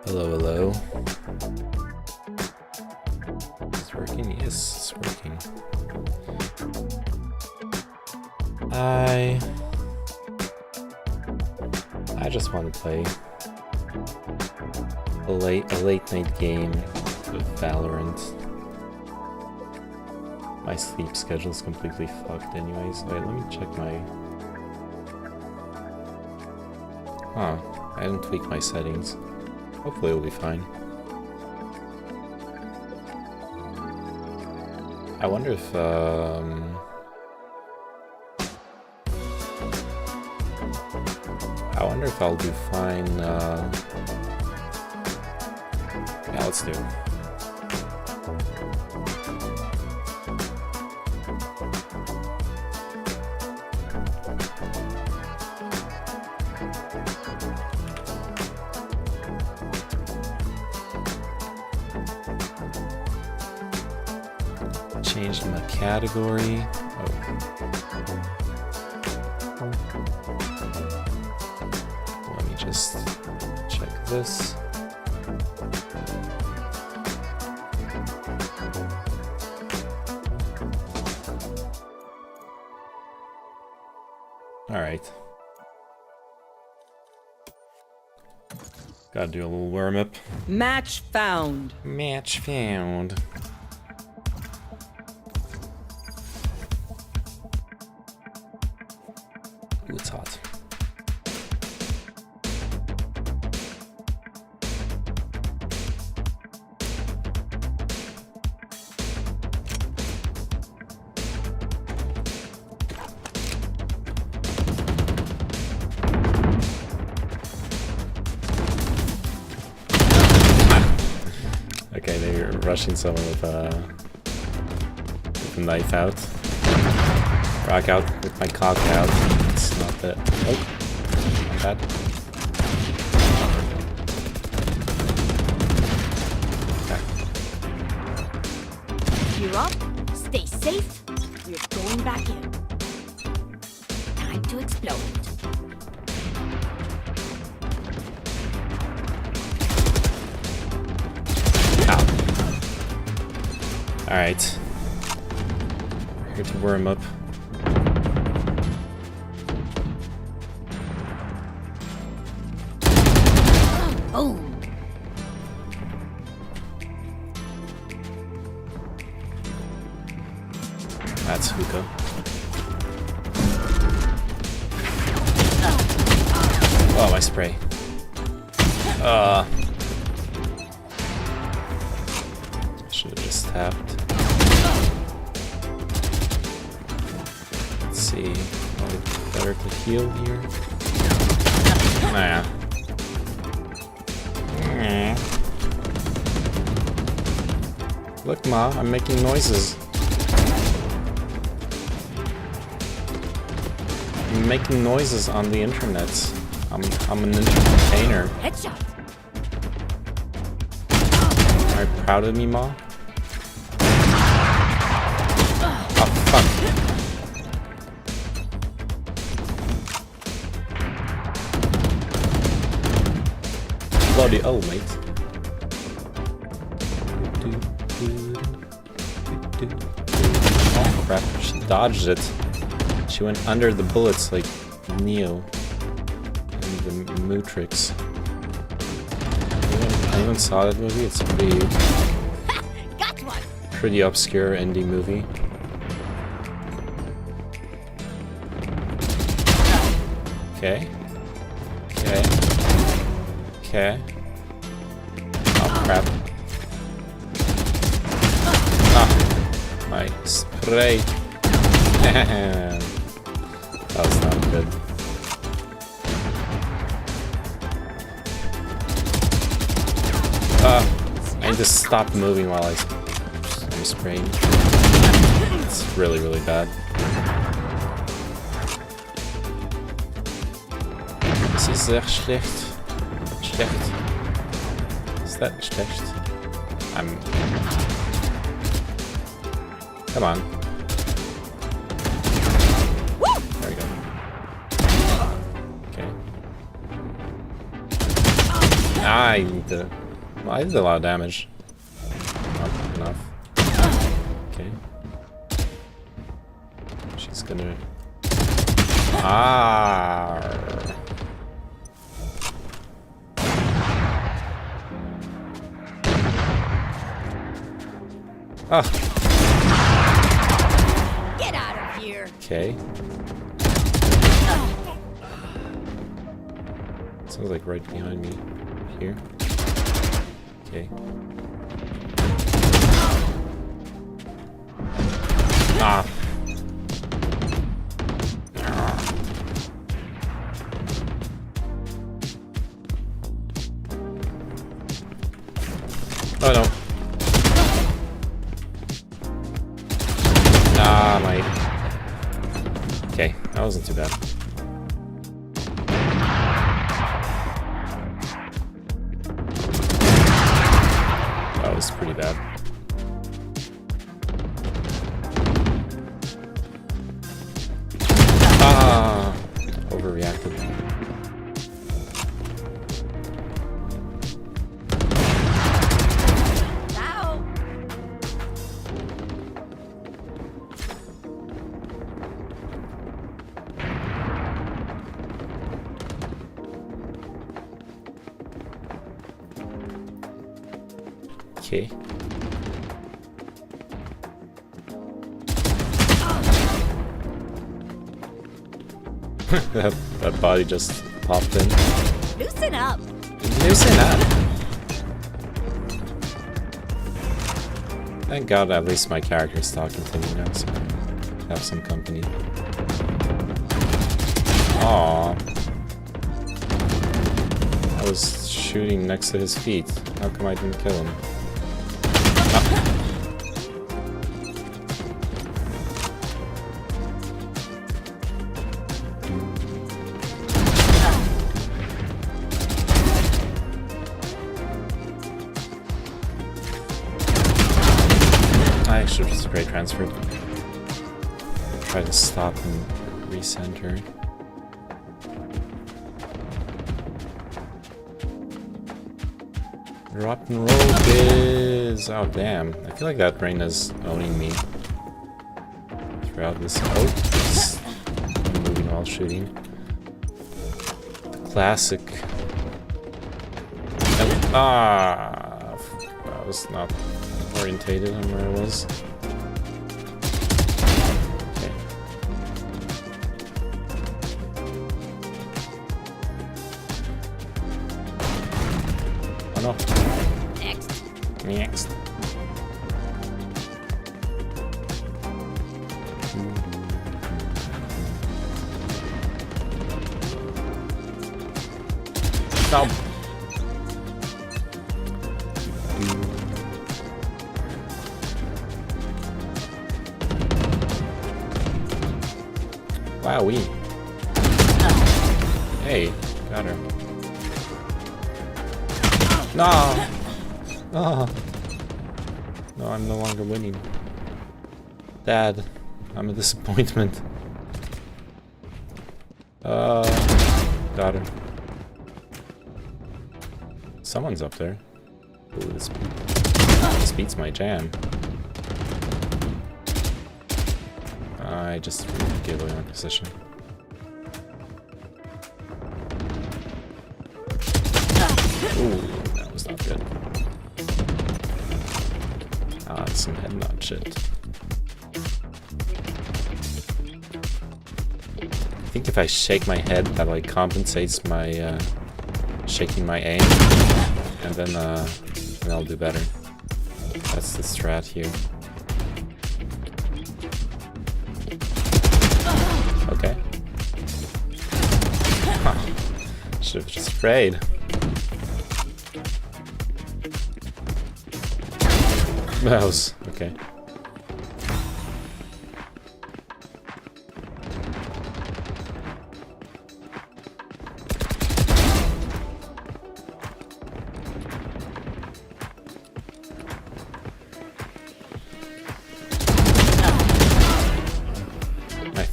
Hello, hello. Is it working? Yes, it's working. I just want to play a late night game of Valorant. My sleep schedule's completely fucked anyways. Wait, let me check my... Huh, I didn't tweak my settings. Hopefully it'll be fine. I wonder if I'll do fine. Yeah, let's do it. Changed my category. Oh. Let me just check this. All right. Gotta do a little warm up. Match found. Match found. Ooh, it's hot. Okay, they're rushing someone with a knife out. Rock out with my cock out. It's not that. Oh, not bad. Okay. You're up. Stay safe. We're going back in. Time to explode. Ow. All right. We're here to warm up. Boom. That's hookah. Oh, my spray. Should have just tapped. Let's see. Probably better to heal here. Nah. Look, Ma, I'm making noises. I'm making noises on the internet. I'm an entertainer. Headshot. Are you proud of me, Ma? Oh, fuck. Bloody oh, mate. Oh crap, she dodged it. She went under the bullets like Neo in the Matrix. Anyone saw that movie? It's a Got one. pretty obscure indie movie. Okay. Okay. Okay. Oh crap. Ah, my spray. That was not good. I need to stop moving while I'm spraying. It's really, really bad. Das ist sehr schlecht. Schlecht. Ist das schlecht? Come on. There we go. Okay. I need to... Well, I did a lot of damage. Not enough. Okay. She's gonna... Ah. Ah. Get out of here. Okay. Sounds like right behind me. Here. Okay. Ah. Oh no. Ah, my... Okay, that wasn't too bad. That was pretty bad. Ah, overreacted. Ow. Okay. that body just popped in. Loosen up. Loosen up. Thank God at least my character's talking to me now, so I have some company. Aww. I was shooting next to his feet. How come I didn't kill him? I should have spray transferred. Try to stop and recenter. Rock and roll biz! Oh damn, I feel like that Reyna's owning me throughout this. Oh, just moving while shooting. The classic. Ah, I was not orientated on where I was. Okay. Oh no. Next. Next. No. Wowee. Hey, got her. No! Oh. No, I'm no longer winning. Dad, I'm a disappointment. Got her. Someone's up there. Ooh, this beats my jam. I just gave away my position. Ooh, that was not good. Ah, that's some head nod shit. I think if I shake my head, that like compensates my shaking my aim, and then I'll do better. That's the strat here. Okay. Huh. Should have just sprayed. Mouse. Okay.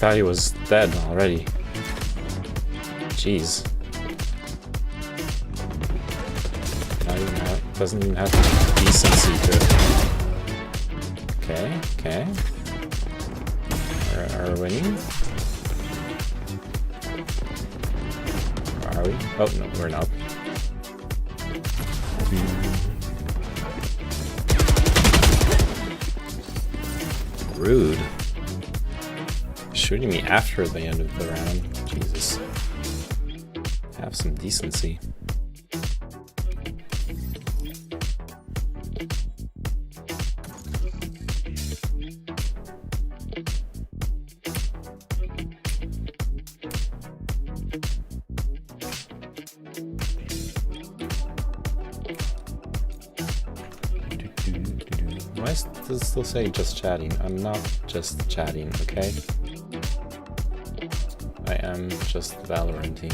thought he was dead already. Jeez. Doesn't even have decency to it. Okay, okay. Are we winning? Are we? Oh, no, we're not. Rude. Shooting me after the end of the round. Jesus. Have some decency. Why does it still say just chatting? I'm not just chatting, okay? I am just Valoranting.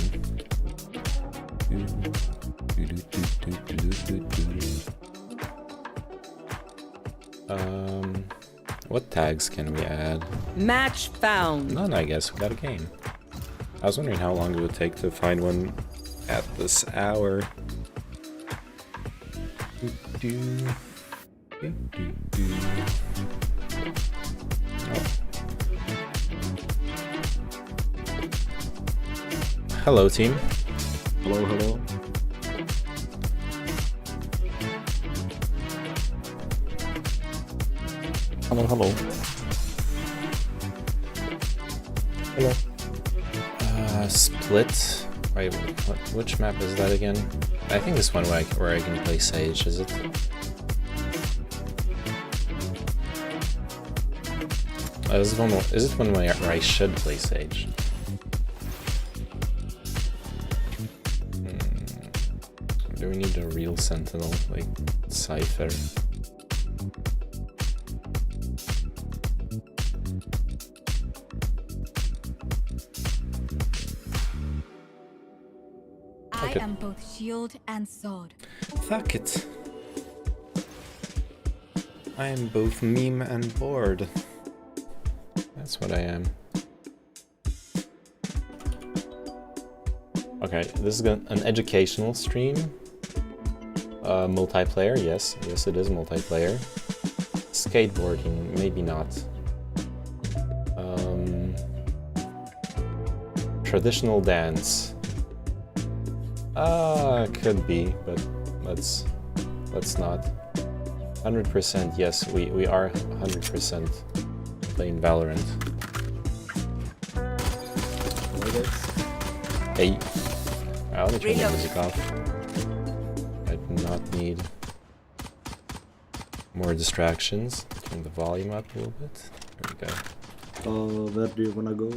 What tags can we add? Match found. None, I guess. We got a game. I was wondering how long it would take to find one at this hour. Oh. Hello, team. Hello, hello. Hello, hello. Hello. Split. Wait, which map is that again? I think this one where I can play Sage, is it? Is it one where I should play Sage? Do we need a real Sentinel, like Cypher? I am both shield and sword. Fuck it. I am both meme and bored. That's what I am. Okay, this is an educational stream. Multiplayer, yes. Yes, it is multiplayer. Skateboarding, maybe not. Traditional dance. Could be, but let's not. 100% yes, we are 100% playing Valorant. Hey, I'll turn the music off. I do not need more distractions. Turn the volume up a little bit. There we go. Where do you wanna go?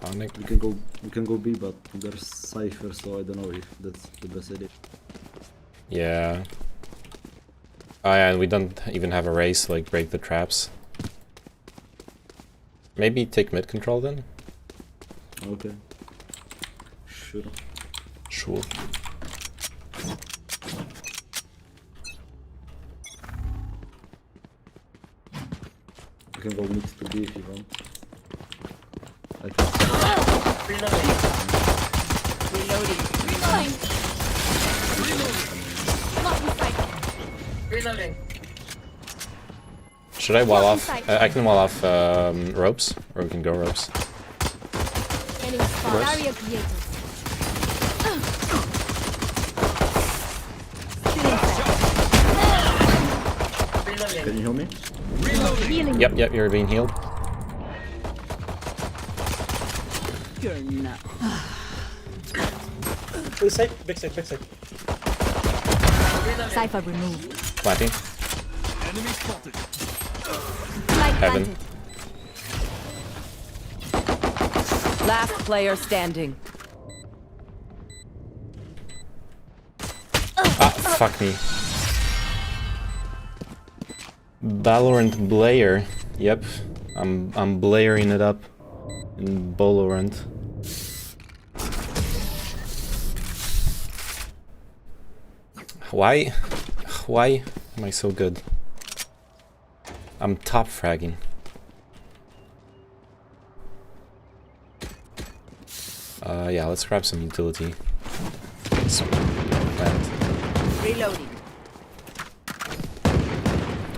Onyx. We can go B, but there's Cypher, so I don't know if that's the best idea. Yeah. Oh yeah, and we don't even have a race, like break the traps. Maybe take mid control then? Okay. Sure. Sure. You can go mid to B if you want. I can. Reloading. Reloading. Reloading. Should I wall Block off? inside. I can wall off ropes, or we can go ropes. Enemy spot. Course. Barrier created. Reloading. Can you heal me? Healing. Yep, you're being healed. You're not. Full side, back side, back side. Reloading. Cypher removed. Planting. Light Heaven. planted. Last player standing. Ah, fuck me. Valorant Blair. Yep, I'm blaring it up in Valorant. Why am I so good? I'm top fragging. Yeah, let's grab some utility. Some plant. Reloading.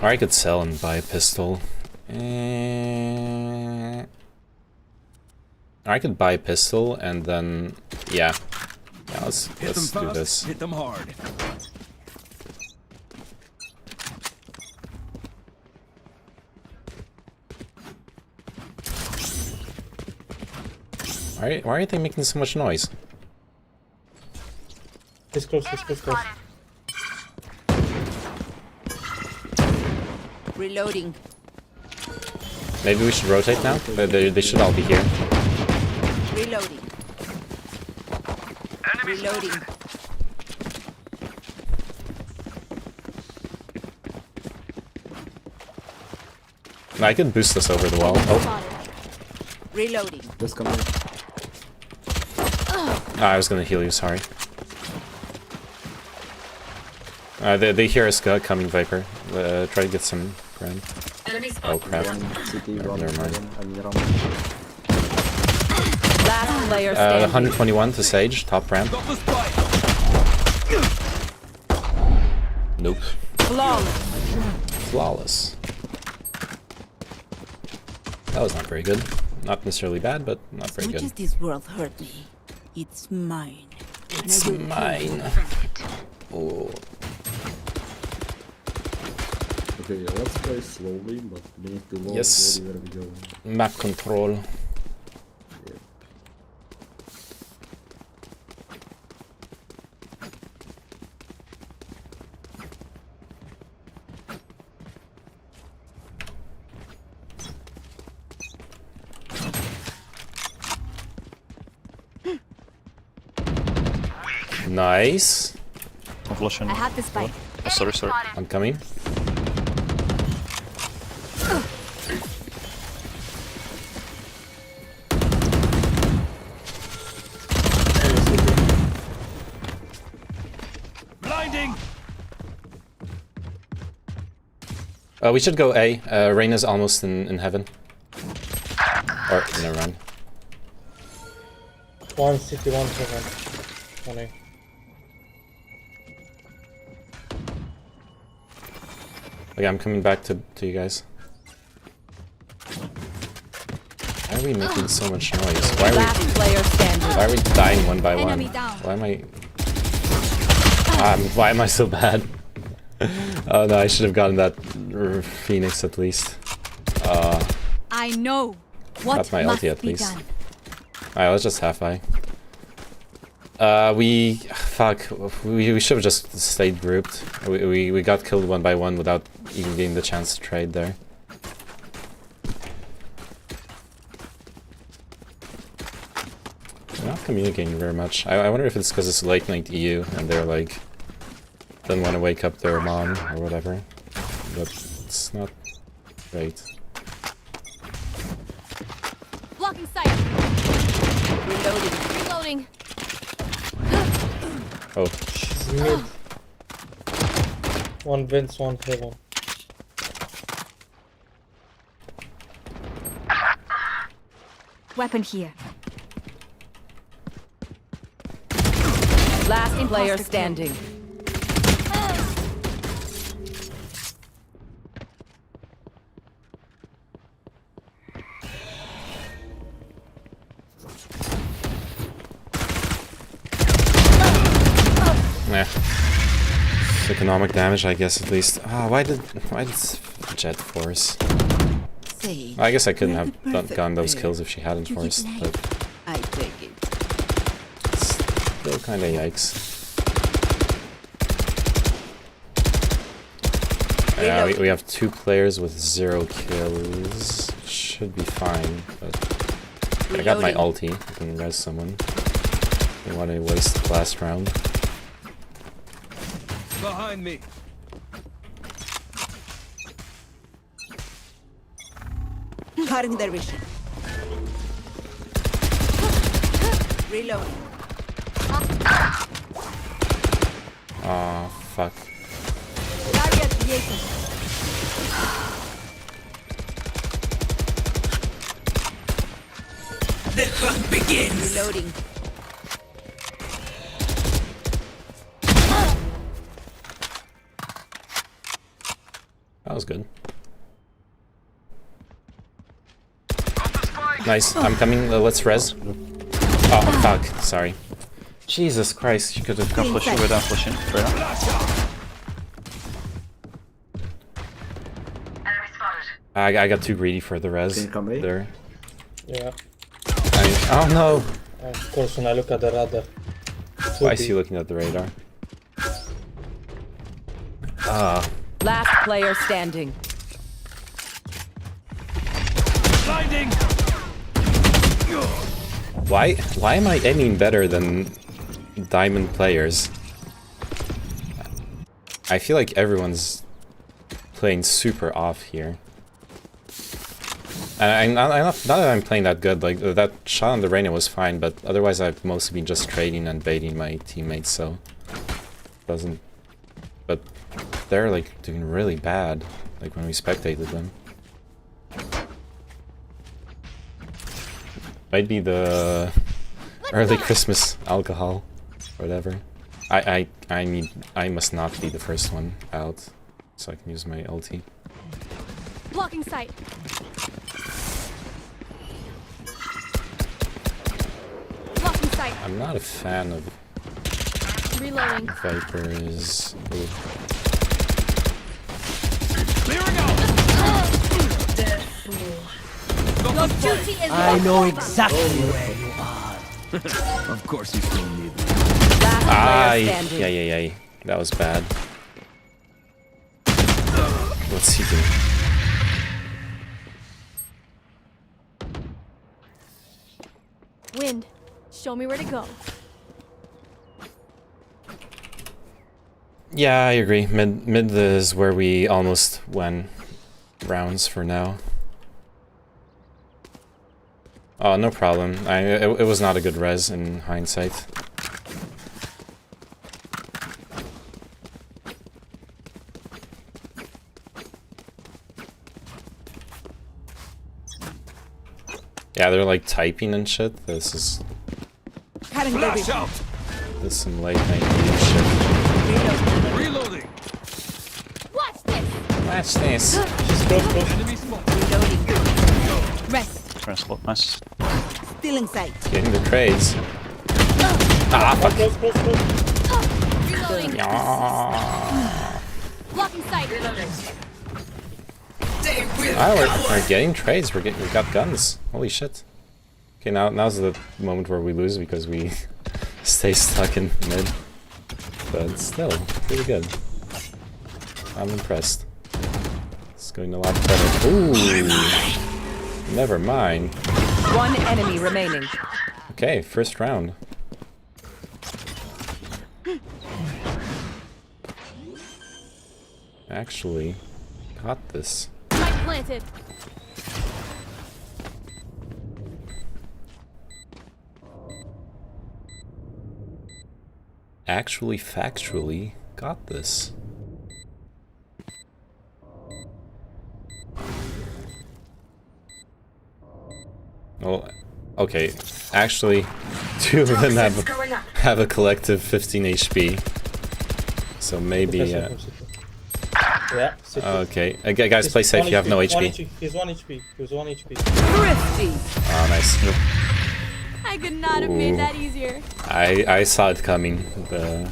Or I could sell and buy a pistol. Or I could buy a pistol and then, yeah. Yeah, let's do this. Hit them hard. Why are they making so much noise? He's close, he's close, close. Reloading. Maybe we should rotate now? They should all be here. Reloading. Reloading. I can boost this over the wall. Oh, Spotted. Reloading. Just come here. I was gonna heal you, sorry. They hear us coming, Viper. Try to get some ground. Enemy Oh spot. crap. City, Never run, mind. run, I mean, run. Last player standing. 121 to Sage, top ramp. Got the spike. Nope. Flawless. Flawless. That was not very good. Not necessarily bad, but not very good. this world hurt me, it's mine. It's mine. Oh. Okay, let's play slowly, but we need to load Yes. where we go. Map control. Yep. Nice. I'm flashing. I have the spike. Oh, sorry, sorry. I'm coming. Blinding. We should go A. Reyna's almost in heaven. Or, never mind. 1 city, 1 heaven. 1 A. Okay, I'm coming back to you guys. Why are we making so much noise? Last player standing. Why are we dying one by one? Enemy down. Why am I... why am I so bad? Oh no, I should have gotten that Phoenix at least. I know what That's my must ulti at be least. done. Alright, let's just half-eye. Fuck. We should have just stayed grouped. We got killed one by one without even getting the chance to trade there. They're not communicating very much. I wonder if it's because it's late night EU and they're like... Don't want to wake up their mom or whatever. But it's not great. Blocking sight. Reloading. Reloading. Oh, She's mid. 1 vents, 1 heaven. Weapon here. Last player Imposter standing. nah. It's economic damage, I guess, at least. Why did Jet force? Sage. I guess I couldn't You're have the perfect gotten those player. kills if she hadn't You keep forced, lying. but I take it. still kinda yikes. Yeah, we have 2 players with 0 kills. Should be fine, but I got my ulti. I can res someone. Don't want to waste the last round. Behind me. Cutting their vision. Reloading. Aw, fuck. Barrier created. Reloading. good. Nice. I'm coming. Let's res. Oh, fuck. Sorry. Jesus Christ. You could have Go push it without pushing. Right now. I got too greedy for the res Can you come A? there. Yeah. Oh no! Of course, when I look at the radar. Why is he looking at the radar? Ah. Last player standing. Why am I aiming better than diamond players? I feel like everyone's playing super off here. And not that I'm playing that good, like that shot on the Reyna was fine, but otherwise I've mostly been just trading and baiting my teammates, so doesn't. But they're like doing really bad, like when we spectated them. Might be the early Christmas alcohol, whatever. I must not be the first one out, so I can use my ulti. Blocking sight. Blocking sight. I'm not a fan of Reloading. Vipers. Ooh. Your duty is I know over. exactly where you are. Of course you still need me. Last player standing. Yeah. That was bad. What's he doing? Wind. Show me where to go. Yeah, I agree. Mid is where we almost won rounds for now. Oh, no problem. It was not a good res in hindsight. Yeah, they're like typing and shit. This is some late night shit. Reloading. Watch this. Watch this. She's close. Enemy smoke. Rest. Turn slow. Nice. Still in sight. Getting the trades. Ah, fuck. Reloading. Blocking sight. Ah, we're getting trades. We got guns. Holy shit. Okay, now's the moment where we lose because we stay stuck in mid. But still, pretty good. I'm impressed. It's going a lot better. Ooh. Never mind. One enemy remaining. Okay, first round. Actually, got this. Spike planted. Actually, factually, got this. Well, okay. Actually, two of them have a collective 15 HP. So maybe. Yeah. City. Okay, guys, play safe. You have no HP. He's 1 HP. He was 1 HP. Thrifty. Oh, nice. I could not have made that easier. I saw it coming. The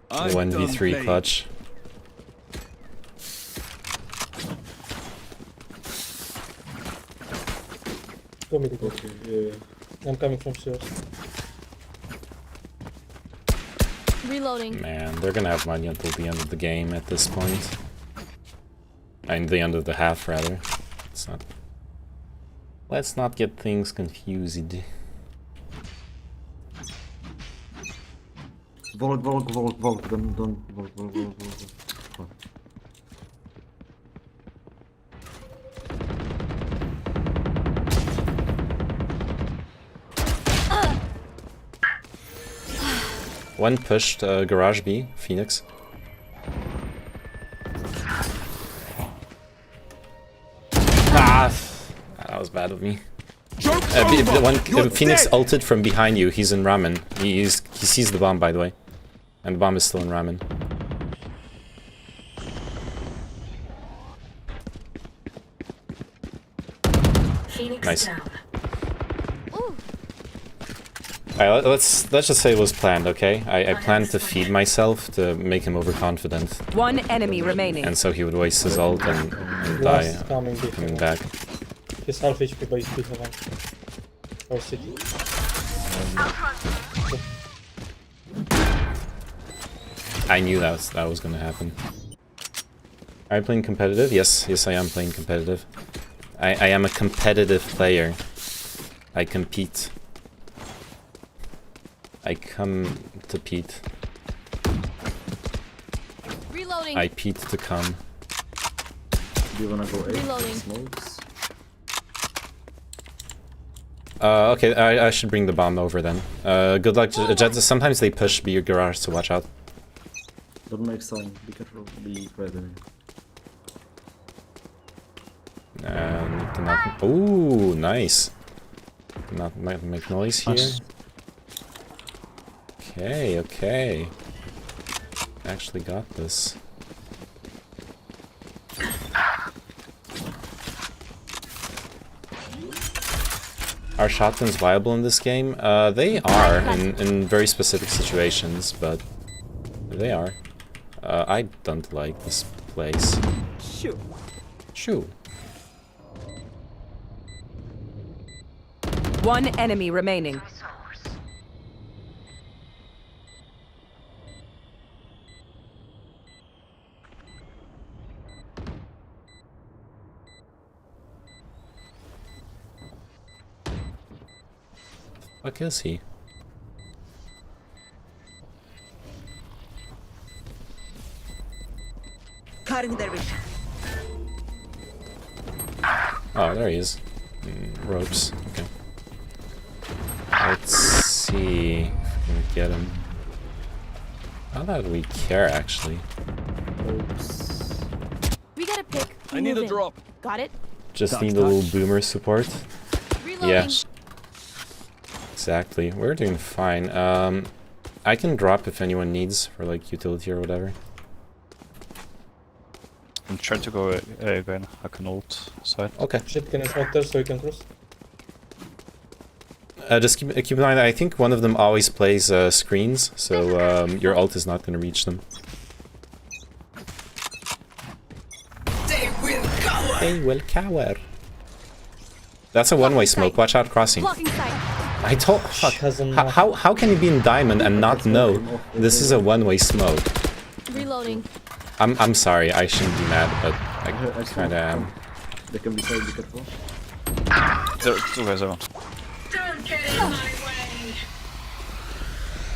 I'm 1v3 done clutch. Go mid. Go. Okay, yeah. I'm coming from stairs. Reloading. Man, they're gonna have money until the end of the game at this point. And the end of the half, rather. It's not. Let's not get things confused. Volk. Don't Volk. One pushed garage B, Phoenix. Ah, that was bad of me. Phoenix ulted from behind you. He's in ramen. He sees the bomb, by the way, and the bomb is still in ramen. Nice. Ooh, Alright, let's just say it was planned, okay? I planned to feed myself to make him overconfident, One enemy remaining. and so he would waste his ult and die Last coming coming before. back. He's half HP by speed of one. Or city. I knew that was gonna happen. Are you playing competitive? Yes, I am playing competitive. I am a competitive player. I compete. I come to Pete. reloading. I Pete to come. Do you wanna go A? Reloading. Smokes? Okay, I should bring the bomb over then. Good luck, Jets. Sometimes they push B garage, so watch out. Don't make sound. Be careful. Be quiet. Need to not. Ooh, nice. Not make noise here. Nice. Okay. Actually got this. Are shotguns viable in this game? They are in very specific situations, but they are. I don't like this place. Shoo. One enemy remaining. What is he? Cutting their vision. Oh, there he is. Ropes. Okay. Let's see if we can get him. Not that we care, actually. Oops. We gotta pick. I need a Moving. drop. Got it. Just need a little boomer support. Reloading. Yeah. Exactly. We're doing fine. I can drop if anyone needs for like utility or whatever. I'm trying to go again. I can ult side. Okay. Shit, can I smoke there so you can cross? Just keep in mind, I think one of them always plays screens, so your ult is not going to reach them. They will cower. That's a one-way smoke. Watch out, crossing. Blocking sight. I told. Fuck. Hasn't How can you be in diamond and not know this is a one-way smoke? Reloading. I'm sorry. I shouldn't be mad, but I I kind of am. They can be side. Be careful. There are two guys around.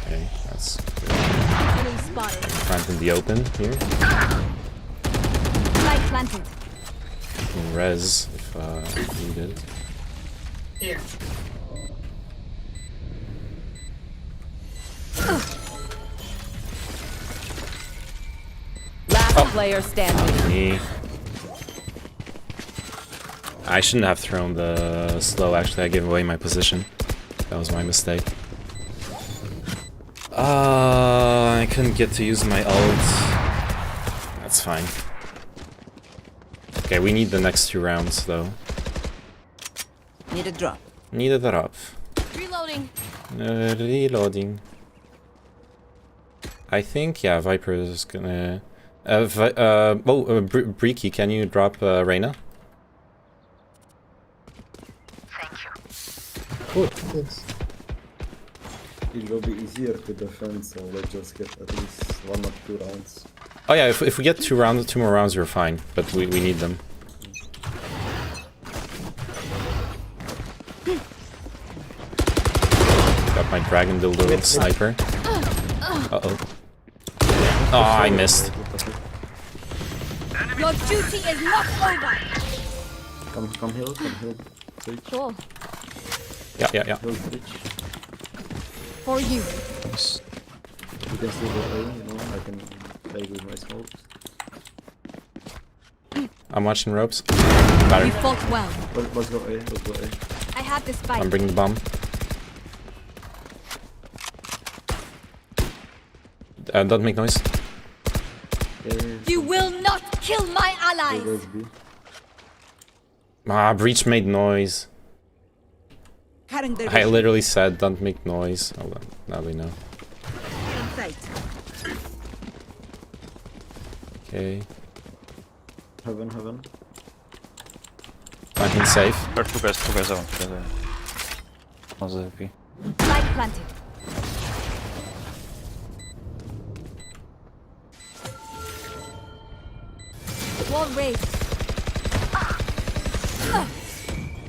Okay, that's good. Enemy spotted. Front in the open here. Light planted. Can res if needed. Here. Last player standing. Me. I shouldn't have thrown the slow, actually. I gave away my position. That was my mistake. I couldn't get to use my ult. That's fine. Okay, we need the next 2 rounds, though. Need a drop. Need a drop. Reloading. Reloading. I think, yeah, Viper is gonna... Breaky, can you drop Reyna? Good. Thanks. It will be easier to defend, so let's just get at least 1 or 2 rounds. Oh yeah, if we get 2 more rounds, we're fine. But we need them. Got my dragon dildo sniper. Uh-oh. Oh, I missed. Your duty is not over. Come heal, Bridge. Cool. Yeah. Heal bridge. For you. Nice. You can still go A, you know, I can play with my smokes. I'm watching ropes. You Better. fought well. Let's go A. I have this fight. I'm bringing the bomb. Don't make noise. You will not kill my allies. There's B. Ah, breach made noise. Cutting their I vision. literally said don't make noise. Oh, well, now we know. In sight. Okay. Heaven. Planting safe. Two guys out. Was it AP? Light planted. Wall raised.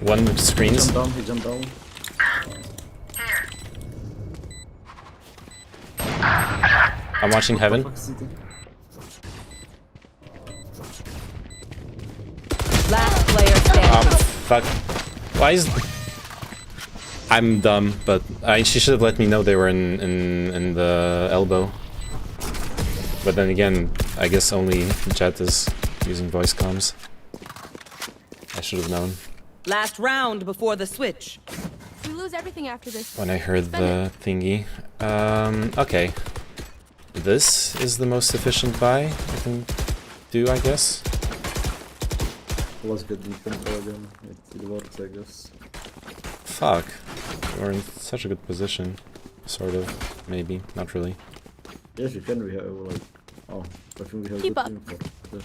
One screens. He jumped down. I'm watching heaven. Fuck city. Last player Oh, standing. fuck. Why is... I'm dumb, but she should have let me know they were in the elbow. But then again, I guess only Jet is using voice comms. I should have known Last round before the switch. We lose everything after this. when I heard the thingy. Okay. This is the most efficient buy I can do, I guess. Let's get deep into again. It works, I guess. Fuck. We're in such a good position. Sort of. Maybe. Not really. Yes, you can. We have like. Oh, I think we have Keep good up. team for this.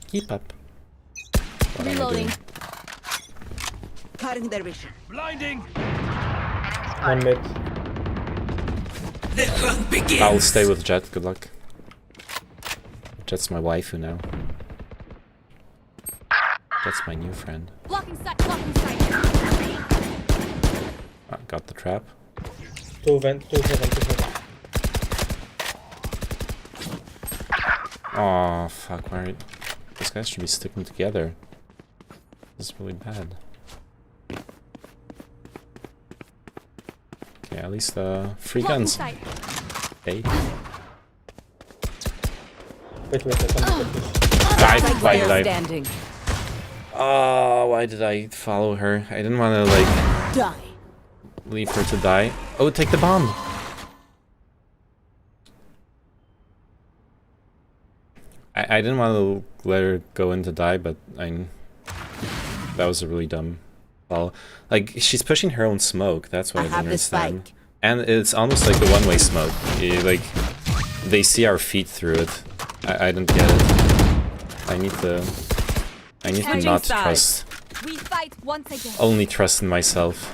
Keep up. What am I Reloading. doing? Cutting their vision. Blinding. One mid. The hunt begins. I'll stay with Jet. Good luck. Jet's my waifu now. Jet's my new friend. Blocking sight. Blocking sight. Ah, got the trap. Two heaven. Oh fuck! Why? These guys should be sticking together. This is really bad. Okay, at least free Blocking guns. sight. Hey. Wait, I can't get this. Dive, Player dive. standing. Oh, why did I follow her? I didn't want to like Die. leave her to die. Oh, take the bomb. I didn't want to let her go in to die, but that was a really dumb follow. Like, she's pushing her own smoke. That's what I I have don't this understand. spike. And it's almost like a one-way smoke. Like, they see our feet through it. I don't get it. I need to Switching not sides. trust. We fight once again. Only trust in myself.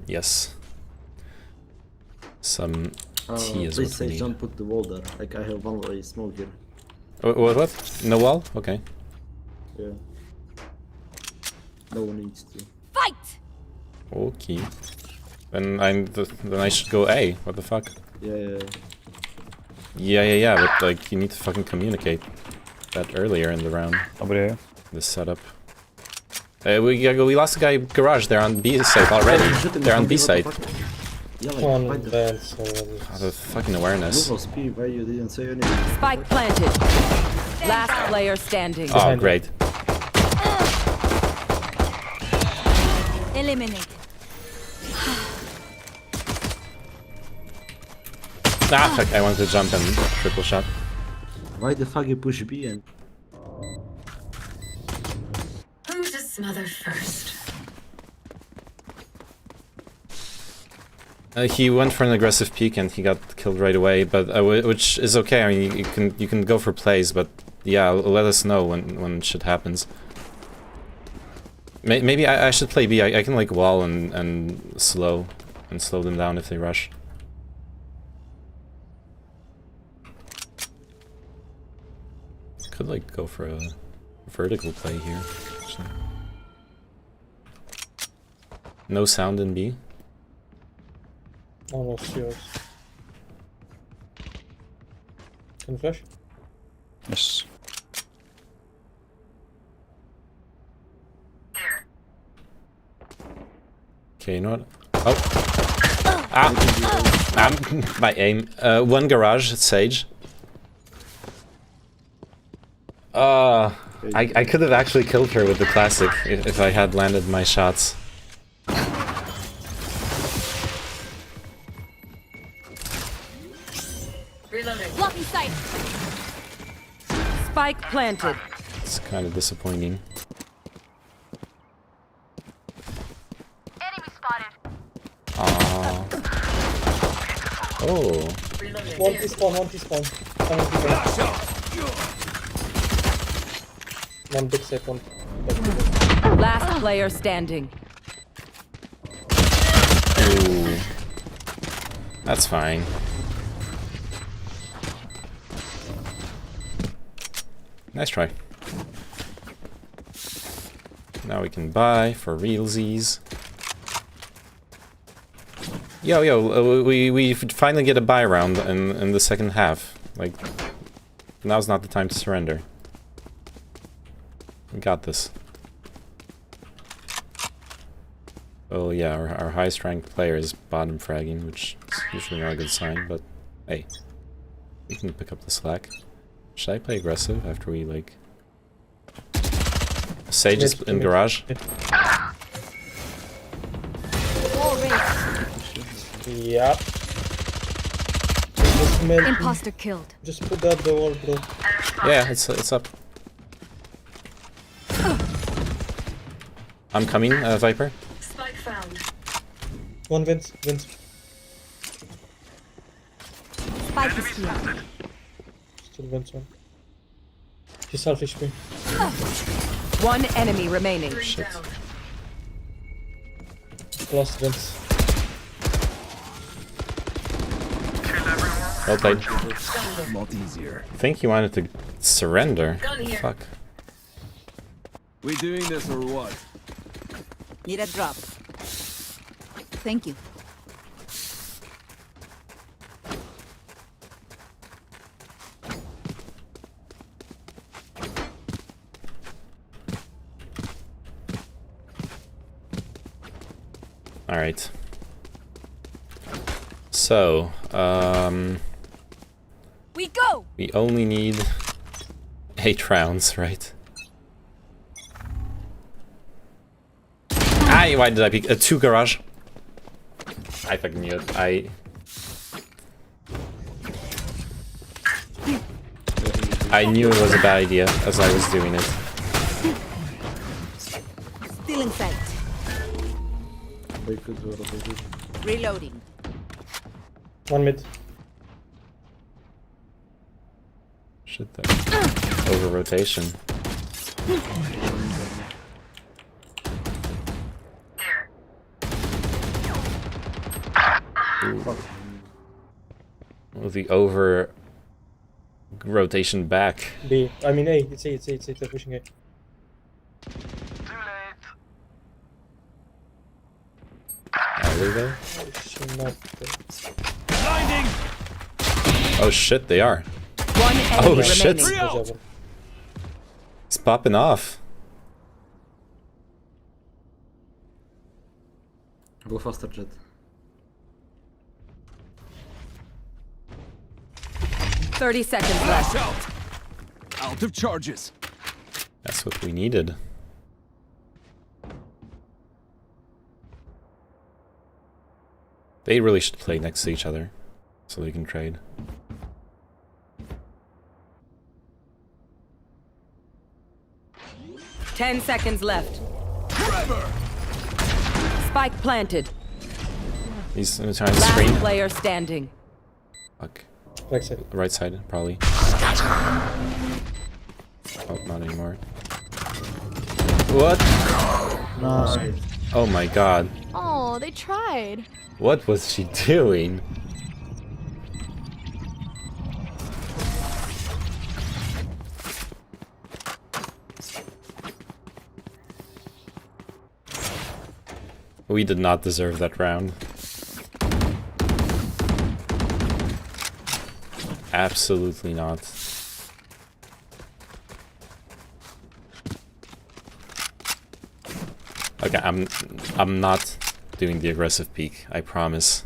Yes. Some tea is Please what we say need. don't put the wall there. Like I have one way smoke here. What? No wall? Okay. Yeah. No one needs to. Fight. Okay. Then then I should go A. What the fuck? Yeah. Yeah. But like, you need to fucking communicate that earlier in the round. Nobody here. This setup. We lost the guy garage. They're on B side already. They're on B side. Yeah, One like, why the band, so Oh, the fucking awareness. was P, why you didn't say anything? Spike planted. Last player standing. Oh, great. Eliminate. Ah, fuck, I wanted to jump and triple shot. Why the fuck you push B and... Who to smother first? He went for an aggressive peek and he got killed right away, but which is okay. I mean, you can go for plays, but yeah, let us know when shit happens. Maybe I should play B. I can like wall and slow them down if they rush. Could like go for a vertical play here. Actually. No sound in B. almost yours. Can you flash? Yes. Okay, you know what? Oh! My aim. One garage, Sage. I could have actually killed her with the classic if I had landed my shots. Reloading. Blocking sight. Spike planted. It's kind of disappointing. Enemy spotted. Oh, Reloading. One T-spawn, one T-spawn. Coming to one big set, one. Last player standing. ooh. That's fine. Nice try. Now we can buy for realsies. Yo, we finally get a buy round in the second half. Like, now's not the time to surrender. We got this. Oh yeah, our highest ranked player is bottom fragging, which is usually not a good sign, but hey, we can pick up the slack. Should I play aggressive after we, like... Sage is in garage? Yep. Just, Imposter killed. just put that the wall, bro. Yeah, it's up. I'm coming, Viper. Spike found. One Vince. Spike is here. Still Vince one. He's half HP. One enemy remaining. Three Shit. down. Last Vince. Well played. Not easier. I think he wanted to surrender. Gun here. Fuck. We doing this or what? Need a drop. Thank you. Alright. So, We go! we only need 8 rounds, right? Why did I pick 2 garage? I fucking knew it. I knew it was a bad idea as I was doing it. Still in sight. They could rotate it. Reloading. One mid. Shit though. Over rotation. With the over rotation back. B. I mean A. It's A. They're pushing A. Are they there? Oh, shit, not Oh shit, they are. One enemy Oh shit. remaining. There's one. It's popping off. Go faster, Jet. 30 seconds left. Out of charges. That's what we needed. They really should play next to each other so they can trade. 10 seconds left. Spike planted. He's trying to Last screen. player standing. Fuck. Right side. Right side, probably. Oh, not anymore. What? Nice. Oh my god. Oh, they tried. What was she doing? We did not deserve that round. Absolutely not. Okay, I'm not doing the aggressive peek, I promise.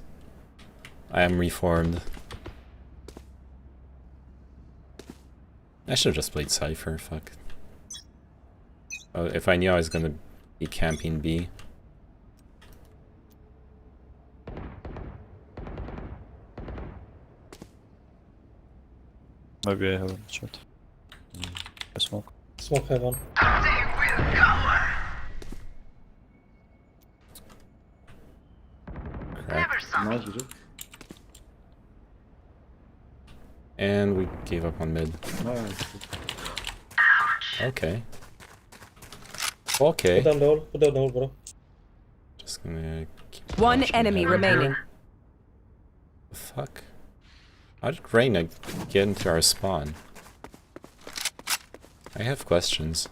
I am reformed. I should have just played Cypher, fuck. Oh, if I knew I was gonna be camping B. Maybe I haven't shot. I smoke. Smoke heaven. Crap. Nice, GG. And we gave up on mid. Nice. Okay. Put Okay. down the hole. Put down the hole, bro. Just gonna keep One watching enemy heaven. remaining. The fuck? How did Reyna get into our spawn? I have questions.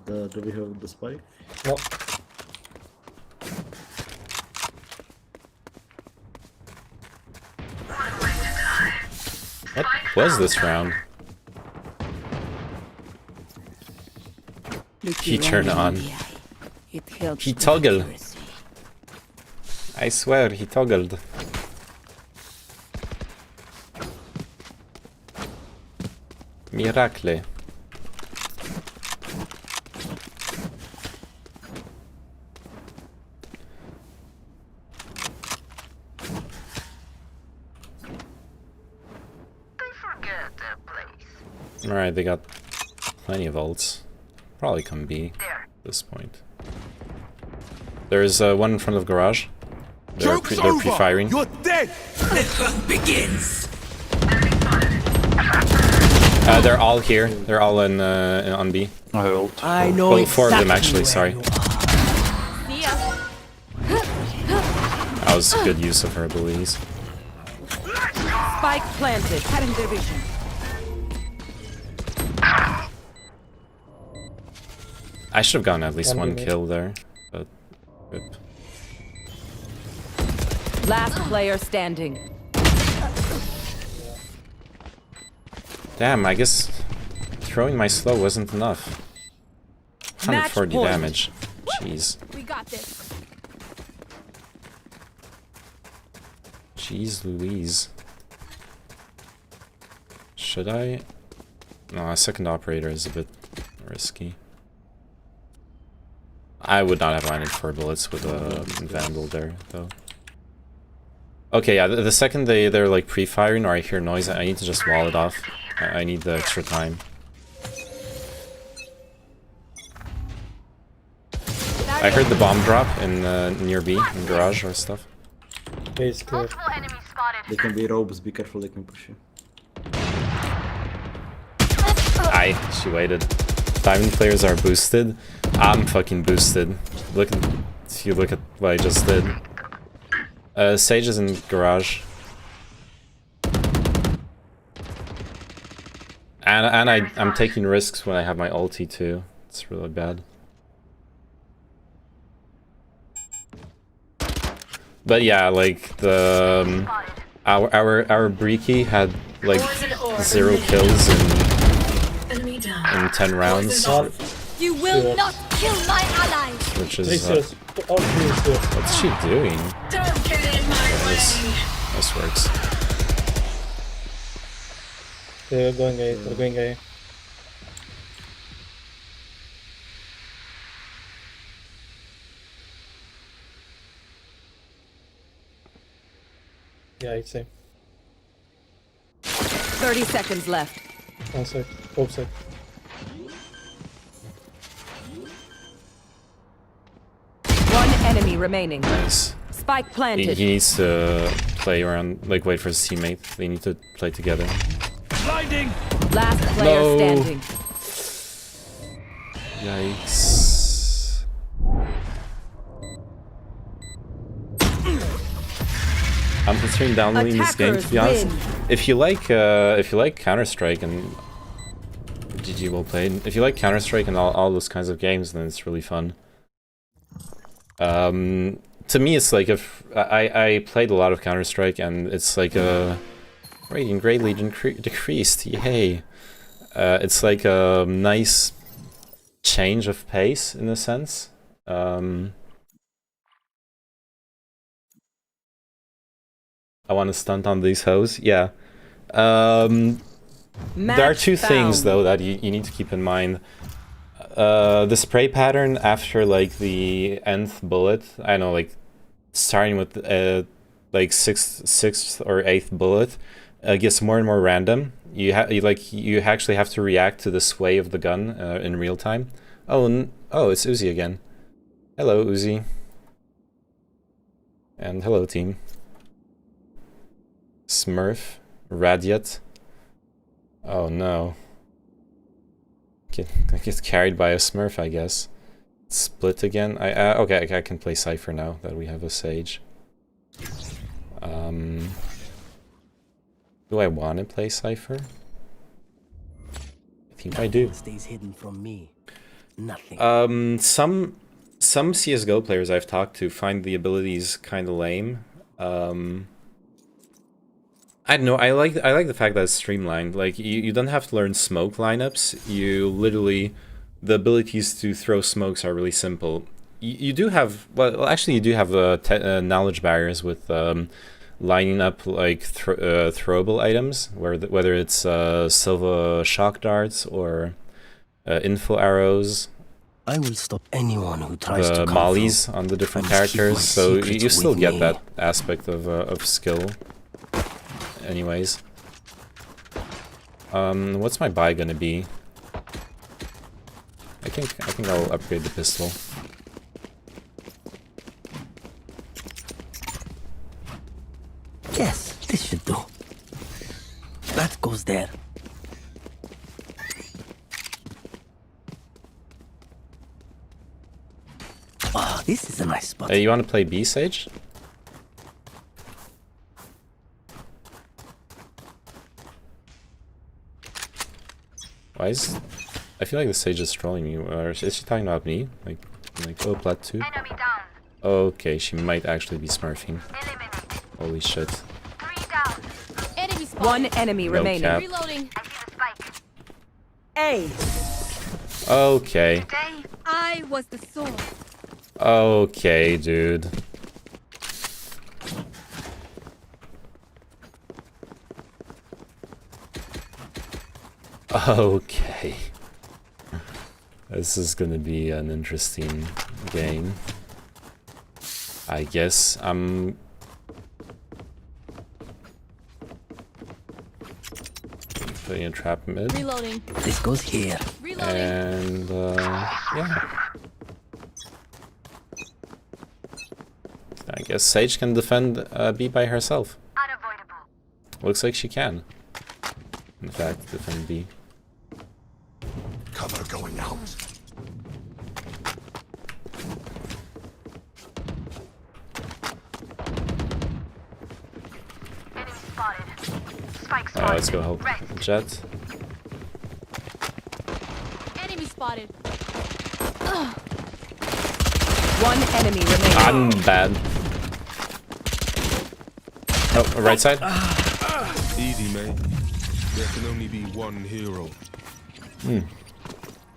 Do we have the spike? No. What was this round? He turned on. He toggled. I swear, he toggled. Miracle. Alright, they got plenty of ults. Probably come B at this point. There's one in front of garage. They're pre-firing. You're dead. The hunt begins. They're all here. They're all on B. I ult. I know Well, four of them actually, sorry. See ya. That was good use of her abilities. Spike planted. Cutting their vision. I should have gotten at least One one minute. kill there, but rip. Last player standing. Damn, I guess throwing my slow wasn't enough. 140 point. damage. Jeez. We got this. Jeez Louise. Should I? No, a second operator is a bit risky. I would not have landed 4 bullets with a Vandal there, though. Okay, yeah, the second they're like pre-firing or I hear noise, I need to just wall it off. I need the extra time. I heard the bomb drop in near B, in garage or stuff. Base clear. They can be robes, be careful, they can push you. Aye, she waited. Diamond players are boosted. I'm fucking boosted. If you look at what I just did. Sage is in garage. And I'm taking risks when I have my ulti too. It's really bad. But yeah, like the our Breaky had like 0 kills Enemy down. in 10 rounds, One. You will not kill my allies. which Three is steals. All three is steals. what's she doing? Don't get in my This, way. this works. They're going A. They're going A. Yeah, it's same. 30 seconds left. One side. Both side. One enemy remaining. Nice. Spike He planted. needs to play around, like wait for his teammate. They need to play together. Blinding. Last player No. standing. Yikes. I'm considering downloading this game, to be honest. Attackers If you like Counter-Strike and GG will play. If you like Counter-Strike and all those kinds of games, then it's really fun. To me, it's like if I played a lot of Counter-Strike, and it's like a rating greatly decreased. Yay! It's like a nice change of pace in a sense. I want to stunt on these hoes. Yeah. There are two things found. though that you need to keep in mind. The spray pattern after like the nth bullet, I know, like starting with like sixth or eighth bullet, gets more and more random. You actually have to react to the sway of the gun in real time. Oh, it's Uzi again. Hello, Uzi. And hello, team. Smurf, Radiat. Oh no. Get carried by a Smurf, I guess. Split again. Okay, I can play Cypher now that we have a Sage. Do I want to play Cypher? I think I do. Stays hidden from me. Nothing. Some CS:GO players I've talked to find the abilities kind of lame. I don't know. I like the fact that it's streamlined. Like you don't have to learn smoke lineups. You literally, the abilities to throw smokes are really simple. You do have, well, actually you do have knowledge barriers with lining up like throwable items, whether it's Silva shock darts or info arrows. I will stop anyone who tries to The come mollies through. on the different I will keep characters, my so secrets you still with get me. that aspect of skill. Anyways, what's my buy gonna be? I think I'll upgrade the pistol. Yes, this should do. That goes there. Oh, this is a nice spot. Hey, you want to play B, Sage? Why is... I feel like the Sage is trolling me, or is she talking about me? Like oh, Plat 2? Okay, she might actually be smurfing. Holy shit. Enemy spotted. One enemy No remaining. cap. Reloading. A. Okay. I was the sword. Okay, dude. Okay. This is gonna be an interesting game. I guess I'm... putting a trap mid. Reloading. This goes here. Reloading. And, yeah. I guess Sage can defend B by herself. Looks like she can. In fact, defend B. Cover going out. Let's go help Jet. Enemy spotted. One enemy remaining. I'm bad. Oh, right side? Easy, mate. There can only be one hero.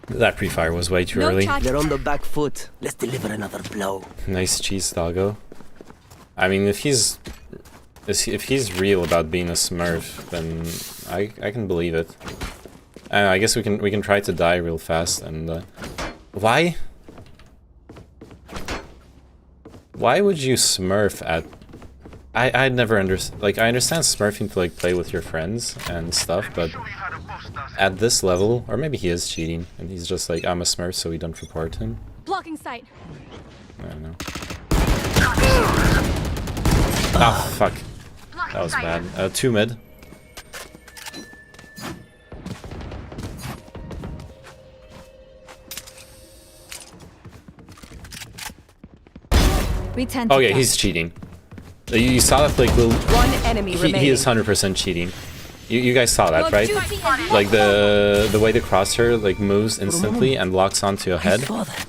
That pre-fire was way too No early. charge. They're on the back foot. Let's deliver another blow. Nice cheese, doggo. I mean, if he's real about being a Smurf, then I can believe it. And I guess we can try to die real fast. And why would you Smurf at? I never understand. Like, I understand Smurfing to like play with your friends and stuff, but at this level, or maybe he is cheating and he's just like, I'm a Smurf, so we don't report him. Blocking sight. I don't know. Ah, fuck. That was bad. 2 mid. We tend to Okay, get. he's cheating. You saw that, like, One enemy remaining. he is 100% cheating. You guys saw that, Your right? duty is Like the way the crosshair like moves instantly and locks onto your I head. saw that.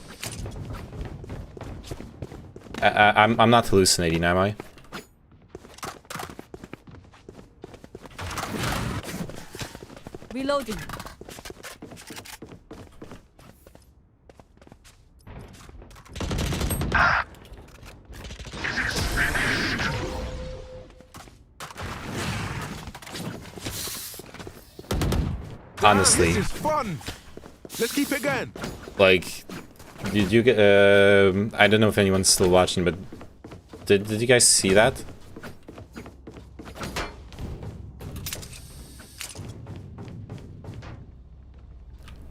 I'm not hallucinating, am I? Reloading. Honestly, This is fun. Let's keep it going. like, did you get? I don't know if anyone's still watching, but did you guys see that?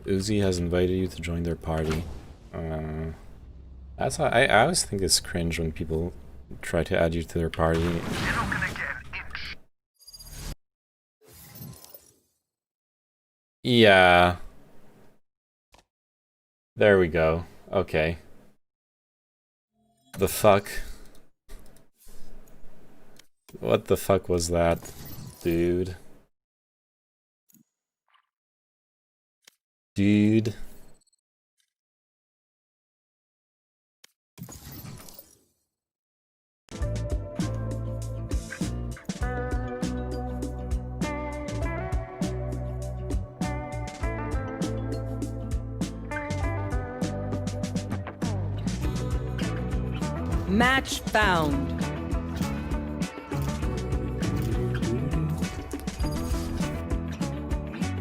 Uzi has invited you to join their party. That's I always think it's cringe when people try to add you to their party. Yeah. There we go. Okay. The fuck? What the fuck was that, dude? Dude. Match found.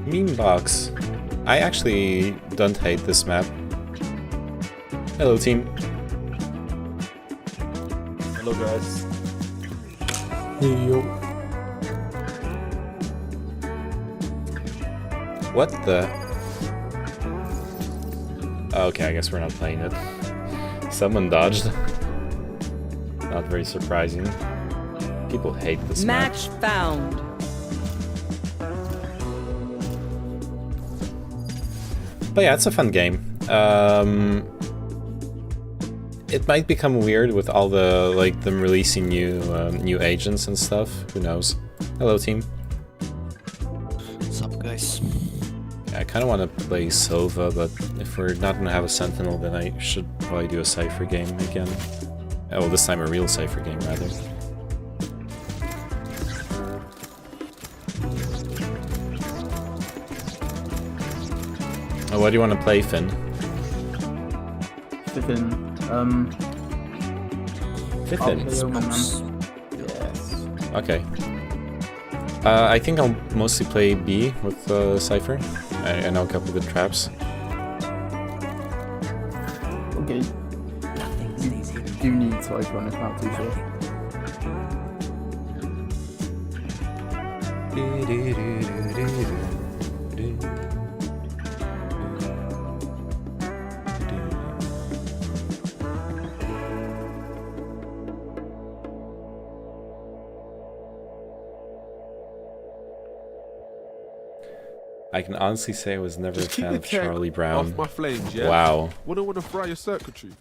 Meme box. I actually don't hate this map. Hello, team. Hello guys. What the? Okay, I guess we're not playing it. Someone dodged. Not very surprising. People hate this map. Match found. But yeah, it's a fun game. It might become weird with all the like them releasing new agents and stuff. Who knows? Hello, team. What's up, guys? Yeah, I kind of want to play Sova, but if we're not gonna have a Sentinel, then I should probably do a Cypher game again. Oh, this time a real Cypher game rather. Oh, what do you want to play, Finn? Flippin', Finn. Yes. Okay. I think I'll mostly play B with Cypher. I know a couple of good traps. Okay. You do need Cypher on this map too, sure. I can honestly say I was never a Just keep fan the of tech Charlie Brown. off my flames, yeah? Wow. Wouldn't want to fry your circuitry.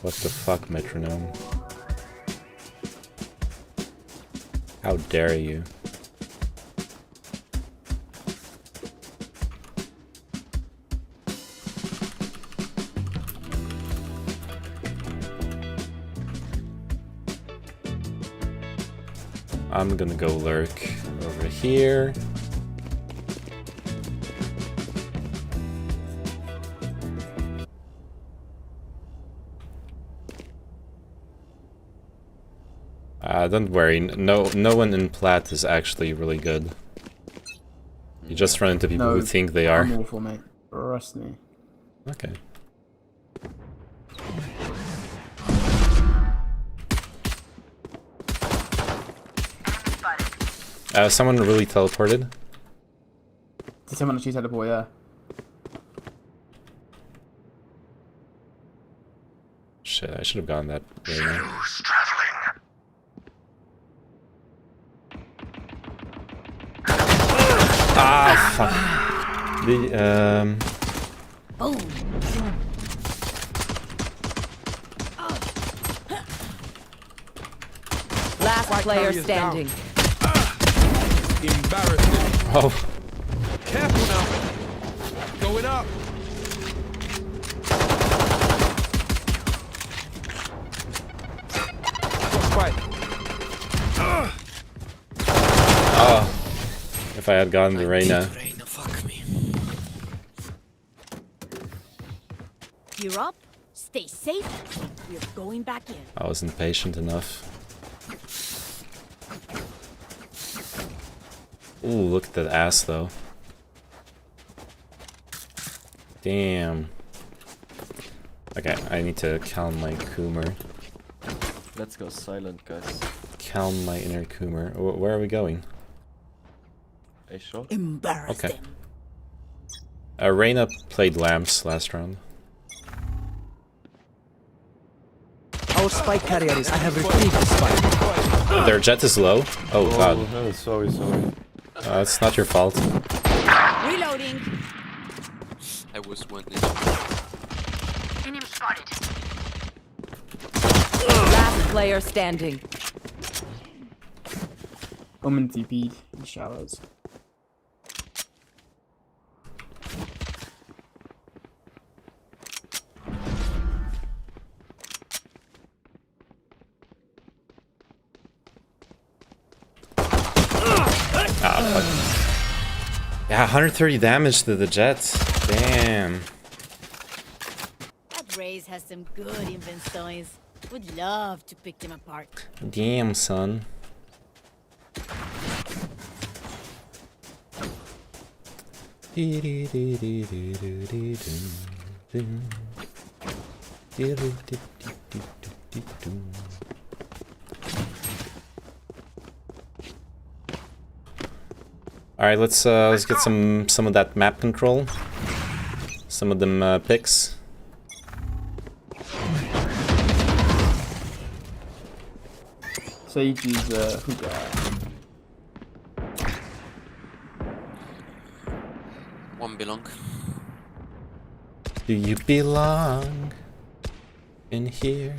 What the fuck, Metronome? How dare you? I'm gonna go lurk over here. Don't worry, no one in plat is actually really good. You just run into people who think they are. I'm awful, mate. Trust me. Okay. Someone really teleported. Did someone actually teleport? Yeah. Shit, I should have gone that way. Ah, fuck. Boom. Last player standing. Embarrassing. Oh. Careful now. Going up. Fight. Oh. If I had gotten the Reyna. Fuck me. You're up. Stay safe. We're going back in. I wasn't patient enough. Ooh, look at that ass though. Damn. Okay, I need to calm my Coomer. Let's go silent, guys. Calm my inner Coomer. Where are we going? A shot? Embarrass Okay. them. Reyna played lamps last round. Our spike carriers. I have retrieved the spike. Their jet is low. Oh god. Oh, sorry. It's not your fault. Reloading. I was one. Enemy spotted. Last player standing. Omen TP'd in showers. Ah, fuck. Yeah, 130 damage to the jet. Damn. That Raze has some good inventories. Would love to pick them apart. Damn, son. All right, let's get some of that map control. Some of them picks. Sage is hookah. One belong. Do you belong in here?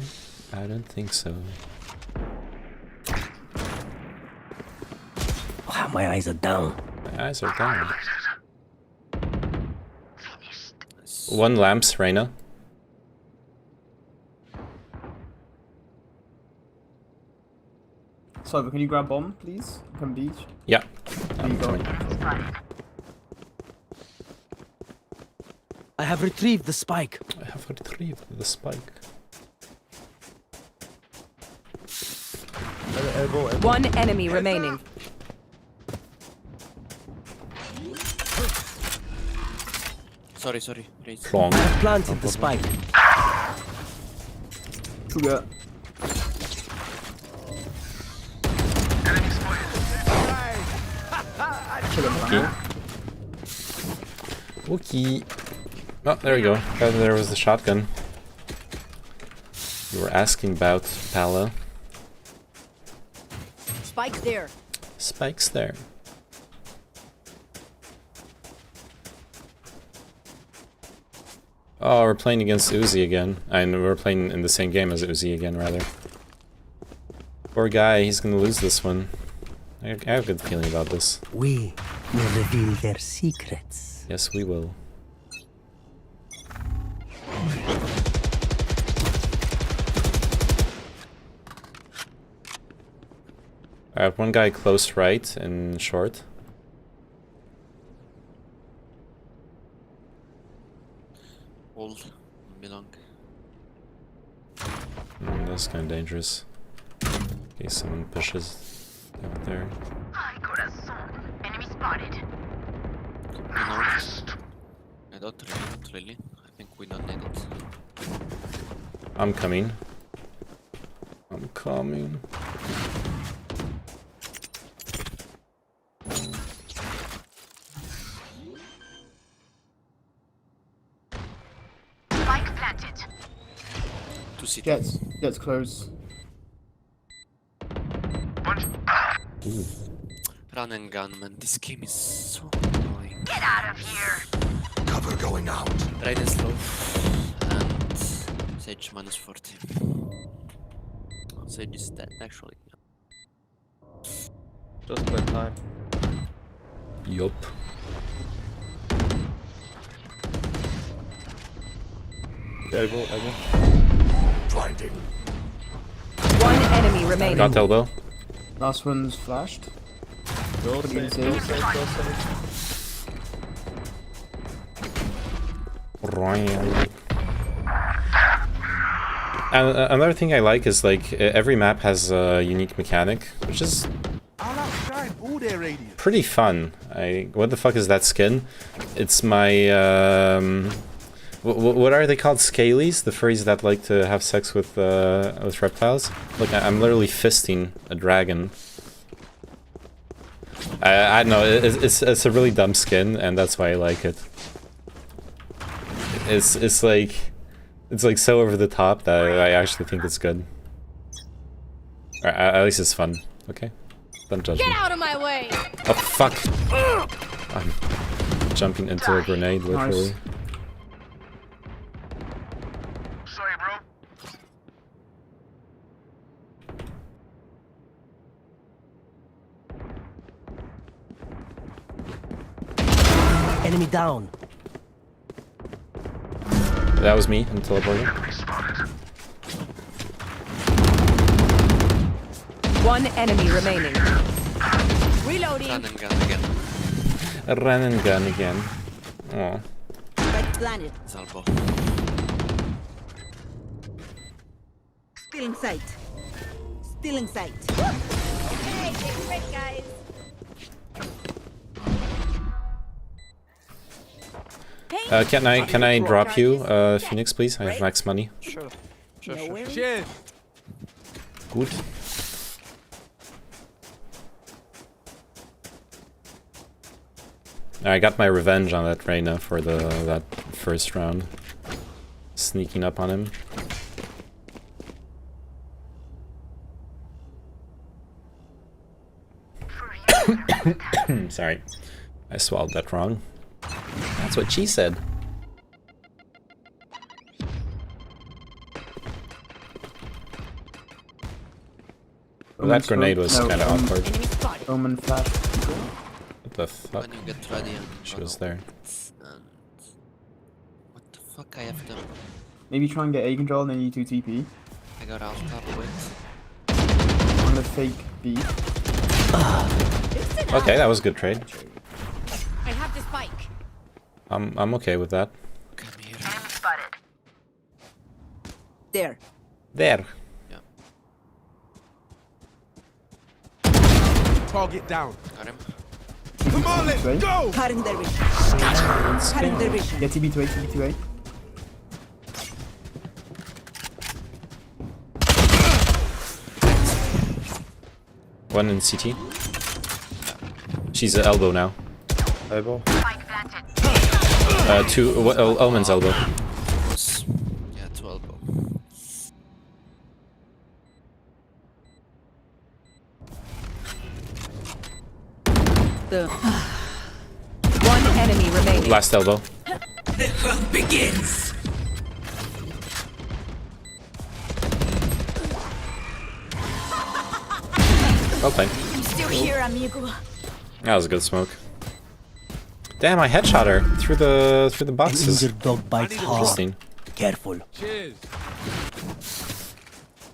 I don't think so. Wow, my eyes are down. My eyes are down. One lamps, Reyna. So, can you grab bomb, please? Come beach. Yeah. There you go. I have retrieved the spike. I have retrieved the spike. One enemy remaining. Sorry. Raise. Plonk. I have planted the spike. Hookah. Kill him now. Okay. Oh, there we go. There was the shotgun. You were asking about Pala. Spike there. Spike's there. Oh, we're playing against Uzi again. And we're playing in the same game as Uzi again, rather. Poor guy, he's gonna lose this one. I have a good feeling about this. We will reveal their secrets. Yes, we will. I have one guy close right and short. Hold. Belong. That's kind of dangerous. In case someone pushes down there. Enemy spotted. Not really. I think we don't need it. I'm coming. I'm coming. Spike planted. To sit. Gets close. Run and gun, man. This game is so annoying. Get out of here. Cover going out. Rain is low. And Sage minus 40. Sage is dead, actually. Just play time. Yup. Elbow. Blinding. One enemy remaining. Got elbow. Last one's flashed. Go Putting safe, in go safe. safe, go safe. And another thing I like is like every map has a unique mechanic, which is pretty fun. What the fuck is that skin? It's my what are they called? Scalies, the furries that like to have sex with reptiles. Look, I'm literally fisting a dragon. I don't know. It's a really dumb skin, and that's why I like it. It's like so over the top that I actually think it's good. Or at least it's fun. Okay, don't judge me. Get out of my way! Oh fuck! I'm jumping into a grenade, literally. Nice. Sorry, bro. Enemy down. That was me. I'm teleporting. One enemy remaining. Reloading. Run and gun again. A run and gun again. Oh. Red planet. Zalbo. Still in sight. Still in sight. Okay, take break, guys. Can I drop you, Phoenix, please? I have max money. Sure. Cheers. Good. I got my revenge on that Reyna for that first round. Sneaking up on him. Sorry. I swallowed that wrong. That's what she said. Well, that grenade was kind of awkward. Omen flash. What the fuck? When you get ready and She was there. and what the fuck I have done? Maybe try and get A control and then you do TP. I got out top with. I'm gonna fake B. Okay, that was a good trade. I have the spike. I'm okay with that. Come here. There. There. Target down. Got him. Come on, let's Right? go. Cutting their vision. Cutting their vision. Get TB to A, TB to A. One in CT. She's at elbow now. Elbow. Two. Omen's elbow. Yeah, 12. The one enemy remaining. Last elbow. The hunt begins. Well played. I'm still here, amigo. That was a good smoke. Damn, I headshot her through the boxes. Injured dog bites hard. Interesting. Careful. Cheers.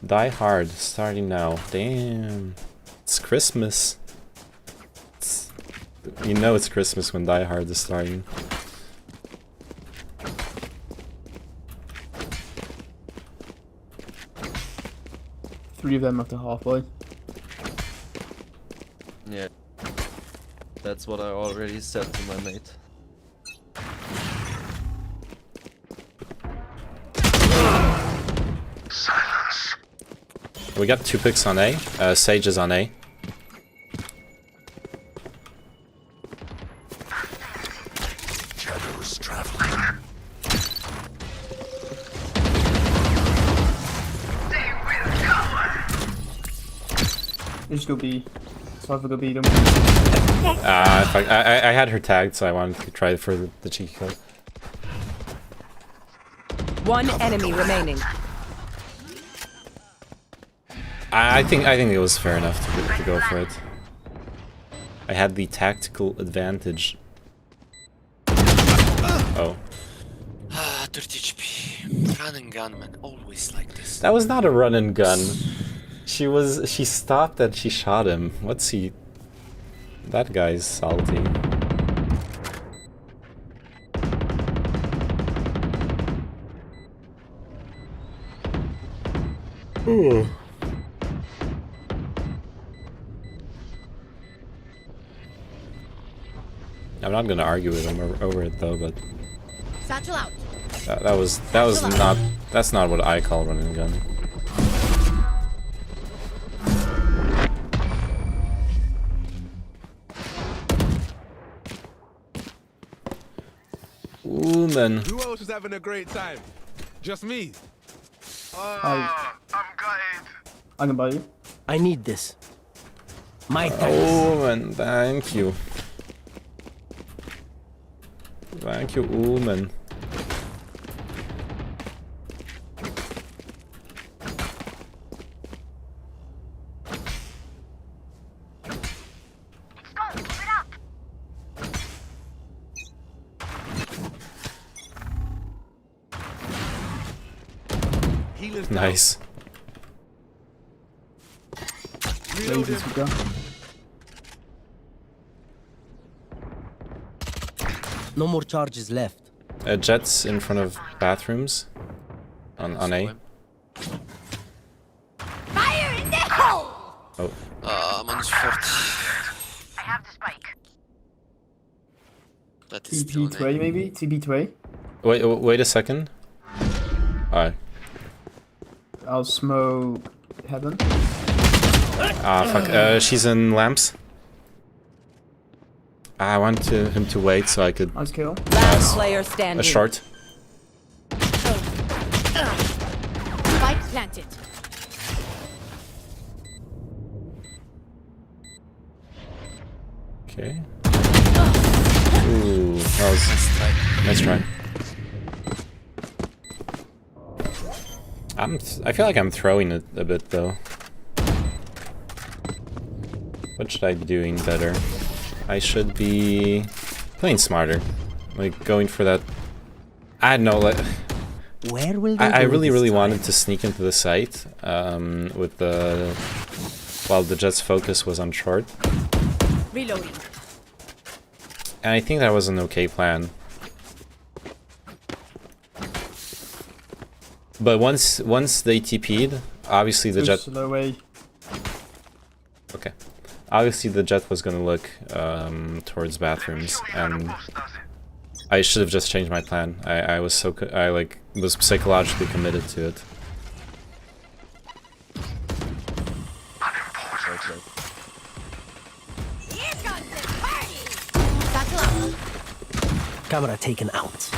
Die Hard starting now. Damn. It's Christmas. You know it's Christmas when Die Hard is starting. Three of them after halfway. Yeah. That's what I already said to my mate. We got 2 picks on A. Sage is on A. Shadows traveling. Just go B. Cypher go B, don't I had her tagged, so I wanted to try for the cheeky kill. One enemy remaining. I think it was fair enough to go for it. I had the tactical advantage. Oh. 30 HP. Run and gun, man. Always like this. That was not a run and gun. She stopped and she shot him. What's he? That guy's salty. Ooh. I'm not gonna argue with him over it though, but Satchel out. that was not, that's not what I call running a gun. Ooh, man. Who else is having a great time? Just me. I'm gonna buy you. I need this. My thanks. Oh man, thank you. Thank you, Ooman. Nice. Lasers we go. No more charges left. Jets in front of bathrooms. On A. Fire in the hole! Oh. Minus 40. I have the spike. That is still TP to A maybe? TP to A? Wait a second. Alright. I'll smoke heaven. Ah, fuck. She's in lamps. I want him to wait so I could... Nice kill. Last player standing. A short. Spike planted. Okay. Ooh, that was... Nice try. I feel like I'm throwing it a bit though. What should I be doing better? I should be playing smarter, like going for that. I don't know. Like, Where will they I go really this time? wanted to sneak into the site with the while the Jets' focus was on short, Reloading. and I think that was an okay plan. But once they TP'd, obviously the Jet. Slow way. Okay. Obviously the Jet was gonna look towards bathrooms, and I should have just changed my plan. I was so I was psychologically committed to it. Here comes the party! Satchel out. Camera taken out.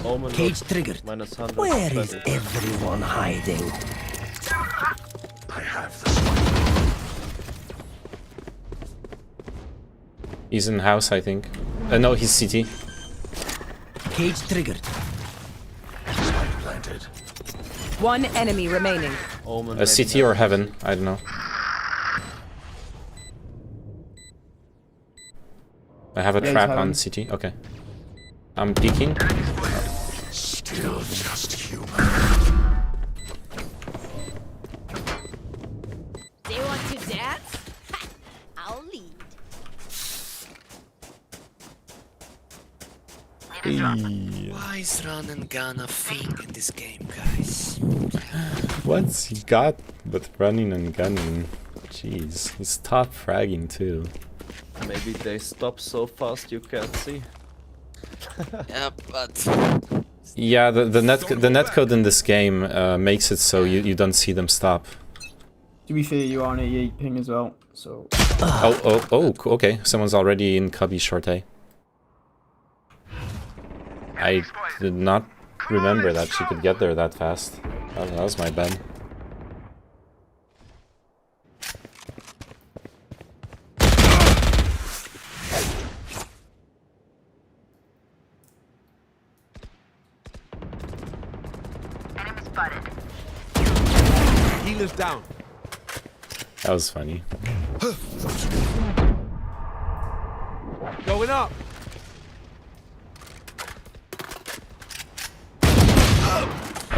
Omen Cage triggered. minus 100. Where is everyone hiding? He's in house, I think. No, he's CT. Cage triggered. One enemy remaining. Omen CT or heaven, I don't know. I have a Yeah, trap he's on heaven. CT. Okay. I'm peeking. Still just human. They want to dance? Ha! I'll lead. Why is run and gun a thing in this game, guys? What's he got with running and gunning? Jeez, he's top fragging too. Maybe they stop so fast you can't see. Yeah, but Yeah, the netcode in this game makes it so you don't see them stop. To be fair, you are on 88 ping as well, so... Oh, okay. Someone's already in cubby short A. I did not remember that she could get there that fast. That was my bad. Healer's down. That was funny. Going up.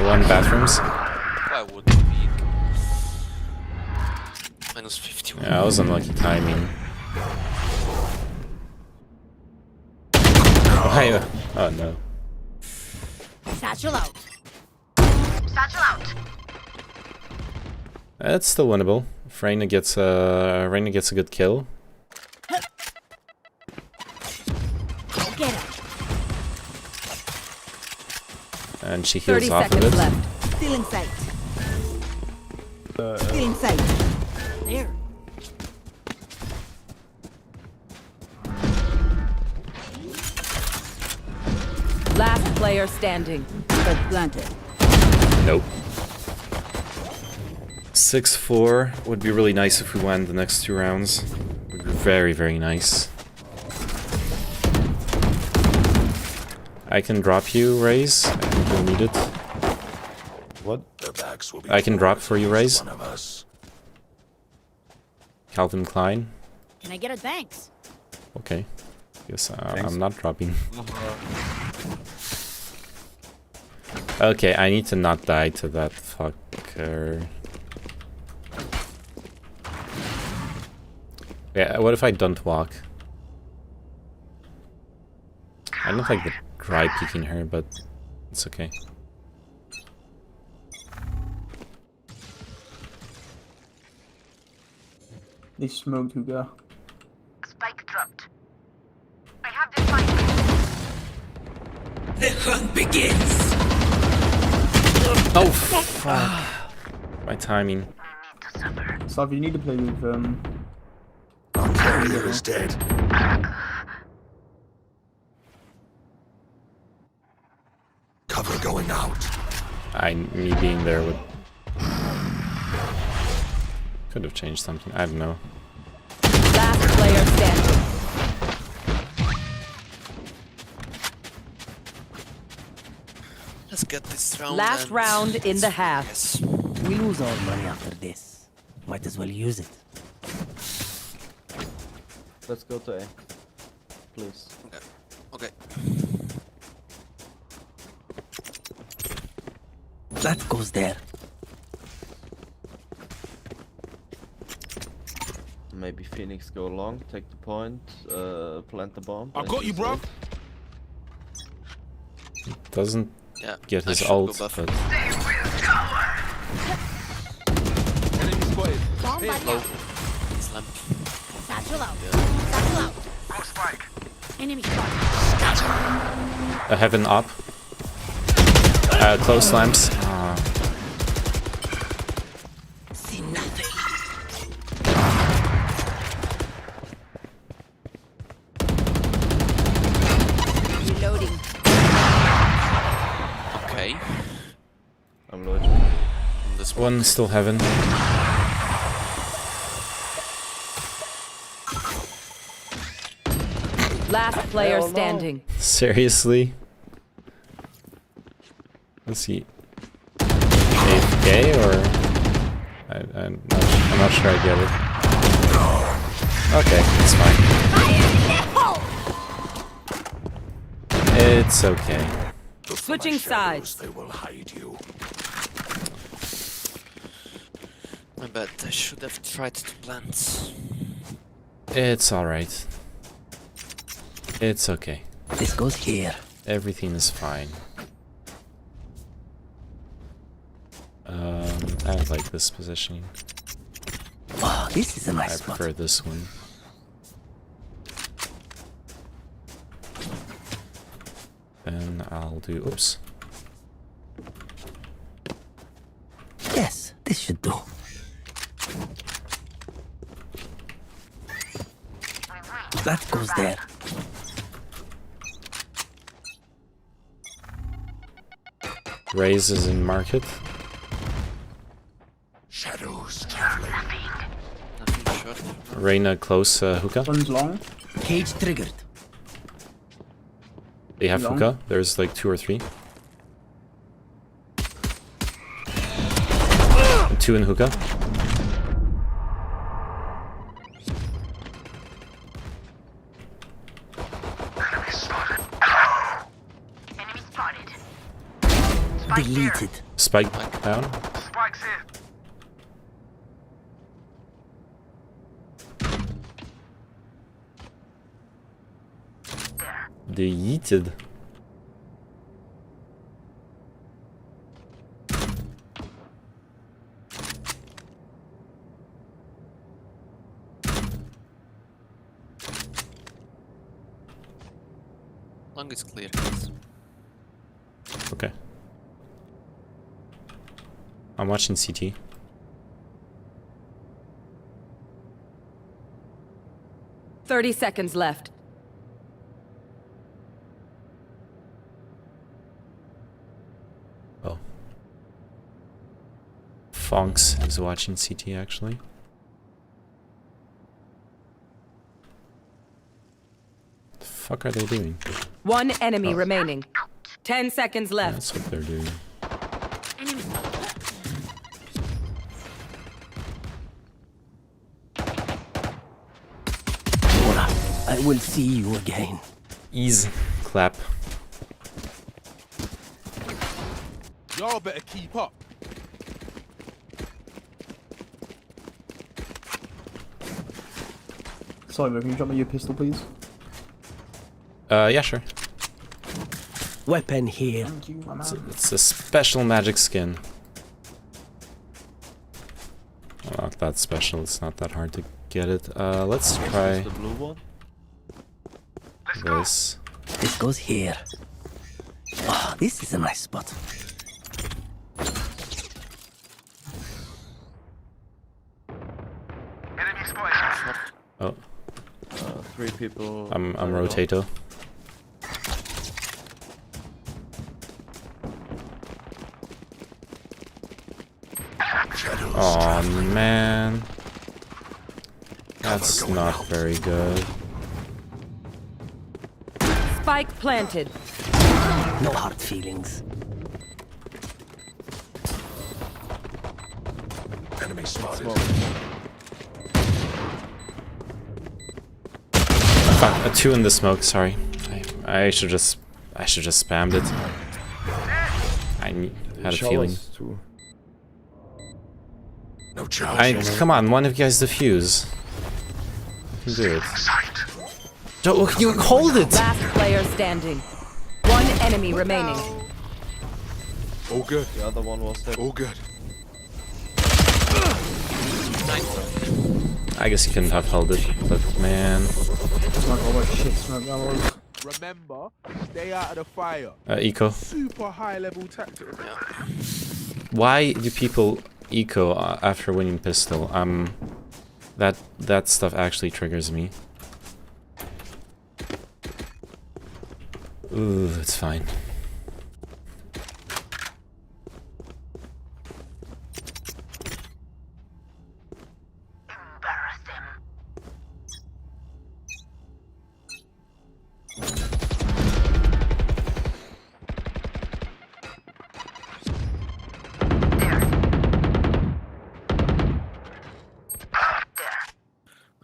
One bathrooms. why would it be? Minus 51. Yeah, that was unlucky timing. Oh no. Satchel out. It's still winnable. If Reyna gets a good kill. Go get him. And she 30 heals off of seconds it. left. Still in sight. Still in sight. There. Last player standing. Planted. Nope. 6-4 would be really nice if we won the next 2 rounds. Would be very, very nice. I can drop you, Raze. I think you'll need it. What? I can drop for you, Raze. Calvin Klein. Can I get it? Thanks. Okay. Yes, I'm not dropping. Okay, I need to not die to that fucker. Yeah, what if I don't walk? I don't like the dry peeking her, but it's okay. They smoked Hugo. Spike dropped. I have the spike. The hunt begins. Oh, fuck. My timing. Slav, you need to play with Our carrier is dead. Cover going out. Me being there would... Could have changed something, I don't know. Last player standing. Let's get this round. Last and round in the half. yes. We lose our money after this. Might as well use it. Let's go to A. Please. Okay. That goes there. Maybe Phoenix go long, take the point, plant the bomb. I got you, bro. Doesn't Yeah. get I his should go ult, buff. but... Enemy spotted. Bomb buddy out. It's lamp. Satchel out. Satchel out. Enemy spotted. A heaven up. Close lamps. See nothing. Reloading. Okay. I'm loading. This One still heaven. Last player Hell no. standing. Seriously? Let's see. AFK or... I'm not sure I get it. Okay, it's fine. It's okay. Switching sides. They will hide you. My bad. I should have tried to plant. It's alright. It's okay. This goes here. Everything is fine. I like this positioning. Oh, this is a I nice spot. prefer this one. Then I'll do... Oops. Yes, this should do. That goes there. Raze is in market. Shadows traveling. Nothing short. Reyna close hookah. One's long. Cage triggered. They have Long. hookah. There's like 2 or 3. 2 in hookah. Enemy spotted. Deleted. Spike down. Spikes here. They yeeted. Long is clear, guys. Okay. I'm watching CT. Thirty seconds left. Oh. Fonks is watching CT actually. The fuck are they doing? One enemy remaining. 10 seconds left. That's what they're doing. Enemy. I will see you again. Ease. Clap. Y'all better keep up. Sorry, can you drop me your pistol, please? Yeah, sure. Weapon here. Thank you, my man. It's a special magic skin. Well, not that special, it's not that hard to get it. Let's try The blue one. this. This goes here. Oh, this is a nice spot. Enemy spotted. Oh, 3 people. I'm I don't know. rotato. Oh man. That's not very good. Spike planted. No hard feelings. Fuck, a 2 in the smoke, sorry. I should just spammed it. Had a feeling. Come on, one of you guys defuse. You can do it. Don't you hold it! Last player standing. One enemy remaining. All good. The other one was dead. All good. I guess you couldn't have held it, but man. Smoke all that shit, smoke that was. Remember, stay out of the fire. Eco. Super high level tactic. Why do people eco after winning pistol? That stuff actually triggers me. Ooh, it's fine.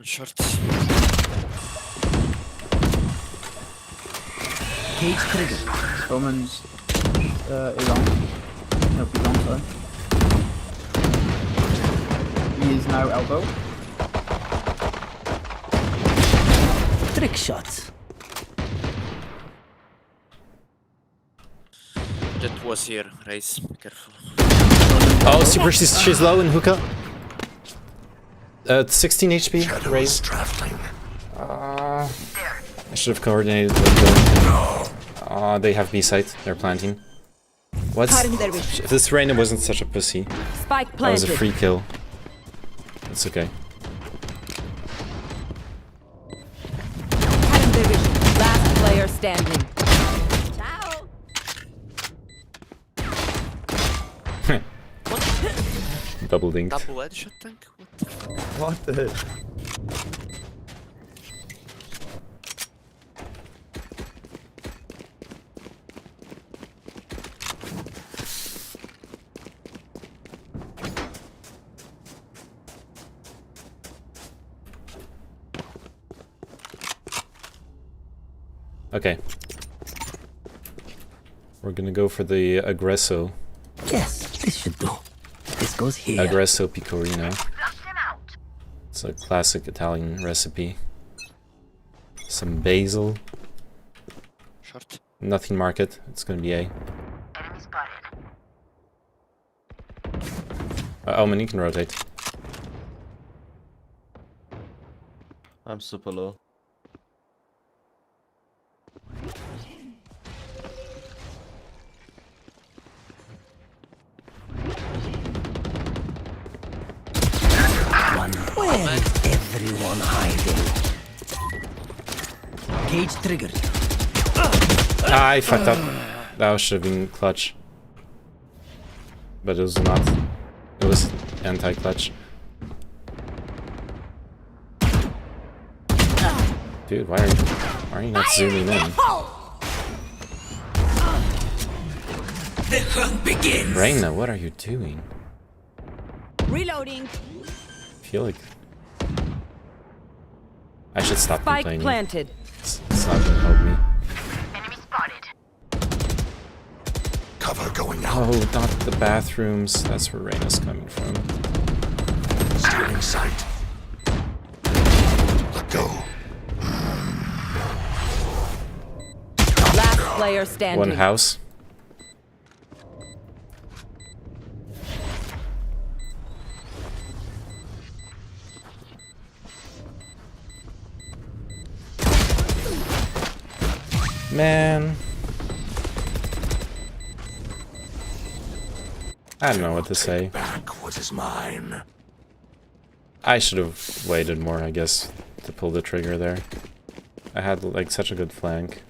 Short. Cage trigger. Roman's Iran. No, Iran, sorry. He is now elbow. Trick shots. That was here, Race. Be careful. Oh, super, she's low in hookah. 16 HP, raise. I should have coordinated with them. They have B site, they're planting. What? If this Reyna wasn't such a pussy, Spike that was a planted. free kill. It's okay. Last player standing. Ciao. Double dinked. Double headshot tank? What the fuck? What the heck? Okay. We're gonna go for the Aggresso. Yes, this should do. This goes here. Aggresso Pecorino. Flush them out. It's a classic Italian recipe. Some basil. Short. Nothing market. It's gonna be A. Enemy spotted. Omen, you can rotate. I'm super low. Cage triggered. Ah, I fucked up. That should have been clutch. But it was not. It was anti-clutch. Dude, why are you not zooming in? The hunt begins. Reyna, what are you doing? Reloading. I feel like I should stop Spike complaining. planted. It's not gonna help me. Enemy spotted. Cover going out. Oh, not the bathrooms. That's where Reyna's coming from. Still in sight. Let go. Last player standing. One house. Man. I don't know what to say. Back what is mine. I should have waited more, I guess, to pull the trigger there. I had like such a good flank.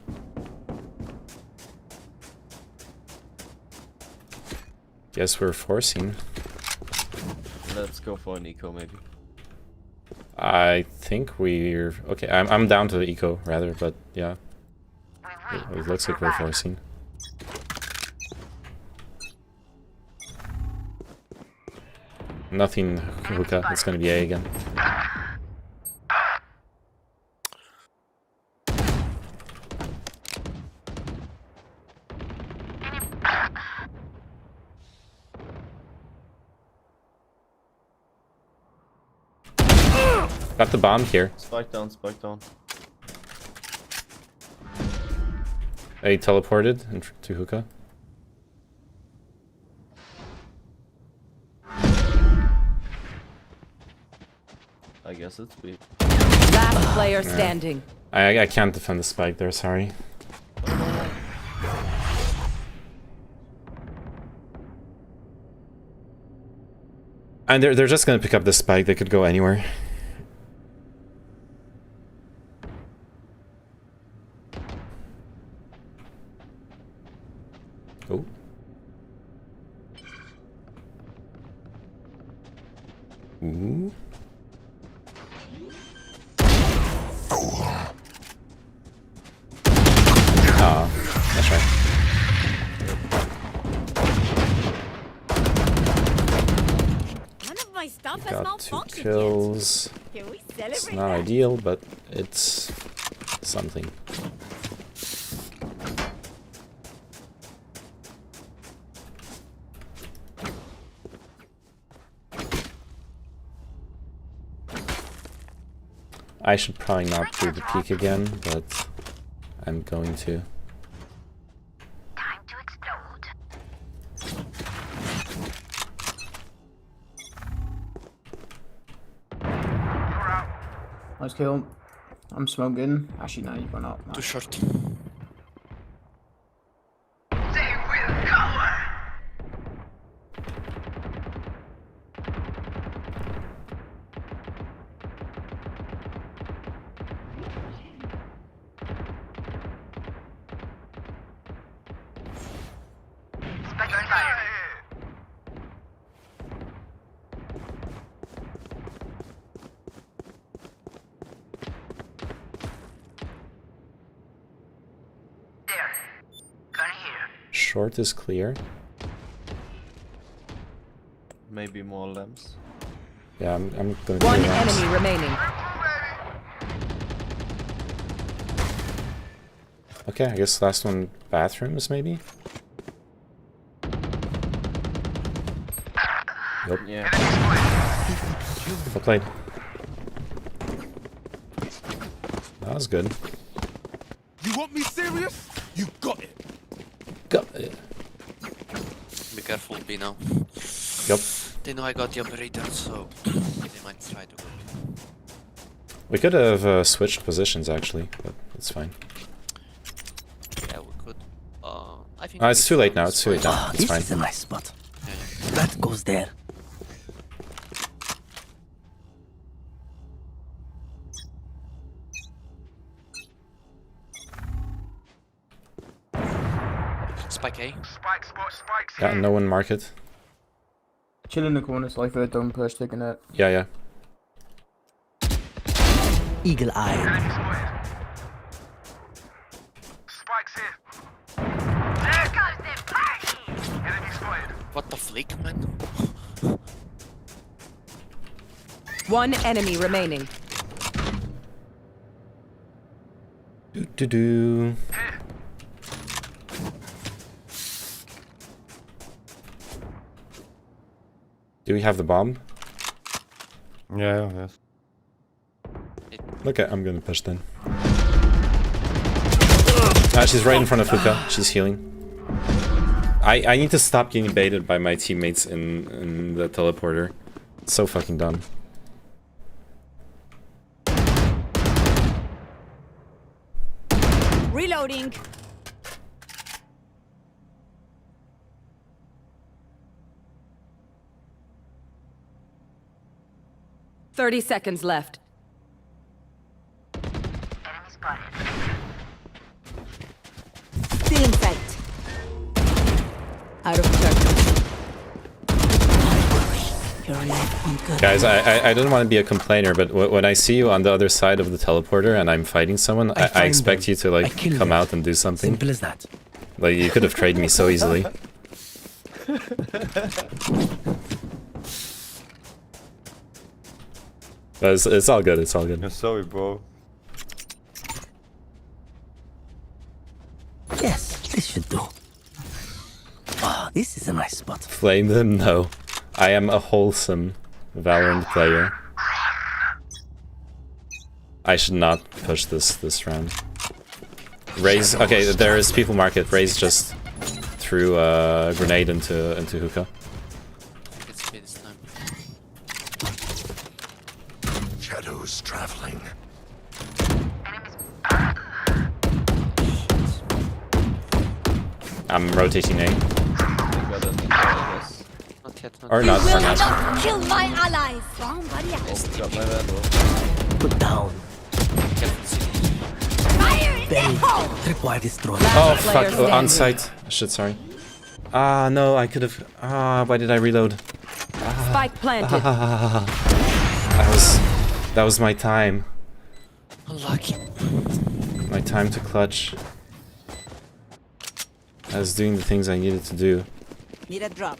Guess we're forcing. Let's go for an eco maybe. I think we're okay. I'm down to the eco rather, but yeah, it looks like we're forcing. Nothing hookah. It's gonna be A again. Got the bomb here. Spike down, spike down. He teleported to hookah. I guess it's B. Last player standing. I can't defend the spike there, sorry. And they're just gonna pick up the spike, they could go anywhere. Oh. Ooh. Ah, that's right. None of my stuff has Got 2 malfunctioned kills. yet. Can we It's celebrate not that? ideal, but it's something. I should probably not do the peek again, but I'm going to. Time to explode. Nice kill. I'm smoking. Actually, no, you've gone up. Too short. They will cower. Spike on fire. There. Gun here. Short is clear. Maybe more lamps. Yeah, I'm gonna do One rounds. enemy remaining. Okay, I guess last one bathrooms maybe? Nope. Yeah. Well played. That was good. You want me serious? You got it. Got it. Be careful, B now. Yep. They know I got the operator, so they might try to go. We could have switched positions actually, but it's fine. Yeah, we could. I think. It's too late now. It's too late now. It's This fine. is a nice spot. Yeah, yeah. That goes there. Spike A. Yeah, no one mark it. Chill in the corner, Cypher, don't push, taking it. Yeah, yeah. Eagle-eyed. What the flick, man? One enemy remaining. Do. Do we have the bomb? Yeah, yes. Okay, I'm gonna push then. She's right in front of Hookah. She's healing. I need to stop getting baited by my teammates in the teleporter. It's so fucking dumb. Reloading. Thirty seconds left. Still in sight. Out of circle. You're alive. Guys, I don't want to be a complainer, but when I see you on the other side of the teleporter and I'm fighting someone, I expect you to like come out and do something. Simple as that. Like you could have traded me so easily. But it's all good, it's all good. I'm sorry, bro. Yes, this should do. Oh, this is a nice spot. Flame them? No. I am a wholesome Valorant player. I should not push this round. Raze, okay, there is people market. Raze just threw a grenade into Hookah. It's me this time. Shadows traveling. I'm rotating A. They got it, I guess. Not yet, not Or yet. not, or Will not. not kill my allies. Somebody else. Oh, got my vandal. Put down. Careful, city. Fire in the Buried. hole. Tripwire destroyed. Oh player fuck, on standing. site. Shit, sorry. Ah, no, I could have... Ah, why did I reload? Spike planted. That was my time. Unlucky. My time to clutch. I was doing the things I needed to do. Need a drop.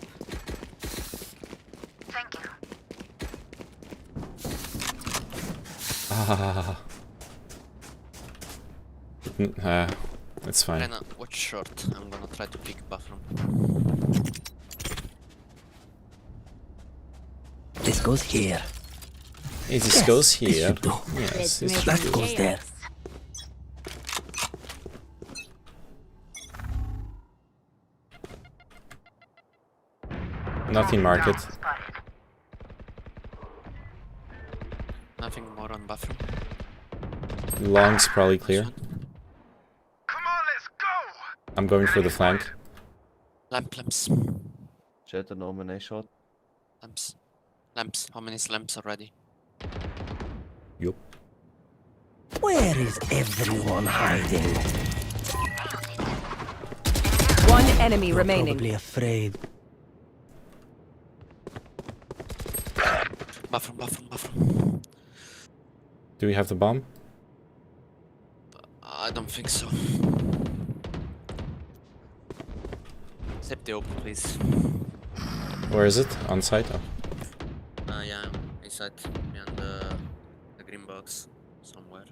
Ah. It's fine. Rena, watch short. I'm gonna try to pick bathroom. This goes here. It just Yes, goes this here. should do. Yes, this That should do. goes there. Nothing market. Nothing more on bathroom. Long's probably clear. Come on, let's go. I'm going for the flank. Lamps. Jet and Omen A shot. Lamps. How many lamps already? Yup. Where is everyone hiding? One enemy You're remaining. probably afraid. Bathroom. Do we have the bomb? I don't think so. Save the open, please. Where is it? On site? Oh. Yeah, inside, behind the green box, somewhere.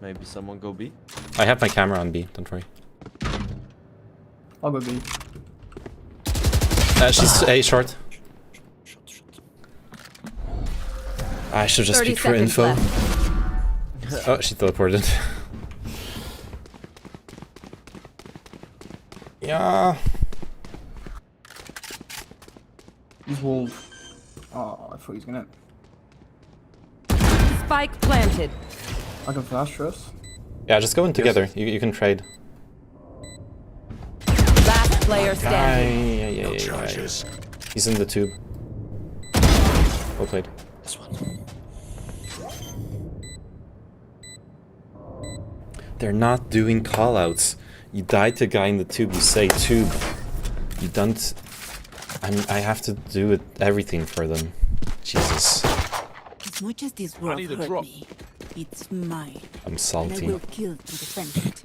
Maybe someone go B. I have my camera on B, don't worry. I'll go B. She's A short. Shot. I should just 30 speak for seconds info. left. Oh, she teleported. Yeah. He's walled. Oh, I thought he was gonna. Spike planted. I can flash trust. Yeah, just go in together. You can trade. Last player standing. Yeah. He's in the tube. Well played. This one. They're not doing callouts. You died to guy in the tube. You say tube. You don't. I have to do it everything for them. Jesus. As much as this world need a hurt drop. me, it's mine. I'm And I salty. will kill to defend it.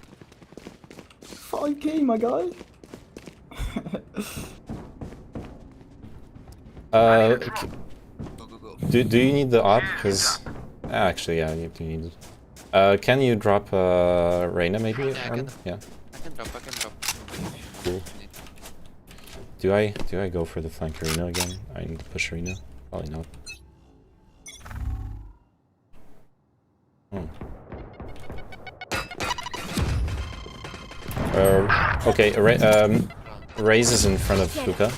5k, my guy. Okay. Go, go, go. Do you need the op? Because actually, yeah, you do need it. Can you drop Reyna maybe? Yeah, I can. Yeah. I can drop. Cool. Do I go for the flank arena again? I need to push arena. Probably not. Okay. Raze is in front of Hookah.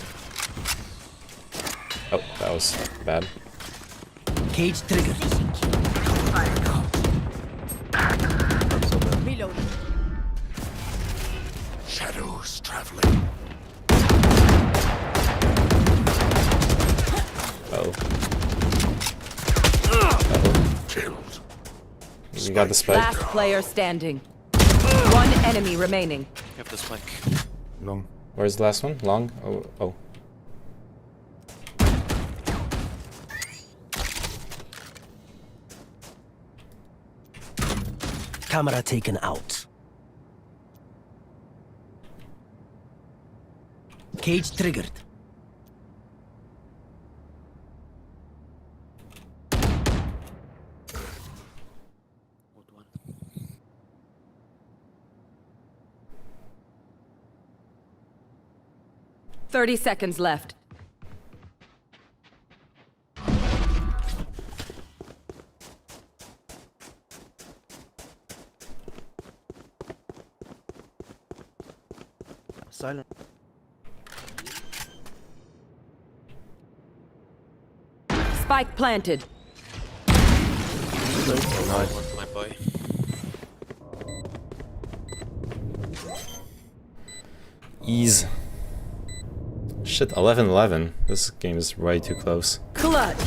Oh, that was bad. Cage triggered. Reloading. Shadows traveling. Uh-oh. Killed. We got the spike. Last player standing. One enemy remaining. You have the spike. Long. Where's the last one? Long? Oh. Camera taken out. Cage triggered. Good one. Thirty seconds left. Silent. Spike planted. Nice. My boy. Ease. Shit, 11-11. This game is way too close. Clutch.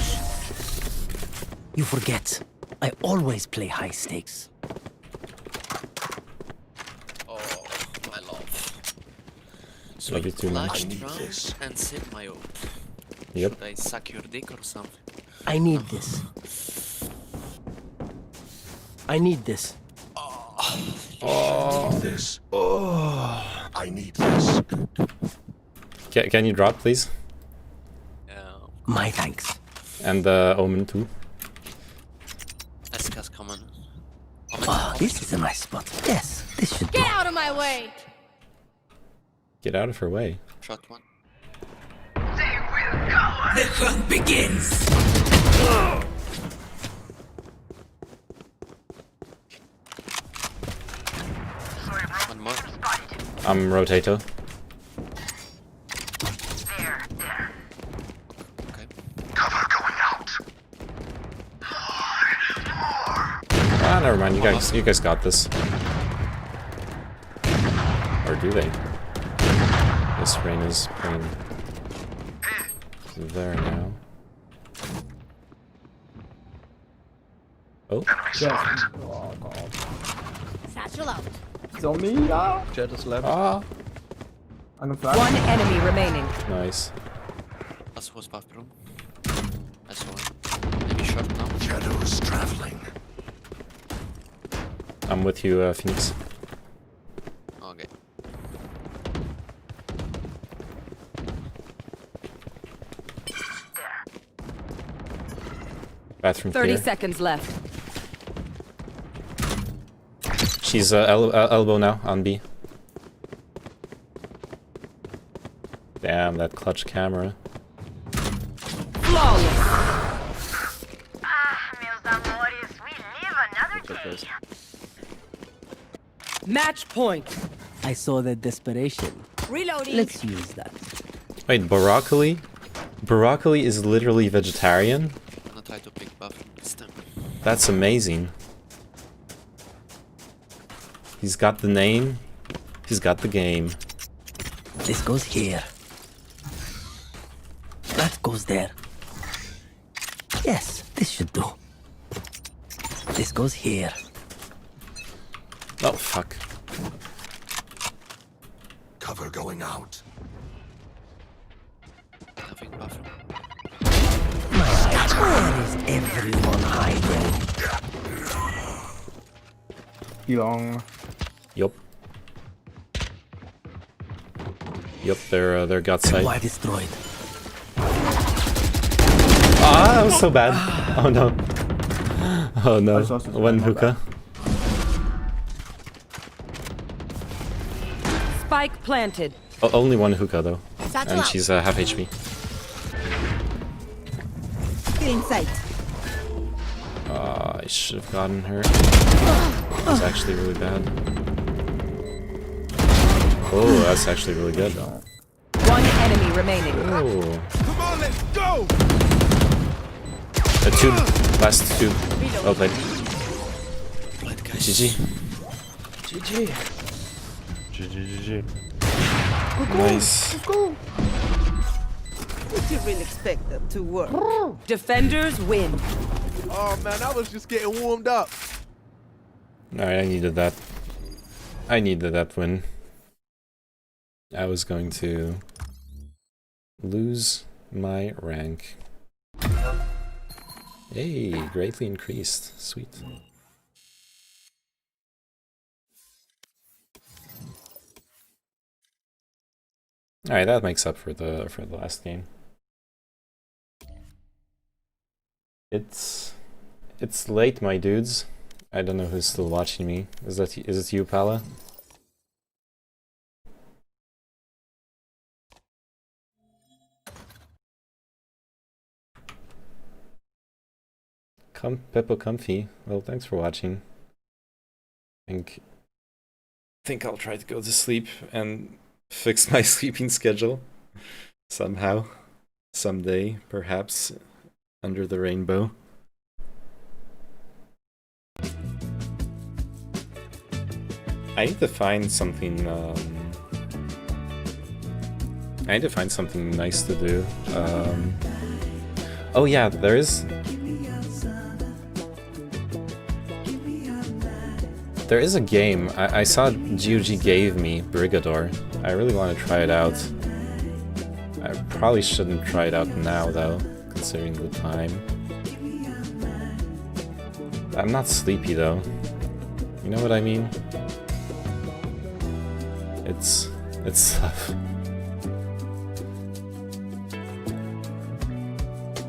You forget. I always play high stakes. Oh, my love. So Love you you too, man. clutched round and sit my ult. Yep. Should I suck your dick or something? I need this. I need this. This. Oh, I need this. Can you drop, please? Yeah. My thanks. And the Omen too. SK's coming. Oh, this is a nice spot. Yes, this should do. Get out of my way! Get out of her way. Shot one. The hunt begins. One more. I'm Rotato. Okay. Ah, never mind. You guys got this. Or do they? This rain is playing there now. Oh, Yeah. Oh god. Satchel out. It's on me. Ah. Jet is left. ah, I'm gonna flash. One enemy remaining. nice. Last was bathroom. I saw him. Maybe shot now. Shadows traveling. I'm with you, Phoenix. Okay. Bathroom 30 clear. seconds left. She's elbow now on B. Damn, that clutch camera. Flawless. Meus amores, we live another day. Match point. I saw the desperation. Reloading. Let's use that. Wait, broccoli? Broccoli is literally vegetarian? I'm gonna try to pick bathroom this time. That's amazing. He's got the name. He's got the game. This goes here. That goes there. Yes, this should do. This goes here. Oh, fuck. Cover going out. Nothing buffer. Where is everyone hiding? Long. Yup. Yup, they're gut side. Why destroyed? Ah, that was so bad. Oh no. Oh no. saw this One one, my hookah. Spike planted. Only one hookah though. Satchel And out. she's half HP. In sight. I should have gotten her. That was actually really bad. Oh, that's actually really good. One enemy remaining. Oh. Come on, let's go! A tube. Last tube. Well played. Blood, guys. GG. GG. Nice. Would you really expect that to work? Defenders win. Oh man, I was just getting warmed up. Alright, I needed that. I needed that win. I was going to lose my rank. Hey, greatly increased. Sweet. Alright, that makes up for the last game. It's late, my dudes. I don't know who's still watching me. Is it you, Pala? Peppo Comfy. Well, thanks for watching. Think I'll try to go to sleep and fix my sleeping schedule somehow, someday, perhaps under the rainbow. I need to find something. I need to find something nice to do. Oh yeah, there is. There is a game. I saw GOG gave me Brigador. I really want to try it out. I probably shouldn't try it out now though, considering the time. I'm not sleepy though. You know what I mean? It's tough.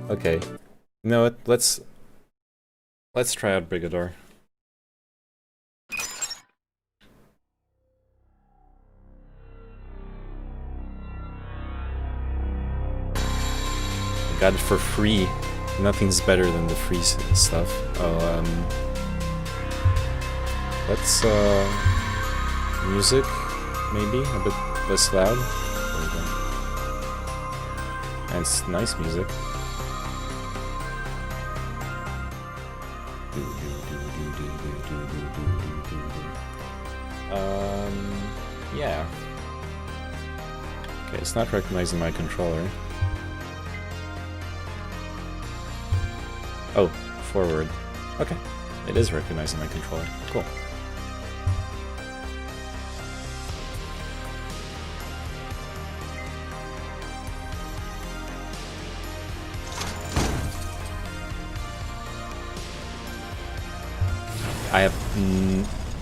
Okay. You know what? Let's try out Brigador. Got it for free. Nothing's better than the free stuff. Oh, let's music maybe a bit less loud. There we go. And it's nice music. Yeah. Okay, it's not recognizing my controller. Oh, forward. Okay. It is recognizing my controller. Cool. I have...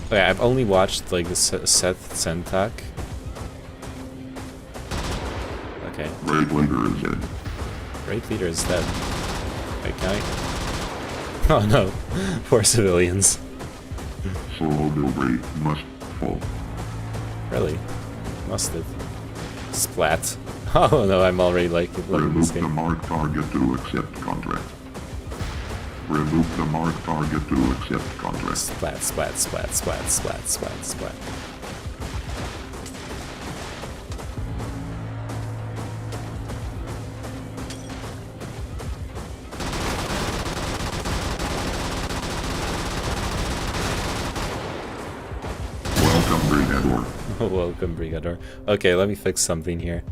okay, I've only watched like the Seth Sentak. Okay. Raid leader is dead. Raid leader is dead. Okay. Oh no, poor civilians. Solo build rate must fall. Really? Must it? Splat. Oh no, I'm already like loving this Remove the game. marked target to accept contract. Remove the marked target to accept contract. Splat, splat, splat, splat, splat, splat, splat. Welcome, Brigador. Okay, let me fix something here.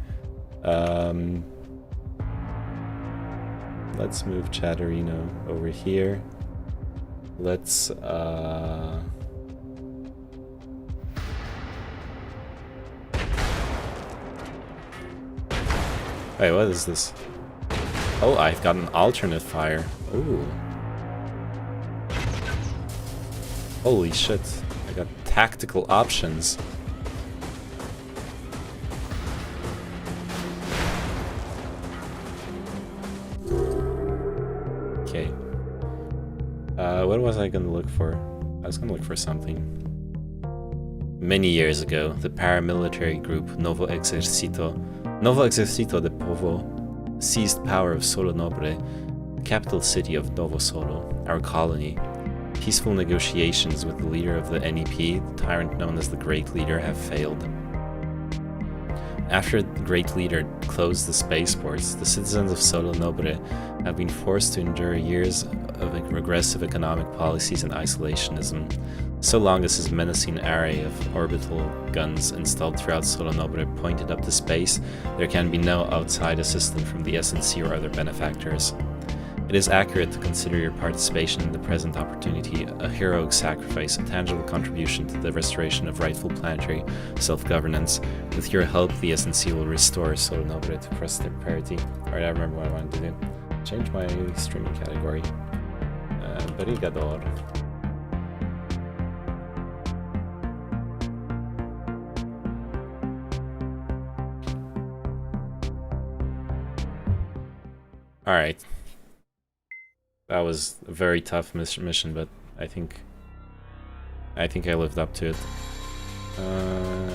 Let's move Chatterino over here. Let's Wait, what is this? Oh, I've got an alternate fire. Ooh. Holy shit. I got tactical options. Okay. What was I gonna look for? I was gonna look for something. Many years ago, the paramilitary group Novo Exército de Povo seized power of Solo Nobre, the capital city of Novo Solo, our colony. Peaceful negotiations with the leader of the NEP, the tyrant known as the Great Leader, have failed. After the Great Leader closed the spaceports, the citizens of Solo Nobre have been forced to endure years of regressive economic policies and isolationism. So long as his menacing array of orbital guns installed throughout Solo Nobre pointed up to space, there can be no outside assistance from the SNC or other benefactors. It is accurate to consider your participation in the present opportunity a heroic sacrifice, a tangible contribution to the restoration of rightful planetary self-governance. With your help, the SNC will restore Solo Nobre to prosperity. Alright, I remember what I wanted to do. Change my streaming category. Brigador. Alright. That was a very tough mission, but I think I lived up to it.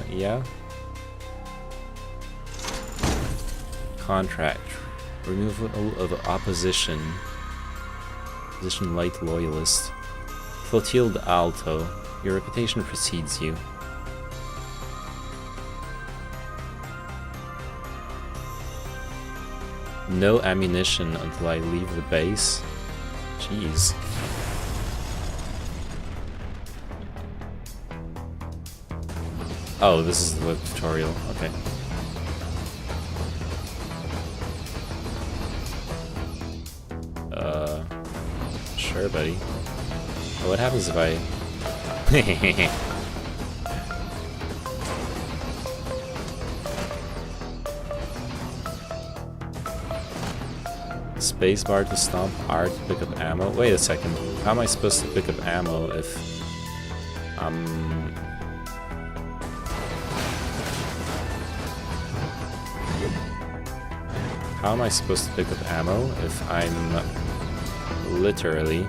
Yeah. Contract. Removal of opposition. Opposition light loyalist. Clotilde Alto. Your reputation precedes you. No ammunition until I leave the base. Jeez. Oh, this is the tutorial. Okay. Sure, buddy. What happens if I... Spacebar to stomp, R to pick up ammo. Wait a second. How am I supposed to pick up ammo if How am I supposed to pick up ammo if I'm literally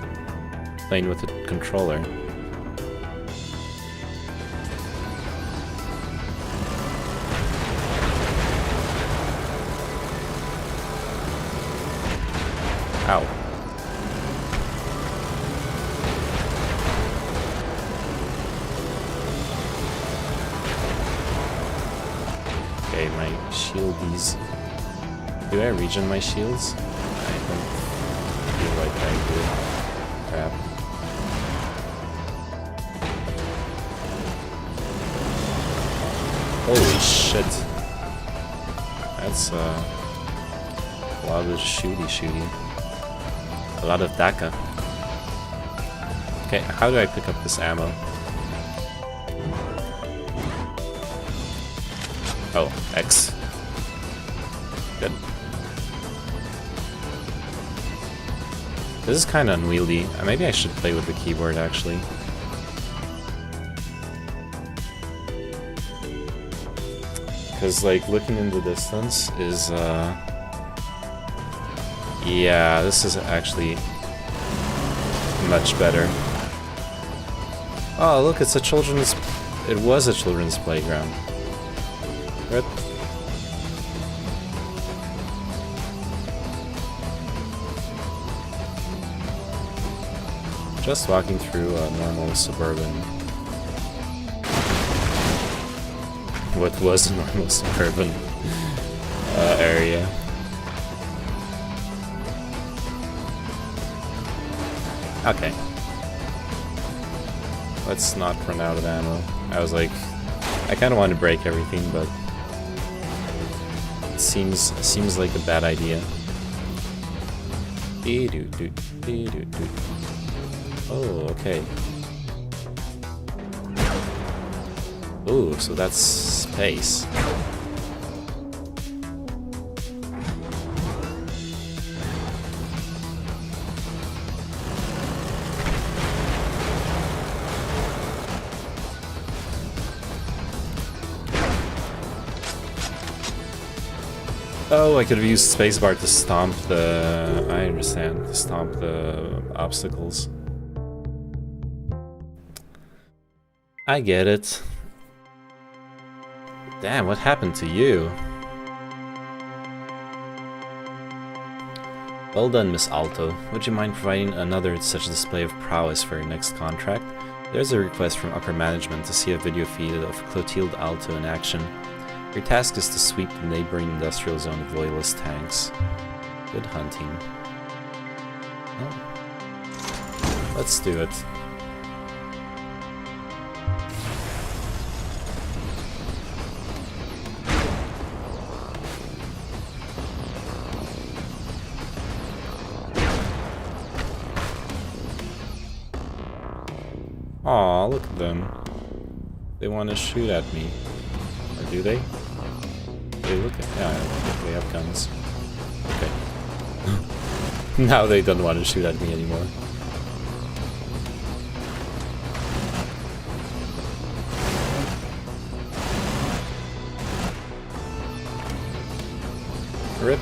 playing with a controller? Ow. Okay, my shieldies. Do I regen my shields? I don't feel like I do. Crap. Holy shit. That's a lot of shooty. A lot of DACA. Okay, how do I pick up this ammo? Oh, X. Good. This is kind of unwieldy. Maybe I should play with the keyboard, actually. Because, like, looking in the distance is, yeah, this is actually much better. Oh, look, it's a children's... It was a children's playground. Rip. Just walking through a normal suburban... What was a normal suburban area. Okay. Let's not run out of ammo. I was like, I kind of want to break everything, but it seems like a bad idea. Oh, okay. Ooh, so that's space. Oh, I could have used spacebar to stomp the... I understand. To stomp the obstacles. I get it. Damn, what happened to you? Well done, Miss Alto. Would you mind providing another such display of prowess for your next contract? There's a request from upper management to see a video feed of Clotilde Alto in action. Your task is to sweep the neighboring industrial zone of loyalist tanks. Good hunting. Oh. Let's do it. Aw, look at them. They want to shoot at me. Or do they? They look at... yeah, they have guns. Okay. Now they don't want to shoot at me anymore. Rip.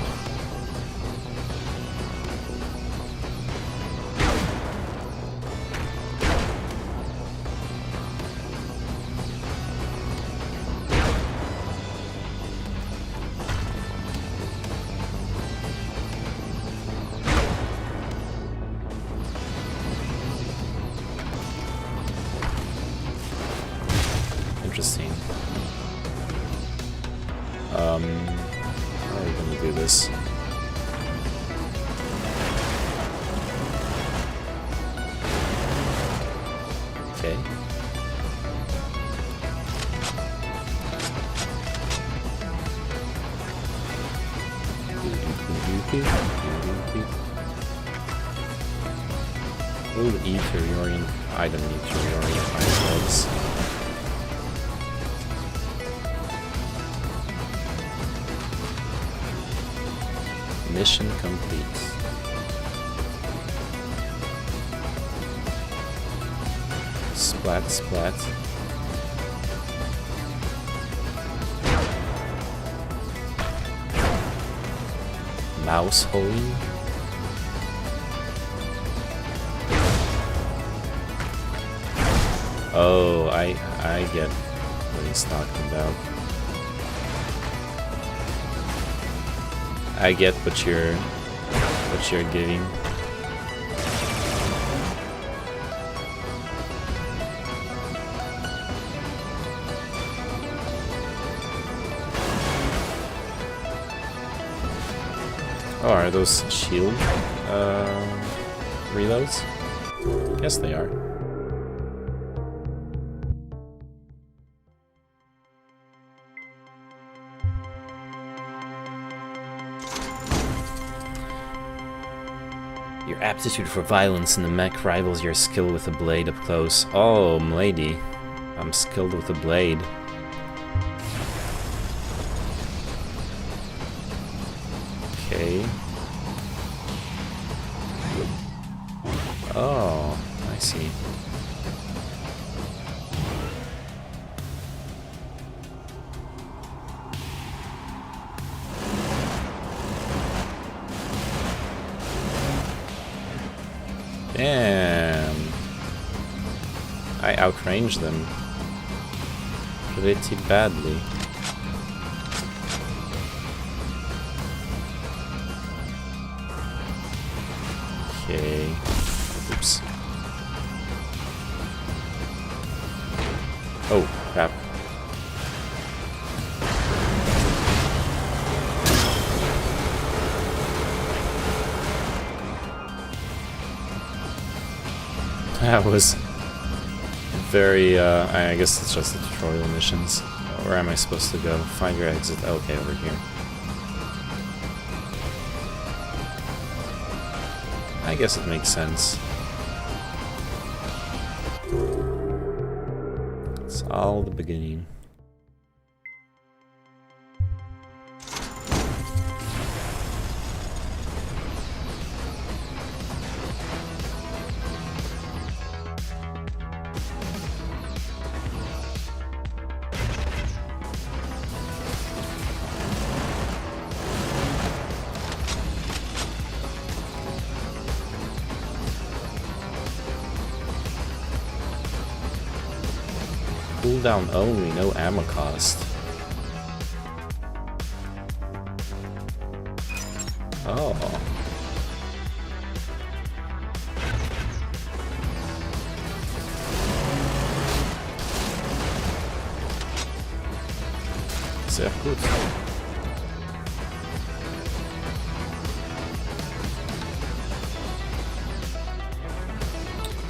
Interesting. How are we gonna do this? Okay. Hold E to reorient. I don't need to reorient my legs. Mission complete. Splat, splat. Mouse hole. Oh, I get what he's talking about. I get what you're giving. Oh, are those shield reloads? Yes, they are. Your aptitude for violence in the mech rivals your skill with a blade up close. Oh, m'lady. I'm skilled with a blade. Okay. Oh, I see. Damn. I outranged them pretty badly. Okay. Oops. Oh, crap. That was very, I guess it's just the tutorial missions. Where am I supposed to go? Find your exit. Okay, over here. I guess it makes sense. It's all the beginning. Cooldown only, no ammo cost. Oh. Sehr gut.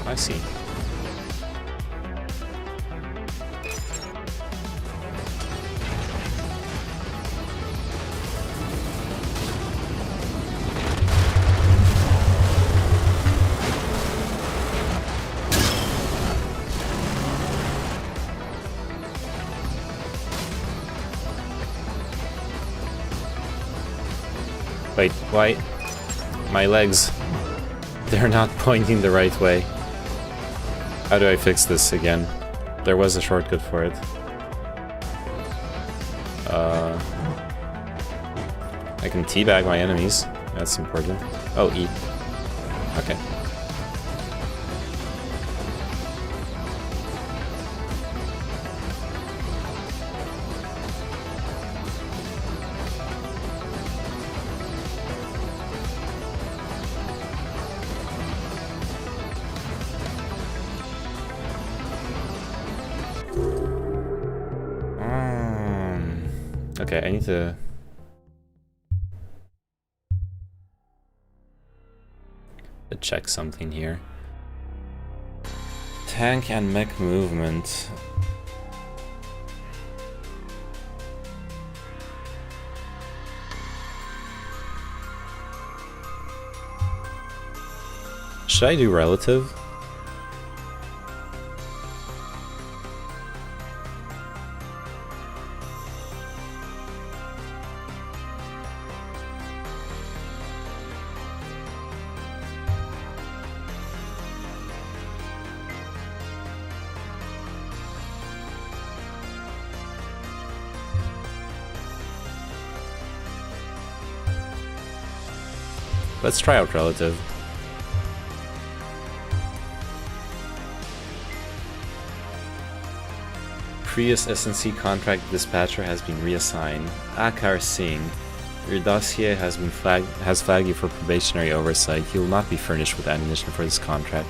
I see. Wait, why? My legs. They're not pointing the right way. How do I fix this again? There was a shortcut for it. I can teabag my enemies. That's important. Oh, E. Okay. Okay, I need to... check something here. Tank and mech movement. Should I do relative? Let's try out relative. Prius SNC contract dispatcher has been reassigned. Akar Singh, your dossier has flagged you for probationary oversight. You will not be furnished with ammunition for this contract.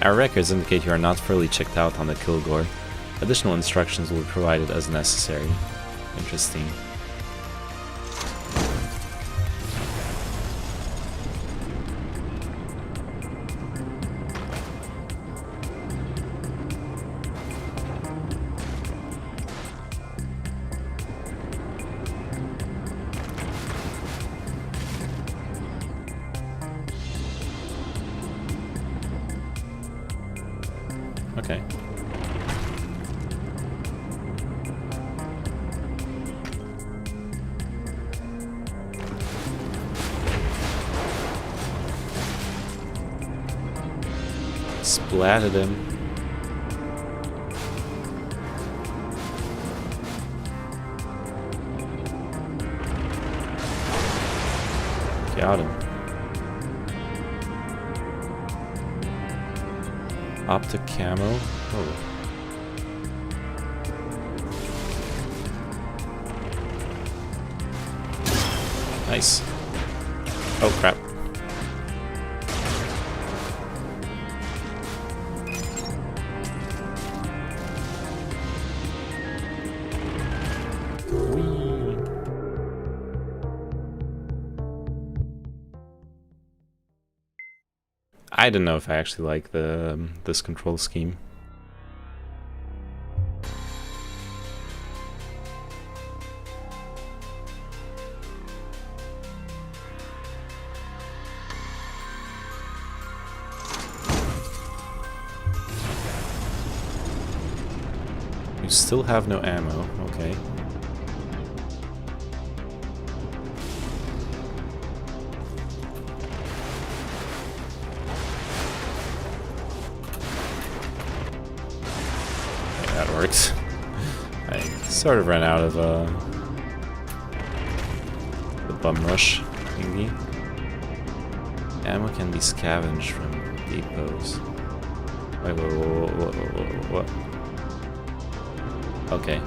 Our records indicate you are not fully checked out on the Kilgore. Additional instructions will be provided as necessary. Interesting. Okay. Splatted him. Got him. Optic camo. Oh. Nice. Oh crap. Whee. I don't know if I actually like this control scheme. You still have no ammo, okay. Works. I sort of ran out of the bum rush thingy. Ammo can be scavenged from depots. Wait, what? Okay.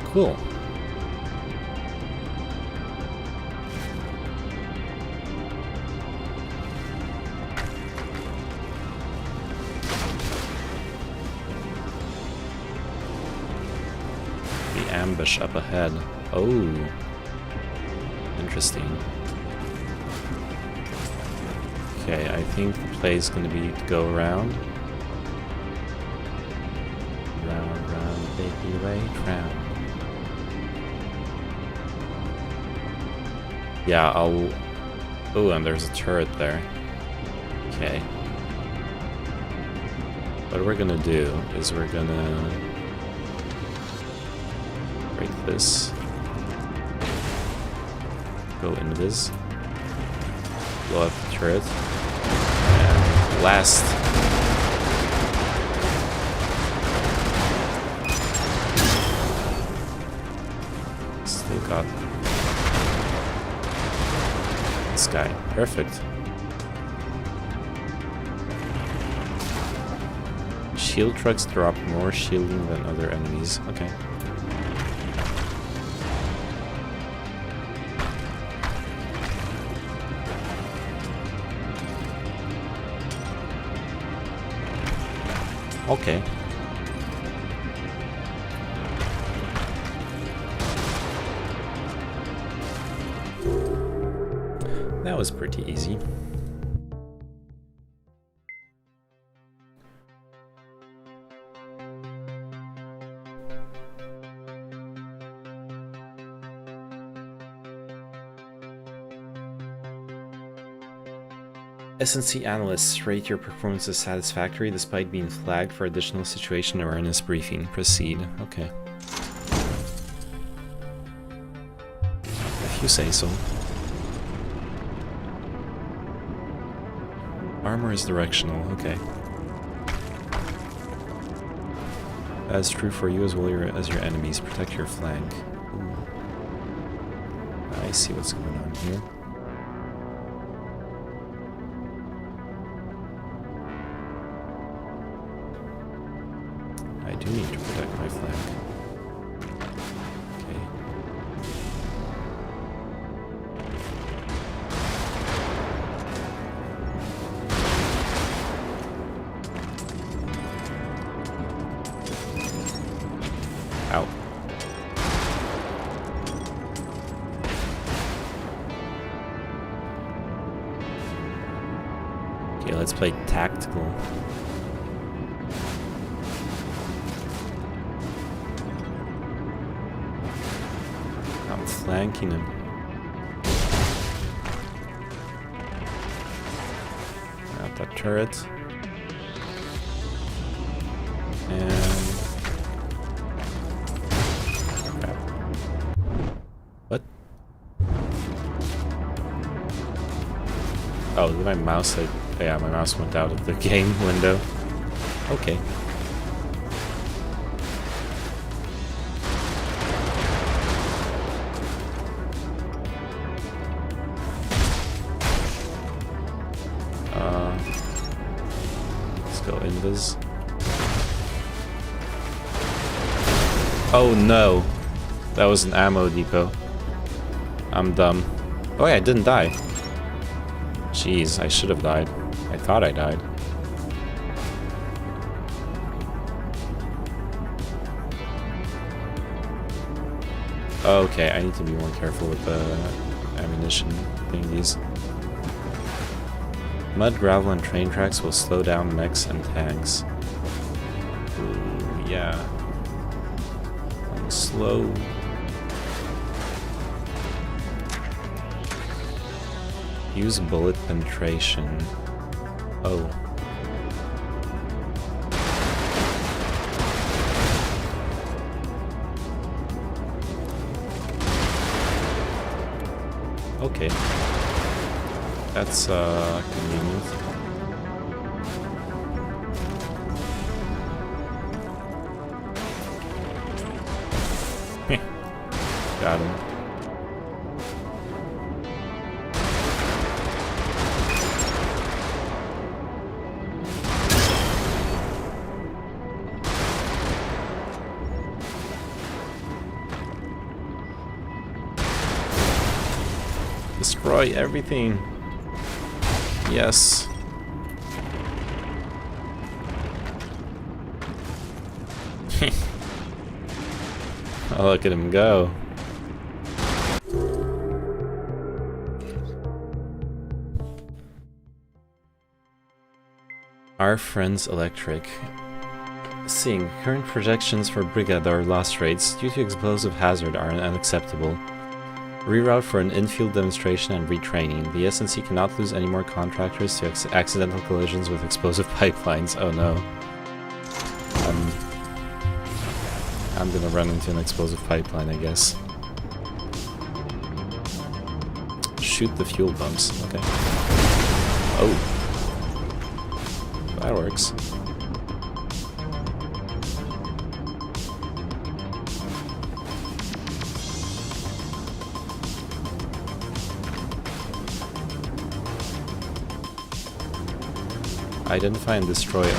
Cool. The ambush up ahead. Oh. Interesting. Okay, I think the play is going to be to go around. Round, round, baby, right round. Yeah, I'll... Oh, and there's a turret there. Okay. What we're gonna do is we're gonna... break this. Go into this. Blow up the turret. And blast. Still got... this guy. Perfect. Shield trucks drop more shielding than other enemies. Okay. Okay. That was pretty easy. SNC analysts rate your performance as satisfactory despite being flagged for additional situation awareness briefing. Proceed. Okay. If you say so. Armor is directional. Okay. That is true for you as well as your enemies. Protect your flank. Ooh. I see what's going on here. I do need to protect my flank. Okay. Ow. Okay, let's play tactical. I'm flanking him. Got that turret. And... crap. What? Oh, my mouse had... yeah, my mouse went out of the game window. Okay. Let's go invis. Oh no! That was an ammo depot. I'm dumb. Oh yeah, I didn't die. Jeez, I should have died. I thought I died. Okay, I need to be more careful with the ammunition thingies. Mud, gravel, and train tracks will slow down mechs and tanks. Ooh, yeah. I'm slow. Use bullet penetration. Oh. Okay. That's convenient. Got him. Destroy everything. Yes. Oh, look at him go. Our friends Electric. Seeing current projections for Brigador loss rates due to explosive hazard are unacceptable. Reroute for an infield demonstration and retraining. The SNC cannot lose any more contractors to accidental collisions with explosive pipelines. Oh no. I'm gonna run into an explosive pipeline, I guess. Shoot the fuel bumps. Okay. Oh. That works. Identify and destroy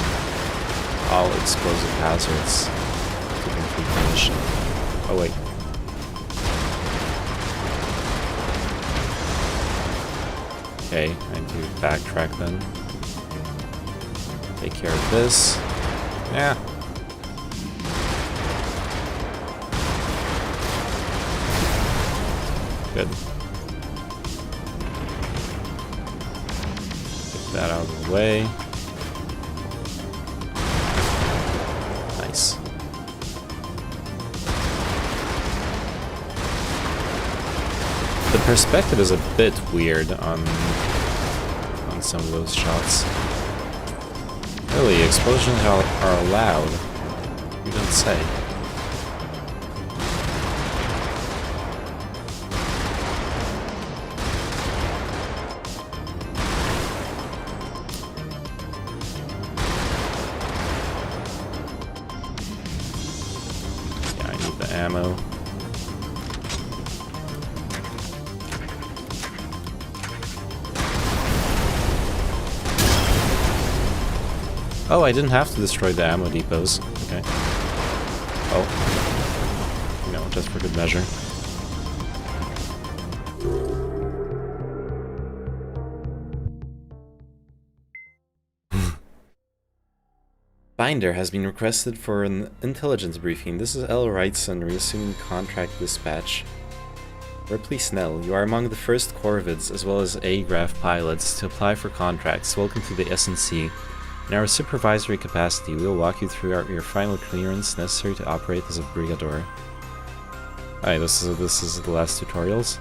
all explosive hazards to complete the mission. Oh wait. Okay, I need to backtrack then. Take care of this. Yeah. Good. Get that out of the way. Nice. The perspective is a bit weird on some of those shots. Really, explosions are allowed. You don't say. Yeah, I need the ammo. Oh, I didn't have to destroy the ammo depots. Okay. Oh. You know, just for good measure. Binder has been requested for an intelligence briefing. This is L. Wrightson resuming contract dispatch. Ripley Snell, you are among the first Corvids as well as A-Graph pilots to apply for contracts. Welcome to the SNC. In our supervisory capacity, we will walk you through your final clearance necessary to operate as a Brigador. Alright, this is the last tutorials.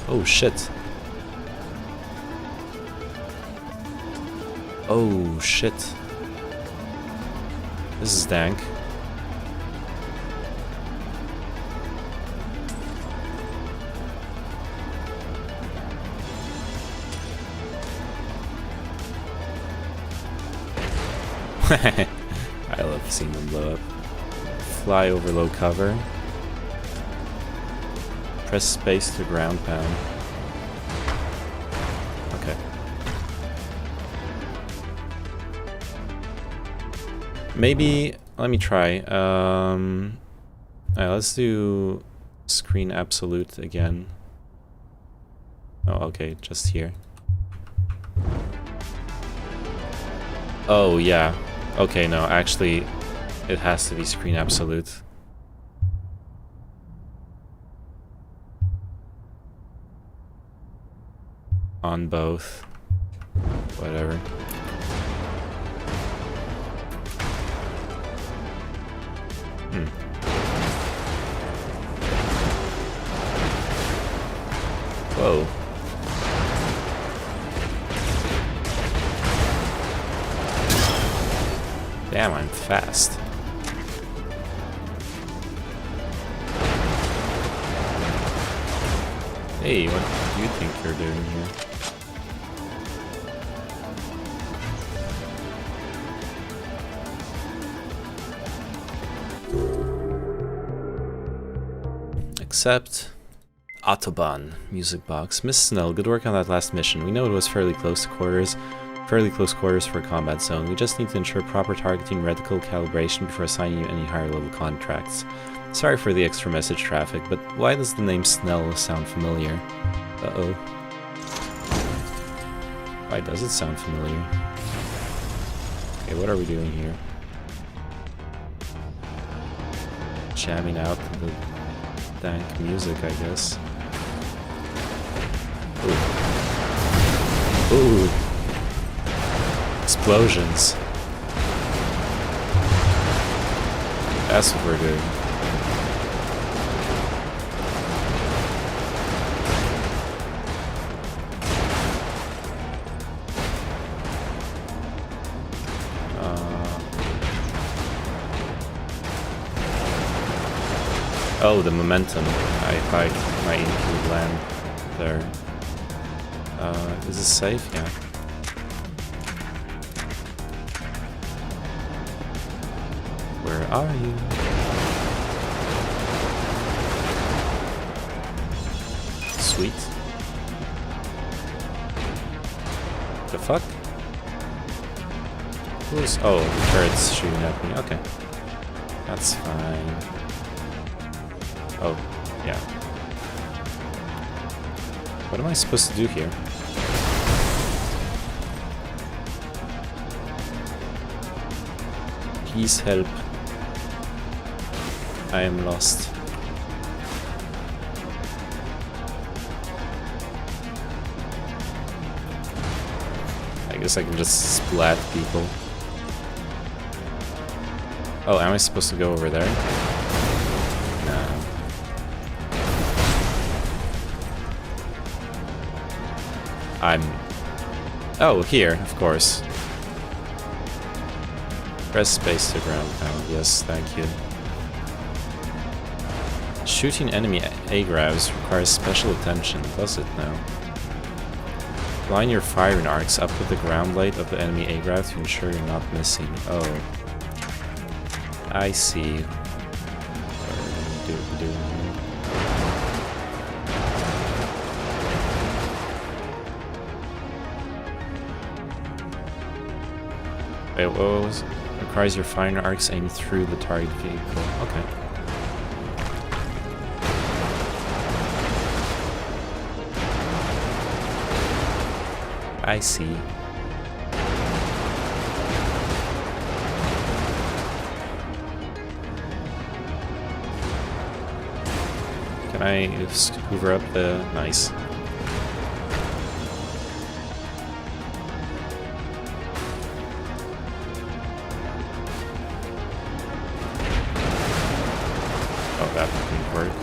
Oh shit. Oh shit. This is dank. I love seeing them blow up. Fly over low cover. Press space to ground pound. Okay. Maybe, let me try. Alright, let's do screen absolute again. Oh, okay, just here. Oh, yeah. Okay, no, actually, it has to be screen absolute. On both. Whatever. Whoa. Damn, I'm fast. Hey, what do you think you're doing here? accept. Autobahn music box. Miss Snell, good work on that last mission. We know it was fairly close quarters for a combat zone. We just need to ensure proper targeting reticle calibration before assigning you any higher level contracts. Sorry for the extra message traffic, but why does the name Snell sound familiar? Uh-oh. Why does it sound familiar? Okay, what are we doing here? Jamming out to the dank music, I guess. Ooh. Ooh. Explosions. That's what we're doing. Oh, the momentum. I thought my ink would land there. Is this safe? Yeah. Where are you? Sweet. The fuck? Who's... Oh, the turret's shooting at me. Okay. That's fine. Oh, yeah. What am I supposed to do here? Please help. I am lost. I guess I can just splat people. Oh, am I supposed to go over there? No. Oh, here, of course. Press space to ground pound. Yes, thank you. Shooting enemy agravs requires special attention, does it now? Line your firing arcs up with the ground light of the enemy agrav to ensure you're not missing. Oh. I see. What are we doing here? Wait, what was it? Requires your firing arcs aimed through the target vehicle. Okay. I see. Can I just hoover up the... Nice. Oh, that didn't work.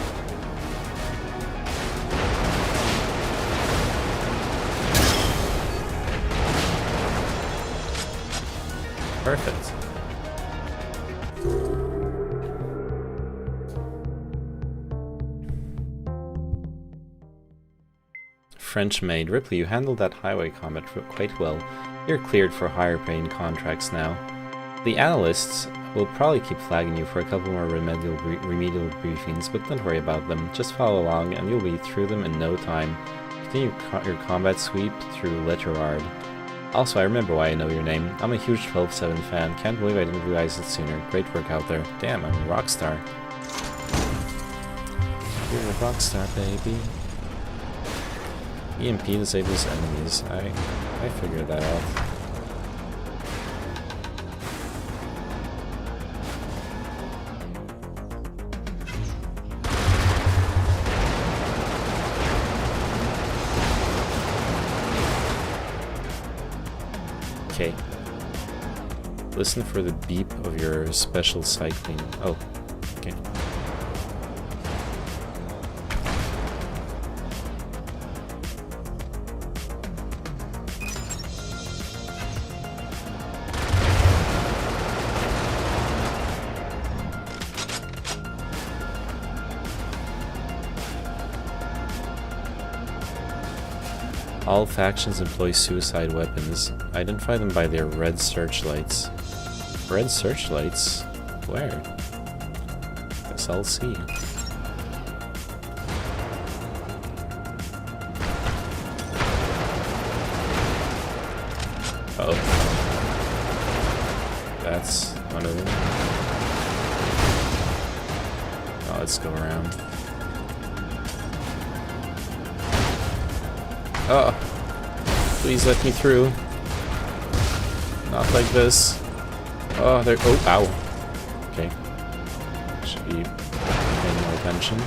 Perfect. French maid. Ripley, you handled that highway combat quite well. You're cleared for higher paying contracts now. The analysts will probably keep flagging you for a couple more remedial briefings, but don't worry about them. Just follow along and you'll be through them in no time. Continue your combat sweep through Letterard. Also, I remember why I know your name. I'm a huge 12-7 fan. Can't believe I didn't realize it sooner. Great work out there. Damn, I'm a rock star. You're a rock star, baby. EMP disables enemies. I figured that out. Okay. Listen for the beep of your special cycling. Oh, okay. All factions employ suicide weapons. Identify them by their red searchlights. Red searchlights? Where? Guess I'll see. Uh-oh. That's one of them. Oh, let's go around. Oh, please let me through. Not like this. Oh, there. Oh, ow. Okay. Should be paying more attention.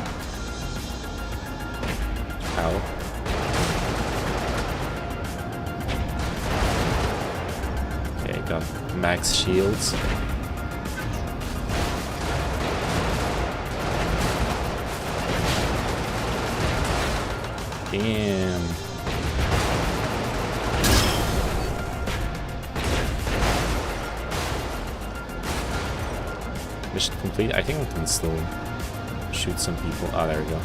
Ow. Okay, got max shields. Damn. Mission complete. I think we can still shoot some people. Oh, there we go.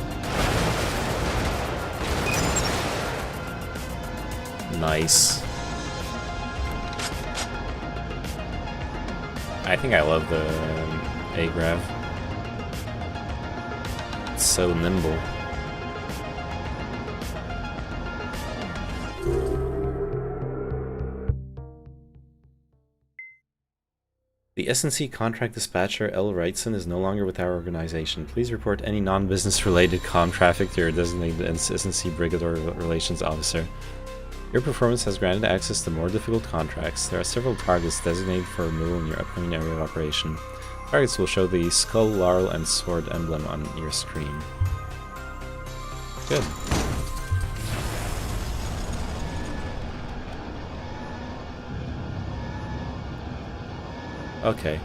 Nice. I think I love the A-Grav. It's so nimble. The SNC contract dispatcher L. Wrightson is no longer with our organization. Please report any non-business related comm traffic to your designated SNC Brigade or Relations Officer. Your performance has granted access to more difficult contracts. There are several targets designated for removal in your upcoming area of operation. Targets will show the skull, laurel, and sword emblem on your screen. Good. Okay,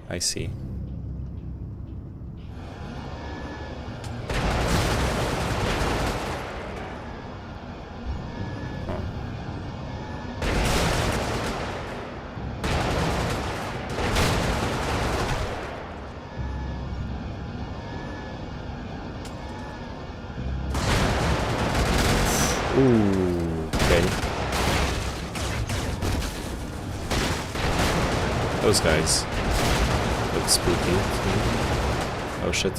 I see. Ooh, okay. Those guys look spooky to me. Oh shit.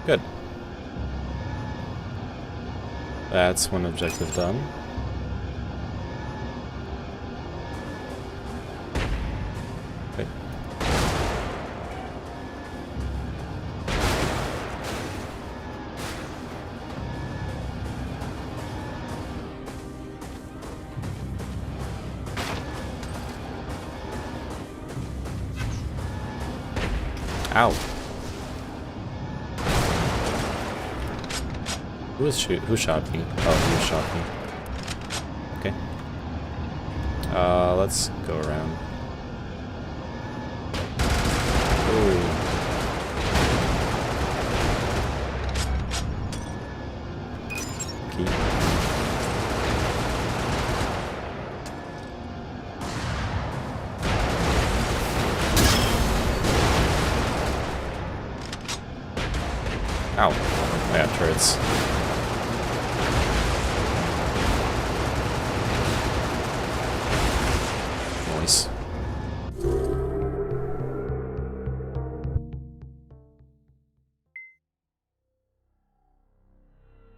Good. That's one objective done. Okay. Ow. Who shot me? Oh, you shot me. Okay. Let's go around. Ooh. Key. Ow. I got turrets. Nice.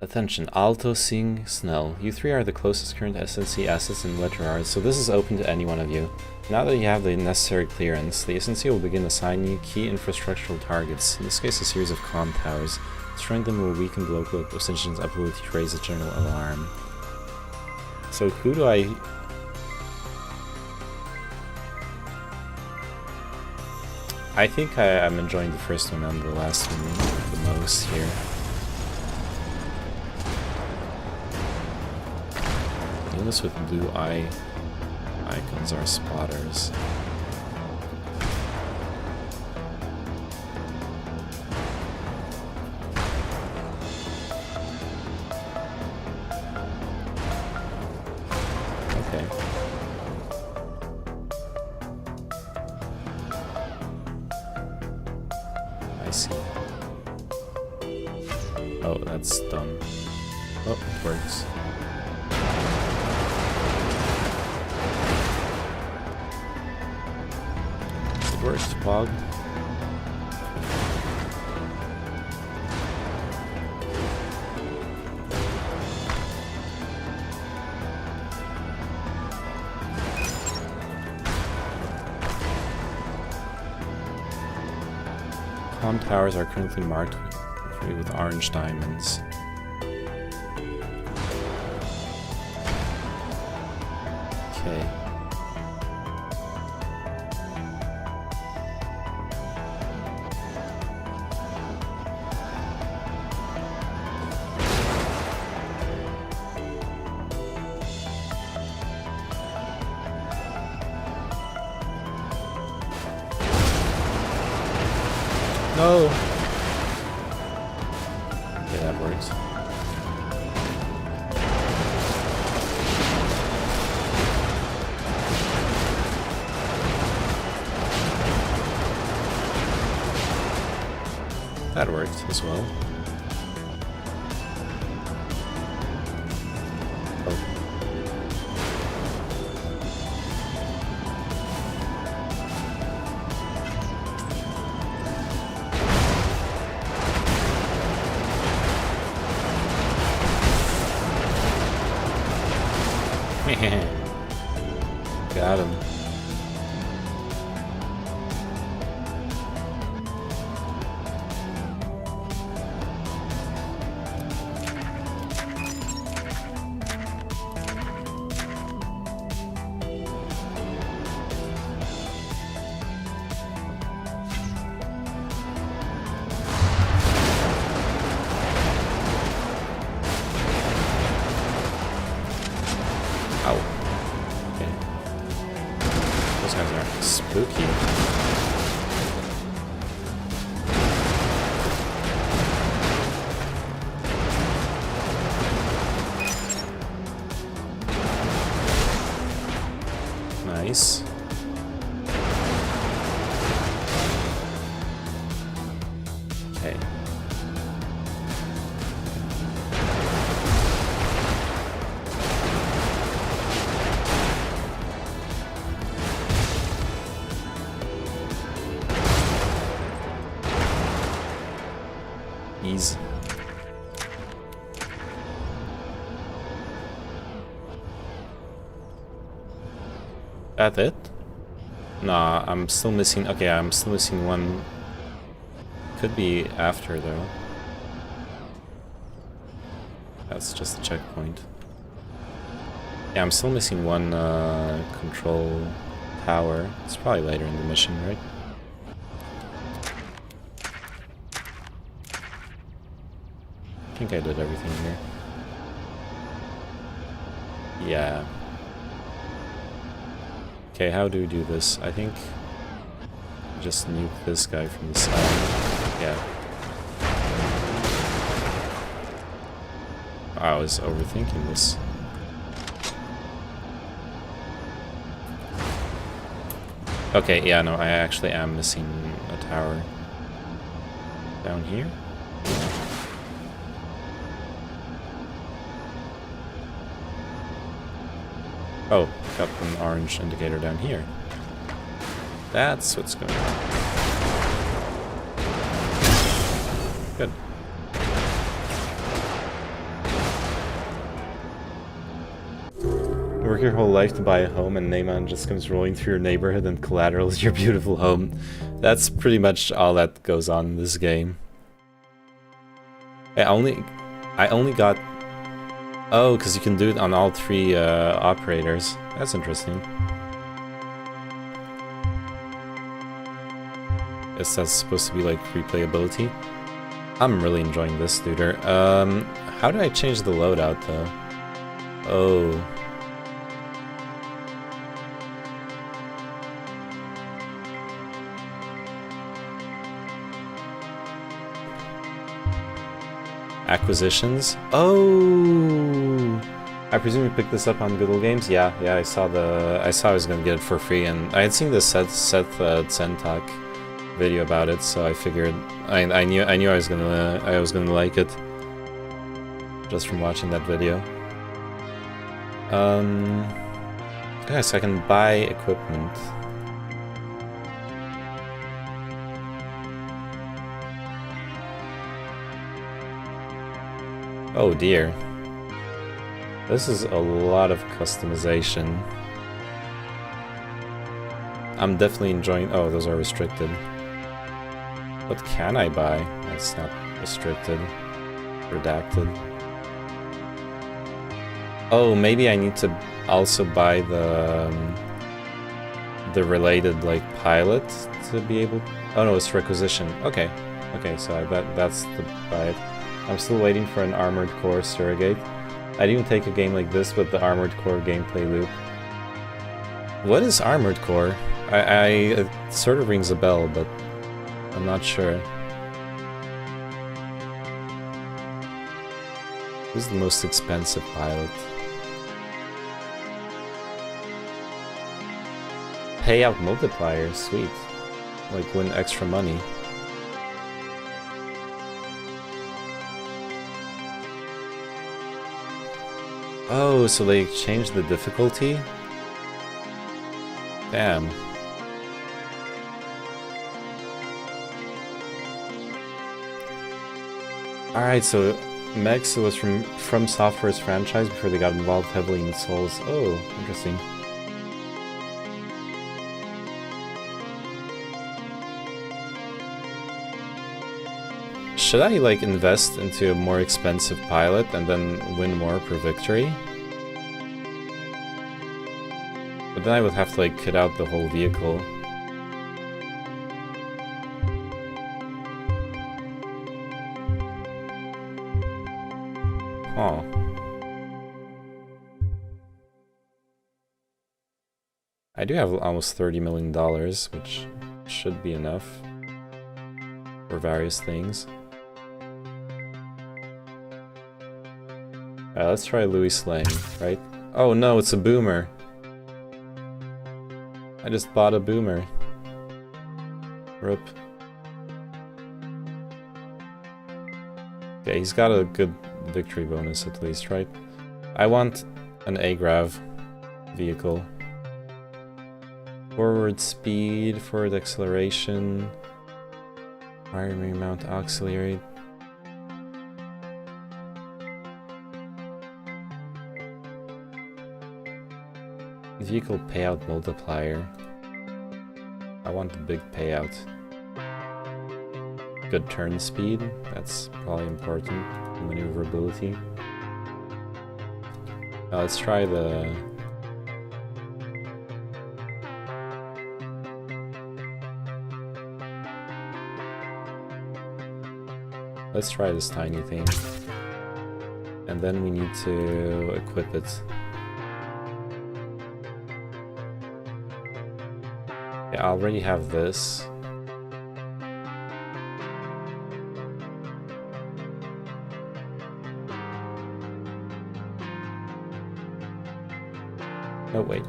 Attention, Alto, Singh, Snell. You three are the closest current SNC assets in Letterard, so this is open to any one of you. Now that you have the necessary clearance, the SNC will begin assigning you key infrastructural targets, in this case a series of comm towers. Destroying them will weaken the local opposition's ability to raise a general alarm. So who do I... I think I'm enjoying the first one and the last one the most here. Units with blue eye icons are spotters. Okay. I see. Oh, that's dumb. Oh, it works. It works, Pog. comm towers are currently marked with orange diamonds. Okay. No! Okay, that works. That worked as well. Oh. Got him. Ow. Okay. Those guys are spooky. Nice. Okay. Ease. That it? Nah, I'm still missing. Okay, I'm still missing one. Could be after though. That's just a checkpoint. Yeah, I'm still missing one control tower. It's probably later in the mission, right? I think I did everything here. Yeah. Okay, how do we do this? I think just nuke this guy from the side. Yeah. I was overthinking this. Okay, yeah, no, I actually am missing a tower. Down here? Oh, got an orange indicator down here. That's what's going on. Good. You work your whole life to buy a home and Neyman just comes rolling through your neighborhood and collateral is your beautiful home. That's pretty much all that goes on in this game. I only got... Oh, because you can do it on all three operators. That's interesting. Guess that's supposed to be like replayability. I'm really enjoying this, duder. How do I change the loadout though? Oh. Acquisitions? Oh! I presume you picked this up on Good Old Games? Yeah, I saw I was gonna get it for free, and I had seen the Seth Zentak video about it, so I figured I knew I was gonna like it just from watching that video. Yeah, so I can buy equipment. Oh dear. This is a lot of customization. I'm definitely enjoying... Oh, those are restricted. What can I buy? That's not restricted. Redacted. Oh, maybe I need to also buy the related like pilot to be able. Oh no, it's requisition. Okay, okay, so that's the buy it. I'm still waiting for an Armored Core surrogate. I'd even take a game like this with the Armored Core gameplay loop. What is Armored Core? It sort of rings a bell, but I'm not sure. Who's the most expensive pilot? Payout multiplier, sweet. Like win extra money. Oh, so they changed the difficulty? Damn. Alright, so Mex was from Software's franchise before they got involved heavily in Souls. Oh, interesting. Should I, like, invest into a more expensive pilot and then win more per victory? But then I would have to, like, kit out the whole vehicle. Huh. I do have almost $30 million, which should be enough for various things. Let's try Louis Lane, right? Oh no, it's a boomer. I just bought a boomer. Rip. Okay, he's got a good victory bonus at least, right? I want an Agrav vehicle. Forward speed, forward acceleration, primary mount auxiliary. Vehicle payout multiplier. I want the big payout. Good turn speed, that's probably important. Maneuverability. Now let's try the... Let's try this tiny thing. And then we need to equip it. Yeah, I already have this. Oh wait.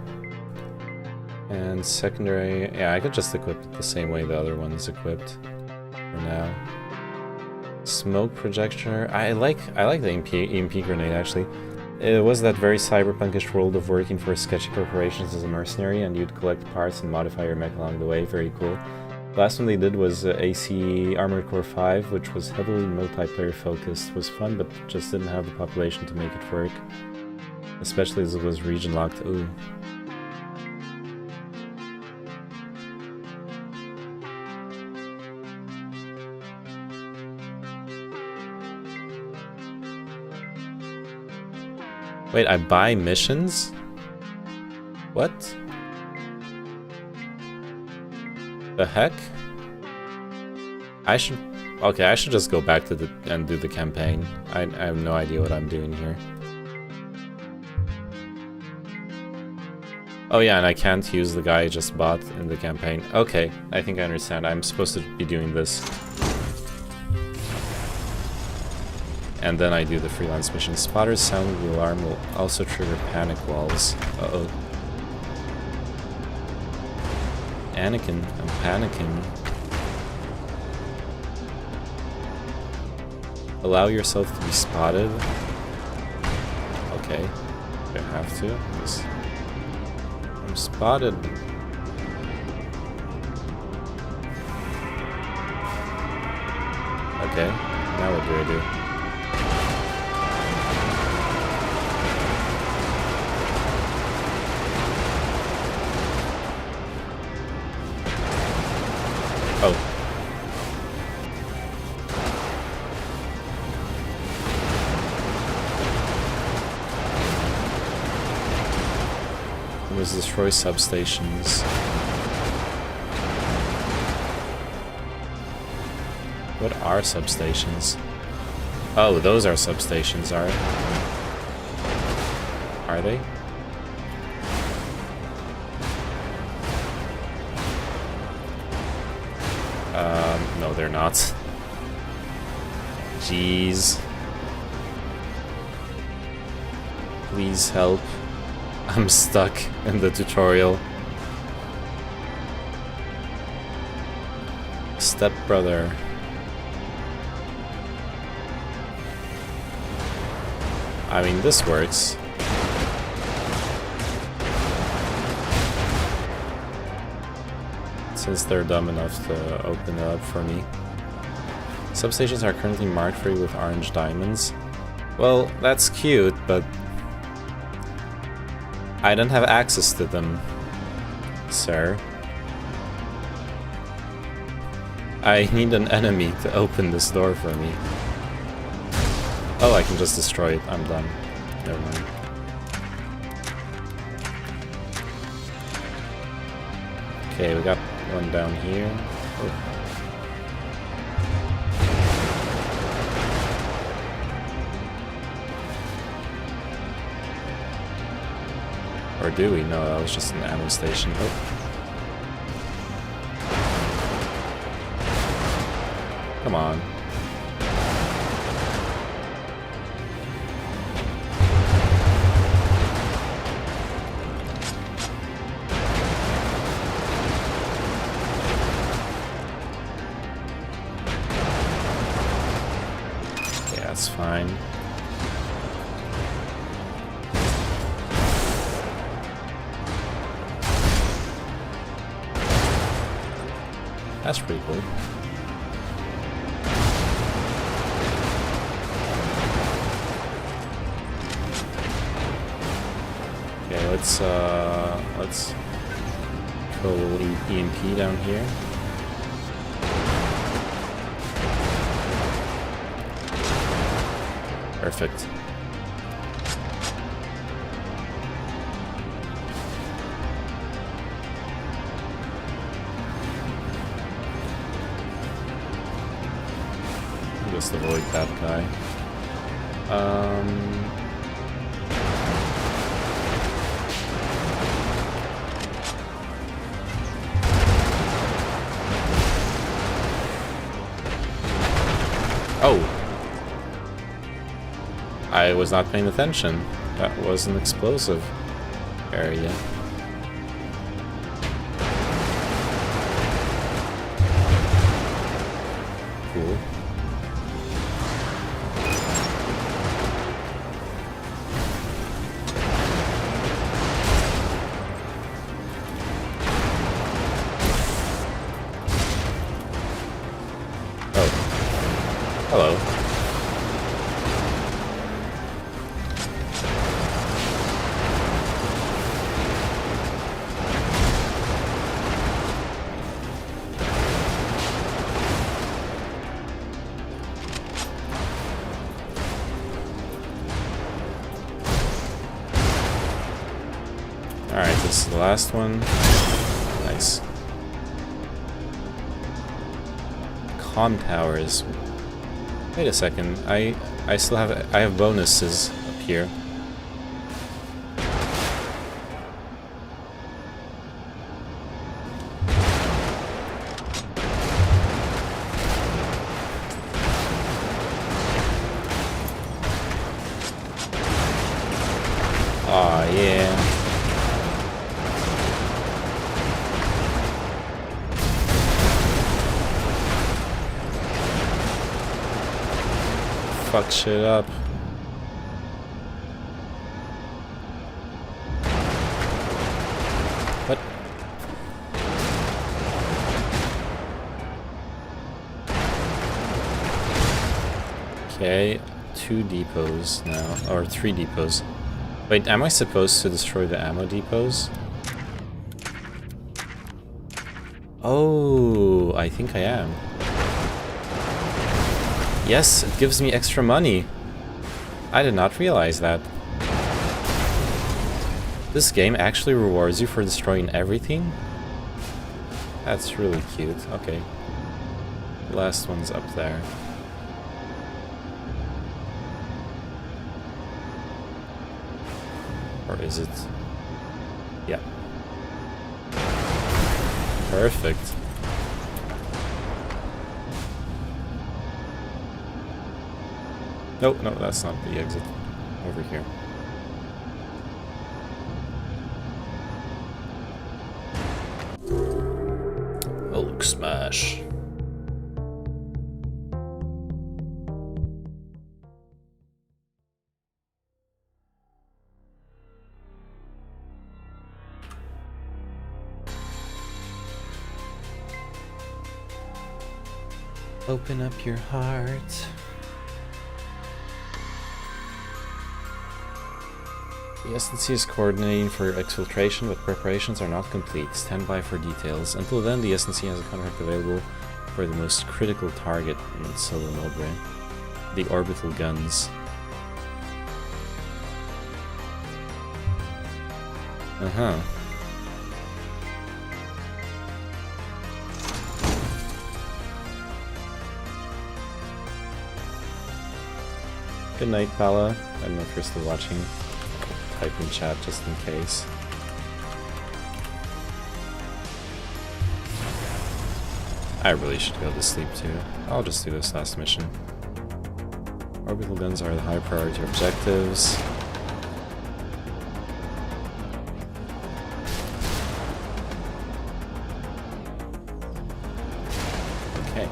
And secondary, yeah, I could just equip it the same way the other one is equipped for now. Smoke projector. I like the EMP grenade actually. It was that very cyberpunkish world of working for sketchy corporations as a mercenary, and you'd collect parts and modify your mech along the way. Very cool. The last one they did was AC Armored Core 5, which was heavily multiplayer focused. Was fun, but just didn't have the population to make it work. Especially as it was region locked. Ooh. Wait, I buy missions? What? The heck? I should... Okay, I should just go back to and do the campaign. I have no idea what I'm doing here. Oh yeah, and I can't use the guy I just bought in the campaign. Okay, I think I understand. I'm supposed to be doing this. And then I do the freelance mission. Spotters sounding the alarm will also trigger panic walls. Uh-oh. Anakin, I'm panicking. Allow yourself to be spotted. Okay. I have to. I'm spotted. Okay. Now what do I do? was destroy substations. What are substations? Oh, those are substations, are they? No, they're not. Jeez. Please help. I'm stuck in the tutorial. Stepbrother. I mean, this works. Since they're dumb enough to open it up for me. Substations are currently marked for you with orange diamonds. Well, that's cute, but I don't have access to them, sir. I need an enemy to open this door for me. Oh, I can just destroy it. I'm done. Never mind. Okay, we got one down here. Oh. Or do we? No, that was just an ammo station. Oh. Come on. Yeah, that's fine. That's pretty cool. Okay, let's throw a little EMP down here. Perfect. Just avoid that guy. Oh! I was not paying attention. That was an explosive area. Cool. Hello. Alright, this is the last one. Nice. Comm towers. Wait a second, I still have bonuses up here. Aw, yeah. Fuck shit up. What? Okay, 2 depots now, or 3 depots. Wait, am I supposed to destroy the ammo depots? Oh, I think I am. Yes, it gives me extra money. I did not realize that. This game actually rewards you for destroying everything? That's really cute. Okay. The last one's up there. Or is it? Yeah. Perfect. No, no, that's not the exit. Over here. Hulk smash. Open up your heart. The SNC is coordinating for exfiltration, but preparations are not complete. Stand by for details. Until then, the SNC has a contract available for the most critical target in solo mode, right? The orbital guns. Uh-huh. Good night, Pala. I don't know if you're still watching. Type in chat just in case. I really should go to sleep too. I'll just do this last mission. Orbital guns are the high priority objectives. Okay.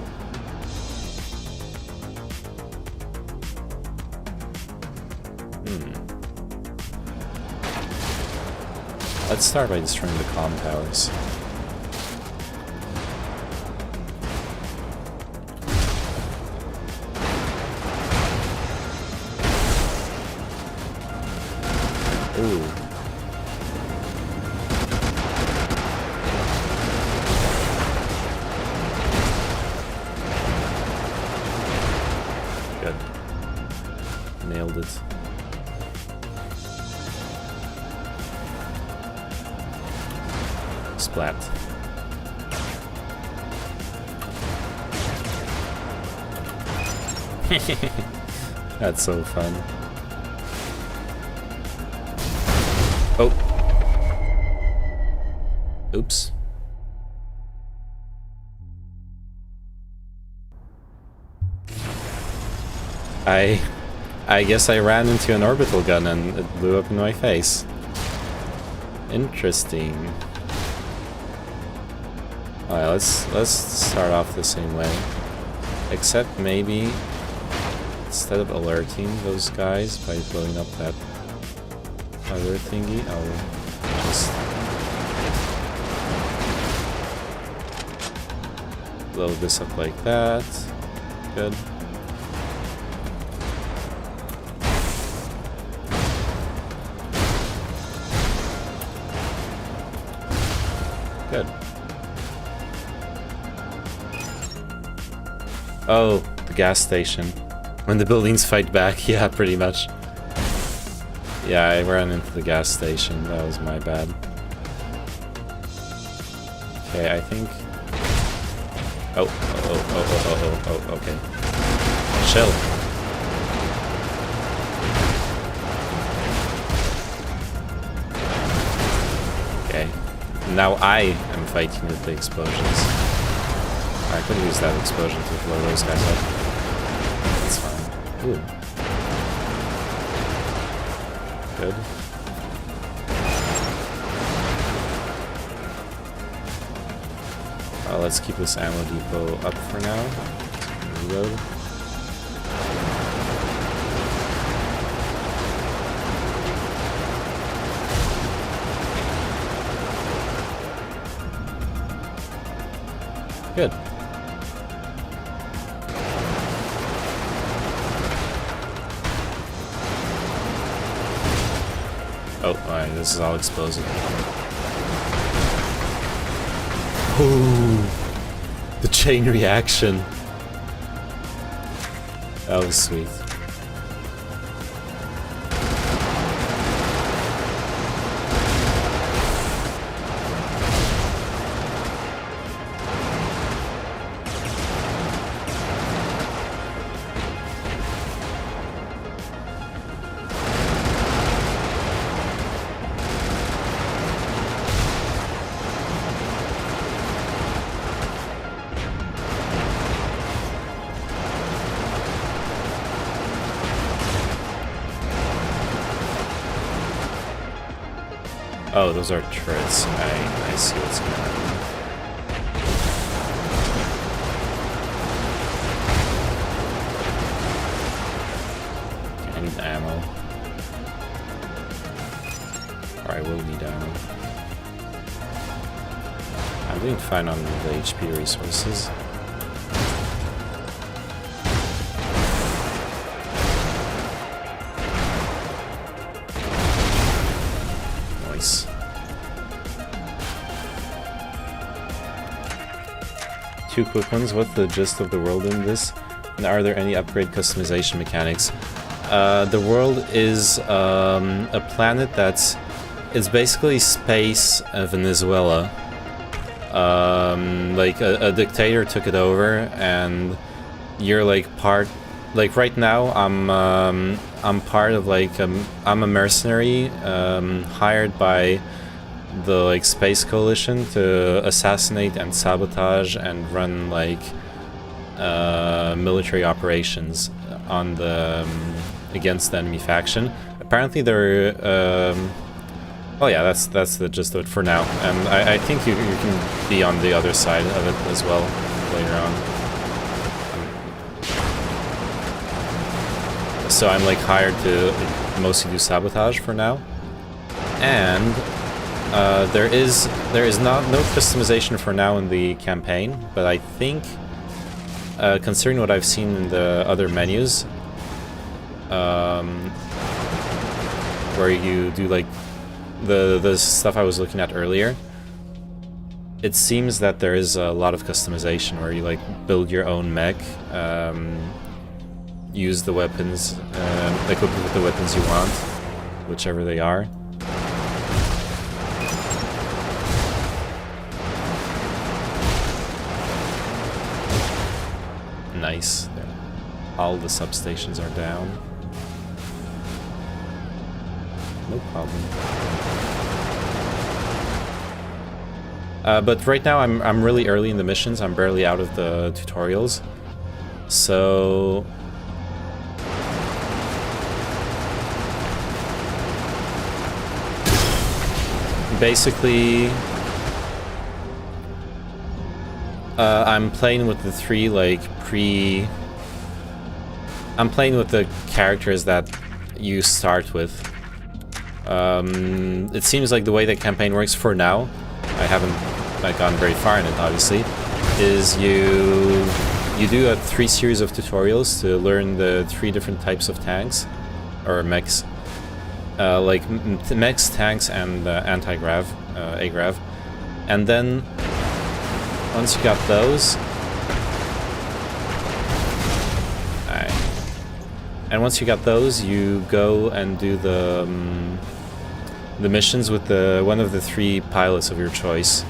Let's start by destroying the comm towers. Ooh. Good. Nailed it. Splat. That's so fun. Oh. Oops. I guess I ran into an orbital gun and it blew up in my face. Interesting. Alright, let's start off the same way. Except maybe instead of alerting those guys by blowing up that other thingy, I'll just blow this up like that. Good. Good. Oh, the gas station. When the buildings fight back, yeah, pretty much. Yeah, I ran into the gas station. That was my bad. Okay, I think... Oh, okay. Chill. Okay. Now I am fighting with the explosions. I could use that explosion to blow those guys up. That's fine. Ooh. Good. Let's keep this ammo depot up for now. Reload. Good. Oh, alright, this is all explosive. Ooh, the chain reaction. That was sweet. Oh, those are turrets. I see what's going on. I need ammo. Or I will need ammo. I'm doing fine on the HP resources. Nice. Two quick ones. What's the gist of the world in this? And are there any upgrade customization mechanics? The world is a planet it's basically space Venezuela. Like a dictator took it over, and you're like like right now I'm part of like I'm a mercenary hired by the like Space Coalition to assassinate and sabotage and run like military operations on the against the enemy faction. Apparently they're oh yeah, that's the gist of it for now, and I think you can be on the other side of it as well later on. So I'm like hired to mostly do sabotage for now, and there is no customization for now in the campaign, but I think considering what I've seen in the other menus, where you do like the stuff I was looking at earlier, it seems that there is a lot of customization where you like build your own mech, use the weapons, equip it with the weapons you want, whichever they are. Nice. All the substations are down. No problem. But right now I'm really early in the missions. I'm barely out of the tutorials. So basically I'm playing with the three like I'm playing with the characters that you start with. It seems like the way the campaign works for now, I haven't gone very far in it obviously, is you do a 3 series of tutorials to learn the 3 different types of tanks, or mechs, like mechs, tanks, and anti-grav, agrav, and then once you got those, you go and do the missions with one of the 3 pilots of your choice.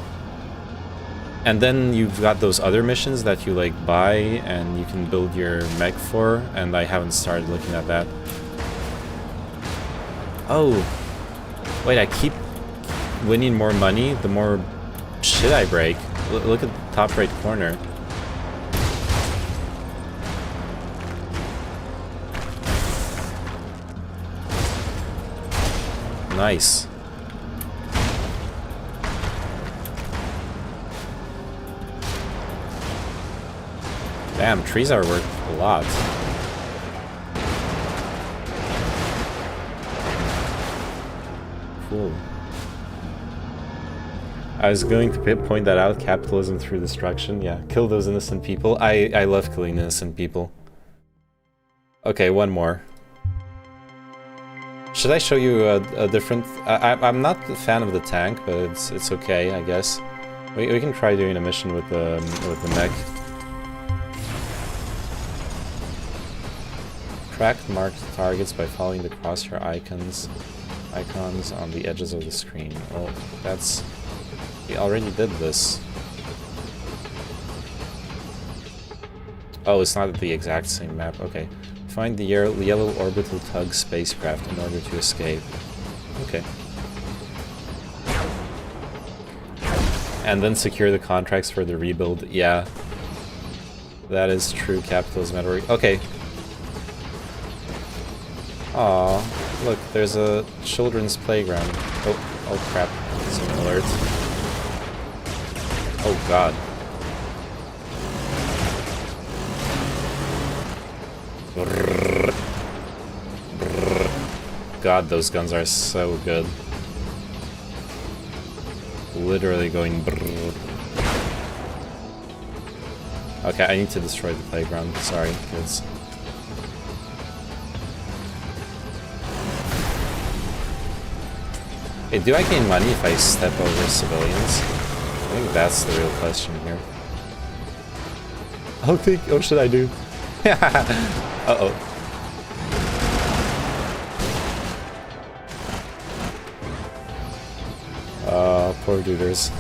And then you've got those other missions that you like buy and you can build your mech for, and I haven't started looking at that. Oh, wait, I keep winning more money the more shit I break. Look at the top right corner. Nice. Damn, trees are worth a lot. Cool. I was going to point that out, capitalism through destruction. Yeah, kill those innocent people. I love killing innocent people. Okay, one more. Should I show you a different... I'm not a fan of the tank, but it's okay, I guess. We can try doing a mission with the mech. Track marked targets by following the crosshair icons on the edges of the screen. Well, that's... We already did this. Oh, it's not the exact same map. Okay. Find the yellow orbital tug spacecraft in order to escape. Okay. And then secure the contracts for the rebuild. Yeah. That is true capitalism at work. Okay. Aw, look, there's a children's playground. Oh, Oh crap, some alert. Oh god. Brrr. Brrr. God, those guns are so good. Literally going brrr. Okay, I need to destroy the playground. Sorry, kids. Hey, do I gain money if I step over civilians? I think that's the real question here. What should I do? Uh-oh. Poor duders.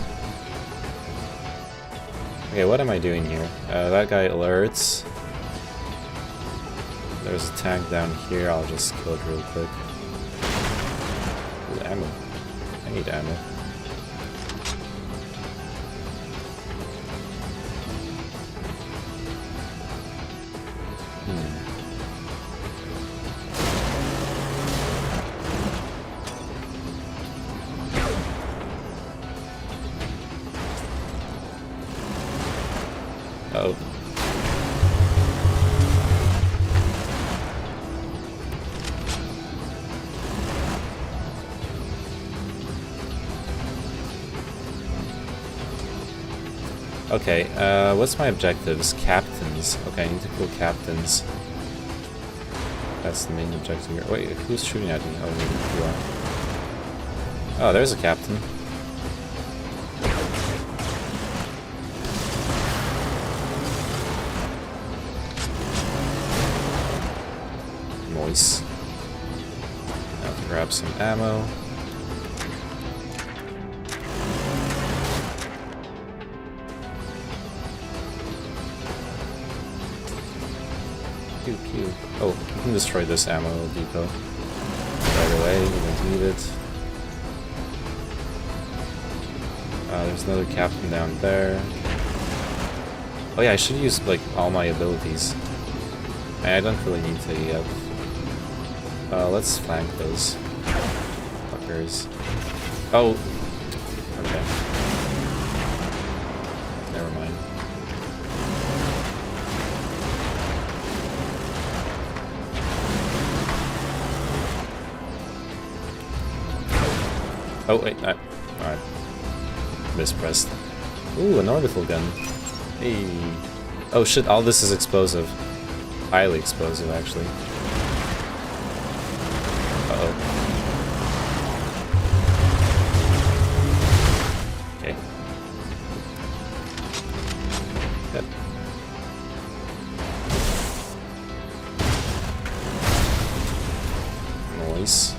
Okay, what am I doing here? That guy alerts. There's a tank down here, I'll just kill it real quick. Ooh, ammo. I need ammo. Oh. Okay, what's my objectives? Captains. Okay, I need to kill captains. That's the main objective here. Wait, who's shooting at me? Oh, maybe you are. Oh, there's a captain. Nice. Now to grab some ammo. Pew pew. Oh, you can destroy this ammo depot right away. You don't need it. There's another captain down there. Oh yeah, I should use like all my abilities. I don't really need to yet. Let's flank those fuckers. Oh! Okay. Never mind. Oh, wait, alright. Mispressed. Ooh, an orbital gun. Hey. Oh shit, all this is explosive. Highly explosive, actually. Uh-oh. Okay. Yep. Nice.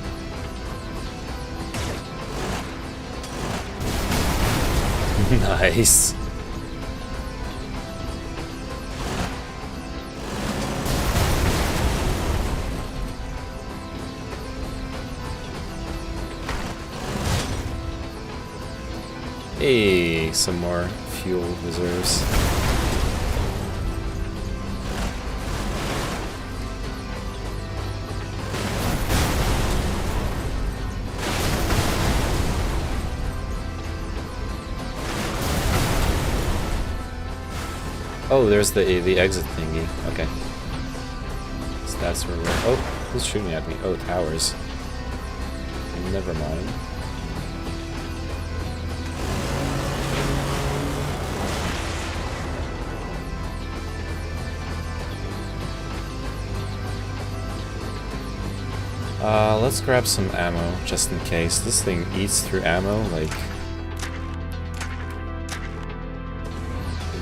Nice. Hey, some more fuel reserves. Oh, there's the exit thingy. Okay. So that's where we're... Oh, who's shooting at me? Oh, towers. Never mind. Let's grab some ammo, just in case. This thing eats through ammo, like...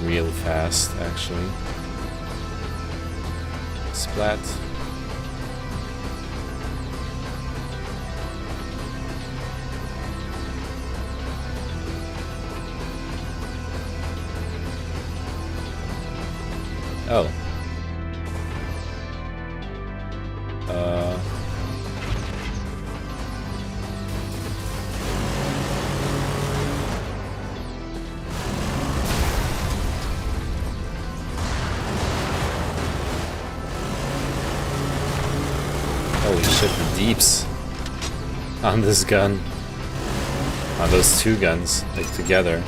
real fast, actually. Splat. Oh. Holy shit, the deeps on this gun. on those two guns, like together.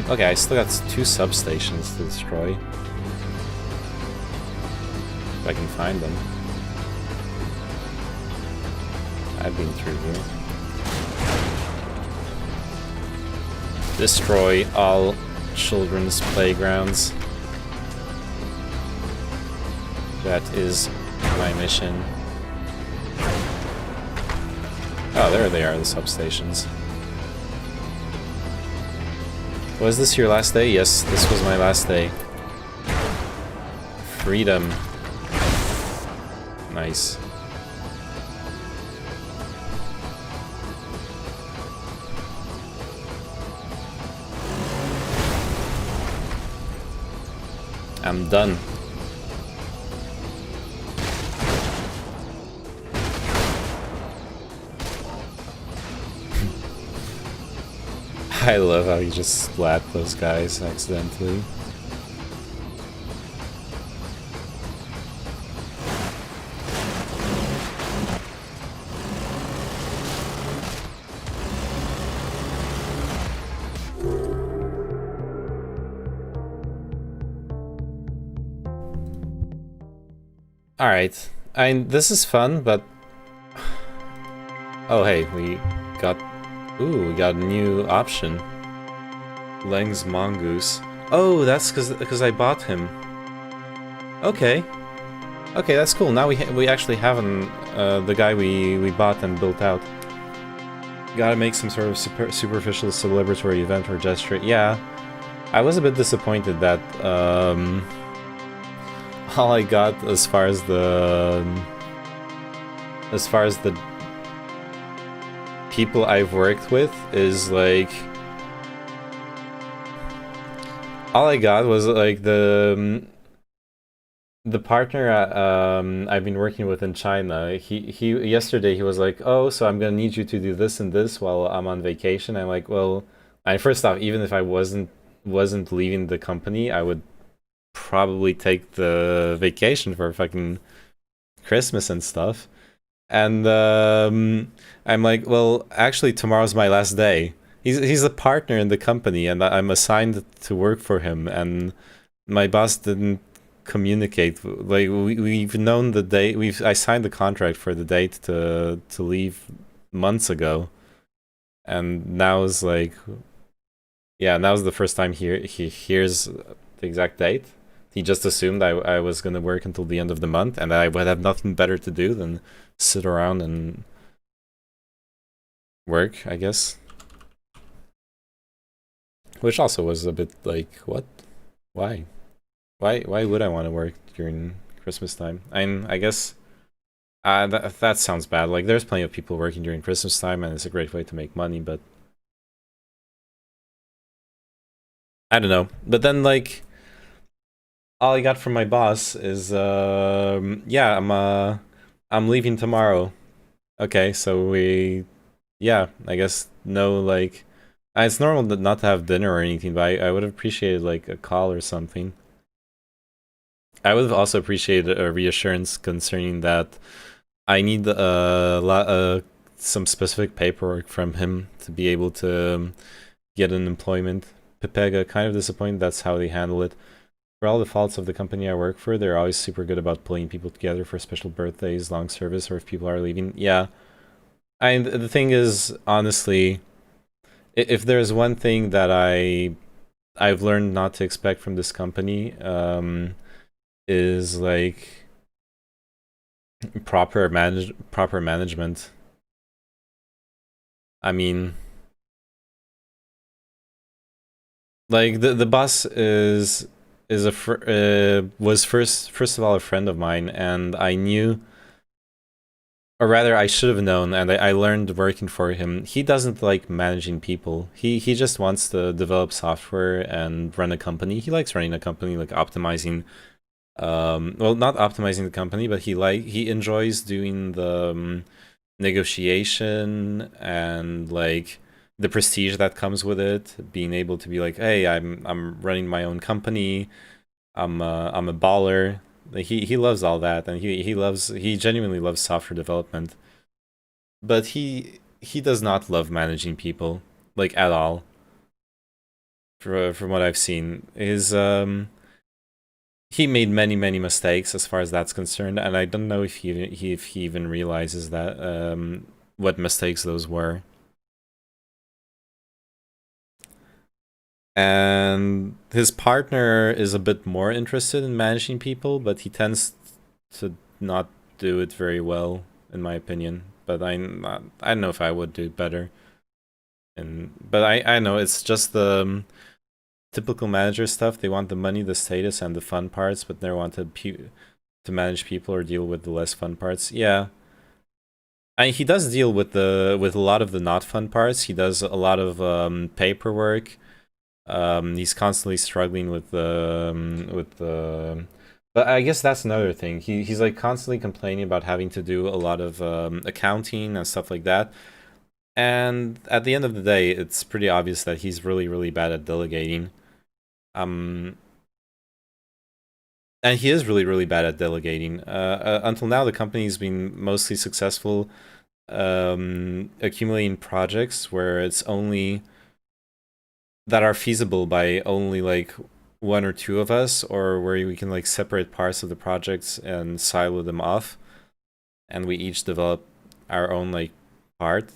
Okay, I still got 2 substations to destroy. If I can find them. I've been through here. Destroy all children's playgrounds. That is my mission. Oh, there they are, the substations. Was this your last day? Yes, this was my last day. Freedom. Nice. I'm done. I love how you just splat those guys accidentally. Alright, this is fun, but... Oh hey, we got a new option. Leng's Mongoose. Oh, that's because I bought him. Okay. Okay, that's cool. Now we actually have the guy we bought and built out. Gotta make some sort of superficial celebratory event or gesture. Yeah. I was a bit disappointed that all I got as far as the people I've worked with is like all I got was like the partner I've been working with in China. He yesterday he was like, oh, so I'm gonna need you to do this and this while I'm on vacation. I'm like, well, first off, even if I wasn't leaving the company, I would probably take the vacation for fucking Christmas and stuff. And I'm like, well, actually tomorrow's my last day. He's a partner in the company and I'm assigned to work for him, and my boss didn't communicate. Like we've known the date, I signed the contract for the date to leave months ago. And now is like, yeah, now's the first time he hears the exact date. He just assumed I was gonna work until the end of the month, and I would have nothing better to do than sit around and work, I guess. Which also was a bit like, what? Why? Why would I want to work during Christmas time? I guess that sounds bad. Like, there's plenty of people working during Christmas time, and it's a great way to make money, but I don't know. But then, like, all I got from my boss is, yeah, I'm leaving tomorrow. Okay, so yeah, I guess no, like, it's normal not to have dinner or anything, but I would have appreciated, like, a call or something. I would have also appreciated a reassurance concerning that I need some specific paperwork from him to be able to get an employment. Pepega, kind of disappointed that's how they handle it. For all the faults of the company I work for, they're always super good about pulling people together for special birthdays, long service, or if people are leaving. Yeah. The thing is, honestly, if there's one thing that I've learned not to expect from this company, is like proper management. I mean, like the boss was first of all a friend of mine, and I knew, or rather I should have known, and I learned working for him, he doesn't like managing people. He just wants to develop software and run a company. He likes running a company, like optimizing, well, not optimizing the company, but he enjoys doing the negotiation and like the prestige that comes with it, being able to be like, hey, I'm running my own company, I'm a baller, Like, he loves all that, and he genuinely loves software development. But he does not love managing people, like, at all. From what I've seen, he made many mistakes as far as that's concerned, and I don't know if he even realizes that what mistakes those were. And his partner is a bit more interested in managing people, but he tends to not do it very well, in my opinion. But I don't know if I would do better. But I know it's just the typical manager stuff. They want the money, the status, and the fun parts, but never want to manage people or deal with the less fun parts. Yeah. He does deal with a lot of the not fun parts. He does a lot of paperwork. He's constantly struggling with the. But I guess that's another thing. He's like constantly complaining about having to do a lot of accounting and stuff like that. And at the end of the day, it's pretty obvious that he's really bad at delegating. And he is really bad at delegating. Until now, the company's been mostly successful accumulating projects where it's only that are feasible by only like one or two of us, or where we can like separate parts of the projects and silo them off, and we each develop our own like part.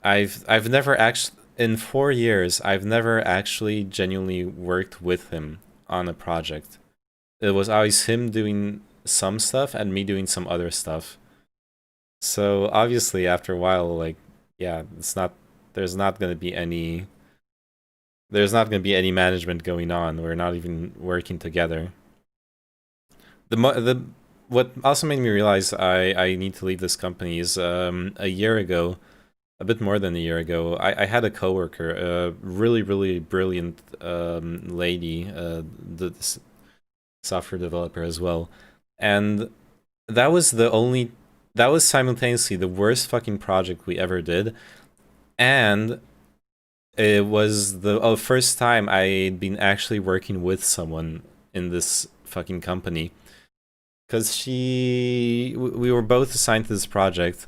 I've never actually, in 4 years, I've never actually genuinely worked with him on a project. It was always him doing some stuff and me doing some other stuff. So obviously after a while, like, yeah, there's not going to be any management going on. We're not even working together. What also made me realize I need to leave this company is a year ago, a bit more than a year ago, I had a coworker, a really brilliant lady, the software developer as well, and that was simultaneously the worst fucking project we ever did, and it was the first time I'd been actually working with someone in this fucking company, because we were both assigned to this project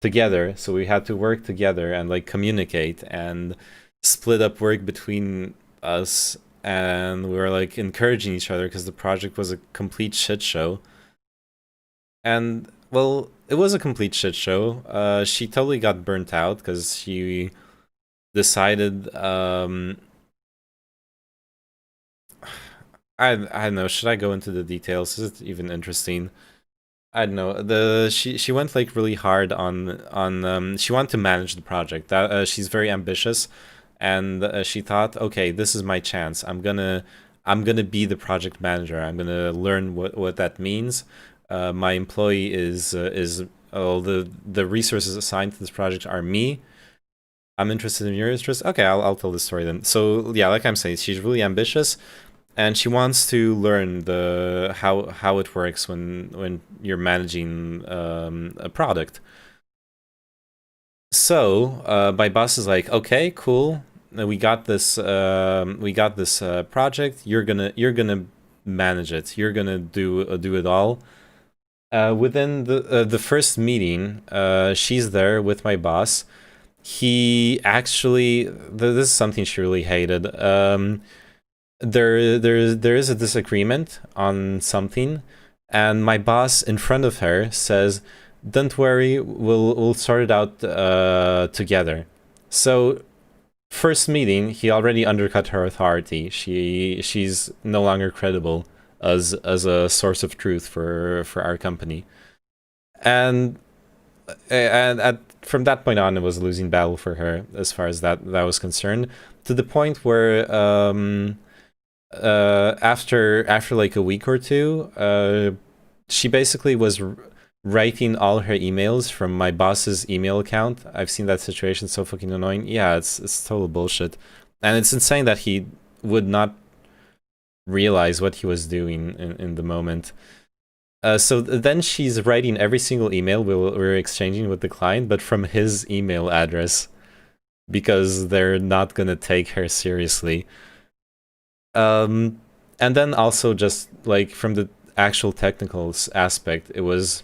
together, so we had to work together and like communicate and split up work between us, and we were like encouraging each other because the project was a complete shit show. And well, it was a complete shit show. She totally got burnt out because she decided I don't know, should I go into the details? Is it even interesting? I don't know. She went like really hard on she wanted to manage the project. That she's very ambitious, and she thought, okay, this is my chance. I'm gonna be the project manager. I'm gonna learn what that means. My employee is the resources assigned to this project are me. I'm interested in your interest. Okay, I'll tell the story then. So yeah, like I'm saying, she's really ambitious, and she wants to learn how it works when you're managing a product. So my boss is like, okay, cool, we got this project. You're gonna manage it. You're gonna do it all. Within the first meeting, she's there with my boss. He actually, this is something she really hated. There is a disagreement on something, and my boss in front of her says, "Don't worry, we'll sort it out together." So, first meeting, he already undercut her authority. She's no longer credible as a source of truth for our company, and from that point on, it was a losing battle for her as far as that was concerned. To the point where after like a week or two, she basically was writing all her emails from my boss's email account. I've seen that situation, so fucking annoying. Yeah, it's total bullshit, and it's insane that he would not realize what he was doing in the moment. So then she's writing every single email we're exchanging with the client, but from his email address, because they're not gonna take her seriously. And then also just like from the actual technical aspect, it was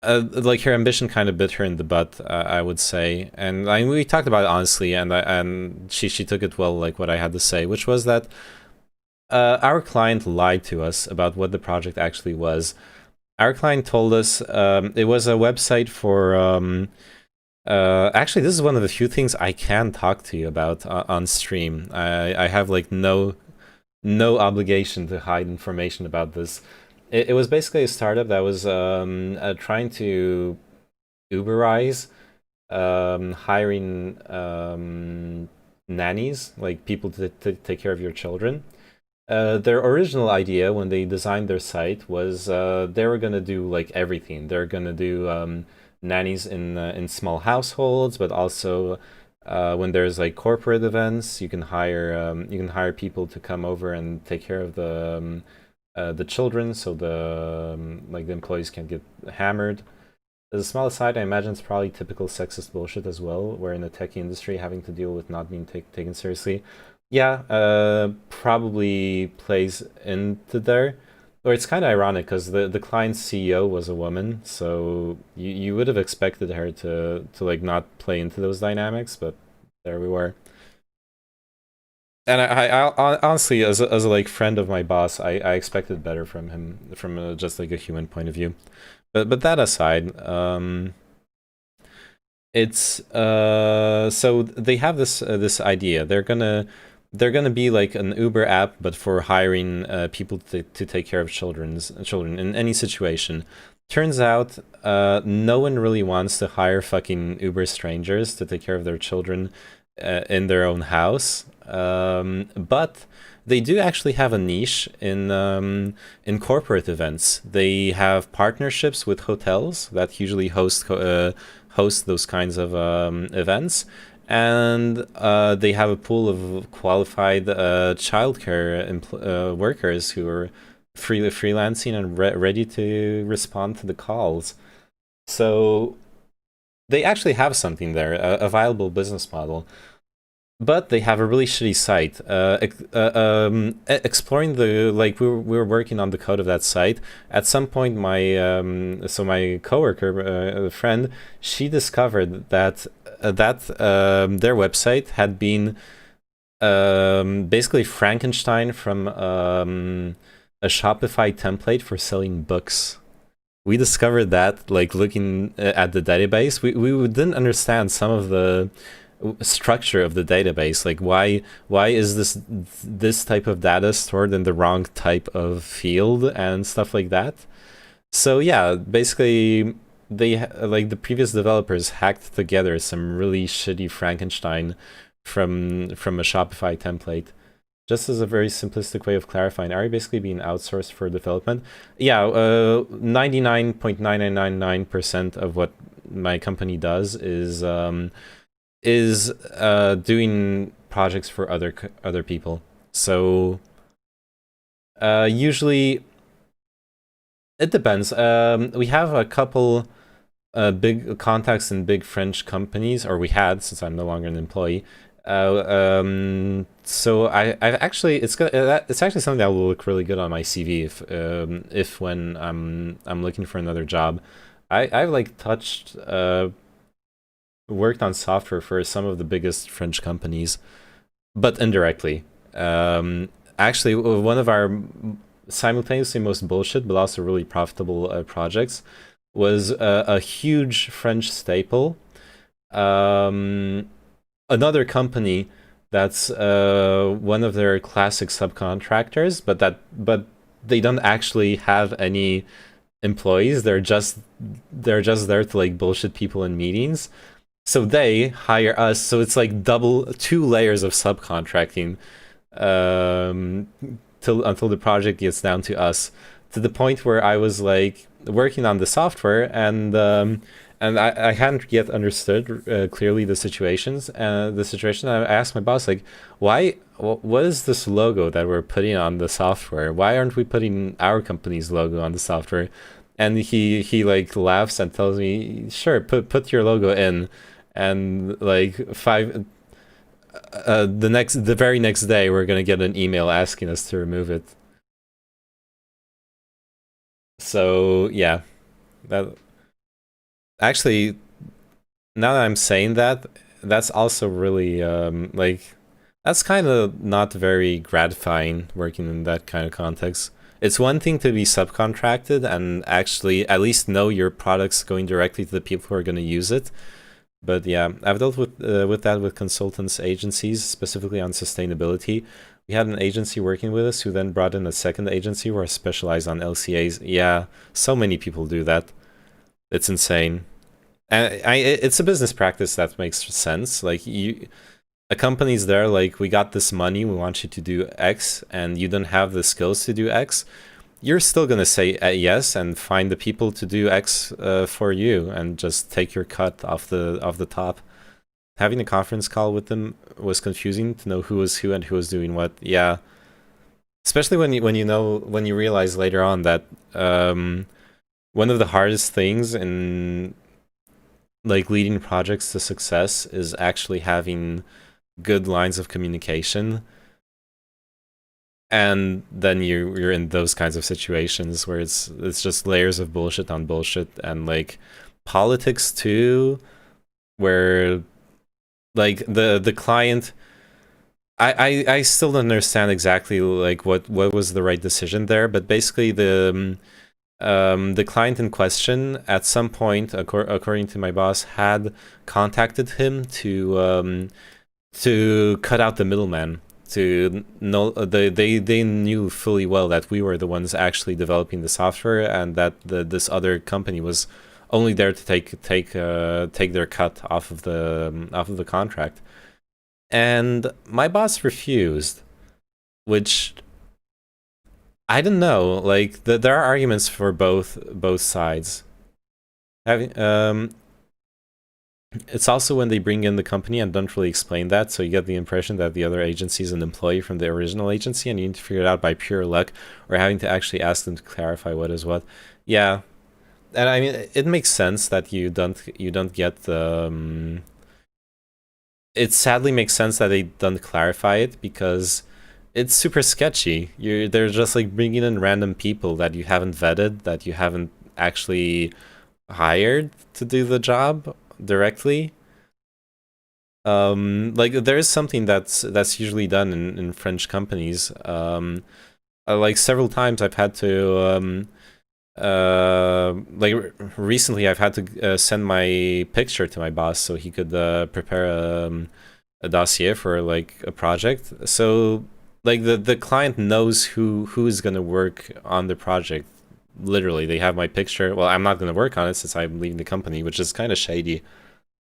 like her ambition kind of bit her in the butt, I would say. And we talked about it honestly, and she took it well, like what I had to say, which was that our client lied to us about what the project actually was. Our client told us it was a website for actually, this is one of the few things I can talk to you about on stream. I have like no obligation to hide information about this. It was basically a startup that was trying to Uberize hiring nannies, like people to take care of your children. Their original idea when they designed their site was they were gonna do like everything. They're gonna do nannies in small households, but also when there's like corporate events, you can hire people to come over and take care of the children, so the like the employees can't get hammered. As a small aside, I imagine it's probably typical sexist bullshit as well, where in the techie industry having to deal with not being taken seriously. Yeah, probably plays into there. Or it's kind of ironic because the client's CEO was a woman, so you would have expected her to like not play into those dynamics, but there we were. And I honestly, as a like friend of my boss, I expected better from him, from just like a human point of view. But that aside, it's so they have this idea. They're gonna be like an Uber app, but for hiring people to take care of children in any situation. Turns out, no one really wants to hire fucking Uber strangers to take care of their children in their own house. But they do actually have a niche in corporate events. They have partnerships with hotels that usually host those kinds of events, and they have a pool of qualified childcare workers who are freelancing and ready to respond to the calls. So they actually have something there, a viable business model. But they have a really shitty site. Exploring the like, we were working on the code of that site. At some point, my coworker, friend, she discovered that their website had been basically Frankenstein from a Shopify template for selling books. We discovered that like looking at the database. We didn't understand some of the structure of the database, like why is this type of data stored in the wrong type of field and stuff like that. So yeah, basically they like the previous developers hacked together some really shitty Frankenstein from a Shopify template. Just as a very simplistic way of clarifying, are you basically being outsourced for development? Yeah, 99.9999% of what my company does is doing projects for other people. So usually it depends. We have a couple big contacts in big French companies, or we had, since I'm no longer an employee. So I've actually it's actually something that will look really good on my CV if when I'm looking for another job. I've like worked on software for some of the biggest French companies, but indirectly. Actually, one of our simultaneously most bullshit but also really profitable projects was a huge French staple. Another company that's one of their classic subcontractors, but they don't actually have any employees. They're just there to like bullshit people in meetings. So they hire us. So it's like two layers of subcontracting until the project gets down to us, to the point where I was like working on the software and I hadn't yet understood clearly the situation. I asked my boss, like, what is this logo that we're putting on the software? Why aren't we putting our company's logo on the software? And he like laughs and tells me, sure, put your logo in. And like the very next day, we're gonna get an email asking us to remove it. So yeah, that actually, now that I'm saying that, that's also really like, that's kind of not very gratifying working in that kind of context. It's one thing to be subcontracted and actually at least know your product's going directly to the people who are going to use it. But yeah, I've dealt with that with consultants, agencies, specifically on sustainability. We had an agency working with us who then brought in a second agency who are specialized on LCAs. Yeah, so many people do that. It's insane. And it's a business practice that makes sense. Like, a company's there, like, we got this money, we want you to do X, and you don't have the skills to do X. You're still gonna say yes and find the people to do X for you, and just take your cut off the top. Having a conference call with them was confusing to know who was who and who was doing what. Yeah, especially when you realize later on that one of the hardest things in like leading projects to success is actually having good lines of communication. And then you're in those kinds of situations where it's just layers of bullshit on bullshit, and like politics too, where like the client, I still don't understand exactly like what was the right decision there, but basically the client in question at some point, according to my boss, had contacted him to cut out the middleman. To know they knew fully well that we were the ones actually developing the software, and that this other company was only there to take their cut off of the contract. And my boss refused, which I don't know. Like, there are arguments for both sides. It's also when they bring in the company and don't really explain that, so you get the impression that the other agency is an employee from the original agency, and you need to figure it out by pure luck, or having to actually ask them to clarify what is what. Yeah, and I mean, it makes sense that you don't get the. It sadly makes sense that they don't clarify it, because it's super sketchy. They're just like bringing in random people that you haven't vetted, that you haven't actually hired to do the job directly. Like, there is something that's usually done in French companies. Like, several times I've had to like recently I've had to send my picture to my boss so he could prepare a dossier for like a project. So like the client knows who is gonna work on the project. Literally, they have my picture. Well, I'm not going to work on it since I'm leaving the company, which is kind of shady.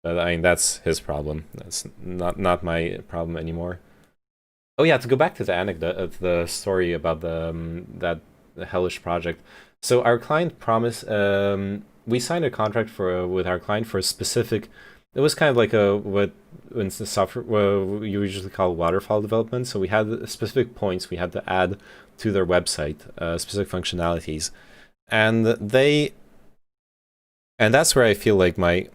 But I mean, that's his problem. That's not my problem anymore. Oh yeah, to go back to the anecdote of the story about the hellish project. So our client promised. We signed a contract with our client for a specific. It was kind of like in the software you usually call waterfall development. So we had specific points we had to add to their website, specific functionalities. And that's where I feel like my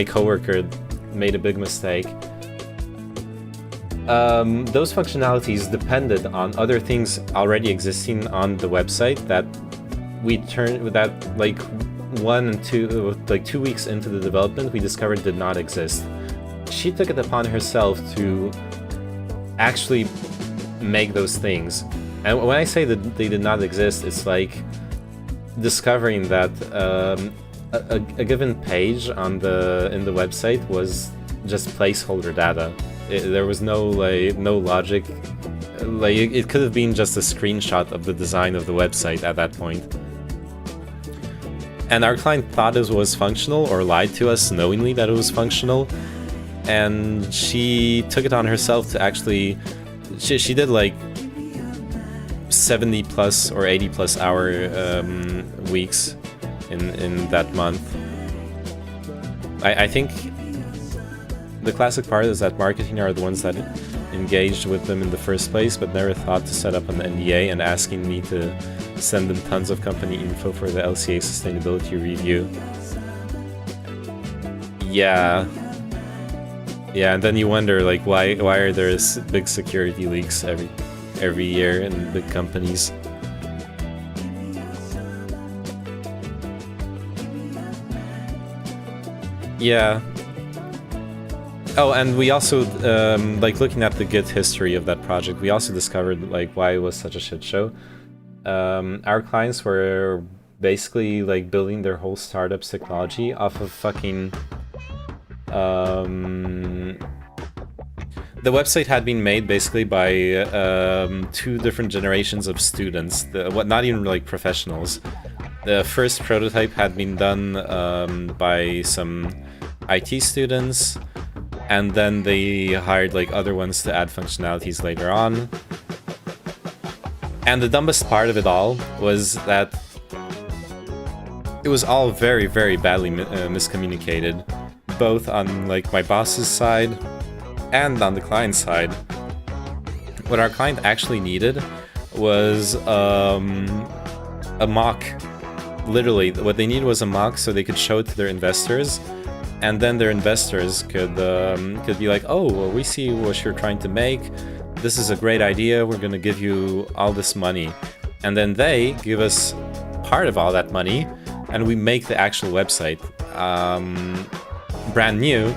coworker made a big mistake. Those functionalities depended on other things already existing on the website that like 2 weeks into the development we discovered did not exist. She took it upon herself to actually make those things. And when I say that they did not exist, it's like discovering that a given page in the website was just placeholder data. There was no logic. Like, it could have been just a screenshot of the design of the website at that point. And our client thought it was functional, or lied to us knowingly that it was functional. And she took it on herself to actually. She did like 70 plus or 80 plus hour weeks in that month. I think the classic part is that marketing are the ones that engaged with them in the first place, but never thought to set up an NDA and asking me to send them tons of company info for the LCA sustainability review. Yeah, and then you wonder, like, why are there big security leaks every year in big companies? Yeah. Oh, and we also, like, looking at the Git history of that project, we also discovered, like, why it was such a shit show. Our clients were basically, like, building their whole startup's technology off of fucking... The website had been made basically by 2 different generations of students, not even like professionals. The first prototype had been done by some IT students, and then they hired like other ones to add functionalities later on. And the dumbest part of it all was that it was all very, very badly miscommunicated, both on like my boss's side and on the client side. What our client actually needed was a mock. Literally, what they needed was a mock so they could show it to their investors, and then their investors could be like, oh, well, we see what you're trying to make. This is a great idea. We're going to give you all this money. And then they give us part of all that money, and we make the actual website brand new,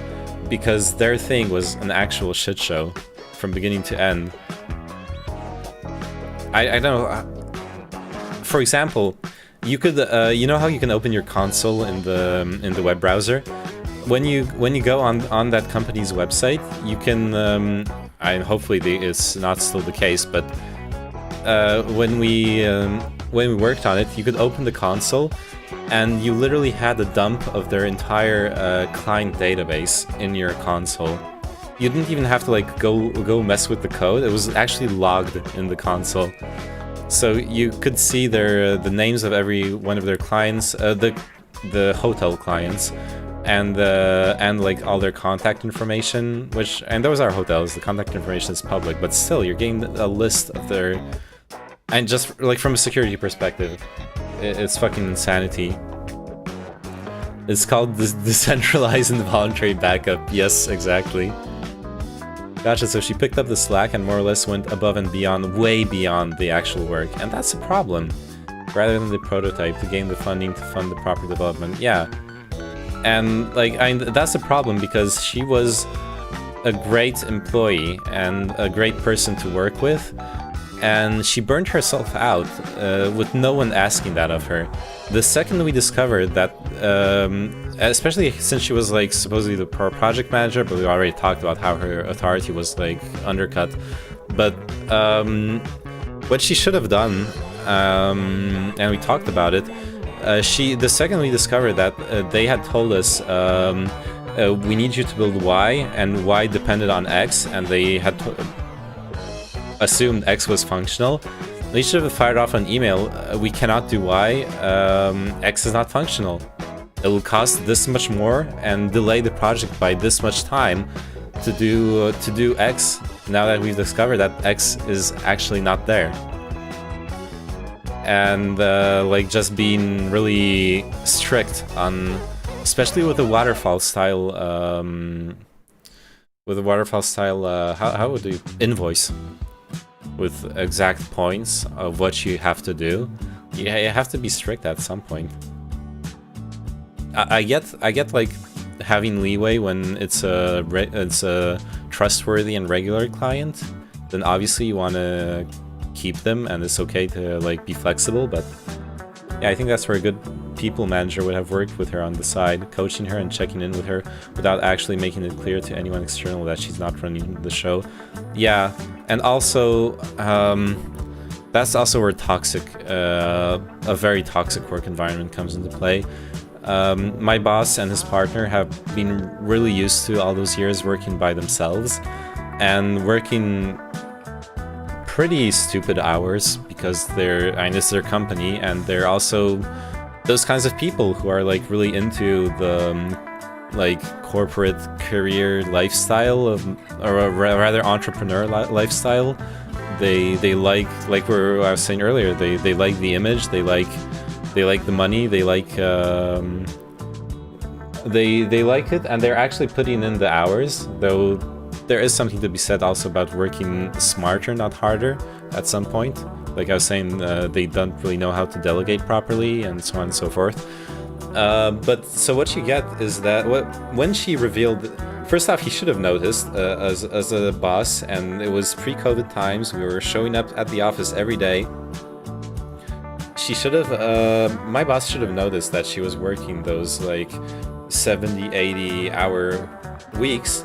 because their thing was an actual shit show from beginning to end. I don't know. For example, you could you know how you can open your console in the web browser? When you go on that company's website, you can hopefully it's not still the case, but when we worked on it, you could open the console, and you literally had a dump of their entire client database in your console. You didn't even have to like go mess with the code. It was actually logged in the console, so you could see the names of every one of their clients, the hotel clients, and like all their contact information. And those are hotels. The contact information is public, but still, you're getting a list of their. And just like from a security perspective, it's fucking insanity. It's called decentralized and voluntary backup. Yes, exactly. Gotcha, so she picked up the slack and more or less went above and beyond, way beyond the actual work. And that's a problem. Rather than the prototype, to gain the funding to fund the proper development. Yeah. And like, that's a problem because she was a great employee and a great person to work with. And she burned herself out with no one asking that of her. The second we discovered that, especially since she was like supposedly the project manager, but we already talked about how her authority was like undercut. But what she should have done, and we talked about it, the second we discovered that they had told us we need you to build Y, and Y depended on X, and they had assumed X was functional. They should have fired off an email. We cannot do Y. X is not functional. It will cost this much more and delay the project by this much time to do X. Now that we've discovered that X is actually not there, and like just being really strict on, especially with the waterfall style. How would you invoice? With exact points of what you have to do. Yeah, you have to be strict at some point. I get like having leeway when it's a trustworthy and regular client. Then obviously you want to keep them, and it's okay to like be flexible. But yeah, I think that's where a good people manager would have worked with her on the side, coaching her and checking in with her without actually making it clear to anyone external that she's not running the show. Yeah, and also that's also where a very toxic work environment comes into play. My boss and his partner have been really used to all those years working by themselves and working pretty stupid hours because it's their company, and they're also those kinds of people who are like really into the like corporate career lifestyle or rather entrepreneur lifestyle. They like I was saying earlier, they like the image, they like the money, they like it, and they're actually putting in the hours, though there is something to be said also about working smarter, not harder, at some point. Like I was saying, they don't really know how to delegate properly, and so on and so forth. But so what you get is that when she revealed, first off, he should have noticed as a boss, and it was pre-COVID times. We were showing up at the office every day. She should have, my boss should have noticed that she was working those like 70, 80 hour weeks,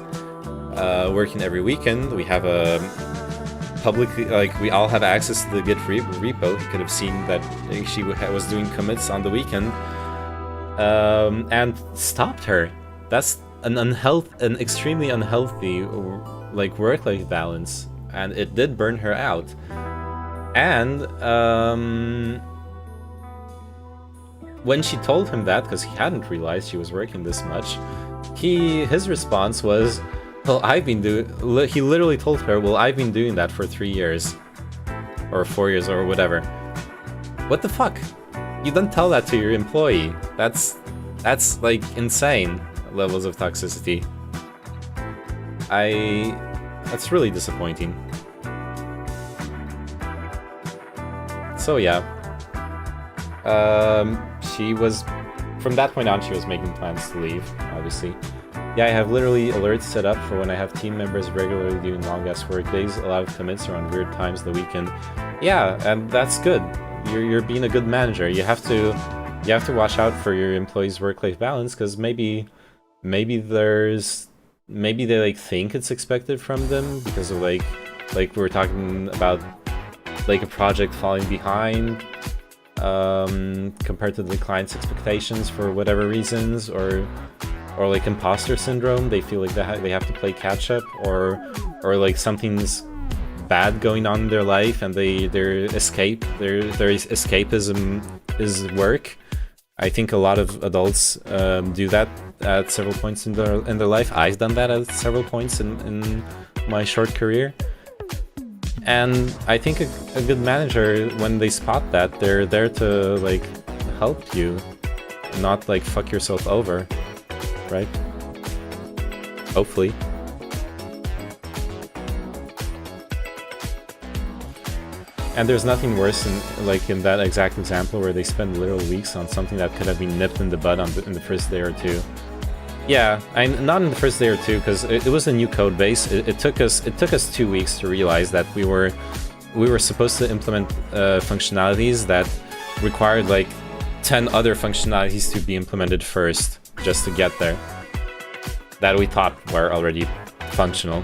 working every weekend. We have a publicly, like, we all have access to the Git repo. He could have seen that she was doing commits on the weekend, and stopped her. That's an extremely unhealthy like work-life balance, and it did burn her out. And when she told him that, because he hadn't realized she was working this much, his response was, well, he literally told her, well, I've been doing that for 3 years. Or 4 years, or whatever. What the fuck? You don't tell that to your employee. That's like insane levels of toxicity. That's really disappointing. So yeah. She was, from that point on, she was making plans to leave, obviously. Yeah, I have literally alerts set up for when I have team members regularly doing long-ass work days. A lot of commits are on weird times of the weekend. Yeah, and that's good. You're being a good manager. You have to watch out for your employees' work-life balance, because maybe they like think it's expected from them because of like we were talking about, like a project falling behind compared to the client's expectations for whatever reasons, or like imposter syndrome. They feel like they have to play catch up, or like something's bad going on in their life, and their escapism is work. I think a lot of adults do that at several points in their life. I've done that at several points in my short career. And I think a good manager, when they spot that, they're there to like help you, not like fuck yourself over, right? Hopefully. And there's nothing worse in that exact example where they spend literal weeks on something that could have been nipped in the bud in the first day or two. Yeah, not in the first day or two, because it was a new code base. It took us 2 weeks to realize that we were supposed to implement functionalities that required like 10 other functionalities to be implemented first, just to get there. That we thought were already functional.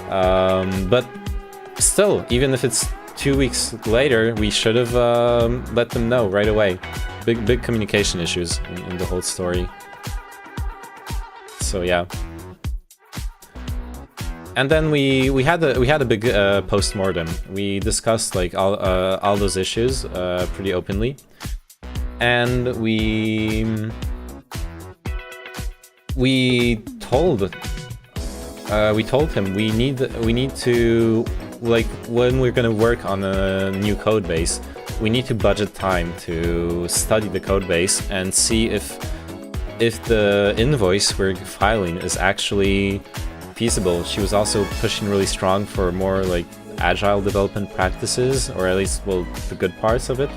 But still, even if it's 2 weeks later, we should have let them know right away. Big communication issues in the whole story. So yeah. And then we had a big post-mortem. We discussed like all those issues pretty openly, and we told him we need to, like, when we're gonna work on a new code base, we need to budget time to study the code base and see if the invoice we're filing is actually feasible. She was also pushing really strong for more like agile development practices, or at least, well, the good parts of it.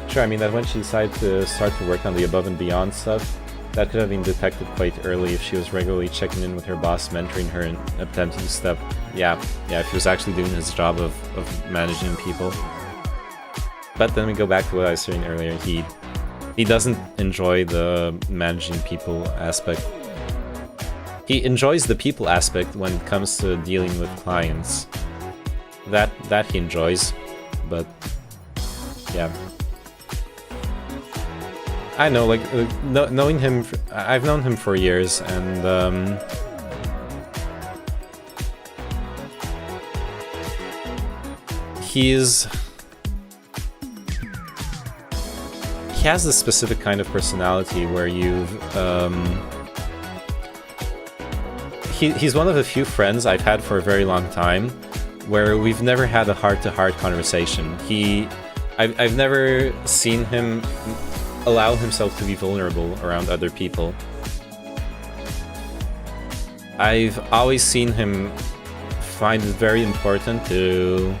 Sure, I mean that when she decided to start to work on the above and beyond stuff, that could have been detected quite early if she was regularly checking in with her boss, mentoring her, and attempting to step, yeah, if he was actually doing his job of managing people. But then we go back to what I was saying earlier, he doesn't enjoy the managing people aspect. He enjoys the people aspect when it comes to dealing with clients. That he enjoys, but yeah. I know, like, knowing him, I've known him for years, and he has this specific kind of personality where he's one of the few friends I've had for a very long time where we've never had a heart-to-heart conversation. I've never seen him allow himself to be vulnerable around other people. I've always seen him find it very important to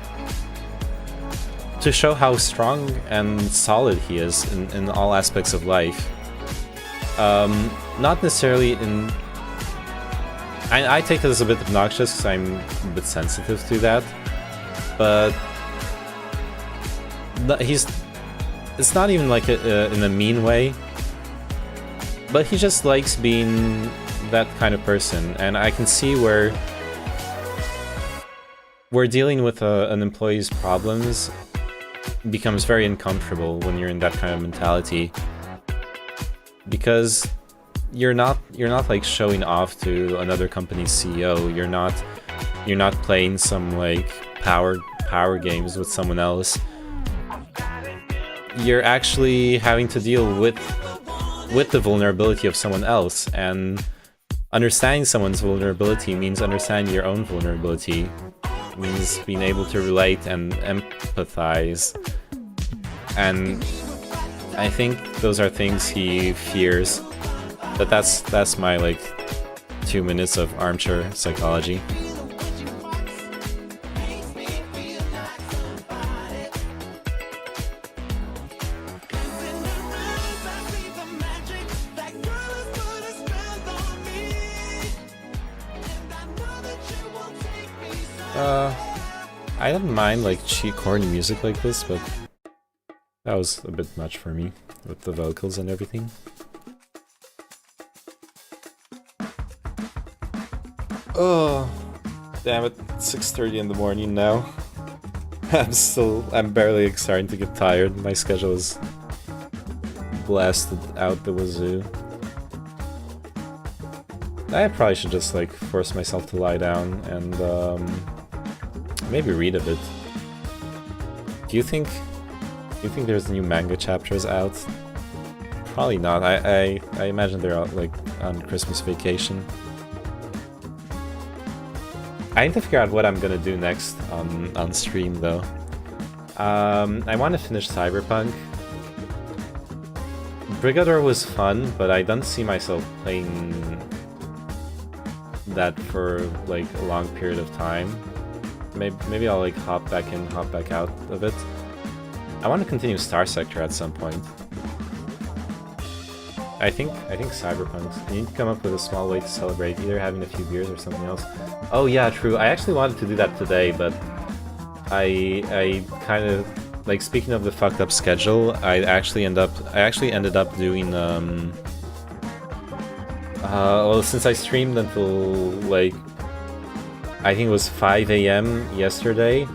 show how strong and solid he is in all aspects of life. Not necessarily in... I take this as a bit obnoxious because I'm a bit sensitive to that, but it's not even like in a mean way, but he just likes being that kind of person, and I can see where dealing with an employee's problems becomes very uncomfortable when you're in that kind of mentality, because you're not like showing off to another company's CEO. You're not playing some like power games with someone else. You're actually having to deal with the vulnerability of someone else, and understanding someone's vulnerability means understanding your own vulnerability. It means being able to relate and empathize. And I think those are things he fears. But that's my like 2 minutes of armchair psychology. I don't mind like cheap corny music like this, but that was a bit much for me with the vocals and everything. Oh, damn it, 6:30 in the morning now. I'm barely starting to get tired. My schedule is blasted out the wazoo. I probably should just like force myself to lie down and maybe read a bit. Do you think there's new manga chapters out? Probably not. I imagine they're out like on Christmas vacation. I need to figure out what I'm gonna do next on stream though. I want to finish Cyberpunk. Brigador was fun, but I don't see myself playing that for like a long period of time. Maybe I'll like hop back in, hop back out of it. I want to continue Star Sector at some point. I think Cyberpunk. You need to come up with a small way to celebrate, either having a few beers or something else. Oh yeah, true. I actually wanted to do that today, but I kind of like, speaking of the fucked up schedule, I actually ended up doing well, since I streamed until like I think it was 5 AM yesterday,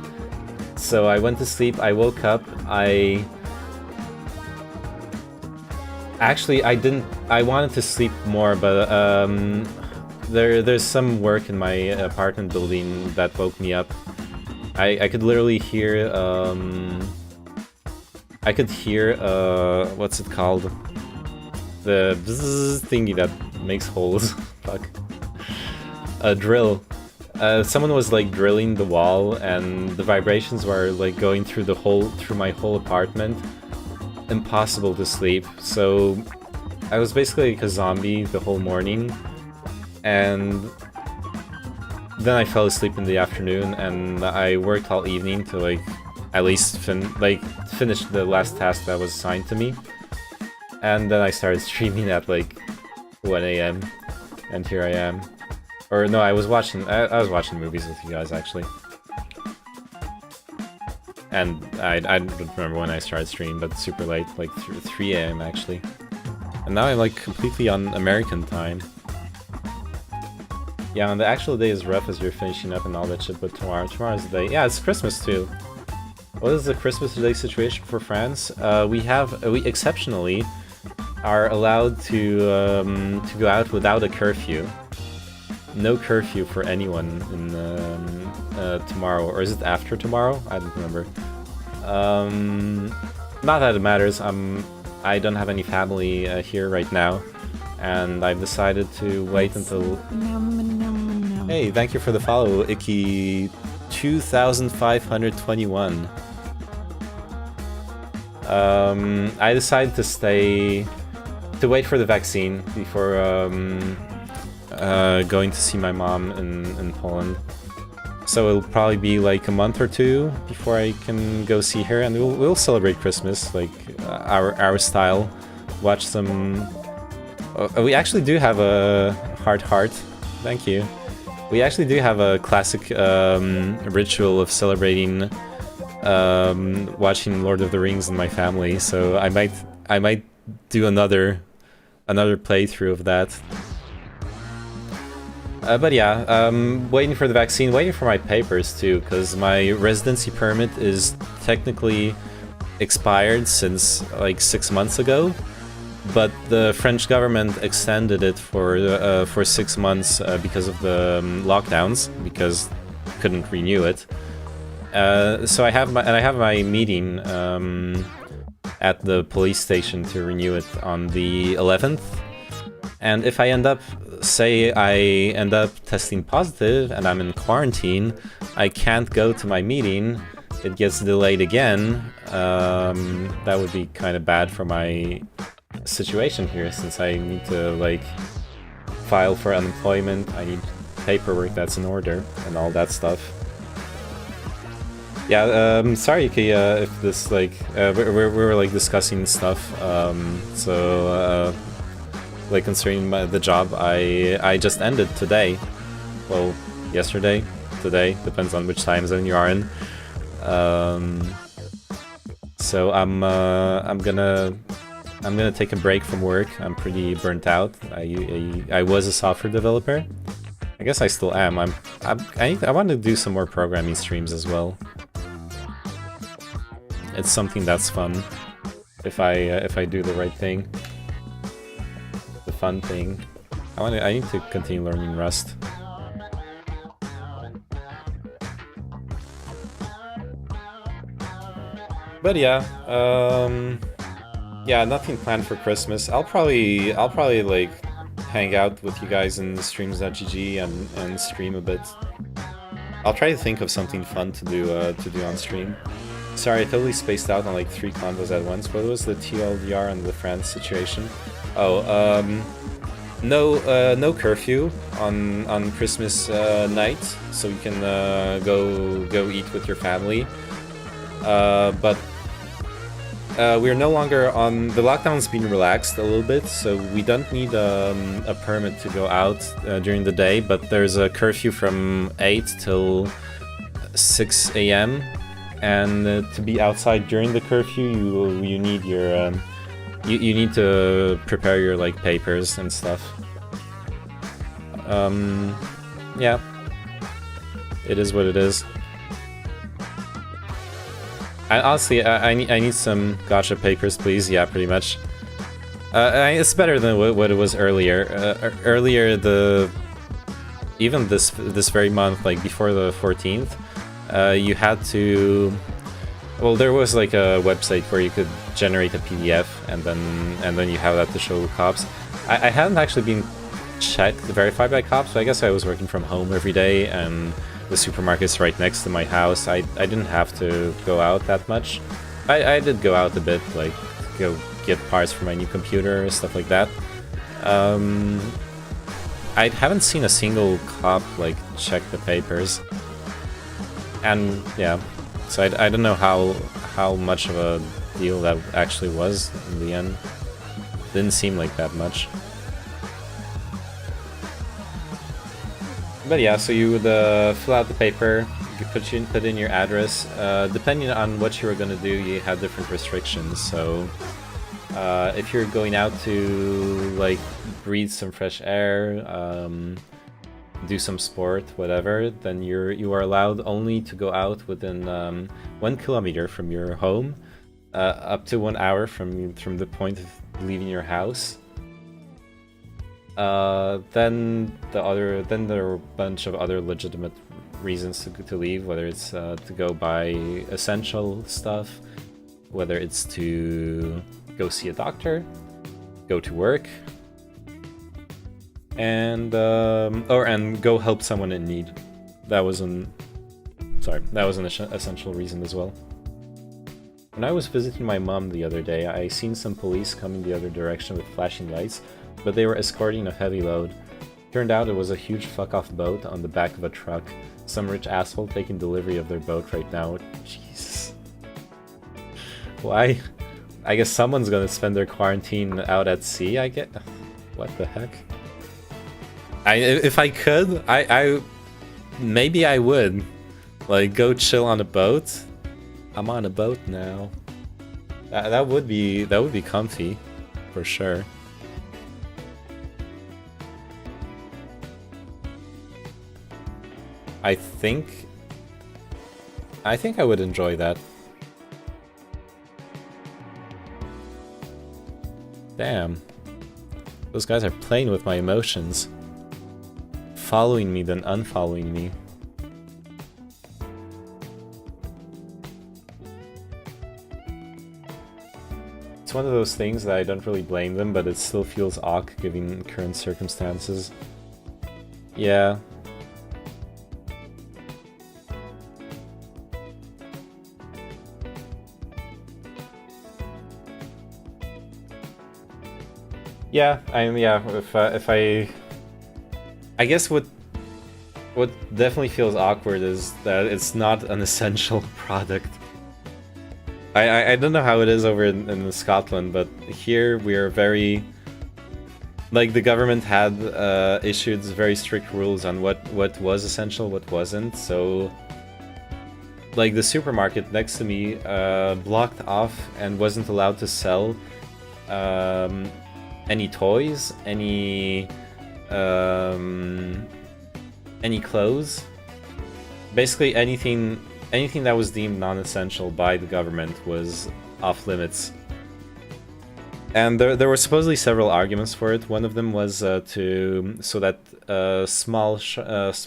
so I went to sleep, I woke up, I wanted to sleep more, but there's some work in my apartment building that woke me up. I could literally hear what's it called? The bzzz thingy that makes holes. Fuck. A drill. Someone was like drilling the wall, and the vibrations were like going through my whole apartment. Impossible to sleep. So I was basically like a zombie the whole morning, and then I fell asleep in the afternoon, and I worked all evening to like at least finish the last task that was assigned to me. And then I started streaming at like 1 AM, and here I am. Or no, I was watching movies with you guys actually. And I don't remember when I started streaming, but super late, like 3 AM actually. And now I'm like completely on American time. Yeah, and the actual day is rough as you're finishing up and all that shit, but tomorrow's the day. Yeah, it's Christmas too. What is the Christmas Day situation for France? We exceptionally are allowed to go out without a curfew. No curfew for anyone in tomorrow, or is it after tomorrow? I don't remember. Not that it matters. I don't have any family here right now, and I've decided to wait until. Hey, thank you for the follow, Icky 2521. I decided to wait for the vaccine before going to see my mom in Poland. So it'll probably be like a month or two before I can go see her, and we'll celebrate Christmas like our style. Watch some We actually do have a heart. Thank you. We actually do have a classic ritual of celebrating watching Lord of the Rings in my family. So I might do another playthrough of that. But yeah, waiting for the vaccine, waiting for my papers too, because my residency permit is technically expired since like 6 months ago, but the French government extended it for 6 months because of the lockdowns, because couldn't renew it. So I have my meeting at the police station to renew it on the 11th. And if I end up testing positive and I'm in quarantine, I can't go to my meeting. It gets delayed again. That would be kind of bad for my situation here, since I need to like file for unemployment. I need paperwork that's in order and all that stuff. Yeah, sorry, Yuki, if this like we were like discussing stuff. Like concerning the job I just ended today. Well, yesterday, today, depends on which time zone you are in. So I'm gonna take a break from work. I'm pretty burnt out. I was a software developer. I guess I still am. I want to do some more programming streams as well. It's something that's fun if I do the right thing. The fun thing. I need to continue learning Rust. But yeah, yeah, nothing planned for Christmas. I'll probably like hang out with you guys in streams.gg and stream a bit. I'll try to think of something fun to do on stream. Sorry, I totally spaced out on like 3 convos at once. What was the TLDR and the France situation? Oh, no curfew on Christmas night, so you can go eat with your family. But we're no longer on... The lockdown's been relaxed a little bit, so we don't need a permit to go out during the day, but there's a curfew from 8 till 6 AM, and to be outside during the curfew, you need your... You need to prepare your like papers and stuff. Yeah. It is what it is. Honestly, I need some gacha papers, please. Yeah, pretty much. It's better than what it was earlier. Earlier, even this very month, like before the 14th, you had to. Well, there was like a website where you could generate a PDF and then you have that to show cops. I hadn't actually been verified by cops, but I guess I was working from home every day and the supermarket's right next to my house. I didn't have to go out that much. I did go out a bit, like go get parts for my new computer, stuff like that. I haven't seen a single cop like check the papers. And yeah, so I don't know how much of a deal that actually was in the end. Didn't seem like that much. But yeah, so you would fill out the paper, you put in your address. Depending on what you were gonna do, you have different restrictions. So if you're going out to like breathe some fresh air, do some sport, whatever, then you are allowed only to go out within 1 kilometer from your home, up to 1 hour from the point of leaving your house. Then there are a bunch of other legitimate reasons to leave, whether it's to go buy essential stuff, whether it's to go see a doctor, go to work, and go help someone in need. That was an essential reason as well. When I was visiting my mom the other day, I seen some police coming the other direction with flashing lights, but they were escorting a heavy load. Turned out it was a huge fuck-off boat on the back of a truck. Some rich asshole taking delivery of their boat right now. Jesus. Why? I guess someone's gonna spend their quarantine out at sea, I get. What the heck? If I could, I maybe I would. Like, go chill on a boat. I'm on a boat now. That would be comfy, for sure. I think I would enjoy that. Damn. Those guys are playing with my emotions. Following me, then unfollowing me. It's one of those things that I don't really blame them, but it still feels awk given current circumstances. Yeah. Yeah, if I guess what definitely feels awkward is that it's not an essential product. I don't know how it is over in Scotland, but here we are very... Like, the government had issued very strict rules on what was essential, what wasn't, so... Like, the supermarket next to me blocked off and wasn't allowed to sell any toys, any clothes. Basically anything that was deemed non-essential by the government was off limits. And there were supposedly several arguments for it. One of them was so that small shops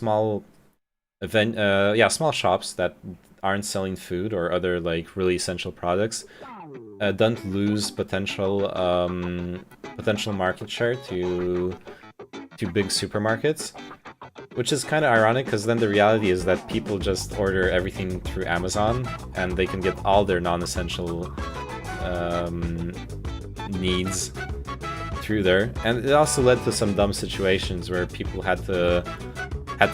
that aren't selling food or other like really essential products don't lose potential market share to big supermarkets. Which is kind of ironic, because then the reality is that people just order everything through Amazon, and they can get all their non-essential needs through there. And it also led to some dumb situations where people had to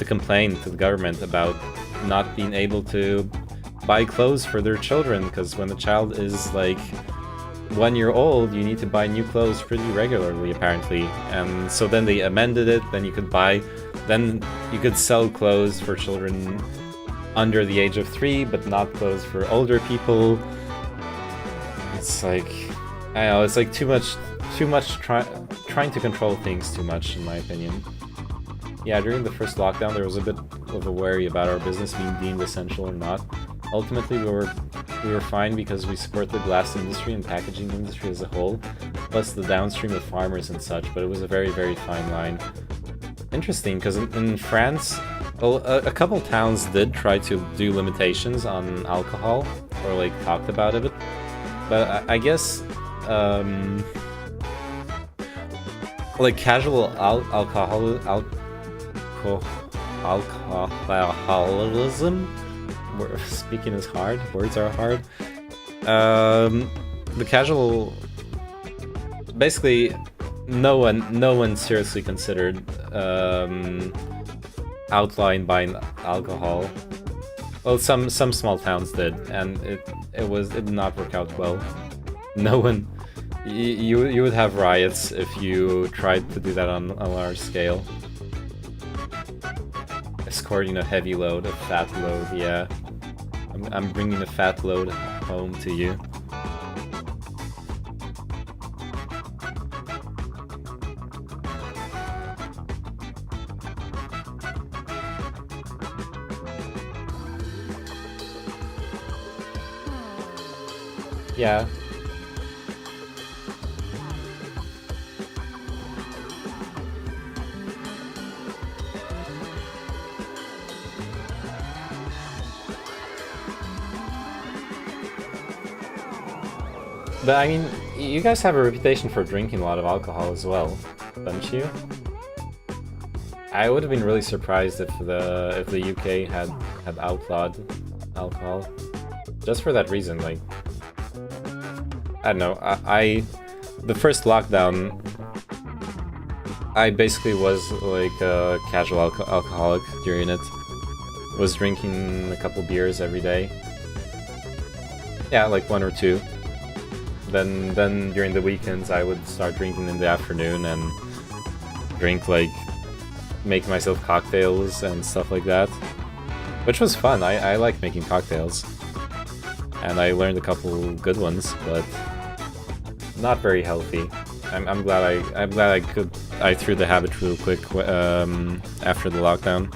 complain to the government about not being able to buy clothes for their children, because when the child is like 1 year old, you need to buy new clothes pretty regularly, apparently. And so then they amended it, then you could sell clothes for children under the age of 3, but not clothes for older people. It's like, I don't know, it's like too much trying to control things too much, in my opinion. Yeah, during the first lockdown, there was a bit of a worry about our business being deemed essential or not. Ultimately, we were fine because we support the glass industry and packaging industry as a whole, plus the downstream of farmers and such, but it was a very, very fine line. Interesting, because in France, well, a couple towns did try to do limitations on alcohol, or like talked about it, but I guess like casual alcoholism. Speaking is hard. Words are hard. The casual, basically, no one seriously considered outlawing buying alcohol. Well, some small towns did, and it did not work out well. No one, you would have riots if you tried to do that on a large scale. Escorting a heavy load, a fat load, yeah. I'm bringing a fat load home to you. Yeah. But I mean, you guys have a reputation for drinking a lot of alcohol as well, don't you? I would have been really surprised if the UK had outlawed alcohol, just for that reason. Like, I don't know. The first lockdown, I basically was like a casual alcoholic during it. Was drinking a couple beers every day. Yeah, like 1 or 2. Then during the weekends I would start drinking in the afternoon, and drink, like, make myself cocktails and stuff like that. Which was fun, I like making cocktails. And I learned a couple good ones, but not very healthy. I'm glad I threw the habit real quick after the lockdown.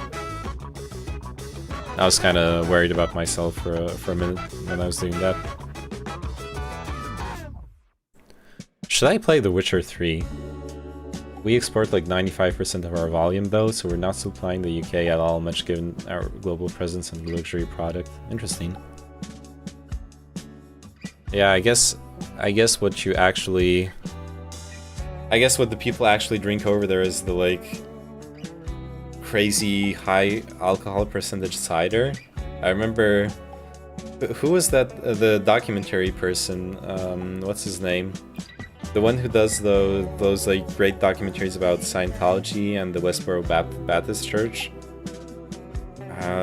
I was kind of worried about myself for a minute when I was doing that. Should I play The Witcher 3? We export like 95% of our volume though, so we're not supplying the UK at all much given our global presence and luxury product. Interesting. Yeah, I guess what you actually... I guess what the people actually drink over there is the, like, crazy high alcohol percentage cider. I remember... Who was that? The documentary person? What's his name? The one who does those like great documentaries about Scientology and the Westboro Baptist Church.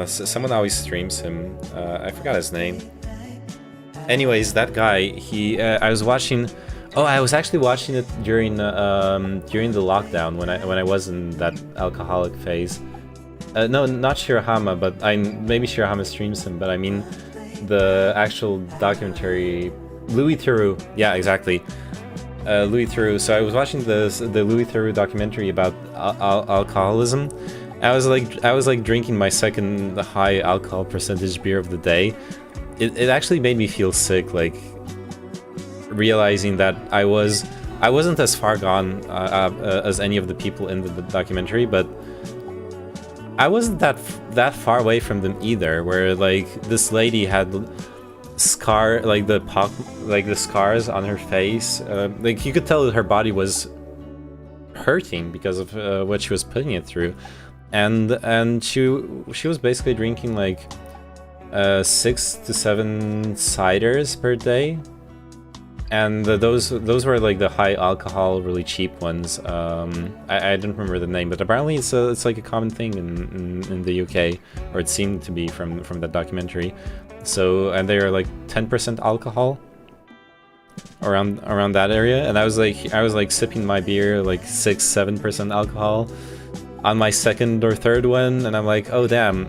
Someone always streams him. I forgot his name. Anyways, that guy, I was watching... Oh, I was actually watching it during the lockdown when I was in that alcoholic phase. No, not Shirahama, but maybe Shirahama streams him, but I mean the actual documentary. Louis Theroux, yeah, exactly. Louis Theroux. So I was watching the Louis Theroux documentary about alcoholism. I was like drinking my second high alcohol percentage beer of the day. It actually made me feel sick, like realizing that I wasn't as far gone as any of the people in the documentary, but I wasn't that far away from them either. Where like this lady had the scars on her face, like you could tell that her body was hurting because of what she was putting it through, and she was basically drinking like 6 to 7 ciders per day, and those were like the high alcohol, really cheap ones. I don't remember the name, but apparently it's like a common thing in the UK, or it seemed to be from that documentary. So, and they are like 10% alcohol around that area, and I was like sipping my beer like 6-7% alcohol on my second or third one, and I'm like, oh damn,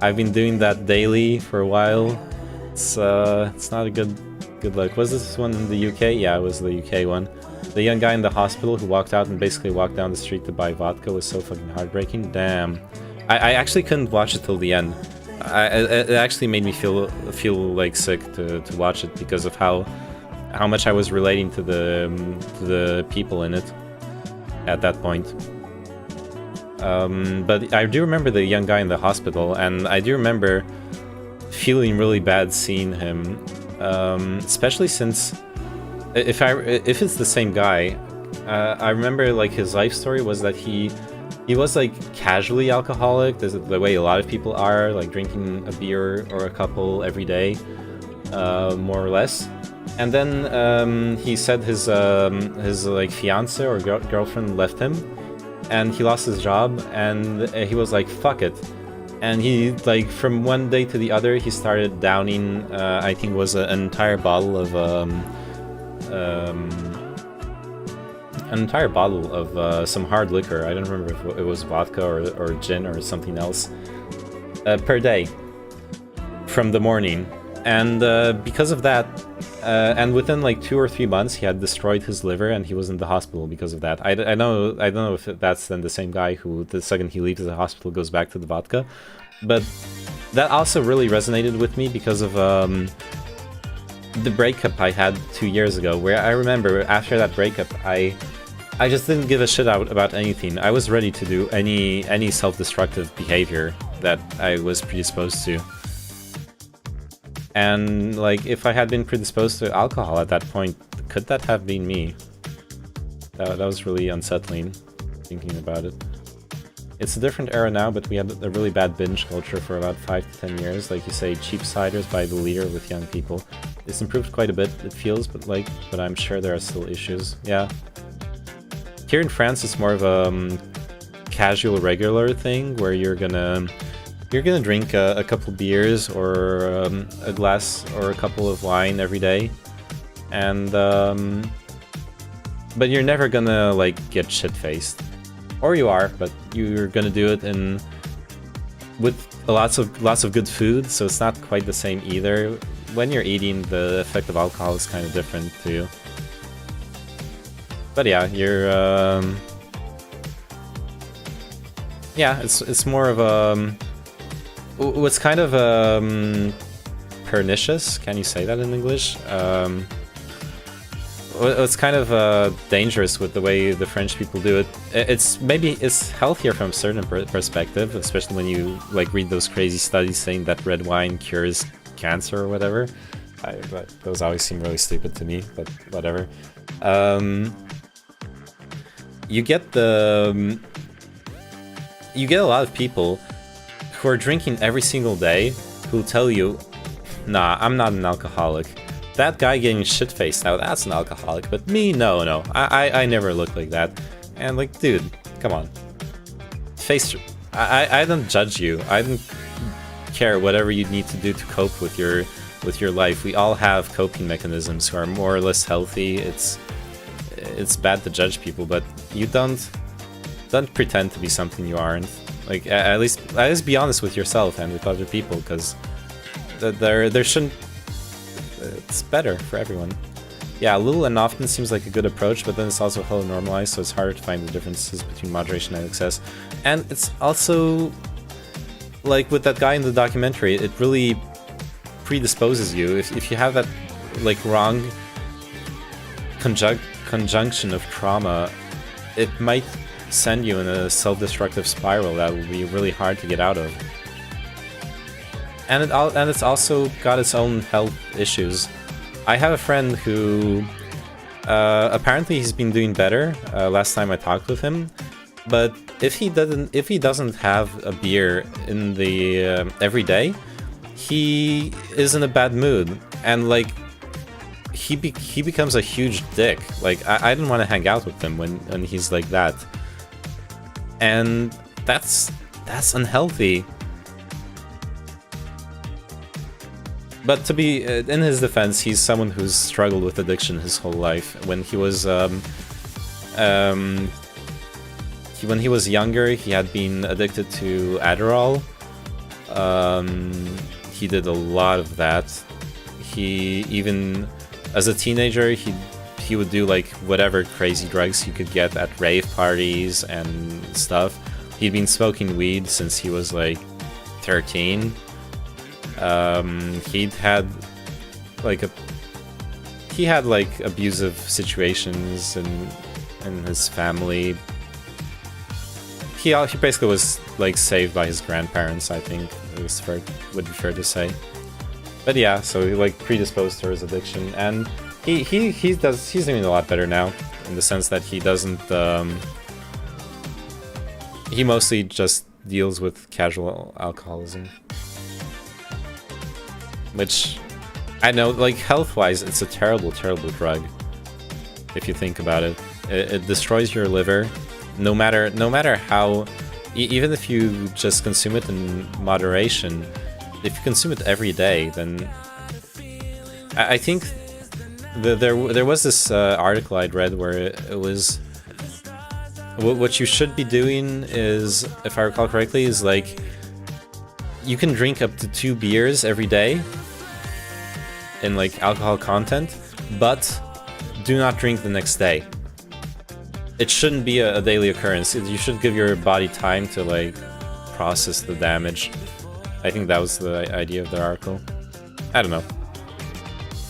I've been doing that daily for a while. It's not a good look. Was this one in the UK? Yeah, it was the UK one. The young guy in the hospital who walked out and basically walked down the street to buy vodka was so fucking heartbreaking. Damn. I actually couldn't watch it till the end. It actually made me feel like sick to watch it because of how much I was relating to the people in it at that point. But I do remember the young guy in the hospital, and I do remember feeling really bad seeing him, especially since if it's the same guy, I remember like his life story was that he was like casually alcoholic, the way a lot of people are, like drinking a beer or a couple every day, more or less. And then he said his like fiance or girlfriend left him, and he lost his job, and he was like, fuck it. And he, like, from one day to the other, he started downing, I think it was an entire bottle of some hard liquor. I don't remember if it was vodka or gin or something else, per day from the morning. And because of that, and within like 2 or 3 months, he had destroyed his liver, and he was in the hospital because of that. I don't know if that's then the same guy who, the second he leaves the hospital, goes back to the vodka. But that also really resonated with me because of the breakup I had 2 years ago, where I remember after that breakup, I just didn't give a shit about anything. I was ready to do any self-destructive behavior that I was predisposed to. And like, if I had been predisposed to alcohol at that point, could that have been me? That was really unsettling, thinking about it. It's a different era now, but we had a really bad binge culture for about 5 to 10 years. Like you say, cheap ciders by the liter with young people. It's improved quite a bit, it feels, but I'm sure there are still issues. Yeah. Here in France, it's more of a casual, regular thing where you're gonna drink a couple beers or a glass or a couple of wine every day, and but you're never gonna like get shit-faced. Or you are, but you're gonna do it in with lots of good food, so it's not quite the same either. When you're eating, the effect of alcohol is kind of different too. But yeah, you're yeah, it's more of a what's kind of pernicious. Can you say that in English? It's kind of dangerous with the way the French people do it. It's healthier from a certain perspective, especially when you like read those crazy studies saying that red wine cures cancer or whatever. But those always seem really stupid to me, but whatever. You get a lot of people who are drinking every single day who'll tell you, nah, I'm not an alcoholic. That guy getting shit-faced, now that's an alcoholic, but me, no. I never look like that. And like, dude, come on. I don't judge you. I don't care whatever you need to do to cope with your life. We all have coping mechanisms who are more or less healthy. It's bad to judge people, but you don't pretend to be something you aren't. Like, at least be honest with yourself and with other people, because there shouldn't. It's better for everyone. Yeah, little and often seems like a good approach, but then it's also hella normalized, so it's harder to find the differences between moderation and excess. And it's also, like with that guy in the documentary, it really predisposes you. If you have that, like, wrong conjunction of trauma, it might send you in a self-destructive spiral that will be really hard to get out of. And it's also got its own health issues. I have a friend who apparently he's been doing better last time I talked with him, but if he doesn't have a beer in the every day, he is in a bad mood, and like he becomes a huge dick. Like I didn't want to hang out with him when he's like that, and that's unhealthy. But to be in his defense, he's someone who's struggled with addiction his whole life. When he was younger, he had been addicted to Adderall. He did a lot of that. He even, as a teenager, he would do like whatever crazy drugs he could get at rave parties and stuff. He'd been smoking weed since he was like 13. He had like abusive situations in his family. He basically was like saved by his grandparents, I think would be fair to say. But yeah, so he like predisposed to his addiction, and he's doing a lot better now, in the sense that he doesn't he mostly just deals with casual alcoholism. Which, I know, like, health-wise, it's a terrible, terrible drug. If you think about it. It destroys your liver. No matter how... even if you just consume it in moderation, if you consume it every day, then... I think there was this article I'd read where it was... What you should be doing is, if I recall correctly, is like... You can drink up to 2 beers every day in like alcohol content, but do not drink the next day. It shouldn't be a daily occurrence. You should give your body time to like process the damage. I think that was the idea of the article. I don't know.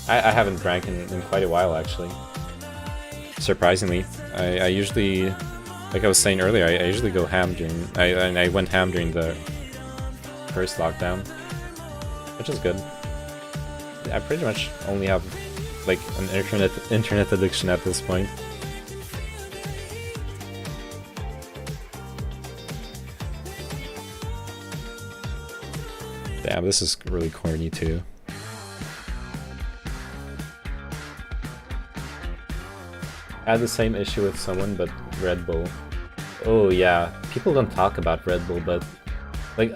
I haven't drank in quite a while, actually. Surprisingly, I usually, like I was saying earlier, I usually go ham during. I went ham during the first lockdown, which is good. I pretty much only have like an internet addiction at this point. Damn, this is really corny too. I had the same issue with someone, but Red Bull. Oh yeah, people don't talk about Red Bull, but like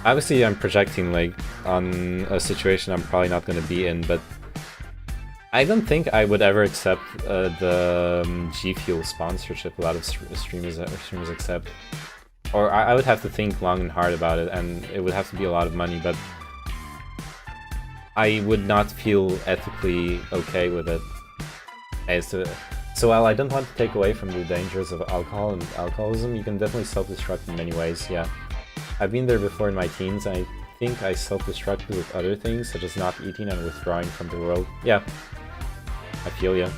obviously I'm projecting like on a situation I'm probably not going to be in, but I don't think I would ever accept the G Fuel sponsorship. A lot of streamers accept, or I would have to think long and hard about it, and it would have to be a lot of money. But I would not feel ethically okay with it. So while I don't want to take away from the dangers of alcohol and alcoholism, you can definitely self-destruct in many ways. Yeah, I've been there before in my teens. I think I self-destructed with other things, such as not eating and withdrawing from the world. Yeah, I feel ya.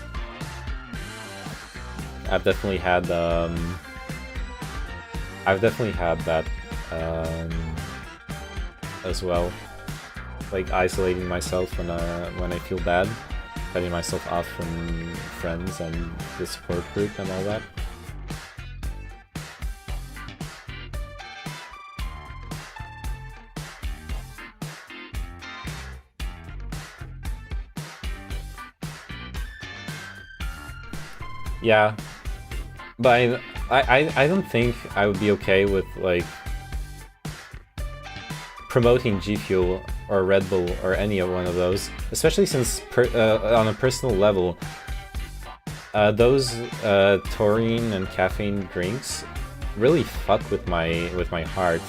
I've definitely had that as well. Like isolating myself when I feel bad, cutting myself off from friends and the support group and all that. Yeah, but I don't think I would be okay with like promoting G Fuel or Red Bull or any one of those, especially since on a personal level, those taurine and caffeine drinks really fuck with my heart.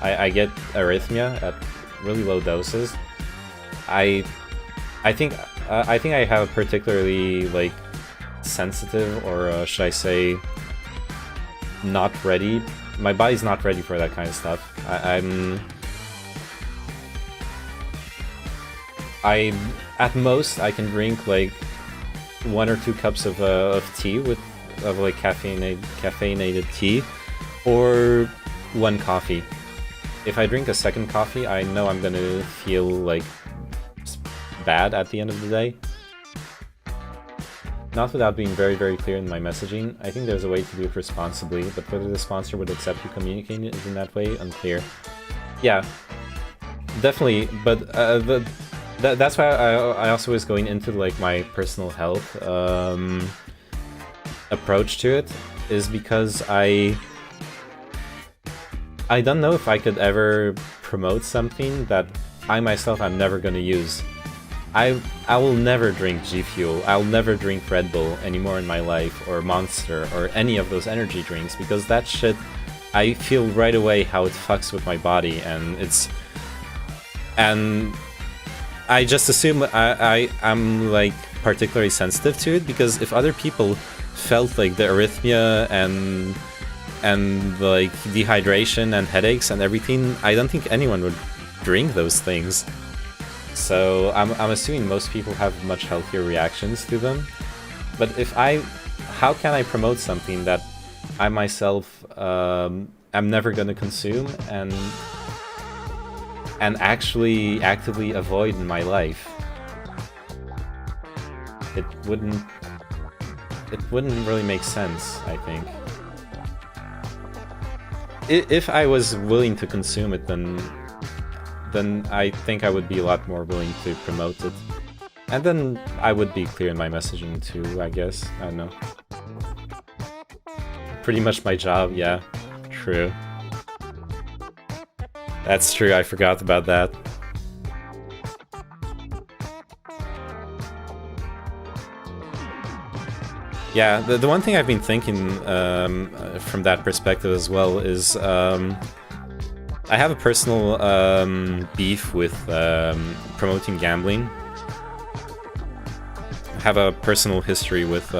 I get arrhythmia at really low doses. I think I have a particularly like sensitive, or should I say not ready. My body's not ready for that kind of stuff. I at most I can drink like 1 or 2 cups of tea of like caffeinated tea, or 1 coffee. If I drink a second coffee, I know I'm gonna feel like bad at the end of the day. Not without being very, very clear in my messaging. I think there's a way to do it responsibly, but whether the sponsor would accept you communicating it in that way, unclear. Yeah, definitely, but that's why I also was going into like my personal health approach to it, is because I don't know if I could ever promote something that I myself am never going to use. I will never drink G Fuel, I'll never drink Red Bull anymore in my life, or Monster, or any of those energy drinks, because that shit, I feel right away how it fucks with my body, and I just assume I'm like particularly sensitive to it, because if other people felt like the arrhythmia and like dehydration and headaches and everything, I don't think anyone would drink those things. So I'm assuming most people have much healthier reactions to them. But how can I promote something that I myself am never gonna consume and actually actively avoid in my life? It wouldn't really make sense, I think. If I was willing to consume it, then I think I would be a lot more willing to promote it. And then I would be clear in my messaging too, I guess. I don't know. Pretty much my job, yeah. True. That's true, I forgot about that. Yeah, the one thing I've been thinking from that perspective as well is I have a personal beef with promoting gambling. I have a personal history with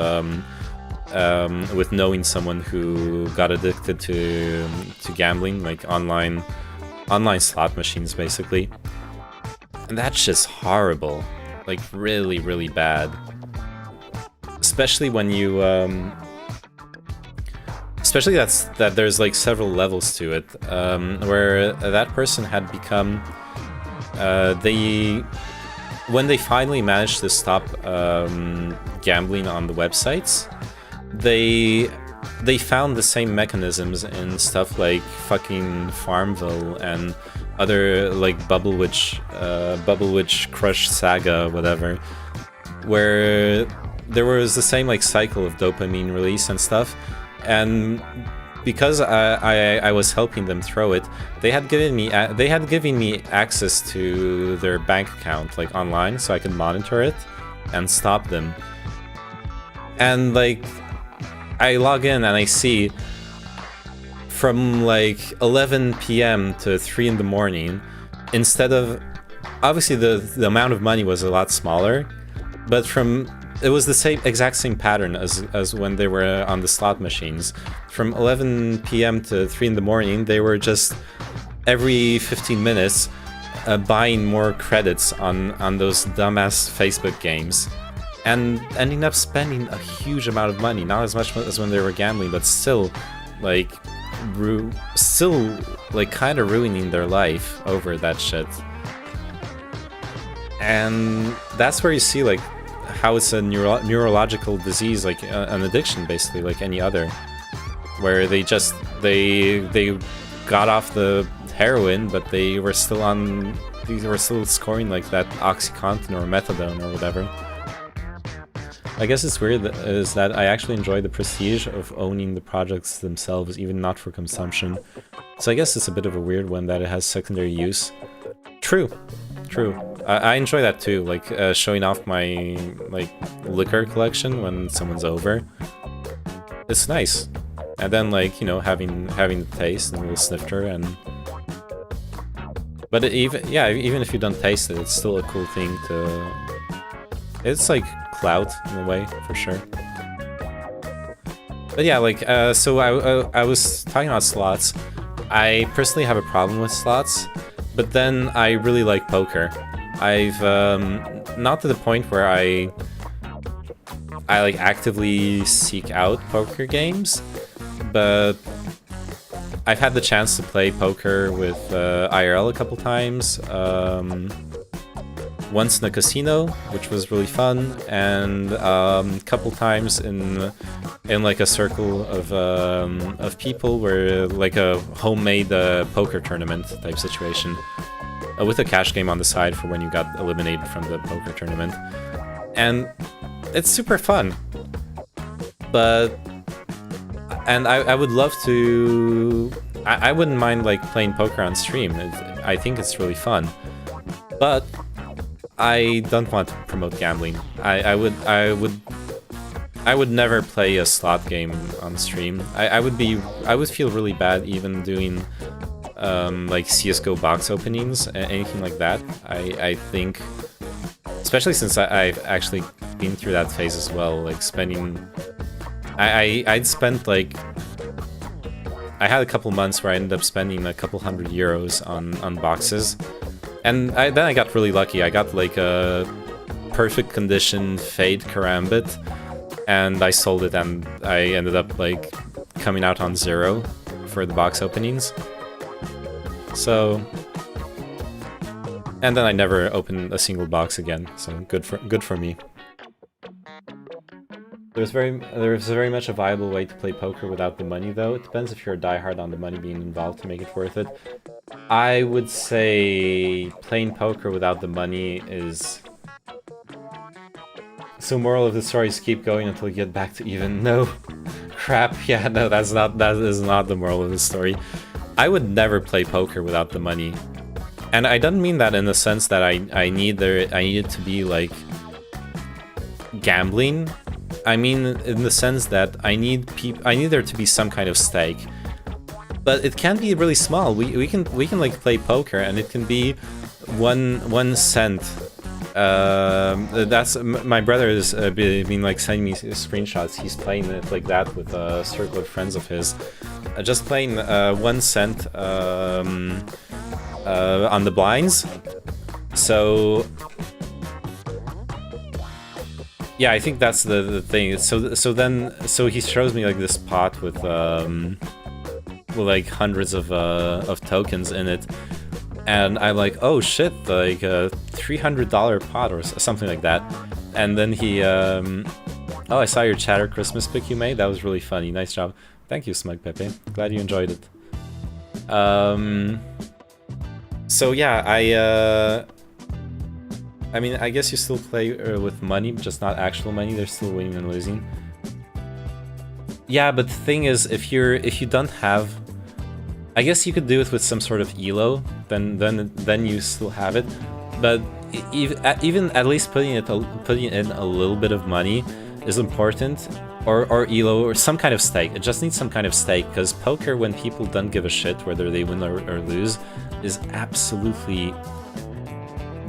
knowing someone who got addicted to gambling, like online slot machines, basically. And that's just horrible, like really, really bad. Especially when you, especially that there's like several levels to it, where that person had become, when they finally managed to stop gambling on the websites, they found the same mechanisms in stuff like fucking Farmville and other like Bubble Witch Crush Saga, whatever, where there was the same like cycle of dopamine release and stuff, and because I was helping them throw it, they had given me access to their bank account like online, so I could monitor it. and stop them. And like, I log in and I see from like 11 p.m. to 3 in the morning, instead of, obviously the amount of money was a lot smaller, but it was the exact same pattern as when they were on the slot machines. From 11 p.m. to 3 in the morning, they were just every 15 minutes buying more credits on those dumbass Facebook games, and ending up spending a huge amount of money. Not as much as when they were gambling, but still, like, kind of ruining their life over that shit. And that's where you see like how it's a neurological disease, like an addiction, basically, like any other, where they got off the heroin, but they were still scoring like that OxyContin or methadone or whatever. I guess it's weird is that I actually enjoy the prestige of owning the projects themselves, even not for consumption. So I guess it's a bit of a weird one that it has secondary use. True. I enjoy that too, like showing off my like liquor collection when someone's over. It's nice. And then like, you know, having the taste and a little snifter and... But even if you don't taste it, it's still a cool thing to... It's like clout in a way, for sure. But yeah, like, so I was talking about slots. I personally have a problem with slots, but then I really like poker. I've, not to the point where I like actively seek out poker games, but I've had the chance to play poker with IRL a couple times. Once in a casino, which was really fun, and a couple times in like a circle of people, where like a homemade poker tournament type situation, with a cash game on the side for when you got eliminated from the poker tournament, and it's super fun. And I would love to. I wouldn't mind like playing poker on stream. I think it's really fun, but I don't want to promote gambling. I would never play a slot game on stream. I would feel really bad even doing like CS:GO box openings, anything like that. I think, especially since I've actually been through that phase as well, like spending. I'd spent like. I had a couple months where I ended up spending a couple €100 on boxes. And then I got really lucky. I got like a perfect condition Fade Karambit, and I sold it, and I ended up like coming out on 0 for the box openings. So, and then I never opened a single box again. So good for me. There's very much a viable way to play poker without the money, though. It depends if you're a diehard on the money being involved to make it worth it. I would say playing poker without the money is... So moral of the story is keep going until you get back to even. No. Crap, yeah, no, that is not the moral of the story. I would never play poker without the money. And I don't mean that in the sense that I need it to be like gambling. I mean in the sense that I need there to be some kind of stake. But it can be really small. We can like play poker, and it can be 1 cent. That's my brother has been like sending me screenshots. He's playing it like that with a circle of friends of his, just playing 1 cent on the blinds. So yeah, I think that's the thing. So he shows me like this pot with like hundreds of tokens in it, and I'm like, oh shit, like a $300 pot or something like that. And then he oh, I saw your Chatter Christmas pic you made. That was really funny. Nice job. Thank you, Smug Pepe. Glad you enjoyed it. So yeah, I mean, I guess you still play with money, just not actual money. They're still winning and losing. Yeah, but the thing is, if you don't have, I guess you could do it with some sort of elo. Then you still have it. But even at least putting in a little bit of money is important, or elo, or some kind of stake. It just needs some kind of stake, because poker, when people don't give a shit whether they win or lose, is absolutely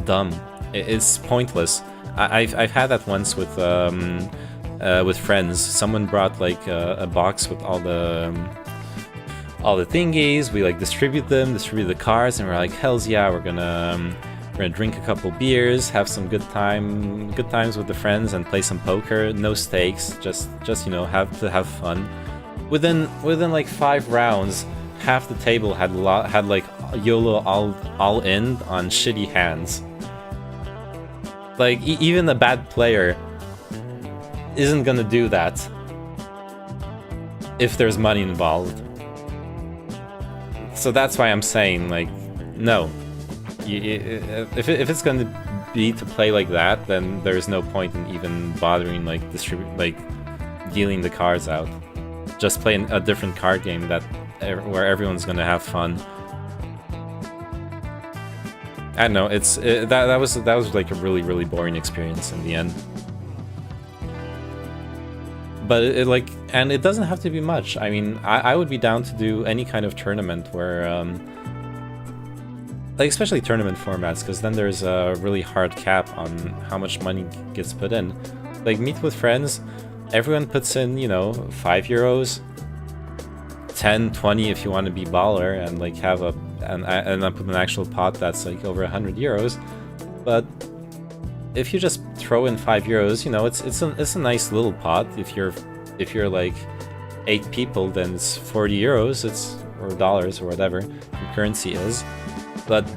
dumb. It's pointless. I've had that once with friends. Someone brought like a box with all the thingies. We like distribute the cards, and we're like, hells yeah, we're gonna drink a couple beers, have some good times with the friends, and play some poker. No stakes, just you know, have fun. Within like 5 rounds, half the table had like YOLO all in on shitty hands. Like even a bad player isn't gonna do that if there's money involved. So that's why I'm saying, like, no. If it's going to be to play like that, then there's no point in even bothering like dealing the cards out. Just play a different card game where everyone's gonna have fun. I don't know. That was like a really boring experience in the end. But and it doesn't have to be much. I mean, I would be down to do any kind of tournament where, like especially tournament formats, because then there's a really hard cap on how much money gets put in. Like Meet with Friends, everyone puts in, you know, €5, 10, 20 if you want to be baller, and like have and I put an actual pot that's like over €100. But if you just throw in €5, you know, it's a nice little pot. If you're like 8 people, then it's €40, or dollars or whatever the currency is. But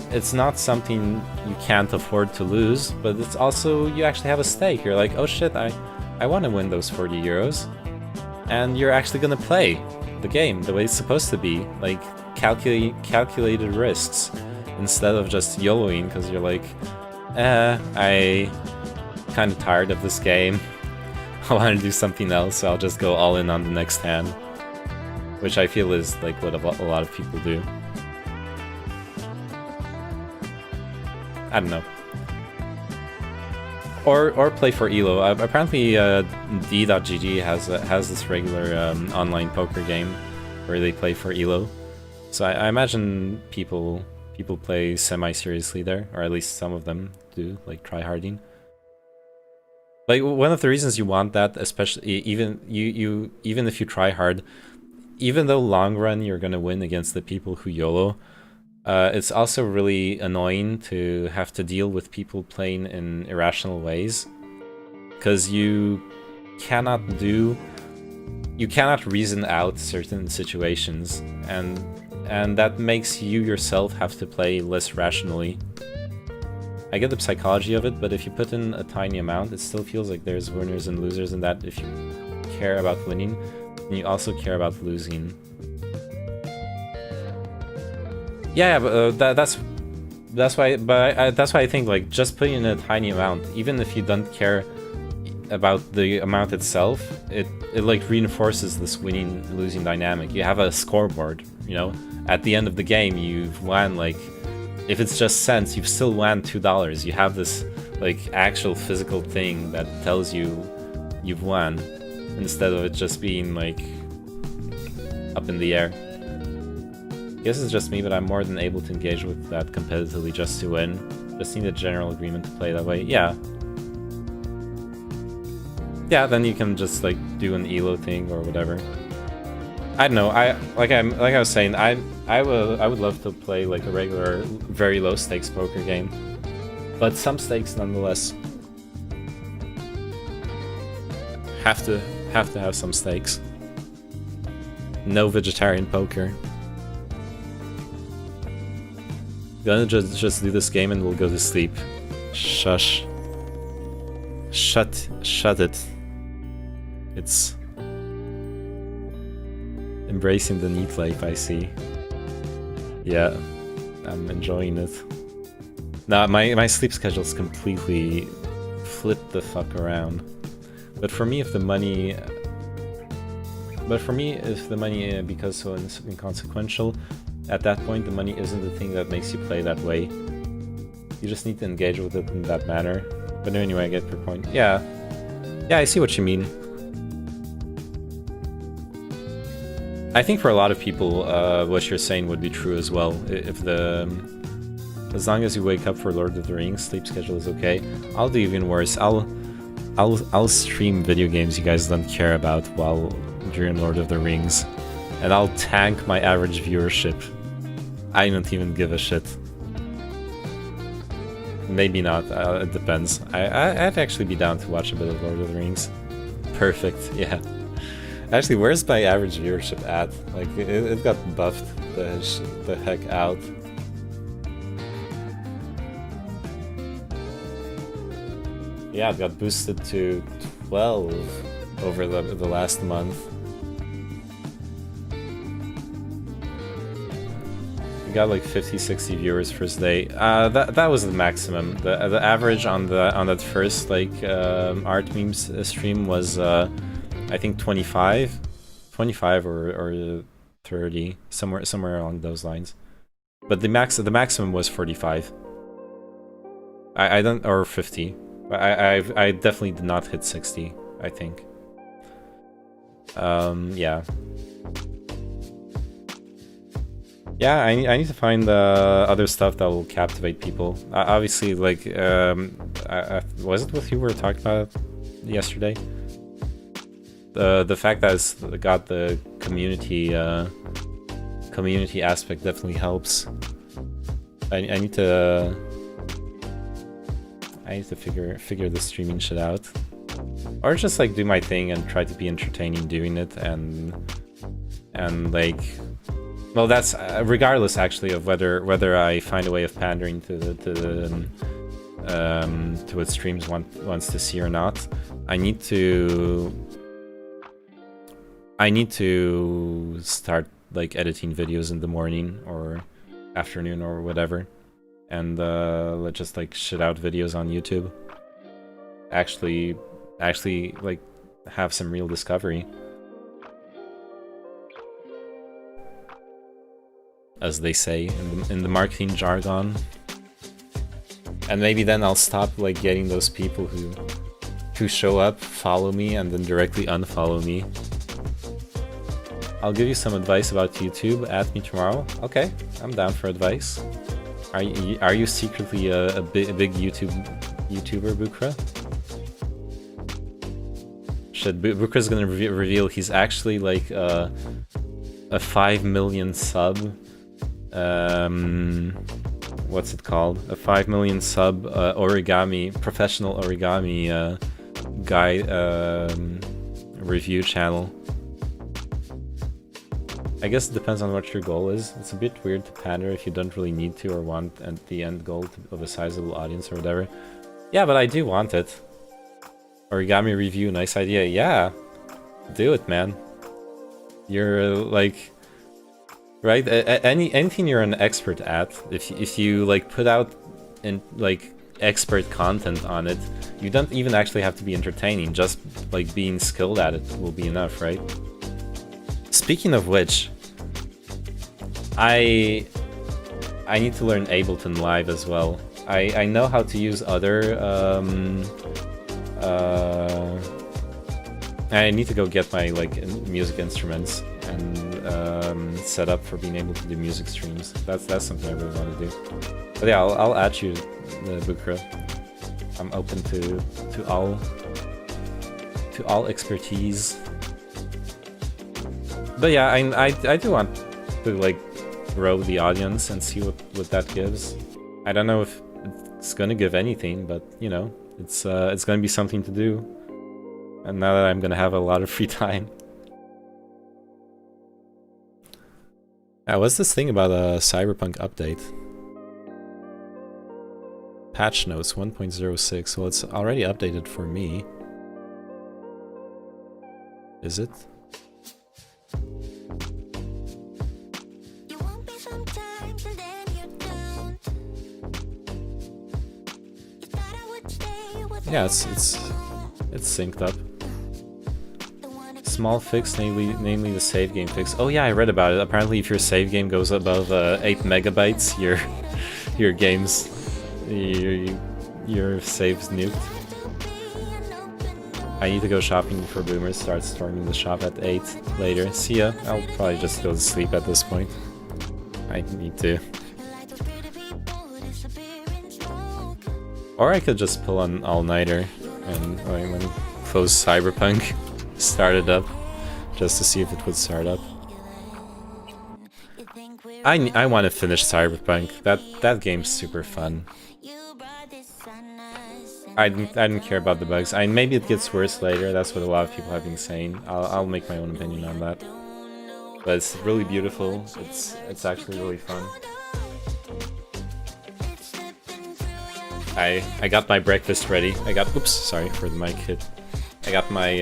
it's not something you can't afford to lose. But it's also, you actually have a stake. You're like, oh shit, I want to win those €40, and you're actually gonna play the game the way it's supposed to be, like calculated risks, instead of just YOLOing because you're like, I kind of tired of this game. I want to do something else, so I'll just go all in on the next hand, which I feel is like what a lot of people do. I don't know. Or play for ELO. Apparently, D.GG has this regular online poker game where they play for ELO. So I imagine people play semi-seriously there, or at least some of them do, like tryharding. Like one of the reasons you want that, especially even if you try hard, even though long run you're gonna win against the people who YOLO. It's also really annoying to have to deal with people playing in irrational ways, because you cannot reason out certain situations, and that makes you yourself have to play less rationally. I get the psychology of it, but if you put in a tiny amount, it still feels like there's winners and losers in that. If you care about winning, then you also care about losing. Yeah, but that's why. But that's why I think like just putting in a tiny amount, even if you don't care about the amount itself, it like reinforces this winning-losing dynamic. You have a scoreboard, you know. At the end of the game, you've won, like, if it's just cents, you've still won $2. You have this like actual physical thing that tells you you've won, instead of it just being like up in the air. I guess it's just me, but I'm more than able to engage with that competitively just to win. Just need a general agreement to play that way. Yeah. Yeah, then you can just like do an ELO thing or whatever. I don't know. Like I was saying, I would love to play like a regular, very low stakes poker game, but some stakes nonetheless. Have to have some stakes. No vegetarian poker. Gonna just do this game and we'll go to sleep. Shush. Shut it. It's embracing the neat life, I see. Yeah, I'm enjoying it. Nah, my sleep schedule's completely flipped the fuck around. But for me, if the money becomes so inconsequential, at that point the money isn't the thing that makes you play that way. You just need to engage with it in that manner. But anyway, I get your point. Yeah. Yeah, I see what you mean. I think for a lot of people, what you're saying would be true as well. If the... As long as you wake up for Lord of the Rings, sleep schedule is okay. I'll do even worse. I'll stream video games you guys don't care about while during Lord of the Rings. And I'll tank my average viewership. I don't even give a shit. Maybe not, it depends. I'd actually be down to watch a bit of Lord of the Rings. Perfect, yeah. Actually, where's my average viewership at? Like, it got buffed the heck out. Yeah, it got boosted to 12 over the last month. We got like 50-60 viewers first day. That was the maximum. The average on that first like art memes stream was I think 25 or 30, somewhere along those lines. But the maximum was 45. I don't, or 50. I definitely did not hit 60, I think. Yeah. Yeah, I need to find other stuff that will captivate people. Obviously, like, was it what you were talking about yesterday? The fact that it's got the community aspect definitely helps. I need to figure the streaming shit out, or just like do my thing and try to be entertaining doing it, and like, well, that's regardless actually of whether I find a way of pandering to what streams wants to see or not. I need to start like editing videos in the morning or afternoon or whatever, and let's just like shit out videos on YouTube. Actually like have some real discovery, as they say in the marketing jargon. And maybe then I'll stop like getting those people who show up, follow me, and then directly unfollow me. I'll give you some advice about YouTube. At me tomorrow. Okay, I'm down for advice. Are you secretly a big YouTuber, Bukra? Shit, Bukra's gonna reveal he's actually like a 5 million sub. What's it called? A 5 million sub professional origami guy review channel. I guess it depends on what your goal is. It's a bit weird to pander if you don't really need to or want the end goal of a sizable audience or whatever. Yeah, but I do want it. Origami review, nice idea. Yeah, do it, man. You're like, right? Anything you're an expert at, if you like put out like expert content on it, you don't even actually have to be entertaining. Just like being skilled at it will be enough, right? Speaking of which, I need to learn Ableton Live as well. I know how to use other I need to go get my like music instruments and set up for being able to do music streams. That's something I really want to do. But yeah, I'll add you, Bukra. I'm open to all expertise. But yeah, I do want to like grow the audience and see what that gives. I don't know if it's gonna give anything, but you know, it's gonna be something to do. And now that I'm gonna have a lot of free time. What's this thing about a Cyberpunk update? Patch notes 1.06. Well, it's already updated for me. Is it? Yeah, it's synced up. Small fix, namely the save game fix. Oh yeah, I read about it. Apparently, if your save game goes above 8 megabytes, your game's Your save's nuked. I need to go shopping before boomers start storming the shop at 8 later. See ya. I'll probably just go to sleep at this point. I need to. Or I could just pull an all-nighter and when close Cyberpunk, start it up, just to see if it would start up. I want to finish Cyberpunk. That game's super fun. I didn't care about the bugs. Maybe it gets worse later. That's what a lot of people have been saying. I'll make my own opinion on that. But it's really beautiful. It's actually really fun. I got my breakfast ready. Oops, sorry for the mic hit. I got my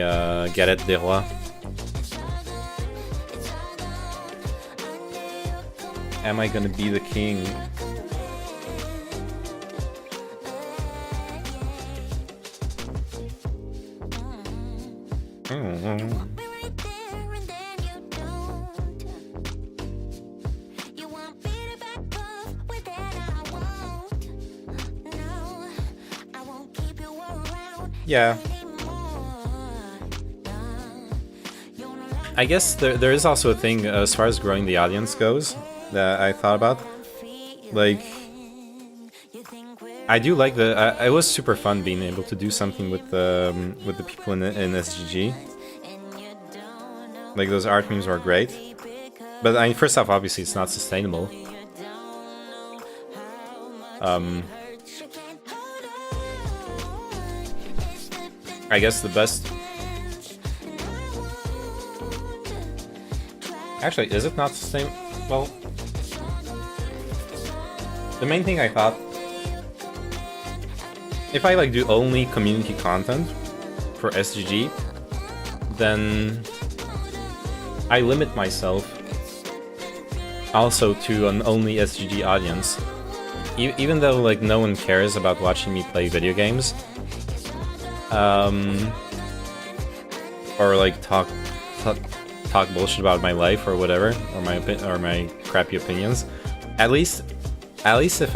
galette des rois. Am I gonna be the king? Yeah. I guess there is also a thing as far as growing the audience goes that I thought about. Like, I do like it was super fun being able to do something with the people in SGG. Like, those art memes were great. But I mean, first off, obviously it's not sustainable. I guess the best... Actually, is it not sustainable? Well... The main thing I thought... If I like do only community content for SGG, then I limit myself also to an only SGG audience. Even though like no one cares about watching me play video games, or like talk bullshit about my life or whatever, or my crappy opinions. At least if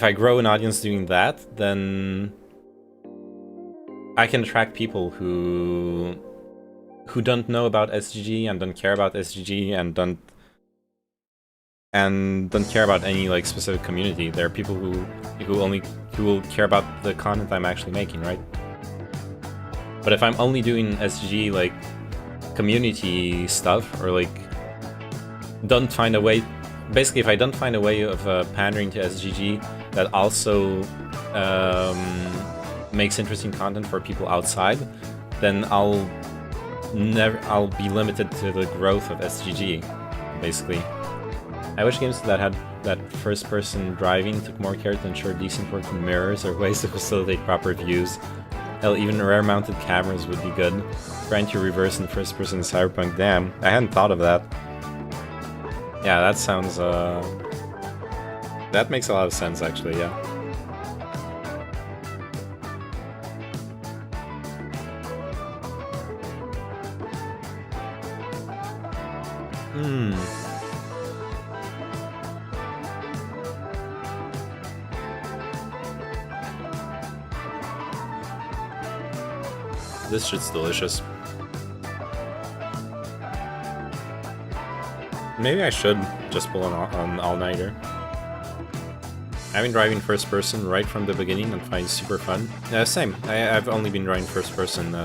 I grow an audience doing that, then I can attract people who don't know about SGG and don't care about SGG and don't care about any like specific community. There are people who will care about the content I'm actually making, right? But if I'm only doing SGG like community stuff, or like don't find a way, basically if I don't find a way of pandering to SGG that also makes interesting content for people outside, then I'll be limited to the growth of SGG, basically. I wish games that had that first-person driving took more care to ensure decent working mirrors or ways to facilitate proper views. Hell, even rear-mounted cameras would be good. Trying to reverse in first-person Cyberpunk, damn, I hadn't thought of that. Yeah, that sounds, that makes a lot of sense, actually, yeah. This shit's delicious. Maybe I should just pull an all-nighter. I've been driving first person right from the beginning and find it super fun. Same. I've only been driving first person.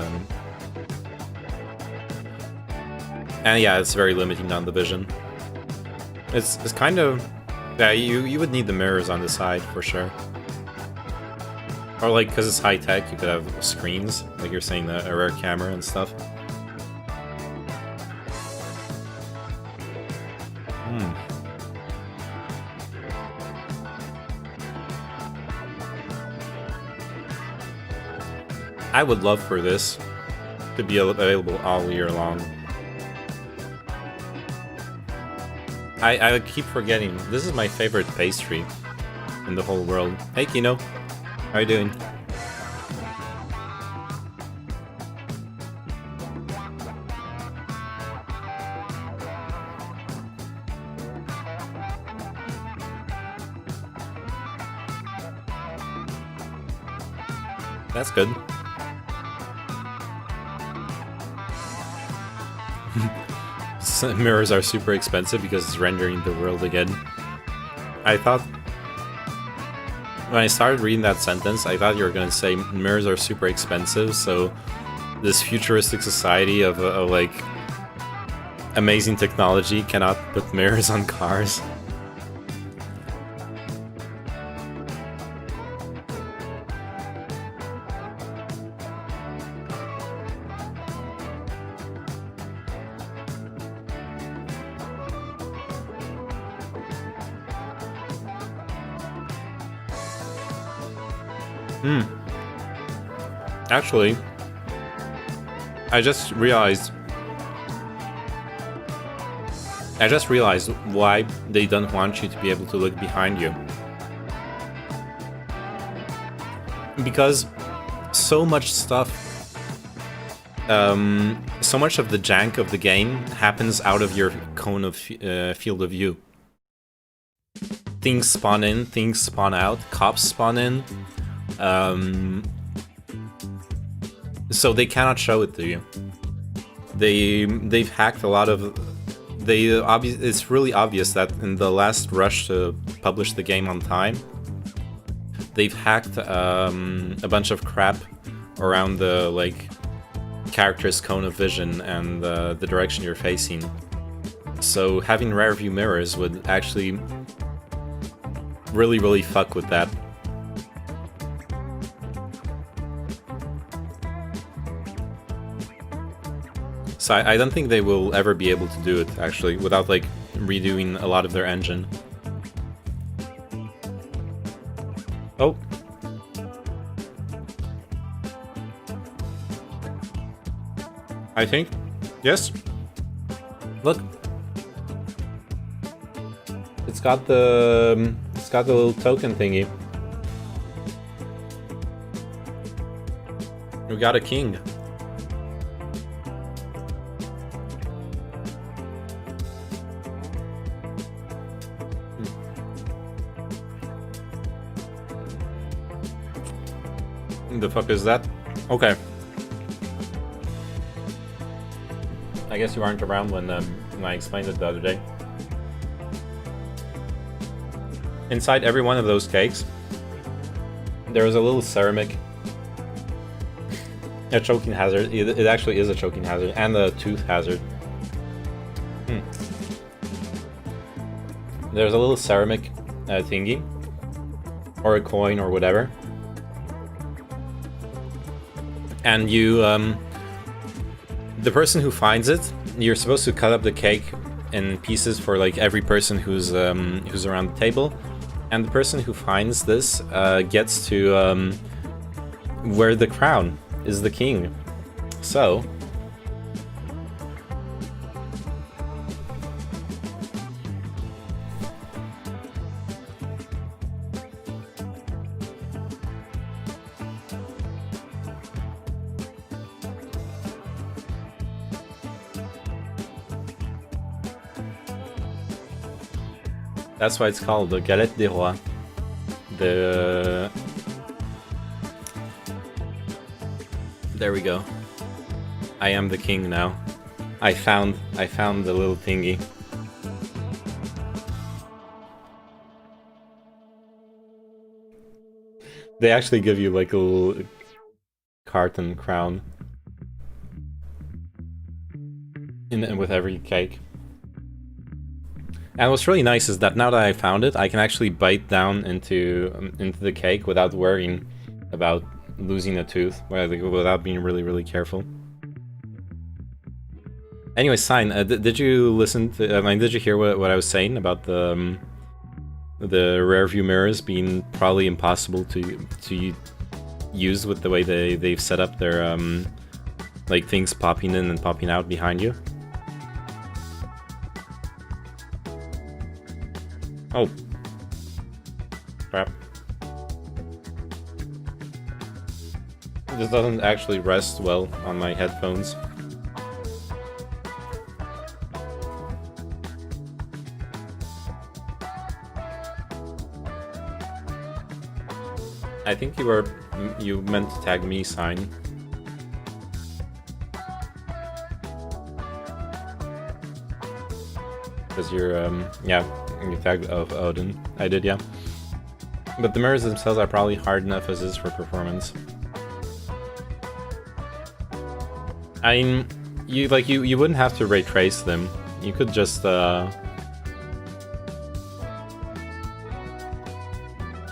And yeah, it's very limiting on the vision. It's kind of... Yeah, you would need the mirrors on the side for sure. Or like, because it's high-tech, you could have screens, like you're saying, a rear camera and stuff. I would love for this to be available all year long. I keep forgetting, this is my favorite pastry in the whole world. Hey Kino, how you doing? That's good. Mirrors are super expensive because it's rendering the world again. I thought... When I started reading that sentence, I thought you were gonna say mirrors are super expensive, so this futuristic society of like amazing technology cannot put mirrors on cars. Actually, I just realized why they don't want you to be able to look behind you. Because so much stuff, so much of the jank of the game happens out of your cone of field of view. Things spawn in, things spawn out, cops spawn in. So they cannot show it to you. They've hacked a lot of. It's really obvious that in the last rush to publish the game on time, they've hacked a bunch of crap around the like character's cone of vision and the direction you're facing. So having rear view mirrors would actually really fuck with that. So I don't think they will ever be able to do it, actually, without, like, redoing a lot of their engine. Oh. I think. Yes. Look. It's got the little token thingy. We got a king. The fuck is that? Okay. I guess you weren't around when I explained it the other day. Inside every one of those cakes, there is a little ceramic, a choking hazard. It actually is a choking hazard and a tooth hazard. There's a little ceramic thingy, or a coin or whatever. And you, the person who finds it, you're supposed to cut up the cake in pieces for like every person who's around the table, and the person who finds this gets to wear the crown, is the king. So. That's why it's called the Galette des Rois. There we go. I am the king now. I found the little thingy. They actually give you like a little carton crown with every cake. And what's really nice is that now that I found it, I can actually bite down into the cake without worrying about losing a tooth, without being really careful. Anyway, Sign, did you listen to? Did you hear what I was saying about the rear view mirrors being probably impossible to use with the way they've set up their like things popping in and popping out behind you? Oh. Crap. This doesn't actually rest well on my headphones. I think you were you meant to tag me, sign. Because you're, yeah, you tagged of Odin. I did, yeah. But the mirrors themselves are probably hard enough as is for performance. I mean, you wouldn't have to ray trace them. You could just,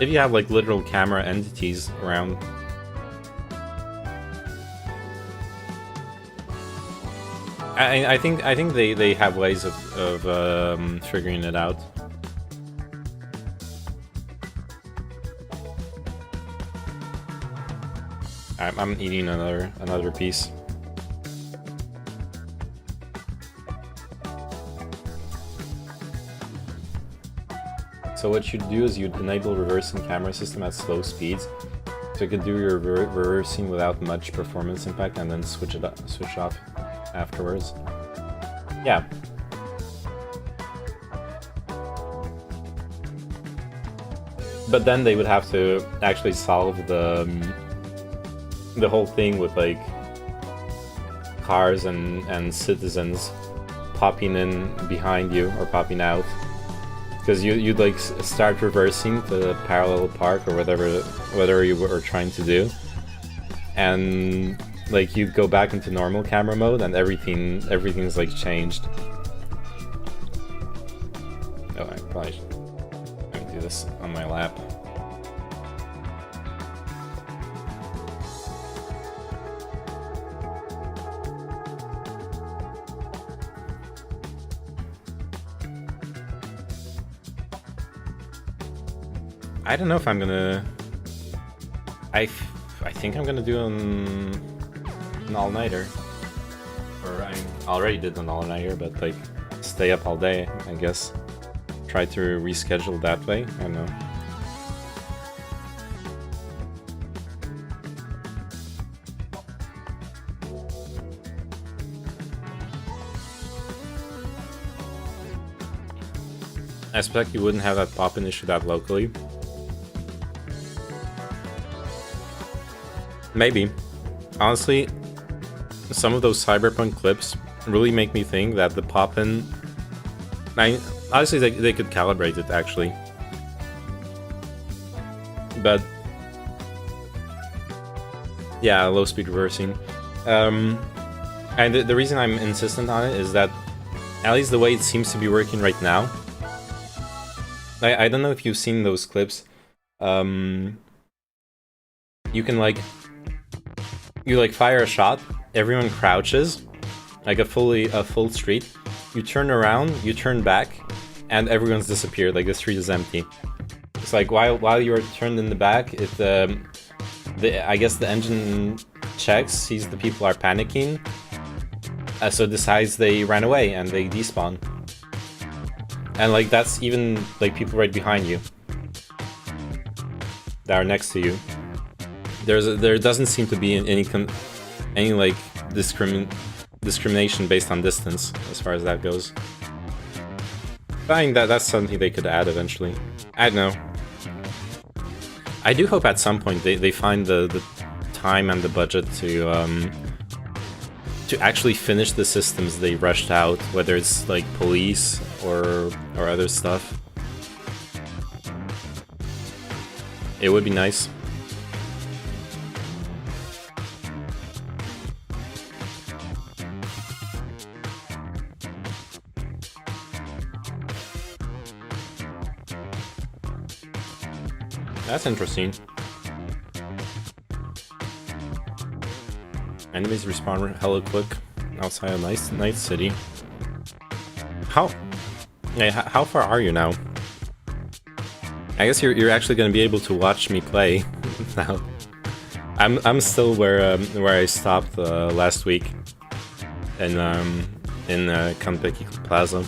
if you have like literal camera entities around. I think they have ways of figuring it out. I'm eating another piece. So what you'd do is you'd enable reversing camera system at slow speeds, so you could do your reversing without much performance impact, and then switch off afterwards. Yeah. But then they would have to actually solve the whole thing with like cars and citizens popping in behind you or popping out, because you'd like start reversing to parallel park or whatever you were trying to do, and like you'd go back into normal camera mode and everything's like changed. Oh, I probably should do this on my lap. I don't know if I'm gonna... I think I'm gonna do an all-nighter. Or I already did an all-nighter, but like stay up all day, I guess. Try to reschedule that way, I don't know. I expect you wouldn't have that pop-in issue that locally. Maybe. Honestly, some of those Cyberpunk clips really make me think that the pop-in... Honestly, they could calibrate it, actually. But... yeah, low-speed reversing. And the reason I'm insistent on it is that, at least the way it seems to be working right now... I don't know if you've seen those clips. You can like... you like fire a shot, everyone crouches, like a full street. You turn around, you turn back, and everyone's disappeared, like the street is empty. It's like while you are turned in the back, it I guess the engine checks, sees the people are panicking, so decides they ran away and they despawn. And like that's even like people right behind you that are next to you. There doesn't seem to be any like discrimination based on distance as far as that goes. But I mean that's something they could add eventually. I don't know. I do hope at some point they find the time and the budget to actually finish the systems they rushed out, whether it's like police or other stuff. It would be nice. That's interesting. Enemies respawn hella quick outside a nice city. How far are you now? I guess you're actually going to be able to watch me play now. I'm still where I stopped last week in Konpeki Plaza.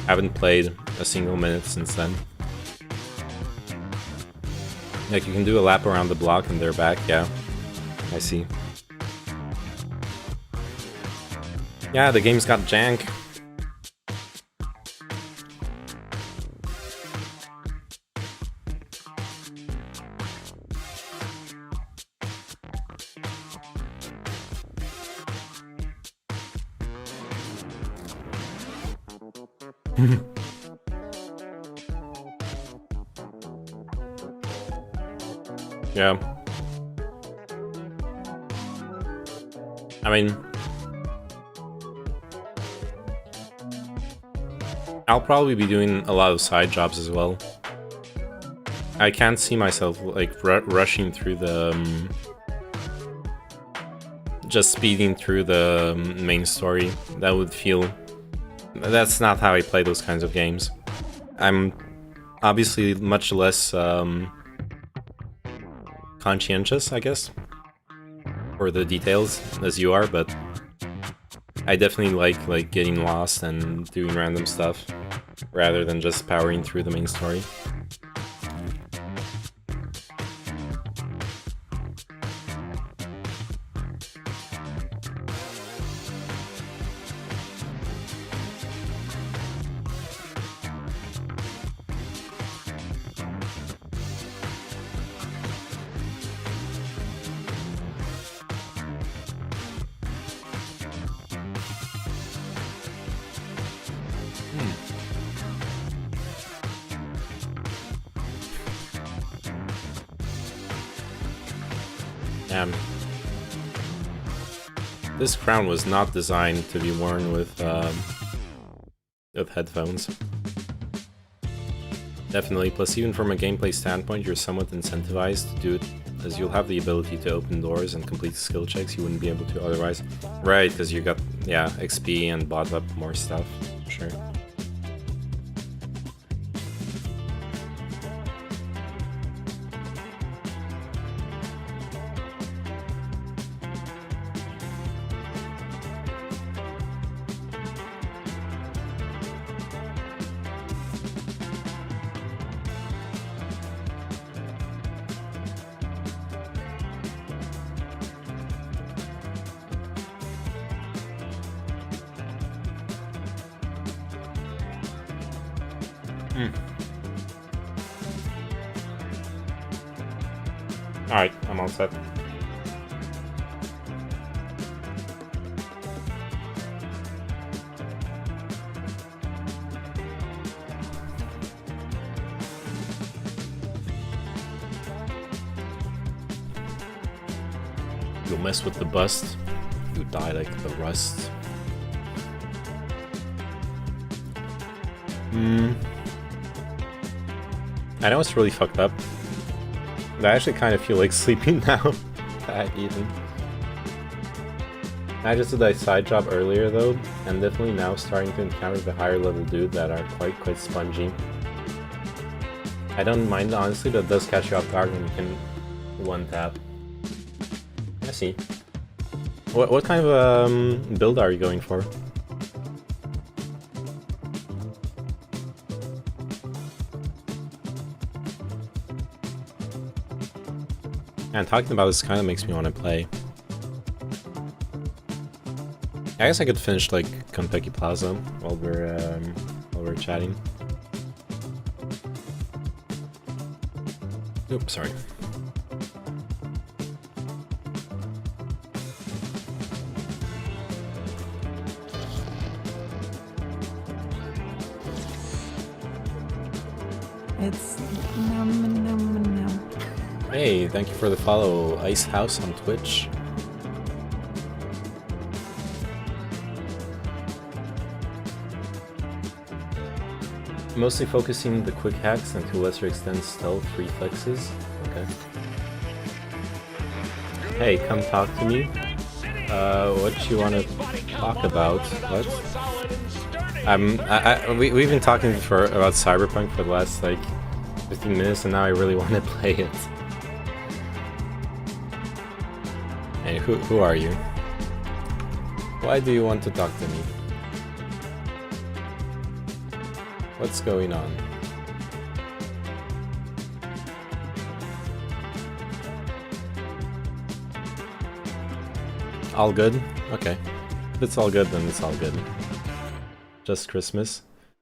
Haven't played a single minute since then. Like, you can do a lap around the block and they're back, yeah. I see. Yeah, the game's got jank. Yeah. I mean, I'll probably be doing a lot of side jobs as well. I can't see myself like rushing through the just speeding through the main story. That would feel... That's not how I play those kinds of games. I'm obviously much less conscientious, I guess, for the details as you are, but I definitely like getting lost and doing random stuff rather than just powering through the main story. This crown was not designed to be worn with headphones. Definitely, plus even from a gameplay standpoint, you're somewhat incentivized to do it, as you'll have the ability to open doors and complete skill checks you wouldn't be able to otherwise. Right, because you got, yeah, XP and bought up more stuff, sure. Alright, I'm all set. You'll mess with the bust, you die like the rust. I know it's really fucked up. I actually kind of feel like sleeping now. Even. I just did a side job earlier though, and definitely now starting to encounter the higher level dude that are quite spongy. I don't mind honestly, but it does catch you off guard when you can one tap. I see. What kind of build are you going for? And talking about this kind of makes me want to play. I guess I could finish like Konpeki Plaza while we're chatting. Oops, sorry. It's nom. Hey, thank you for the follow, Ice House on Twitch. Mostly focusing the quick hacks and to a lesser extent stealth reflexes. Okay. Hey, come talk to me. What you want to talk about? What? We've been talking about Cyberpunk for the last like 15 minutes, and now I really want to play it. Hey, who are you? Why do you want to talk to me? What's going on? All good? Okay. If it's all good, then it's all good. Just Christmas?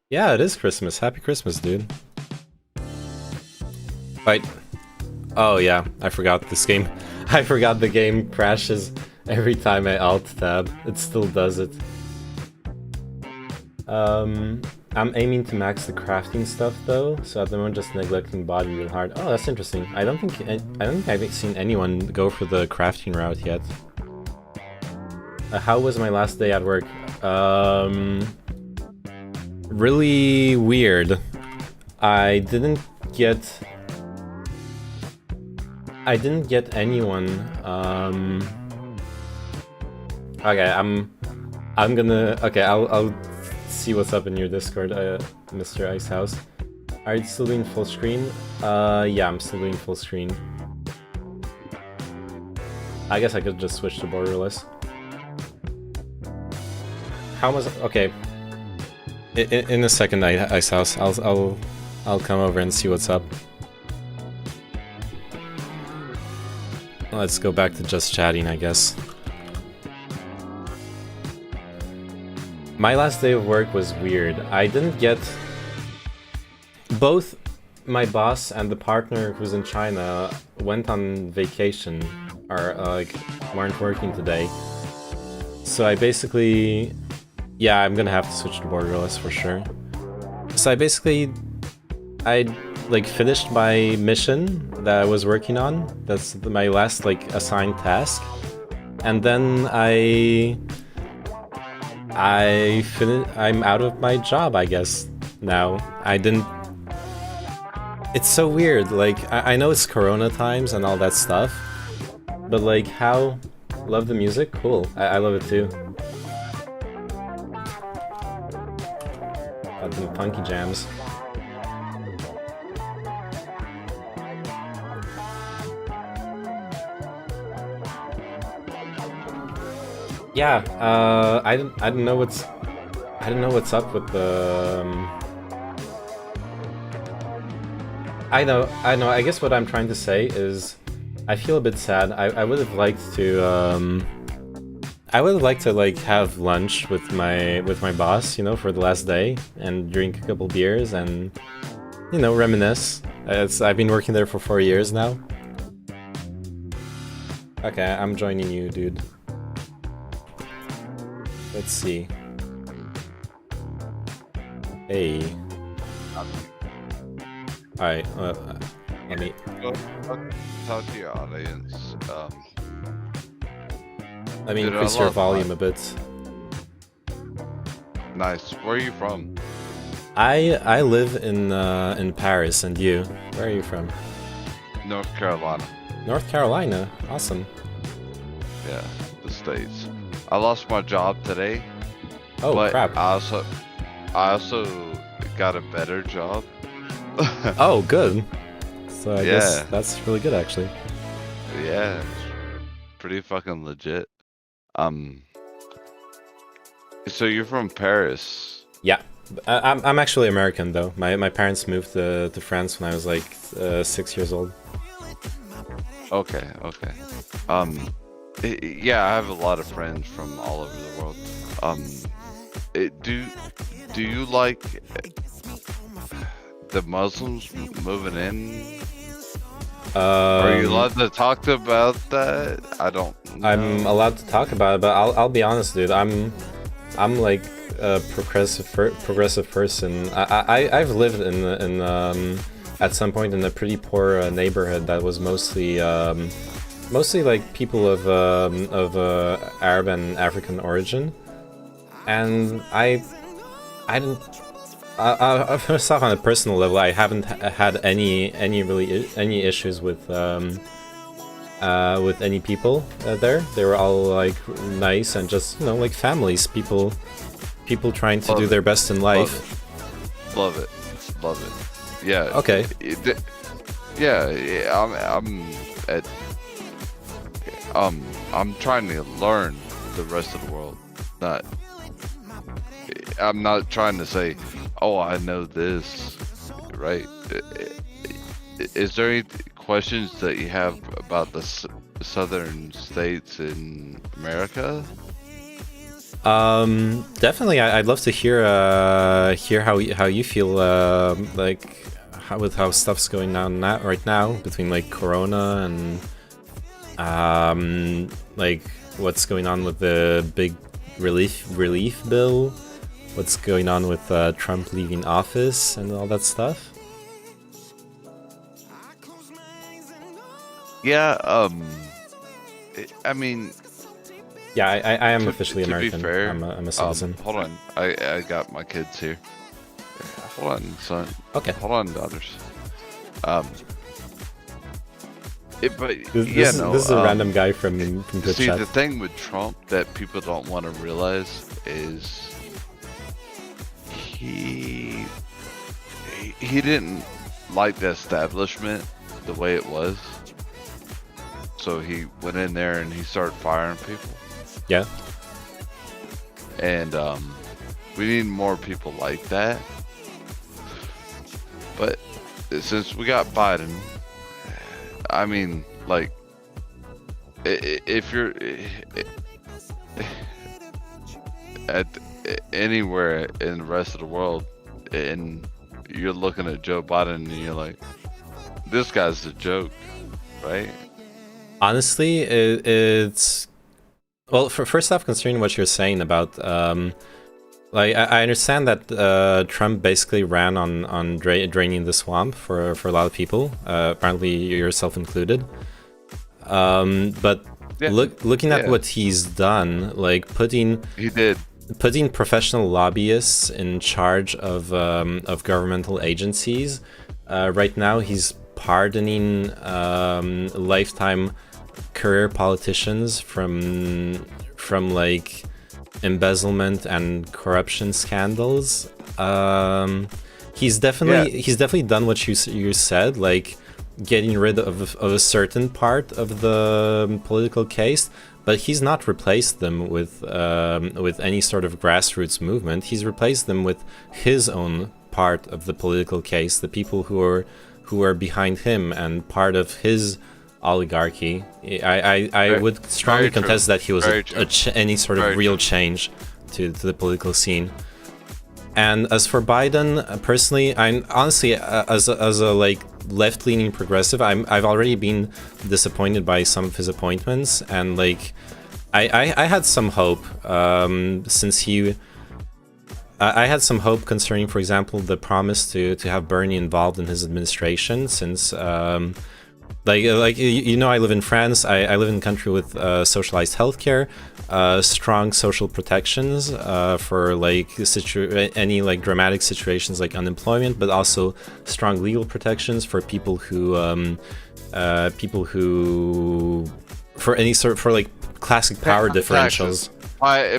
Yeah, it is Christmas. Happy Christmas, dude. Right. Oh yeah, I forgot this game. I forgot the game crashes every time I alt-tab. It still does it. I'm aiming to max the crafting stuff though, so at the moment just neglecting body real hard. Oh, that's interesting. I don't think I've seen anyone go for the crafting route yet. How was my last day at work? Really weird. I didn't get anyone. Okay, I'm gonna. Okay, I'll see what's up in your Discord, Mr. Icehouse. Are you still doing full screen? Yeah, I'm still doing full screen. I guess I could just switch to borderless. How was okay? In a second, Icehouse. I'll come over and see what's up. Let's go back to just chatting, I guess. My last day of work was weird. I didn't get... Both my boss and the partner who's in China went on vacation, or like, weren't working today. So I basically... Yeah, I'm gonna have to switch to borderless for sure. So I like finished my mission that I was working on. That's my last like assigned task. And then I'm out of my job, I guess, now. It's so weird, like, I know it's Corona times and all that stuff, but like, how... Love the music? Cool. I love it too. Got some funky jams. Yeah, I don't know what's up with the. I know. I guess what I'm trying to say is, I feel a bit sad. I would have liked to. I would like to like have lunch with my boss, you know, for the last day and drink a couple beers and, you know, reminisce. I've been working there for 4 years now. Okay, I'm joining you, dude. Let's see. Hey. Alright, let me... Talk to your audience. Let me increase your volume a bit. Nice. Where are you from? I live in Paris, and you? Where are you from? North Carolina. North Carolina? Awesome. Yeah, the States. I lost my job today. Oh, but crap. I also got a better job. Oh, good. So I guess that's really good, actually. Yeah, it's pretty fucking legit. So you're from Paris? Yeah, I'm actually American though. My parents moved to France when I was like 6 years old. Okay. Yeah, I have a lot of friends from all over the world. Do you like the Muslims moving in? Are you allowed to talk about that? I don't know. I'm allowed to talk about it, but I'll be honest, dude. I'm like a progressive person. I've lived in at some point in a pretty poor neighborhood that was mostly like people of Arab and African origin, and first off, on a personal level, I haven't had any issues with any people there. They were all like nice and just, you know, like families, people trying to do their best in life. Love it. Yeah. Okay. I'm trying to learn the rest of the world. I'm not trying to say, oh, I know this, right? Is there any questions that you have about the southern states in America? Definitely. I'd love to hear how you feel with how stuff's going on right now between like Corona and like what's going on with the big relief bill what's going on with Trump leaving office and all that stuff? Yeah, I mean, yeah, I am officially to American. be fair, I'm a citizen. hold on, I got my kids here. Hold on, son. Okay. Hold on, daughters. But This is a random guy from Twitch see, chat. the thing with Trump that people don't want to realize is he didn't like the establishment the way it was. So he went in there and he started firing people. Yeah. And we need more people like that. But since we got Biden, I mean, like, if you're at anywhere in the rest of the world and you're looking at Joe Biden and you're like, this guy's a joke, right? Honestly, it's well. First off, considering what you're saying about, like, I understand that Trump basically ran on draining the swamp for a lot of people, apparently yourself included. But Yeah. looking at Yeah. what he's done, like putting professional lobbyists in charge of governmental agencies. Right now, he's pardoning lifetime career politicians from like embezzlement and corruption scandals. He's definitely done what you said, like getting rid of a certain part of the political case, but he's not replaced them with any sort of grassroots movement. He's replaced them with his own part of the political case, the people who are behind him and part of his oligarchy. I would strongly contest that he was any sort of real change to the political scene. And as for Biden, personally, I'm honestly as a like left-leaning progressive, I've already been disappointed by some of his appointments, and like I had some hope since he. I had some hope concerning, for example, the promise to have Bernie involved in his administration, since like you know, I live in France. I live in a country with socialized healthcare, strong social protections for like any like dramatic situations like unemployment, but also strong legal protections for people who for any sort for like classic power differentials. I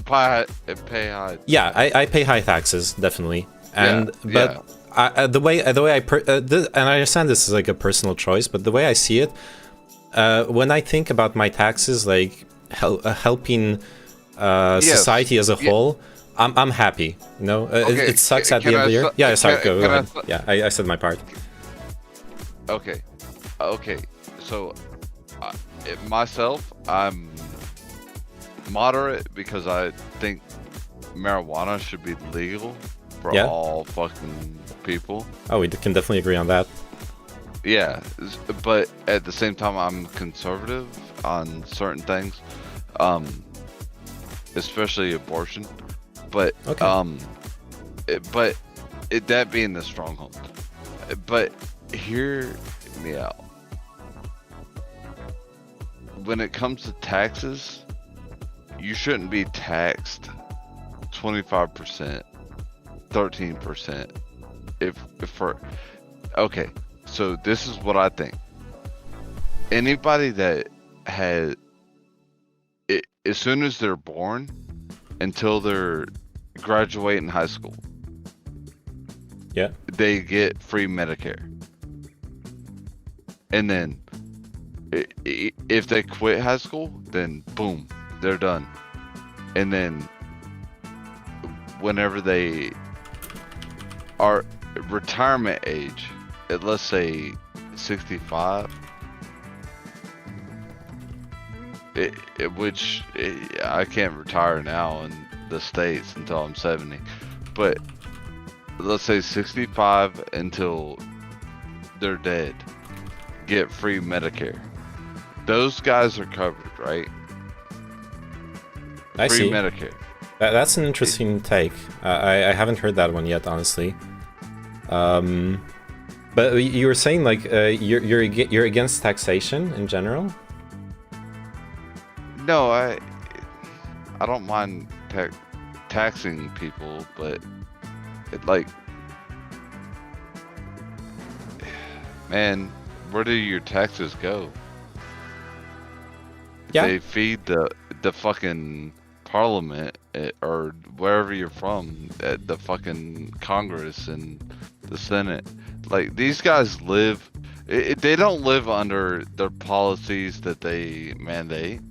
pay high. Yeah, I pay high taxes, definitely, and but. The way I and I understand this is like a personal choice, but the way I see it, when I think about my taxes, like helping society as a whole, I'm happy. You know, Okay, it sucks at the end of the year. Yeah, sorry, go ahead. I Yeah, I said my part. Okay, so myself, I'm moderate because I think marijuana should be legal for all fucking people. Oh, we can definitely agree on that. Yeah, but at the same time, I'm conservative on certain things, especially abortion. But that being the stronghold. But hear me out. When it comes to taxes, you shouldn't be taxed 25%, 13%. If for okay, so this is what I think. Anybody that had it, as soon as they're born until they're graduating high school, they get free Medicare. And then if they quit high school, then boom, they're done. And then whenever they are retirement age, at let's say 65, which I can't retire now in the States until I'm 70, but let's say 65 until they're dead, get free Medicare. Those guys are covered, right? I Free see. Medicare. That's an interesting take. I haven't heard that one yet, honestly. But you were saying like you're against taxation in general. No, I don't mind taxing people, but it like, man, where do your taxes go? Yeah. They feed the fucking parliament or wherever you're from, at the fucking Congress and the Senate. Like, these guys live, they don't live under their policies that they mandate.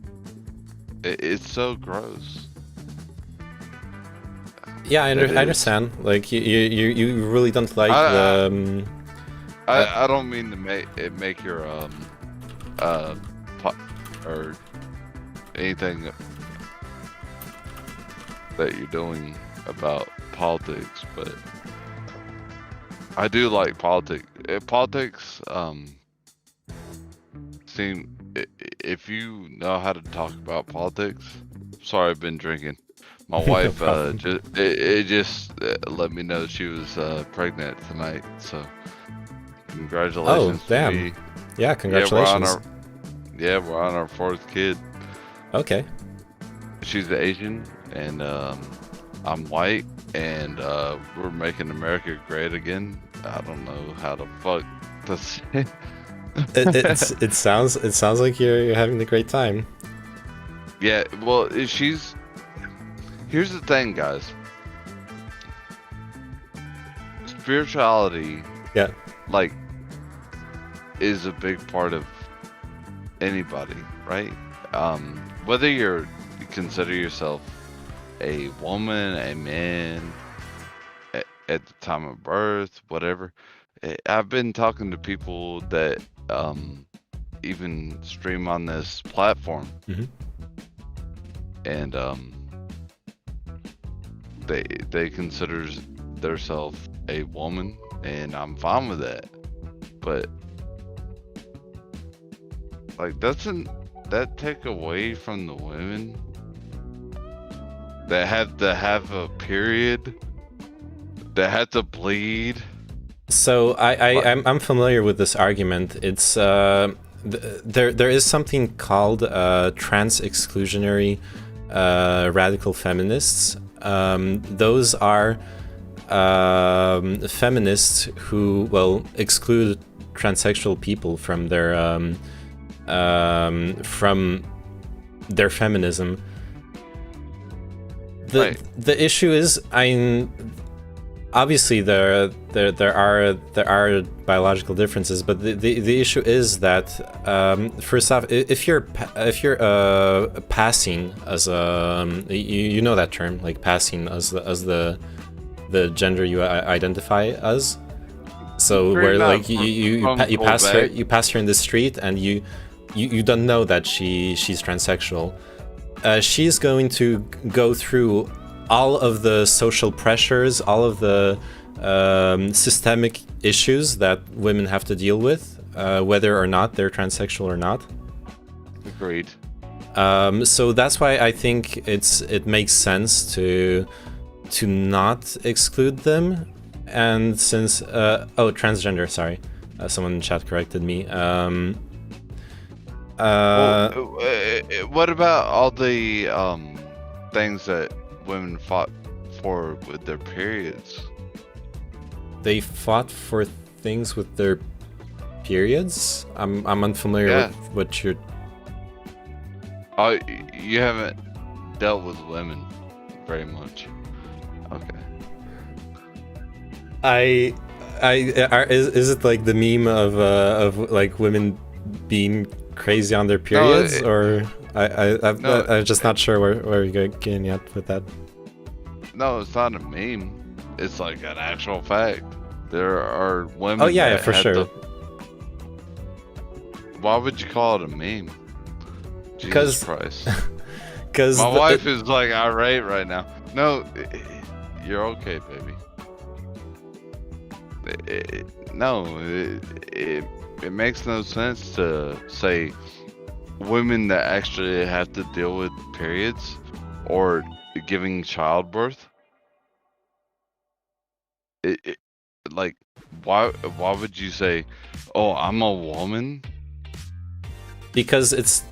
It's so gross. Yeah, I understand. Like you really don't like the. I don't mean to make your or anything that you're doing about politics, but I do like politics. Politics seem, if you know how to talk about politics. Sorry, I've been drinking. My wife just let me know she was pregnant tonight, so congratulations. Oh, damn. to me. Yeah, congratulations. Yeah, we're on our 4th kid. Okay. She's Asian, and I'm white, and we're making America great again. I don't know how the fuck to say. It sounds like you're having a great time. Yeah, well, here's the thing, guys. Spirituality, yeah, like, is a big part of anybody, right? Whether you consider yourself a woman, a man, at the time of birth, whatever. I've been talking to people that even stream on this platform, and they consider themselves a woman, and I'm fine with that. But like, doesn't that take away from the women that have to have a period, that have to bleed? So I'm familiar with this argument. It's there is something called trans exclusionary radical feminists. Those are feminists who exclude transsexual people from their feminism. The issue is, obviously there are biological differences, but the issue is that first off, if you're passing as a you know that term, like passing as the gender you identify as. So where like you pass her in the street and you don't know that she's transsexual. She's going to go through all of the social pressures, all of the systemic issues that women have to deal with, whether or not they're transsexual or not. Agreed. So that's why I think it makes sense to not exclude them. And since transgender, sorry, someone in chat corrected me. What about all the things that women fought for with their periods? They fought for things with their periods? I'm unfamiliar with what you're... Oh, you haven't dealt with women very much. Okay. Is it like the meme of like women being crazy on their periods, or I'm just not sure where you're getting at with that. No, it's not a meme. It's like an actual fact. There are women. Oh yeah, for sure. Why would you call it a meme? Jesus Christ. Because my wife is like irate right now. No, you're okay, baby. It makes no sense to say women that actually have to deal with periods, or giving childbirth. Like, why would you say, "Oh, I'm a woman"? Because it's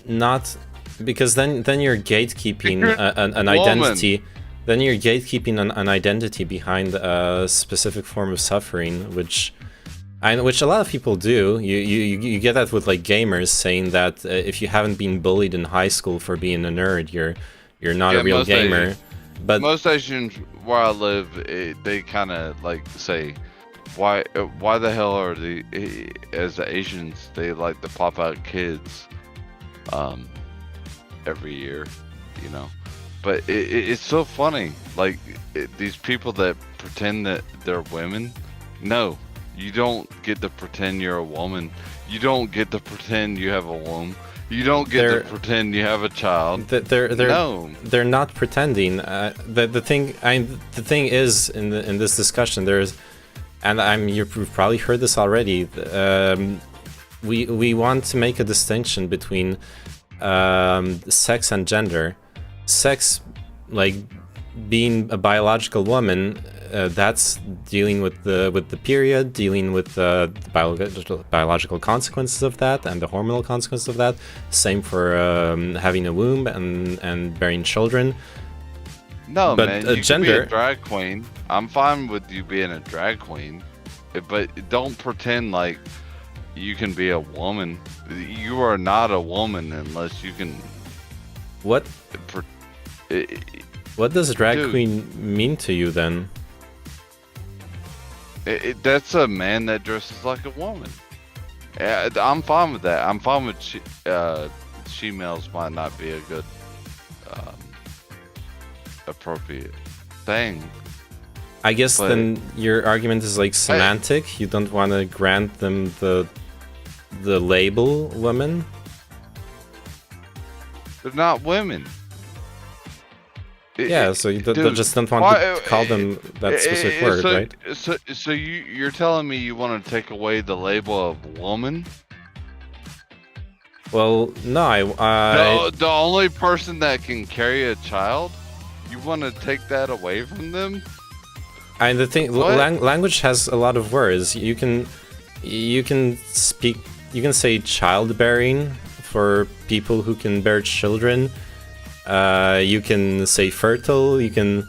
not. Because then you're gatekeeping You're an woman. identity. Then you're gatekeeping an identity behind a specific form of suffering, which a lot of people do. You get that with like gamers saying that if you haven't been bullied in high school for being a nerd, you're not a real most gamer. Asians, But most Asians where I live, they kind of like say, why the hell are as the Asians, they like to pop out kids every year, you know? But it's so funny, like these people that pretend that they're women. No, you don't get to pretend you're a woman. You don't get to pretend you have a womb. You don't get to pretend you have a child. They're not pretending. The thing is in this discussion you've probably heard this already. We want to make a distinction between sex and gender. Sex, like being a biological woman, that's dealing with the period, dealing with the biological consequences of that and the hormonal consequences of that. Same for having a womb and bearing children. No, but man, you gender, can be a drag queen. I'm fine with you being a drag queen, but don't pretend like you can be a woman. You are not a woman unless you can. What does drag queen mean to you then? That's a man that dresses like a woman. I'm fine with that. I'm fine with she-males might not be a good appropriate thing. I guess then your argument is like semantic. You don't want to grant them the label woman. They're not women. So you just don't want to call them that specific word, right? So you're telling me you want to take away the label of woman? Well, no, the only person that can carry a child, you want to take that away from them? And the thing, language has a lot of words. You can say childbearing for people who can bear children. You can say fertile. You can.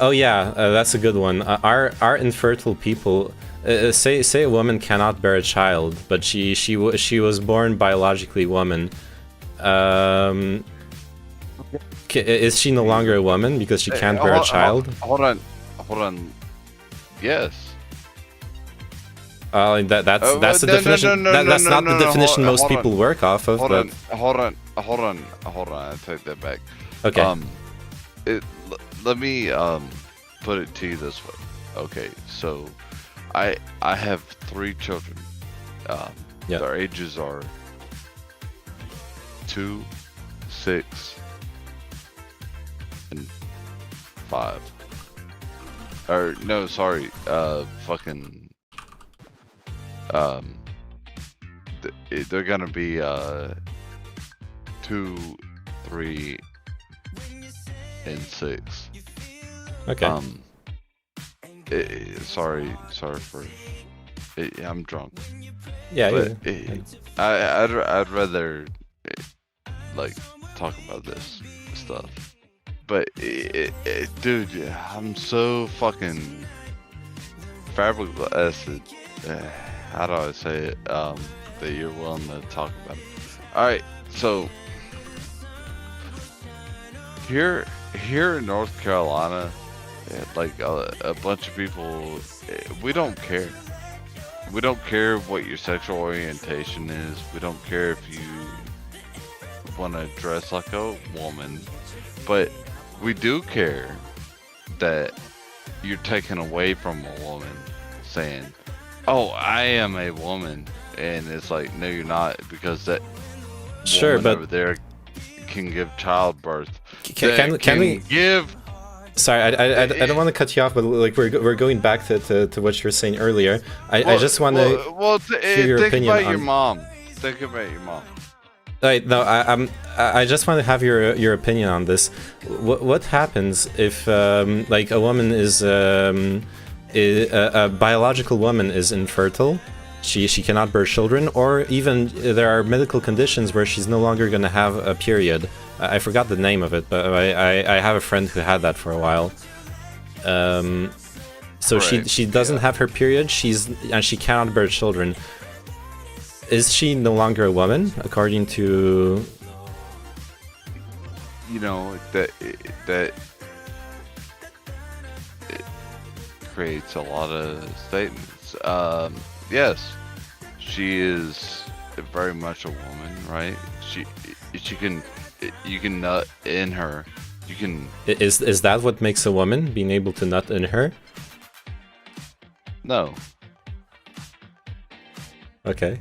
Oh yeah, that's a good one. Our infertile people. Say a woman cannot bear a child, but she was born biologically woman. Is she no longer a woman because she can't bear a child? Hold on. Yes. That's the definition. That's not the definition most people work off of. Hold on. I take that back. Okay. Let me put it to you this way. Okay, so I have 3 children. Their ages are 2, 6, and 5. Or no, sorry. They're gonna be 2, 3, and 6. Okay. Sorry for. I'm drunk. Yeah. But I'd rather like talk about this stuff. But dude, I'm so fucking flabbergasted. How do I say it? That you're willing to talk about it. All right, so here in North Carolina, like a bunch of people, we don't care. We don't care what your sexual orientation is. We don't care if you want to dress like a woman, but we do care that you're taken away from a woman, saying, "Oh, I am a woman," and it's like, no, you're not, because that woman over there can give childbirth. Can we give? Sorry, I don't want to cut you off, but like we're going back to what you were saying earlier. I just want to hear your opinion Think about your mom. Think about your mom. Right, no, I just want to have your opinion on this. What happens if like a woman is a biological woman is infertile, she cannot bear children, or even there are medical conditions where she's no longer going to have a period. I forgot the name of it, but I have a friend who had that for a while. So she doesn't have her period, and she cannot bear children. Is she no longer a woman, according to... You know, that it creates a lot of statements. Yes, she is very much a woman, right? She can, you can nut in her. You can... Is that what makes a woman, being able to nut in her? No. Okay.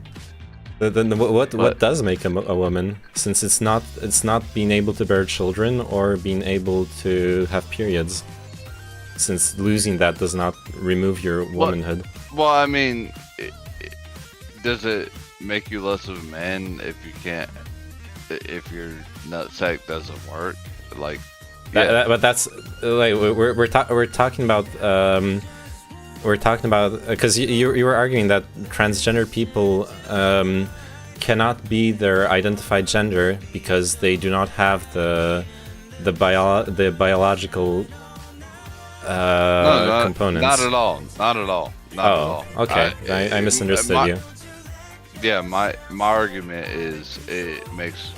Then what does make a woman? Since it's not being able to bear children or being able to have periods. Since losing that does not remove your womanhood. Well, I mean, does it make you less of a man if you can't, if your nutsack doesn't work? Like, yeah. But that's like we're talking about. We're talking about because you were arguing that transgender people cannot be their identified gender because they do not have the biological components. Not at all. Not at all. Not at all. Okay. I misunderstood you. Yeah, my argument is it makes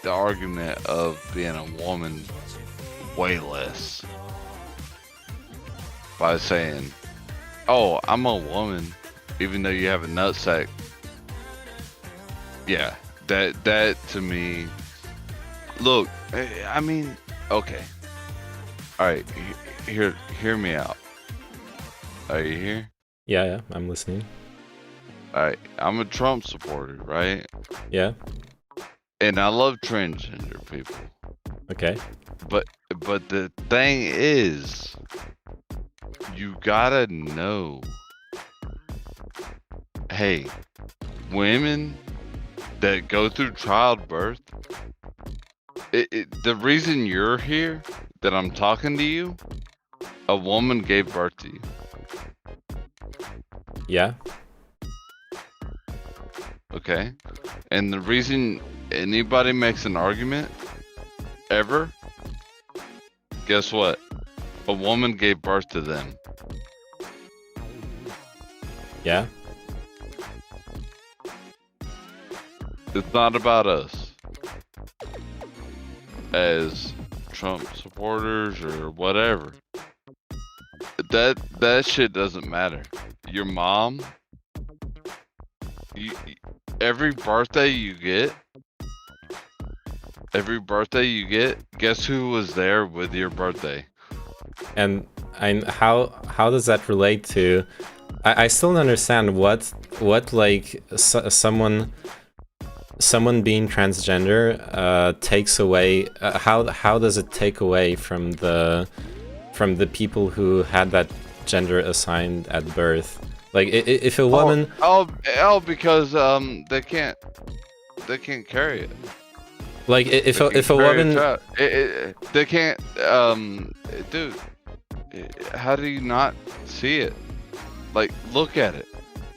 the argument of being a woman way less. By saying, "Oh, I'm a woman," even though you have a nutsack. Yeah, that to me. Look, I mean, okay. All right, hear me out. Are you here? Yeah, I'm listening. All right, I'm a Trump supporter, right? Yeah. And I love transgender people. Okay. But the thing is, you gotta know, hey, women that go through childbirth, the reason you're here, that I'm talking to you, a woman gave birth to you. Yeah. Okay. And the reason anybody makes an argument, ever, guess what? A woman gave birth to them. Yeah. It's not about us as Trump supporters or whatever. That shit doesn't matter. Your mom, every birthday you get, guess who was there with your birthday? And how does that relate to? I still don't understand what like someone being transgender takes away. How does it take away from the people who had that gender assigned at birth? Like if a woman because they can't carry it. Like if a woman they can't dude, how do you not see it? Like, look at it.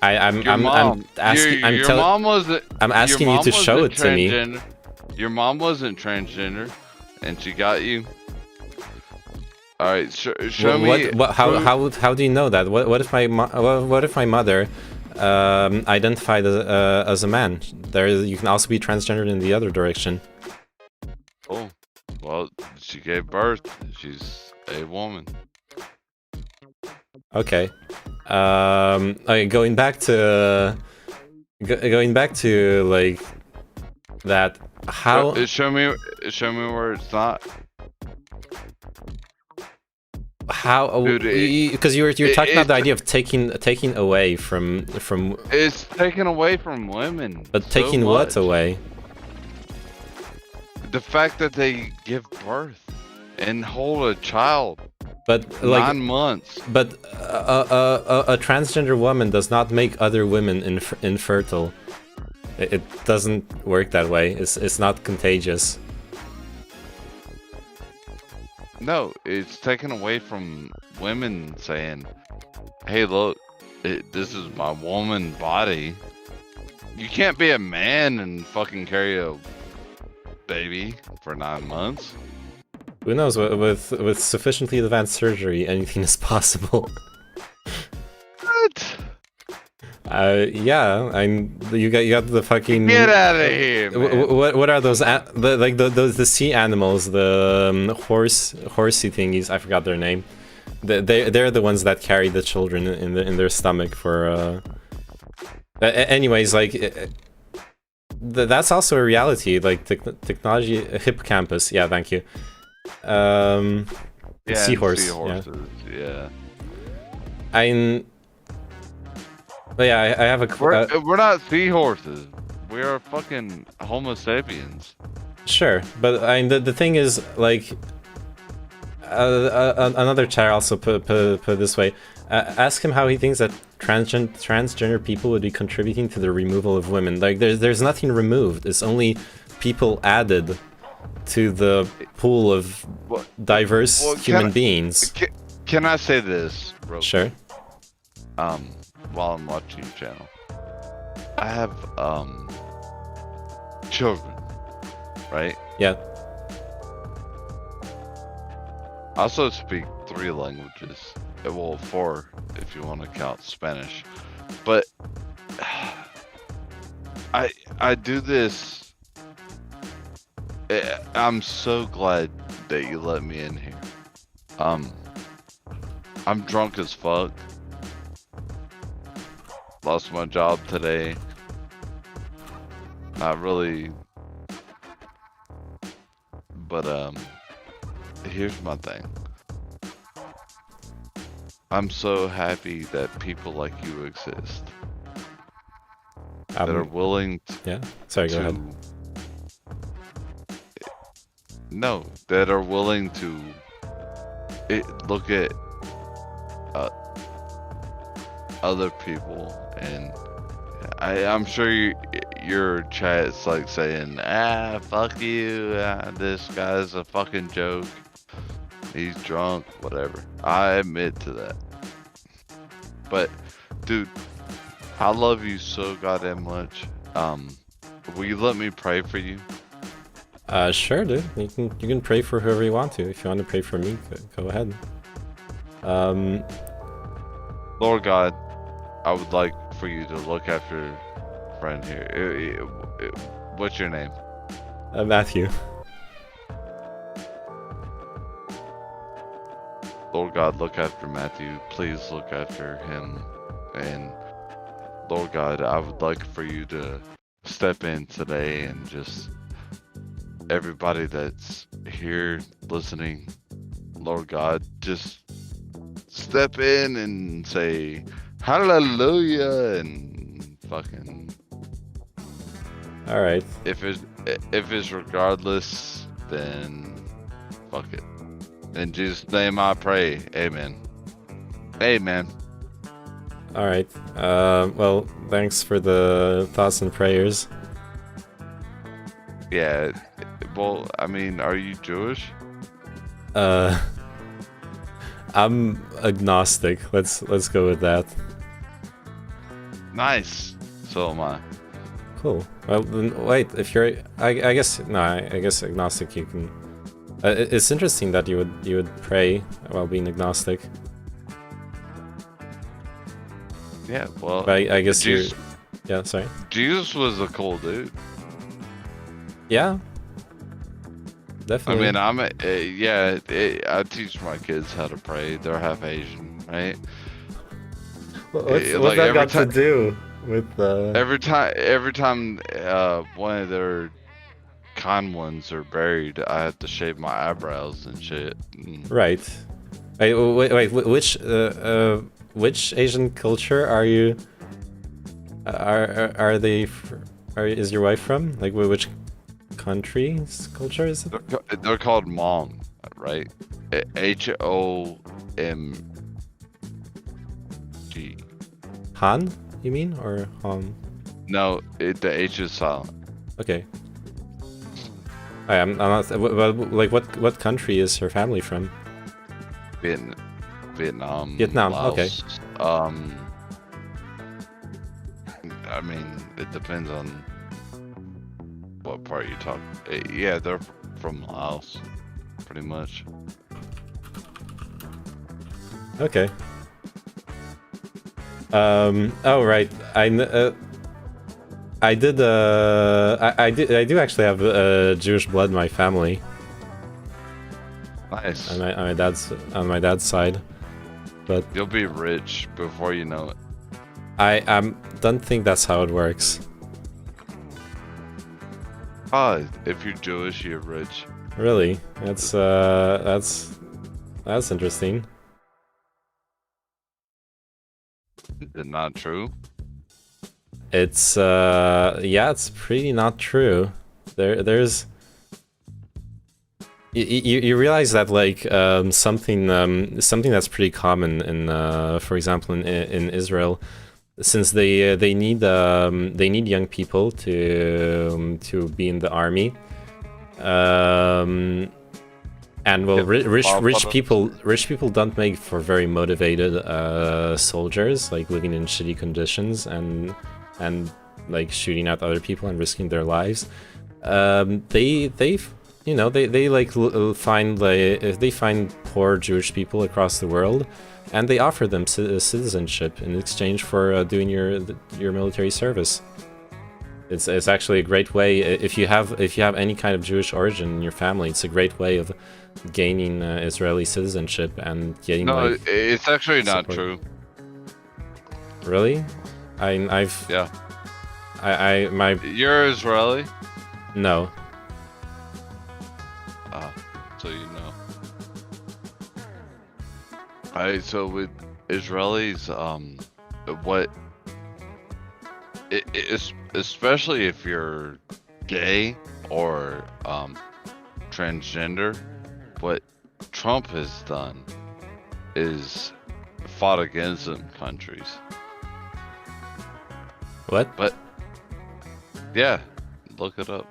I'm asking you to show it to me. Your mom wasn't transgender, and she got you. All right, show me. How do you know that? What if my mother identified as a man? There, you can also be transgendered in the other direction. Oh, well, she gave birth. She's a woman. Okay. Okay, going back to like that. How? Show me where it's not. How? Because you're talking about the idea of taking away from. It's taken away from women. But taking what away? The fact that they give birth and hold a child. But like 9 months. But a transgender woman does not make other women infertile. It doesn't work that way. It's not contagious. No, it's taken away from women saying, "Hey, look, this is my woman body. You can't be a man and fucking carry a baby for 9 months." Who knows? With sufficiently advanced surgery, anything is possible. What? Yeah. You got the fucking. Get out of here, man. What are those? The sea animals, the horsey thingies. I forgot their name. They're the ones that carry the children in their stomach for. Anyways, like. That's also a reality. Like technology, hippocampus. Yeah, thank you. Seahorse. Seahorses, yeah. But yeah, I have a. We're not seahorses. We are fucking Homo sapiens. Sure, but the thing is, like, another chat also put it this way. Ask him how he thinks that transgender people would be contributing to the removal of women. Like, there's nothing removed. It's only people added to the pool of diverse human beings. Can I say this? Sure. While I'm watching your channel, I have children, right? Yeah. I also speak 3 languages. Well, 4 if you want to count Spanish. But I do this. I'm so glad that you let me in here. I'm drunk as fuck. Lost my job today. Not really. But here's my thing. I'm so happy that people like you exist. That are willing to... Yeah? Sorry, go ahead. No, that are willing to look at other people, and I'm sure your chat's like saying, fuck you, this guy's a fucking joke, he's drunk, whatever. I admit to that. But dude, I love you so goddamn much. Will you let me pray for you? Sure, dude. You can pray for whoever you want to. If you want to pray for me, go ahead. Lord God, I would like for you to look after a friend here. What's your name? Matthew. Lord God, look after Matthew. Please look after him. And Lord God, I would like for you to step in today and just everybody that's here listening, Lord God, just step in and say hallelujah and fucking. All right. If it's regardless, then fuck it. In Jesus' name I pray. Amen. Amen. All right. Well, thanks for the thoughts and prayers. Yeah. Well, I mean, are you Jewish? I'm agnostic. Let's go with that. Nice. So am I. Cool. Well, then, wait. If you're, I guess no. I guess agnostic. You can. It's interesting that you would pray while being agnostic. Yeah. Well, but I guess Jesus, yeah. Sorry. Jesus was a cool dude. Yeah. Definitely. I mean, I teach my kids how to pray. They're half Asian, right? What's that got to do with every time one of their kind ones are buried, I have to shave my eyebrows and shit. Right. Wait. Which Asian culture are you? Are they? Is your wife from? Like, which country's culture is it? They're called Hmong, right? HOMG. Han, you mean, or Hong? No, the H is silent. Okay. I'm not. Well, like, what country is her family from? Vietnam. Vietnam, Laos. okay. I mean, it depends on what part you talk. Yeah, they're from Laos, pretty much. Okay. Oh right. I do actually have Jewish blood in my family. Nice. On my dad's side, but You'll be rich before you know it. I don't think that's how it works. If you're Jewish, you're rich. Really? That's interesting. Is it not true? It's yeah, it's pretty not true. There's you realize that, like, something that's pretty common in for example in Israel, since they need young people to be in the army, and well, rich people don't make for very motivated soldiers, like living in shitty conditions and like shooting at other people and risking their lives. They find poor Jewish people across the world, and they offer them citizenship in exchange for doing your military service. It's actually a great way, if you have any kind of Jewish origin in your family. It's a great way of gaining Israeli citizenship and getting. No, like, it's actually not support. true. Really? Yeah. My You're Israeli? No. So you know. Alright, so with Israelis, what it's especially if you're gay or transgender, what Trump has done is fought against them countries. What? But yeah, look it up.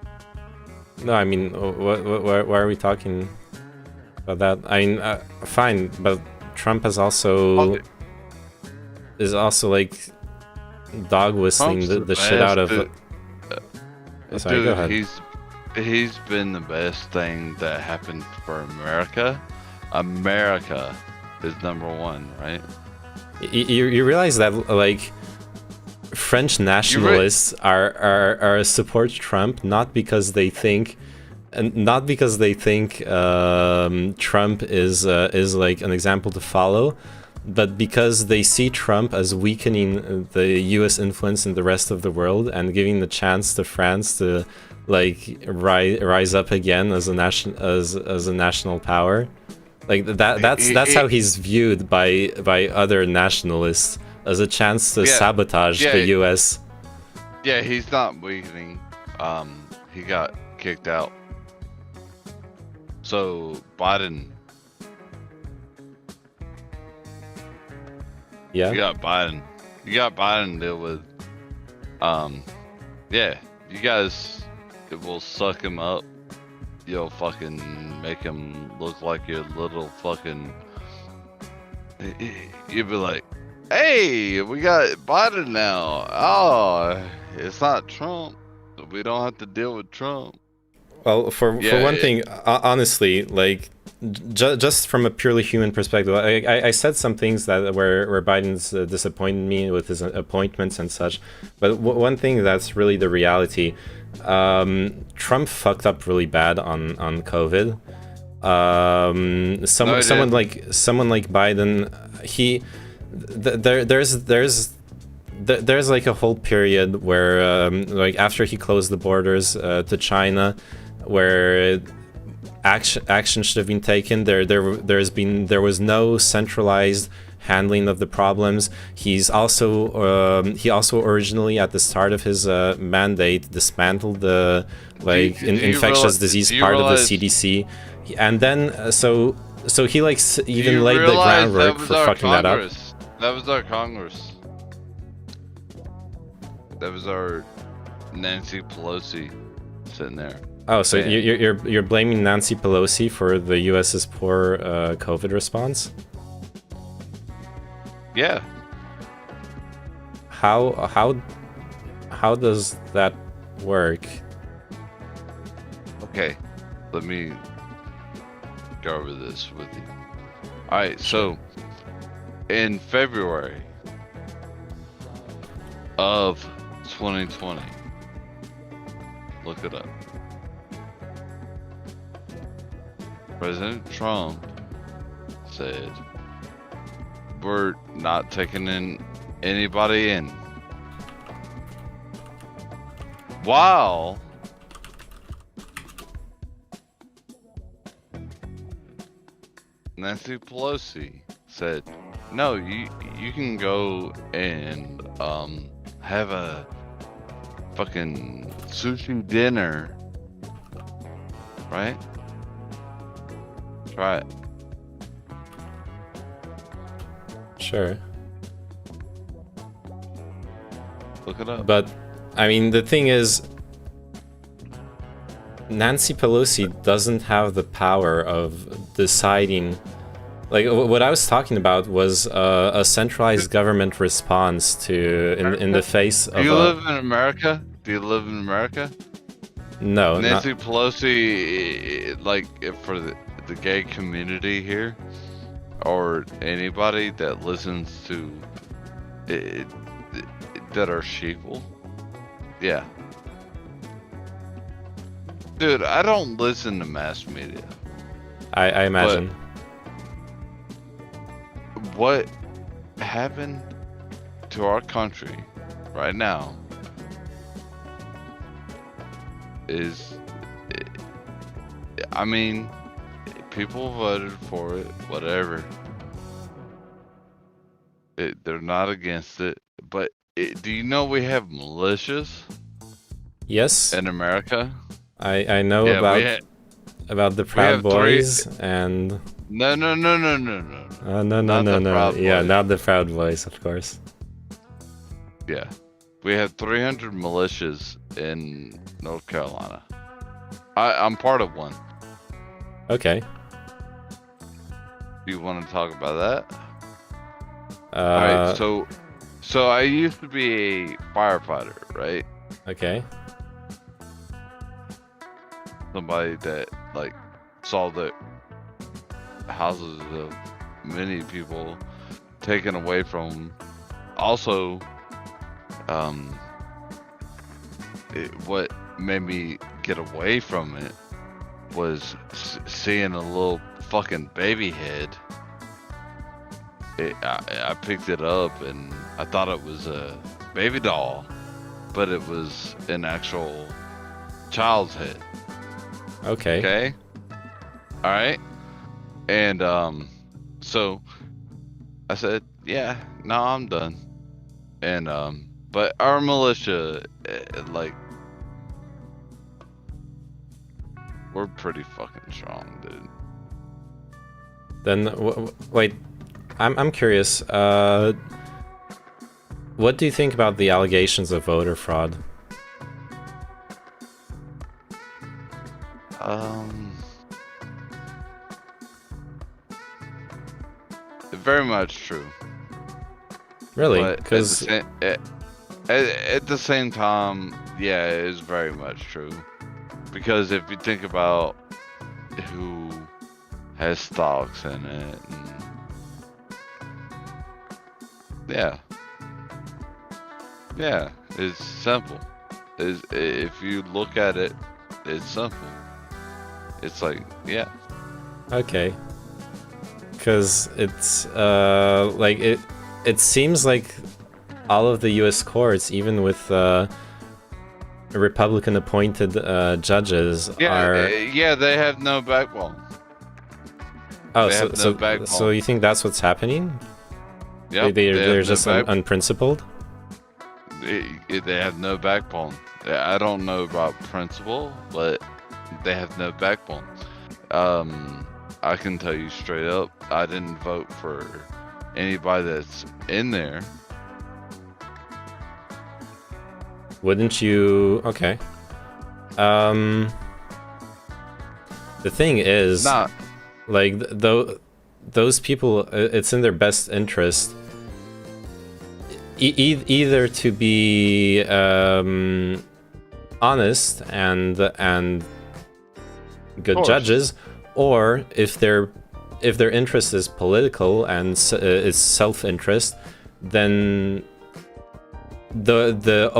No, I mean, why are we talking about that? I mean, fine, but Trump has also is also like dog whistling the shit out of. Sorry, dude, go ahead. He's been the best thing that happened for America. America is #1, right? You realize that, like, French nationalists are support Trump not because they think Trump is like an example to follow, but because they see Trump as weakening the U.S. influence in the rest of the world and giving the chance to France to, like, rise up again as a national power. Like that's how he's viewed by other nationalists, as a chance to sabotage the U.S. Yeah, he's not weakening. He got kicked out. So Biden. Yeah. You got Biden to deal with. Yeah, you guys will suck him up. You'll fucking make him look like your little fucking. You'll be like, hey, we got Biden now. Oh, it's not Trump. We don't have to deal with Trump. Well, for one thing, honestly, like, just from a purely human perspective, I said some things that where Biden's disappointed me with his appointments and such. But one thing that's really the reality, Trump fucked up really bad on COVID. Someone like Biden, there's like a whole period where like after he closed the borders to China, where action should have been taken. There was no centralized handling of the problems. He also originally at the start of his mandate dismantled the infectious disease part of the CDC, and then so he like even laid the groundwork for fucking that up. That was our Congress. That was our Nancy Pelosi sitting there. Oh, so Man. you're blaming Nancy Pelosi for the U.S.'s poor COVID response? Yeah. How does that work? Okay, let me go over this with you. Alright, so in February of 2020, look it up. President Trump said, we're not taking anybody in. While Nancy Pelosi said, no, you can go and have a fucking sushi dinner, right? Try it. Sure. Look it up. But, I mean, the thing is, Nancy Pelosi doesn't have the power of deciding. Like, what I was talking about was a centralized government response to in the face of. Do you live in America? Do you live in America? No. Nancy Pelosi, like, for the gay community here, or anybody that listens to it, that are sheeple, yeah. Dude, I don't listen to mass media. I imagine. But what happened to our country right now is, I mean, people voted for it, whatever. They're not against it, but do you know we have militias? Yes. In America? I know about the Proud Boys and. No. No. Yeah, Boys. not the Proud Boys, of course. Yeah. We have 300 militias in North Carolina. I'm part of one. Okay. You want to talk about that? Alright, so I used to be a firefighter, right? Okay. Somebody that, like, saw the houses of many people taken away from them. Also, what made me get away from it was seeing a little fucking baby head. I picked it up and I thought it was a baby doll, but it was an actual child's head. Okay. Okay. All right. And so I said, yeah, no, I'm done. And but our militia, like, we're pretty fucking strong, dude. Then wait, I'm curious. What do you think about the allegations of voter fraud? Very much true. Really? But Because at the same time, yeah, it is very much true. Because if you think about who has stocks in it, and yeah, it's simple. If you look at it, it's simple. It's like, yeah. Okay. Because it's like it seems like all of the U.S. courts, even with Republican-appointed judges, are they have no backbone. Oh, they have no backbone. So you think that's what's happening? Yeah, they're just unprincipled. They have no backbone. I don't know about principle, but they have no backbone. I can tell you straight up, I didn't vote for anybody that's in there. Wouldn't you? Okay. The thing is, Nah. like those people, it's in their best interest either to be honest and good judges, or if their interest is political and is self-interest, then the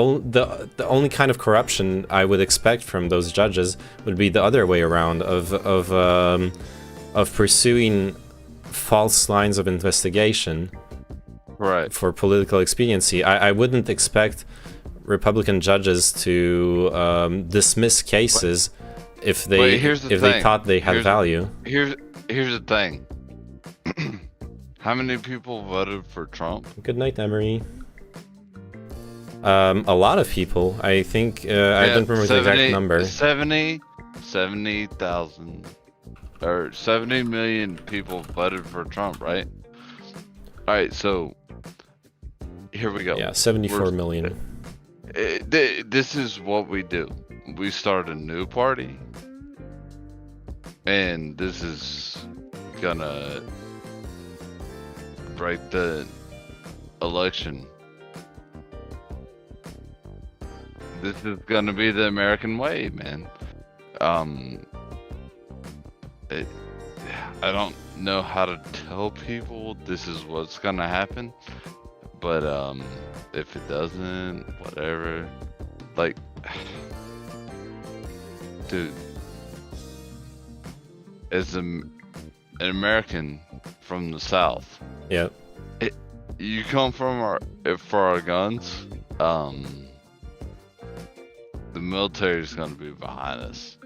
only kind of corruption I would expect from those judges would be the other way around, of pursuing false lines of investigation, Right. for political expediency. I wouldn't expect Republican judges to dismiss cases if they they thought they had value. Here's the thing. How many people voted for Trump? Good night, Emery. A lot of people. I think I don't remember the exact number. 70,000 or 70 million people voted for Trump, right? All right, so here we go. Yeah, 74 million. This is what we do. We start a new party, and this is gonna break the election. This is gonna be the American way, man. I don't know how to tell people this is what's gonna happen, but if it doesn't, whatever. Like, dude, as an American from the South, yeah, you come from for our guns. The military is gonna be behind us,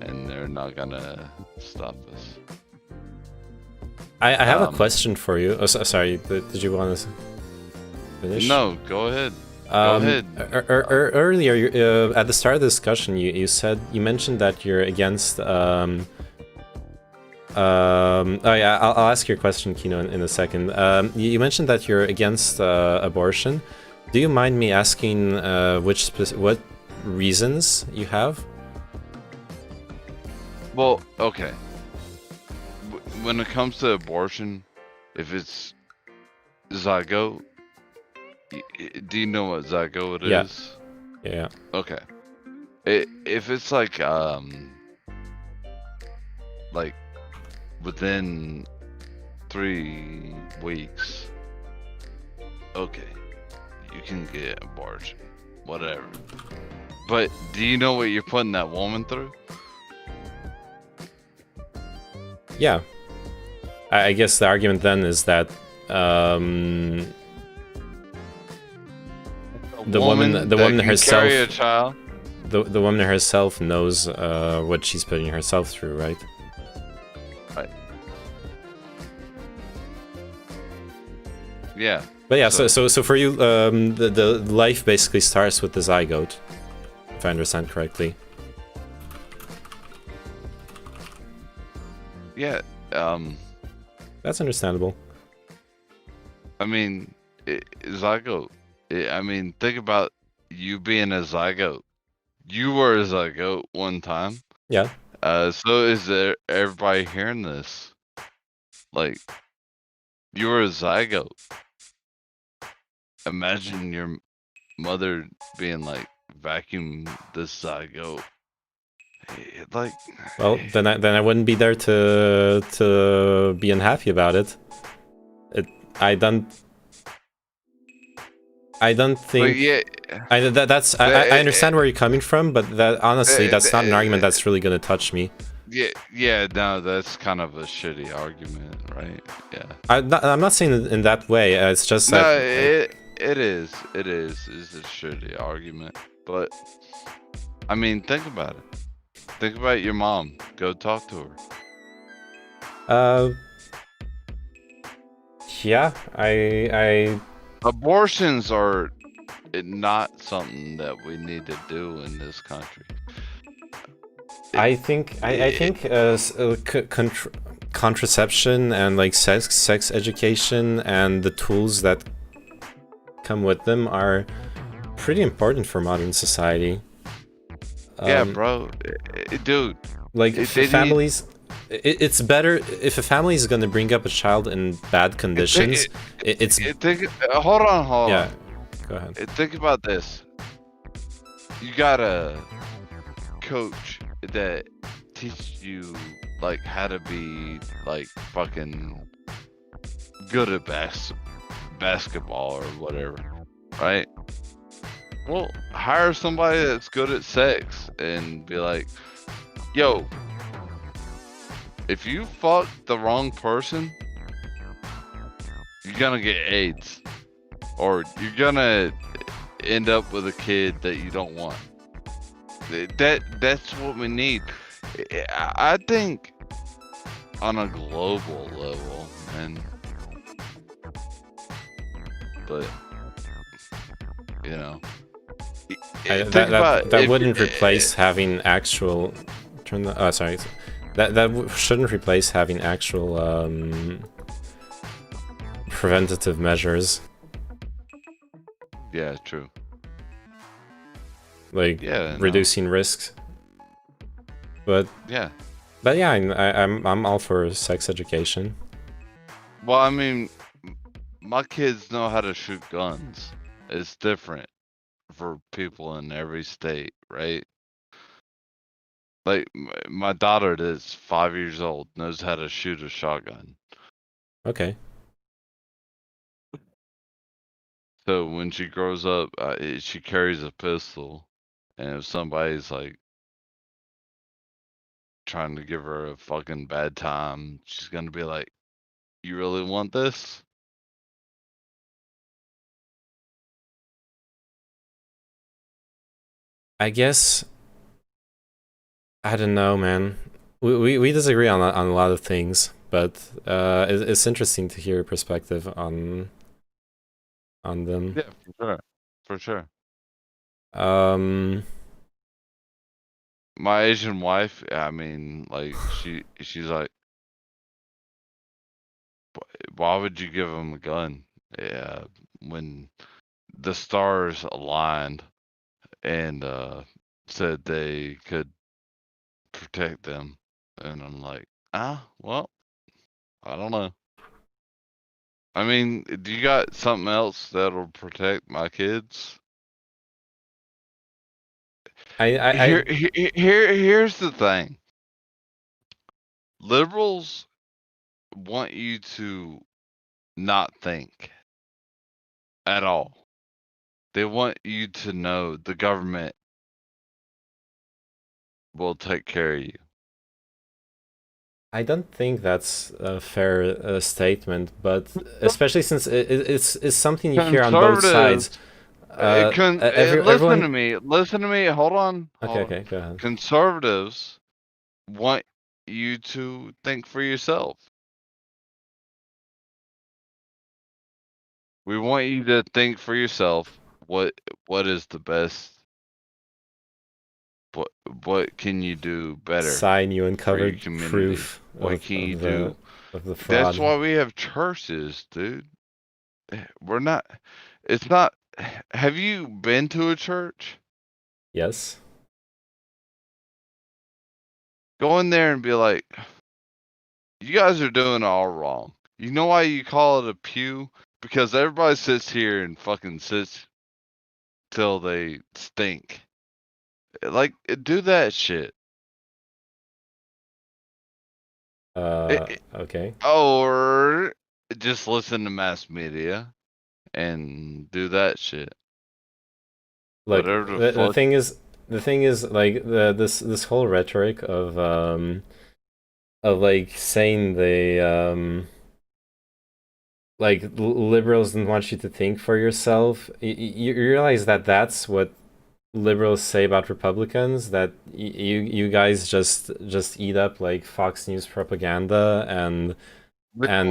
and they're not gonna stop us. I have a question for you. Oh, sorry, did you want to finish? No, go ahead. Go ahead. Earlier, at the start of the discussion, you mentioned that you're against. Oh yeah, I'll ask your question, Kino, in a second. You mentioned that you're against abortion. Do you mind me asking what reasons you have? Well, okay. When it comes to abortion, if it's zygote, do you know what zygote is? Yeah. Okay. If it's like within 3 weeks, okay, you can get abortion, whatever. But do you know what you're putting that woman through? Yeah. I guess the argument then is that the woman herself, carry a child. The woman herself knows what she's putting herself through, right? Right. Yeah. But yeah, so for you, the life basically starts with the zygote, if I understand correctly. Yeah. That's understandable. I mean, zygote. I mean, think about you being a zygote. You were a zygote one time. Yeah. So is there everybody hearing this? Like, you were a zygote. Imagine your mother being like, vacuum this zygote. Like, well, then I wouldn't be there to be unhappy about it. I don't think. Yeah. I understand where you're coming from, but that honestly, that's not an argument that's really gonna touch me. Yeah, no, that's kind of a shitty argument, right? Yeah. I'm not saying it in that way. It's just no, that. It is a shitty argument, but I mean, think about it. Think about your mom. Go talk to her. Yeah, I. Abortions are not something that we need to do in this country. I think contraception and like sex education and the tools that come with them are pretty important for modern society. Yeah, bro. Dude. Like, They need- families... It's better if a family is going to bring up a child in bad conditions. Hold on. Yeah, go ahead. Think about this. You got a coach that teaches you like how to be like fucking good at basketball or whatever, right? Well, hire somebody that's good at sex and be like, yo, if you fuck the wrong person, you're gonna get AIDS. Or you're gonna end up with a kid that you don't want. That's what we need. I think on a global level, and but you know, that wouldn't replace having actual that shouldn't replace having actual preventative measures. Yeah, true. Like reducing risks. But yeah, I'm all for sex education. Well, I mean, my kids know how to shoot guns. It's different for people in every state, right? Like my daughter that's 5 years old knows how to shoot a shotgun. Okay. So when she grows up, she carries a pistol, and if somebody's like trying to give her a fucking bad time, she's gonna be like, "You really want this?" I guess I don't know, man. We disagree on a lot of things, but it's interesting to hear your perspective on them. Yeah, for sure. My Asian wife, I mean, like she's like, why would you give him a gun? Yeah, when the stars aligned and said they could protect them, and I'm like, well, I don't know. I mean, do you got something else that'll protect my kids? Here's the thing. Liberals want you to not think at all. They want you to know the government will take care of you. I don't think that's a fair statement, but especially since it's something you hear on both sides. Listen to me. Hold on. Okay, go ahead. Conservatives want you to think for yourself. We want you to think for yourself. What is the best? What can you do better? Sign, you uncovered proof. What can you do? Of the fraud. That's why we have churches, dude. We're not. It's not. Have you been to a church? Yes. Go in there and be like, you guys are doing all wrong. You know why you call it a pew? Because everybody sits here and fucking sits till they stink. Like, do that shit. Okay. Or just listen to mass media and do that shit. Like the thing is like this whole rhetoric of like saying they like liberals don't want you to think for yourself. You realize that that's what liberals say about Republicans, that you guys just eat up like Fox News propaganda and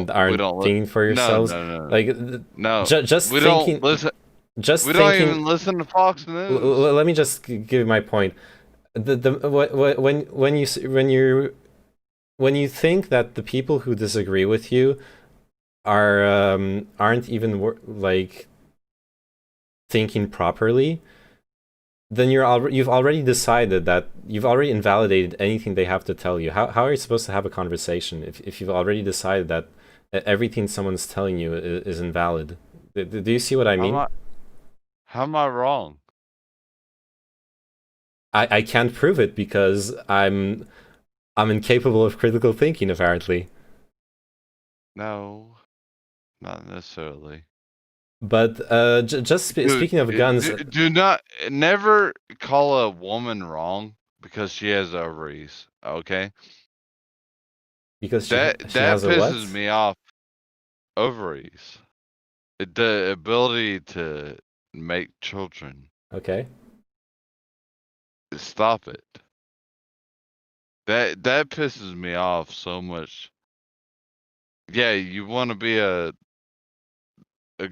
aren't thinking for yourselves. No. Like just we thinking. Don't listen. Just we thinking, don't even listen to Fox News. Let me just give my point. When you think that the people who disagree with you are aren't even like thinking properly, then you've already decided that you've already invalidated anything they have to tell you. How are you supposed to have a conversation if you've already decided that everything someone's telling you is invalid? Do you see what I mean? How am I wrong? I can't prove it because I'm incapable of critical thinking, apparently. No, not necessarily. But speaking of guns, do not never call a woman wrong because she has ovaries. Okay, because she that has a what? pisses me off. Ovaries, the ability to make children. Okay. Stop it. That pisses me off so much. Yeah, you want to be a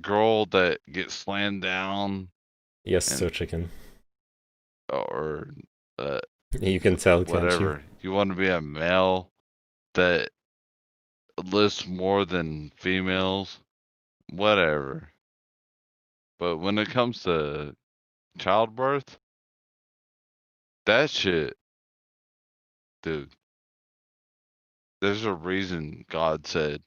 girl that gets slammed down. Yes, so chicken. Or you can tell, whatever. Can't you want to be a male that lifts more than females, whatever. But when it comes to childbirth, that shit, dude. There's a reason God said.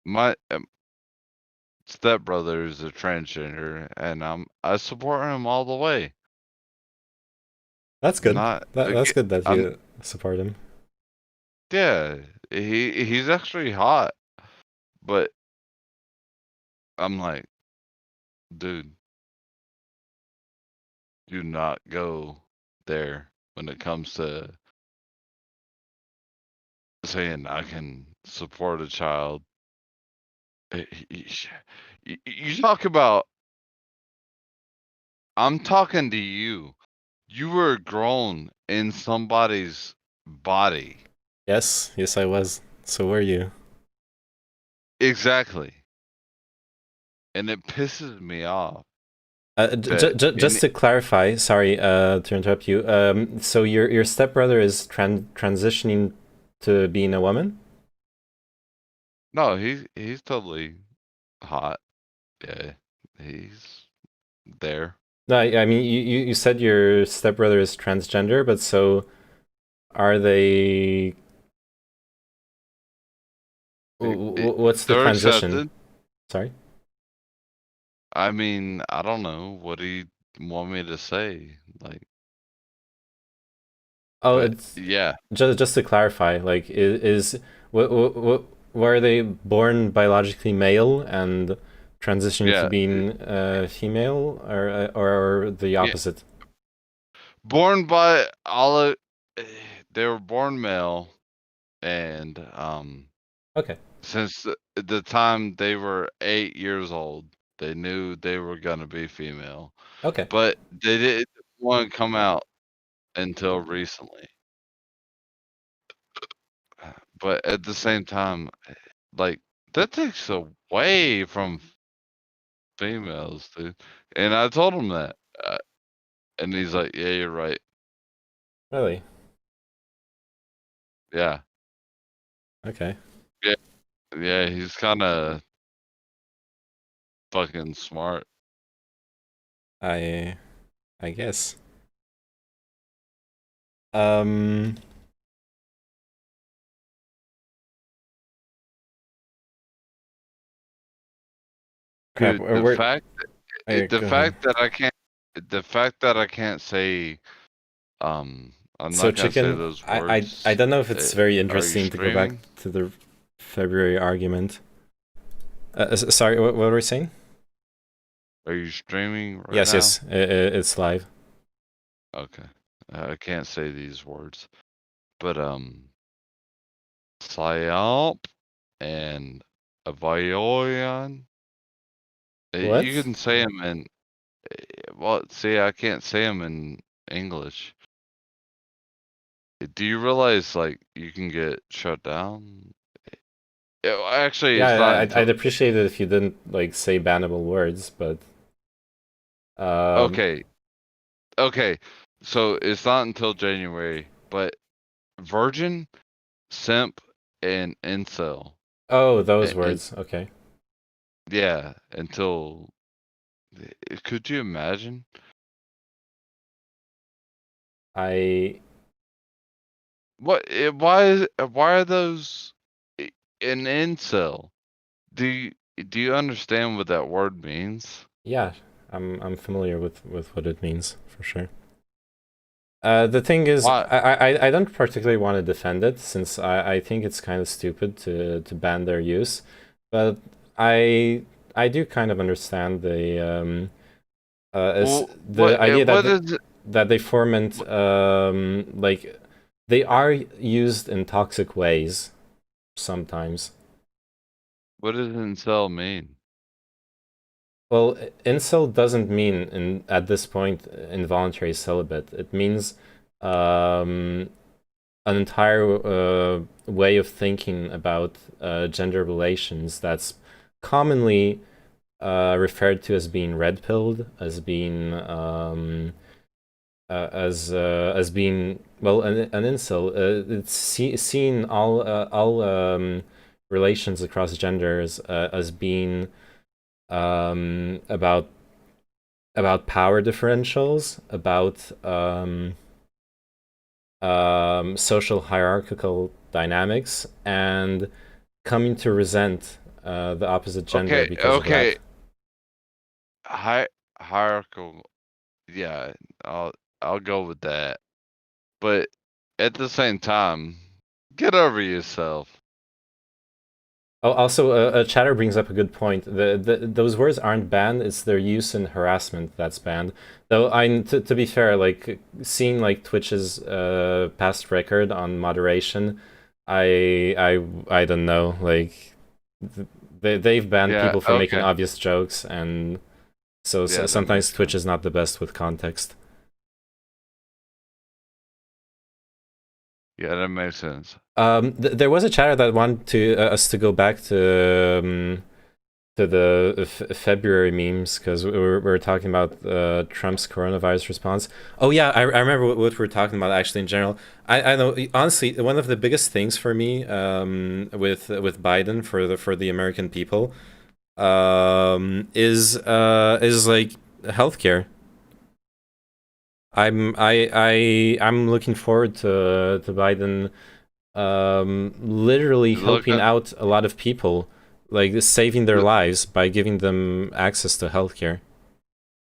My stepbrother is a transgender, and I support him all the way. That's good. That's good that you support him. Yeah, he's actually hot, but I'm like, dude, do not go there when it comes to saying I can support a child. You talk about, I'm talking to you. You were grown in somebody's body. Yes, I was. So were you. Exactly. And it pisses me off. Just to clarify, sorry to interrupt you. So your stepbrother is transitioning to being a woman? No, he's totally hot. Yeah, he's there. No, I mean you said your stepbrother is transgender, but so are they? What's the transition? Accepted. Sorry. I mean, I don't know. What do you want me to say? Like, oh, it's yeah. Just to clarify, like, what were they born biologically male and transitioning to being female, or the opposite? Yeah. Born by all, they were born male, and okay. Since the time they were 8 years old, they knew they were gonna be female. Okay. But they didn't want to come out until recently. But at the same time, like, that takes away from females, dude. And I told him that. And he's like, yeah, you're right. Really? Yeah. Okay. Yeah. Yeah, he's kind of fucking smart. I guess. Dude, the fact that I can't say I'm so not gonna chicken, say those words. I don't know if it's very interesting to go back to the February argument. Sorry, what were we saying? Are you streaming right now? Yes, it's live. Okay. I can't say these words. But Psyop and Avayoyan. What? You can say them in, well, see, I can't say them in English. Do you realize, like, you can get shut down? Actually, yeah, it's not I'd appreciate it if you didn't, like, say bannable words, but... Okay. Okay, so it's not until January, but Virgin simp and incel. Oh, those And- words. Okay. Yeah, until could you imagine? I Why are those an incel? Do you understand what that word means? Yeah, I'm familiar with what it means for sure. The thing is, Why? I don't particularly want to defend it since I think it's kind of stupid to ban their use, but I do kind of understand the idea that they foment like they are used in toxic ways sometimes. What does incel mean? Well, incel doesn't mean at this point involuntary celibate. It means an entire way of thinking about gender relations that's commonly referred to as being red pilled, as being as being, well, an incel. It's seen all relations across genders as being about power differentials, about social hierarchical dynamics, and coming to resent the opposite gender because of that. Hierarchical, yeah, I'll go with that. But at the same time, get over yourself. Oh, also, a chatter brings up a good point. Those words aren't banned; it's their use in harassment that's banned. Though, to be fair, like seeing like Twitch's past record on moderation, I don't know. Like they've banned people for making obvious jokes, and so sometimes Twitch is not the best with context. Yeah, that makes sense. There was a chatter that wanted to us to go back to the February memes because we were talking about Trump's coronavirus response. Oh yeah, I remember what we were talking about actually in general. I know, honestly, one of the biggest things for me with Biden for the American people is like healthcare. I'm looking forward to Biden literally helping out a lot of people, like saving their lives by giving them access to healthcare.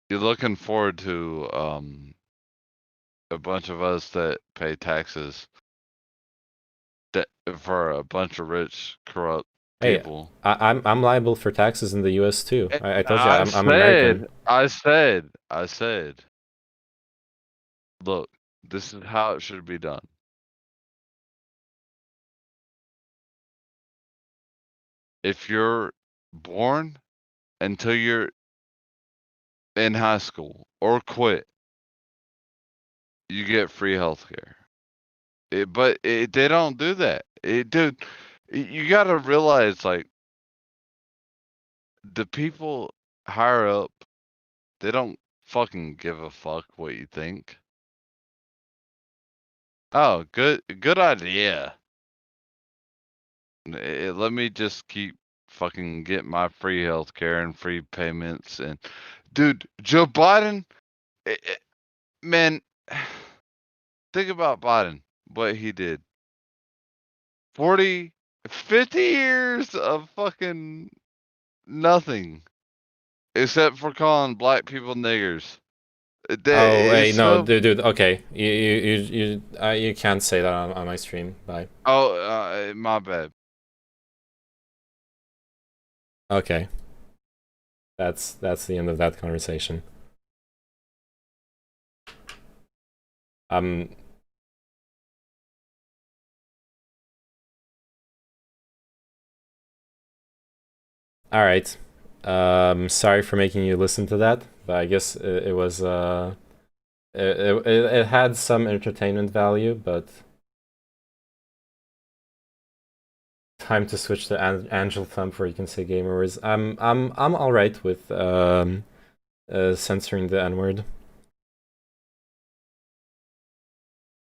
You're looking forward to a bunch of us that pay taxes that for a bunch of rich, corrupt people. Hey, I'm liable for taxes in the U.S. too. I told you I'm American. I said. Look, this is how it should be done. If you're born until you're in high school or quit, you get free healthcare. But they don't do that. Dude, you gotta realize, like, the people higher up, they don't fucking give a fuck what you think. Oh, good idea. Let me just keep fucking get my free healthcare and free payments. And dude, Joe Biden, man, think about Biden, what he did. 50 years of fucking nothing except for calling black people niggers. Hey, no, dude. Okay, you can't say that on my stream. Bye. Oh, my bad. Okay, that's the end of that conversation. All right. Sorry for making you listen to that, but I guess it was it had some entertainment value, but time to switch to Angel Thumb where you can say gamer words. I'm all right with censoring the N-word.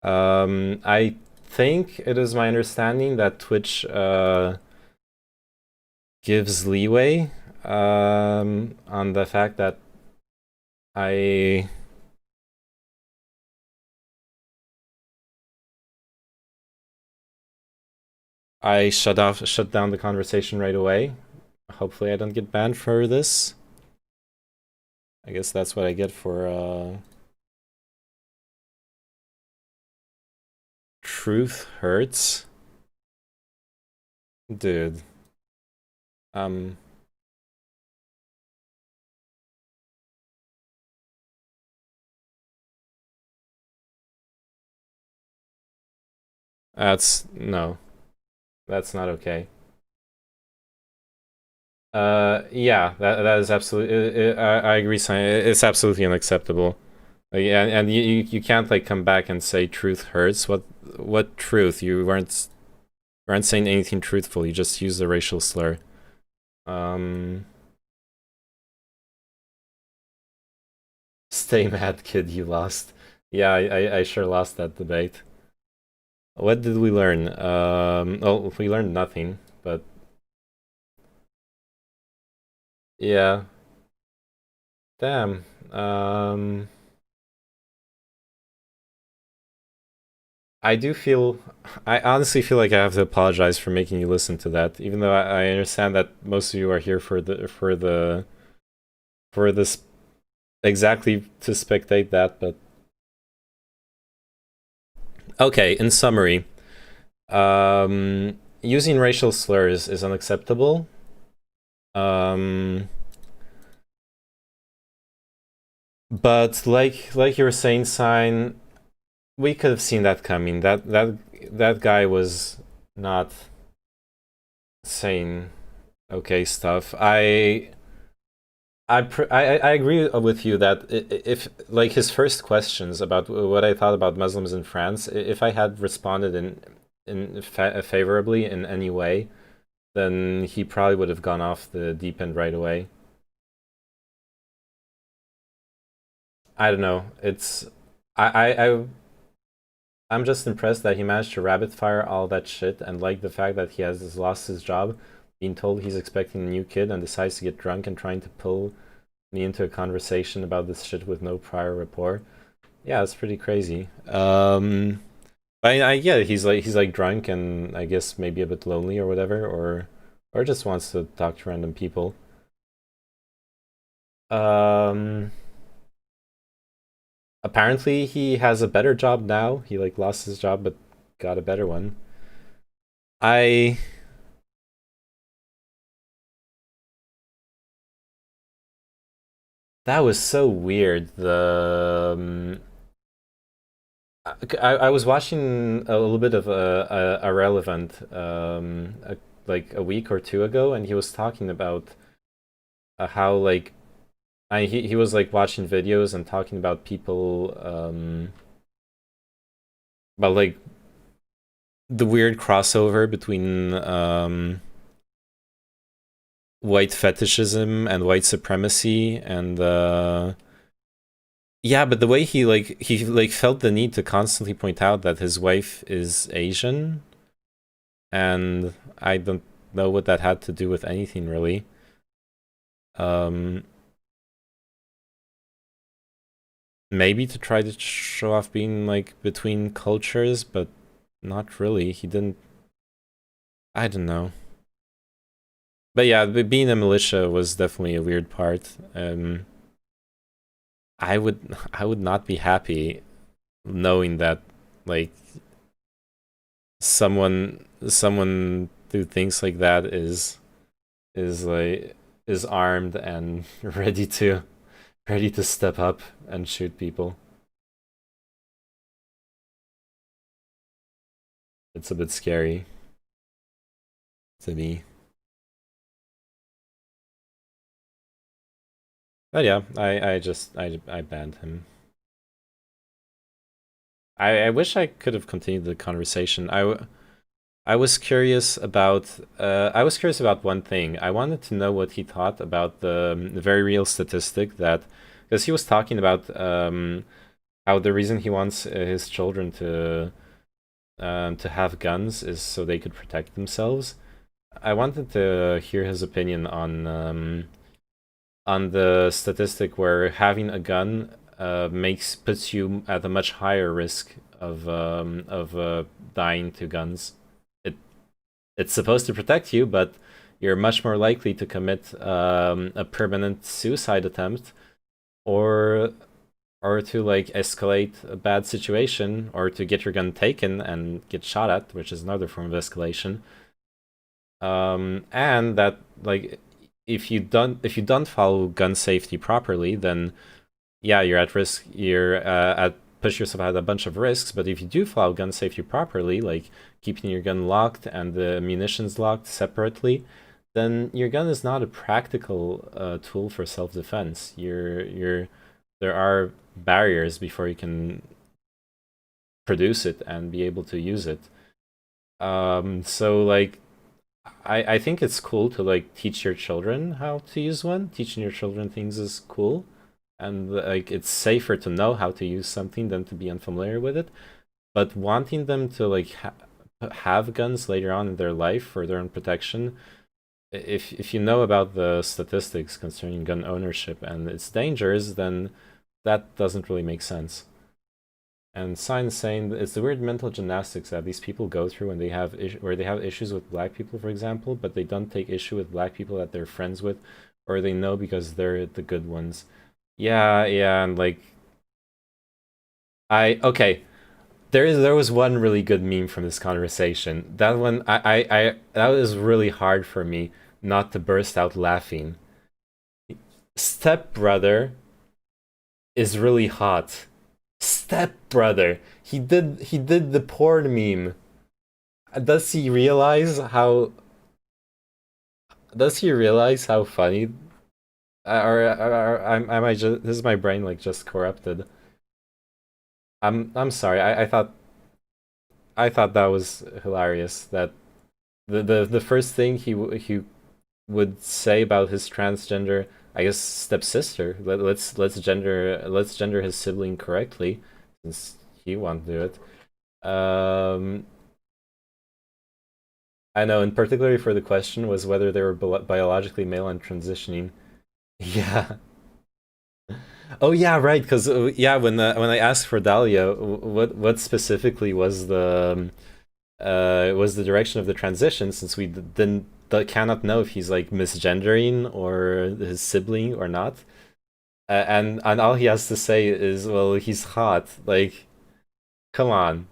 I think it is my understanding that Twitch gives leeway on the fact that I shut down the conversation right away. Hopefully I don't get banned for this. I guess that's what I get for truth hurts. Dude. No. That's not okay. Yeah, that is absolutely. I agree, Simon. It's absolutely unacceptable. And you can't like come back and say truth hurts. What truth? You weren't saying anything truthful. You just used a racial slur. Stay mad, kid. You lost. Yeah, I sure lost that debate. What did we learn? Oh, we learned nothing, but yeah. Damn. I honestly feel like I have to apologize for making you listen to that, even though I understand that most of you are here for this exactly to spectate that, but okay, in summary, using racial slurs is unacceptable. But like you were saying, Sign, we could have seen that coming. That guy was not saying okay stuff. I agree with you that if like his first questions about what I thought about Muslims in France, if I had responded favorably in any way, then he probably would have gone off the deep end right away. I don't know. I'm just impressed that he managed to rabbit fire all that shit, and like the fact that he has lost his job, being told he's expecting a new kid, and decides to get drunk and trying to pull me into a conversation about this shit with no prior rapport. Yeah, it's pretty crazy. But I get it. He's like drunk and I guess maybe a bit lonely or whatever, or just wants to talk to random people. Apparently he has a better job now. He like lost his job but got a better one. That was so weird. I was watching a little bit of a Relevant like a week or two ago, and he was talking about how like he was like watching videos and talking about people about like the weird crossover between white fetishism and white supremacy, and yeah, but the way he felt the need to constantly point out that his wife is Asian, and I don't know what that had to do with anything really. Maybe to try to show off being like between cultures, but not really. He didn't. I don't know. But yeah, being a militia was definitely a weird part. I would not be happy knowing that like someone who thinks like that is armed and ready to step up and shoot people. It's a bit scary to me. But yeah, I banned him. I wish I could have continued the conversation. I was curious about one thing. I wanted to know what he thought about the very real statistic that, because he was talking about how the reason he wants his children to to have guns is so they could protect themselves. I wanted to hear his opinion on the statistic where having a gun puts you at a much higher risk of dying to guns. It's supposed to protect you, but you're much more likely to commit a permanent suicide attempt, or to like escalate a bad situation, or to get your gun taken and get shot at, which is another form of escalation. And that, like, if you don't follow gun safety properly, then yeah, you're at risk. You're push yourself at a bunch of risks. But if you do follow gun safety properly, like keeping your gun locked and the munitions locked separately, then your gun is not a practical tool for self-defense. There are barriers before you can produce it and be able to use it. So like, I think it's cool to like teach your children how to use one. Teaching your children things is cool, and like it's safer to know how to use something than to be unfamiliar with it. But wanting them to like have guns later on in their life for their own protection, if you know about the statistics concerning gun ownership and its dangers, then that doesn't really make sense. And Sign saying it's the weird mental gymnastics that these people go through when they have where they have issues with black people, for example, but they don't take issue with black people that they're friends with, or they know because they're the good ones. Yeah, and like, okay. There was one really good meme from this conversation. That one, that was really hard for me not to burst out laughing. Stepbrother is really hot. Stepbrother. He did the porn meme. Does he realize how funny? Or am I just, this is my brain like just corrupted? I'm sorry. I thought that was hilarious. That the first thing he would say about his transgender, I guess, stepsister. Let's gender his sibling correctly, since he won't do it. I know, and particularly for the question was whether they were biologically male and transitioning. Yeah. Oh yeah, right. Because yeah, when I asked for Dahlia, what specifically was the direction of the transition, since we cannot know if he's like misgendering or his sibling or not, and all he has to say is, well, he's hot. Like, come on.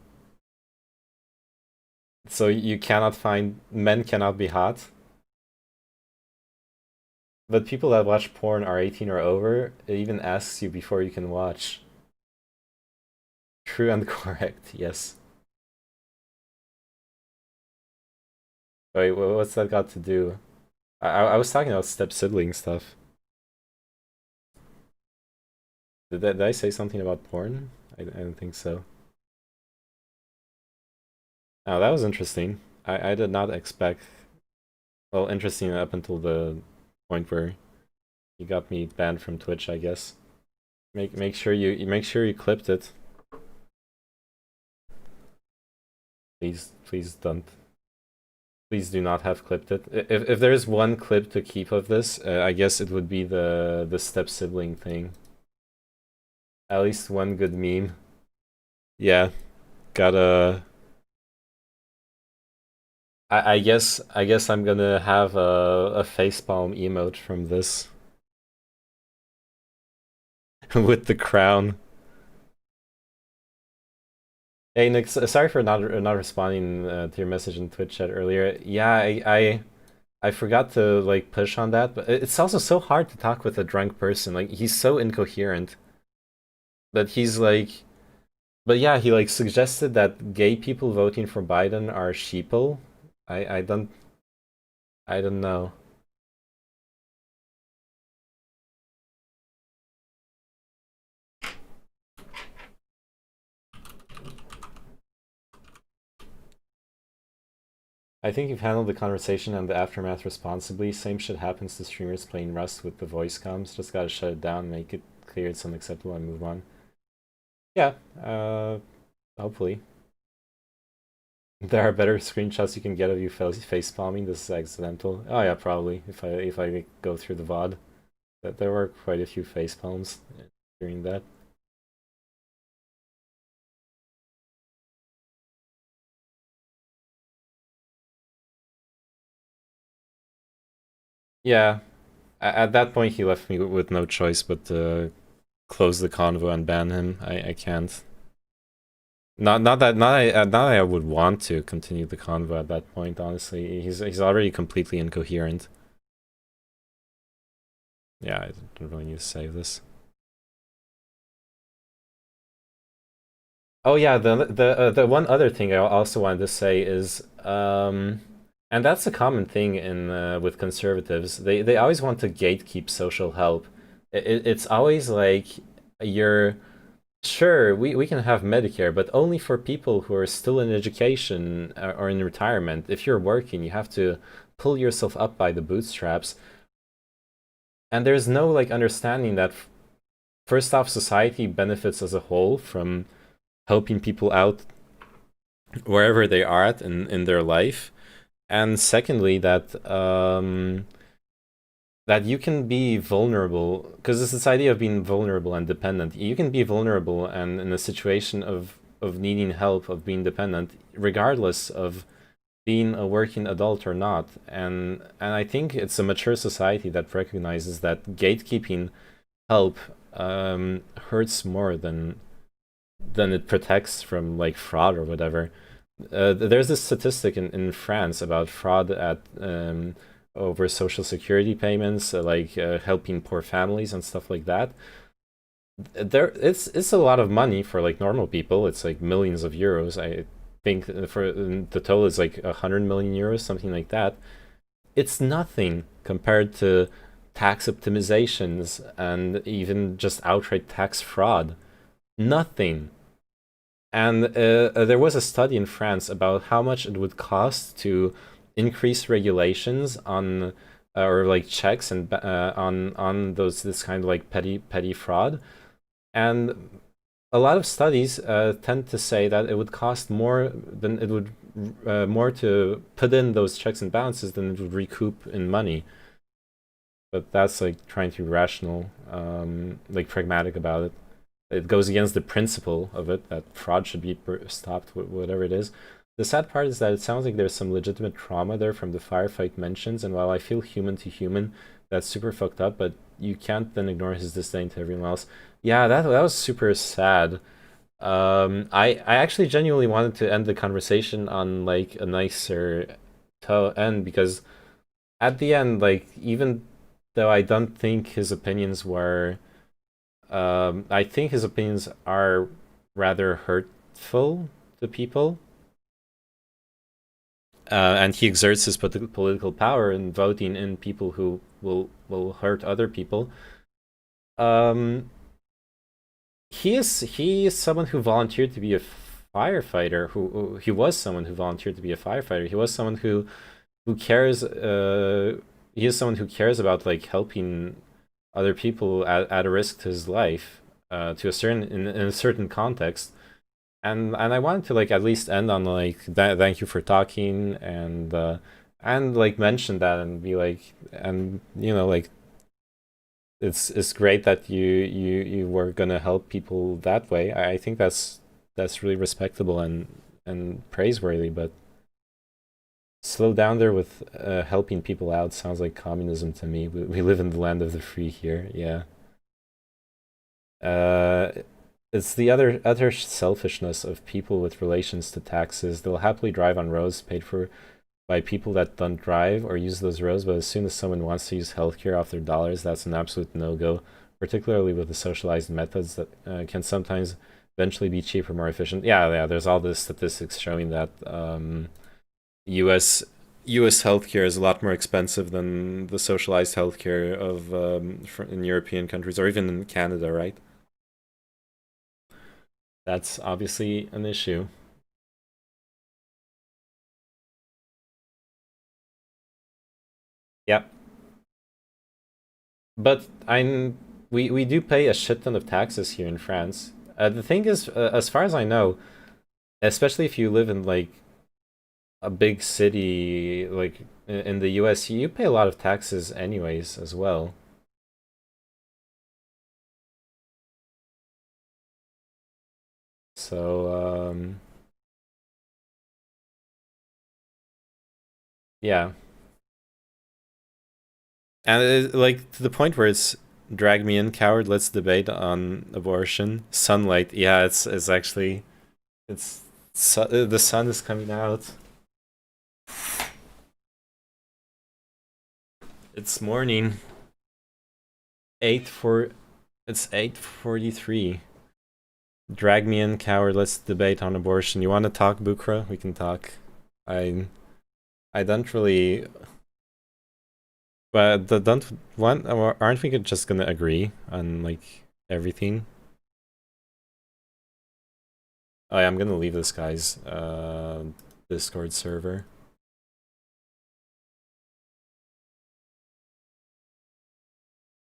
So you cannot find men cannot be hot. But people that watch porn are 18 or over. It even asks you before you can watch. True and correct, yes. Wait, what's that got to do? I was talking about step-sibling stuff. Did I say something about porn? I don't think so. Oh, that was interesting. I did not expect... Well, interesting up until the point where you got me banned from Twitch, I guess. Make sure you clipped it. Please don't. Please do not have clipped it. If there's one clip to keep of this, I guess it would be the step sibling thing. At least one good meme. Yeah, gotta. I guess I'm gonna have a facepalm emote from this with the crown. Hey Nick, sorry for not responding to your message in Twitch chat earlier. Yeah, I forgot to like push on that, but it's also so hard to talk with a drunk person. Like, he's so incoherent. But he's like, but yeah, he like suggested that gay people voting for Biden are sheeple. I don't know. I think you've handled the conversation and the aftermath responsibly. Same shit happens to streamers playing Rust with the voice comms. Just gotta shut it down, make it clear it's unacceptable, and move on. Yeah, hopefully. There are better screenshots you can get of you face palming. This is accidental. Oh yeah, probably if I go through the VOD. That there were quite a few face palms during that. Yeah, at that point he left me with no choice but to close the convo and ban him. I can't. Not that I would want to continue the convo at that point. Honestly, he's already completely incoherent. Yeah, I don't really need to save this. Oh yeah, the one other thing I also wanted to say is, and that's a common thing in with conservatives. They always want to gatekeep social help. It's always like you're sure we can have Medicare, but only for people who are still in education or in retirement. If you're working, you have to pull yourself up by the bootstraps. And there's no like understanding that first off, society benefits as a whole from helping people out wherever they are at in their life, and secondly that that you can be vulnerable, because it's this idea of being vulnerable and dependent. You can be vulnerable and in a situation of needing help, of being dependent, regardless of being a working adult or not. And I think it's a mature society that recognizes that gatekeeping help hurts more than it protects from like fraud or whatever. There's this statistic in France about fraud at over social security payments, like helping poor families and stuff like that. It's a lot of money for like normal people. It's like millions of euros. I think for the total is like 100 million euros, something like that. It's nothing compared to tax optimizations and even just outright tax fraud. Nothing. And there was a study in France about how much it would cost to increase regulations on or like checks and on this kind of like petty fraud. And a lot of studies tend to say that it would cost more than it would more to put in those checks and balances than it would recoup in money. But that's like trying to be rational, like pragmatic about it. It goes against the principle of it that fraud should be stopped, whatever it is. The sad part is that it sounds like there's some legitimate trauma there from the firefight mentions, and while I feel human to human, that's super fucked up, but you can't then ignore his disdain to everyone else. Yeah, that was super sad. I actually genuinely wanted to end the conversation on like a nicer end, because at the end, like, even though I don't think his opinions were I think his opinions are rather hurtful to people. And he exerts his political power in voting in people who will hurt other people. He is someone who volunteered to be a firefighter. He was someone who volunteered to be a firefighter. He was someone who cares. He is someone who cares about like helping other people at a risk to his life, to a certain in a certain context. And I wanted to like at least end on like thank you for talking, and like mention that and be like, and you know, like it's great that you were gonna help people that way. I think that's really respectable and praiseworthy, but slow down there with helping people out sounds like communism to me. We live in the land of the free here, yeah. It's the utter selfishness of people with relations to taxes. They'll happily drive on roads paid for by people that don't drive or use those roads, but as soon as someone wants to use healthcare off their dollars, that's an absolute no-go, particularly with the socialized methods that can sometimes eventually be cheaper, more efficient. Yeah, there's all the statistics showing that US healthcare is a lot more expensive than the socialized healthcare of in European countries, or even in Canada, right? That's obviously an issue. Yep. But we do pay a shit ton of taxes here in France. The thing is, as far as I know, especially if you live in like a big city like in the US, you pay a lot of taxes anyways as well. So yeah. And like to the point where it's drag me in, coward. Let's debate on abortion. Sunlight, yeah, it's actually the sun is coming out. It's morning. It's 8:43. Drag me in, coward. Let's debate on abortion. You want to talk, Bukra? We can talk. I don't really. But aren't we just gonna agree on like everything? Oh yeah, I'm gonna leave this guy's Discord server.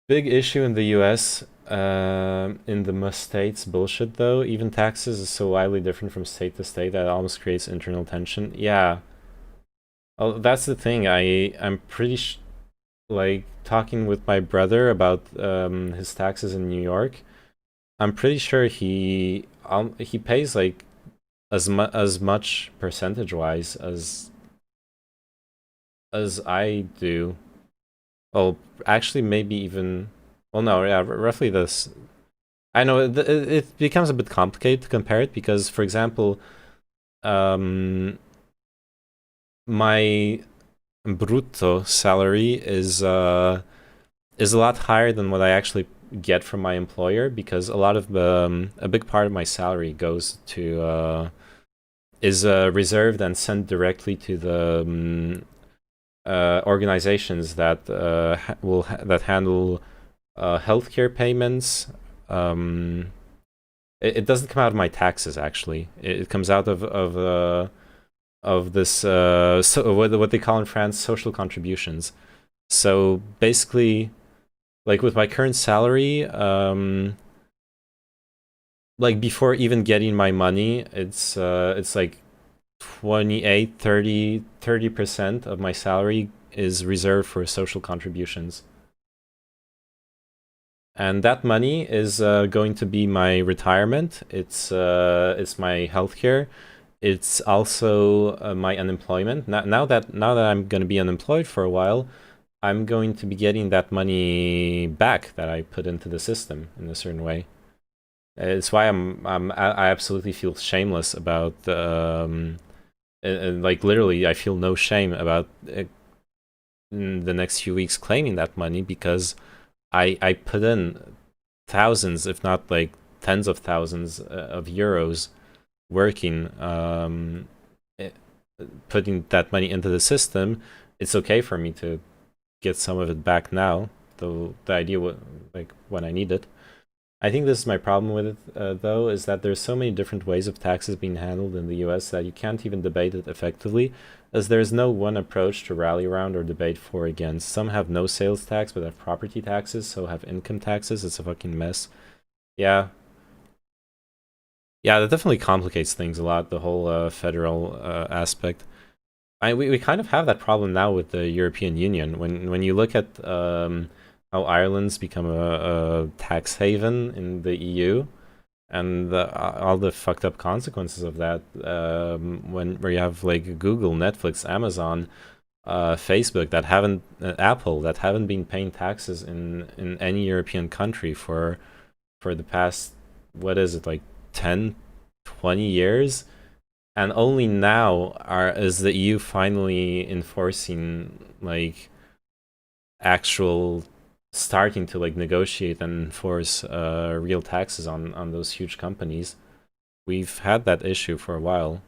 Big issue in the US, in the states bullshit though. Even taxes is so widely different from state to state that it almost creates internal tension. Yeah. Oh, that's the thing. I'm pretty like talking with my brother about his taxes in New York. I'm pretty sure he pays like as much percentage wise as I do. Well, actually, maybe even. Well, no, yeah, roughly this. I know it becomes a bit complicated to compare it because, for example, my brutto salary is a lot higher than what I actually get from my employer because a lot of a big part of my salary goes to is reserved and sent directly to the organizations that that handle healthcare payments. It doesn't come out of my taxes actually. It comes out of this so what they call in France social contributions. So basically, like with my current salary, like before even getting my money, it's like 30% of my salary is reserved for social contributions. And that money is going to be my retirement. It's my healthcare. It's also my unemployment. Now that I'm going to be unemployed for a while, I'm going to be getting that money back that I put into the system in a certain way. It's why I absolutely feel shameless about like literally I feel no shame about in the next few weeks claiming that money because I put in thousands, if not like tens of thousands of euros working, putting that money into the system. It's okay for me to get some of it back now, though the idea was like when I need it. I think this is my problem with it, though, is that there's so many different ways of taxes being handled in the US that you can't even debate it effectively, as there's no one approach to rally around or debate for or against. Some have no sales tax, but have property taxes, so have income taxes. It's a fucking mess. Yeah. Yeah, that definitely complicates things a lot, the whole federal aspect. We kind of have that problem now with the European Union. When you look at how Ireland's become a tax haven in the EU, and all the fucked up consequences of that, where you have like Google, Netflix, Amazon, Facebook that haven't, Apple that haven't been paying taxes in any European country for the past, what is it, like 10, 20 years, and only now is the EU finally enforcing like actual starting to like negotiate and enforce real taxes on those huge companies. We've had that issue for a while.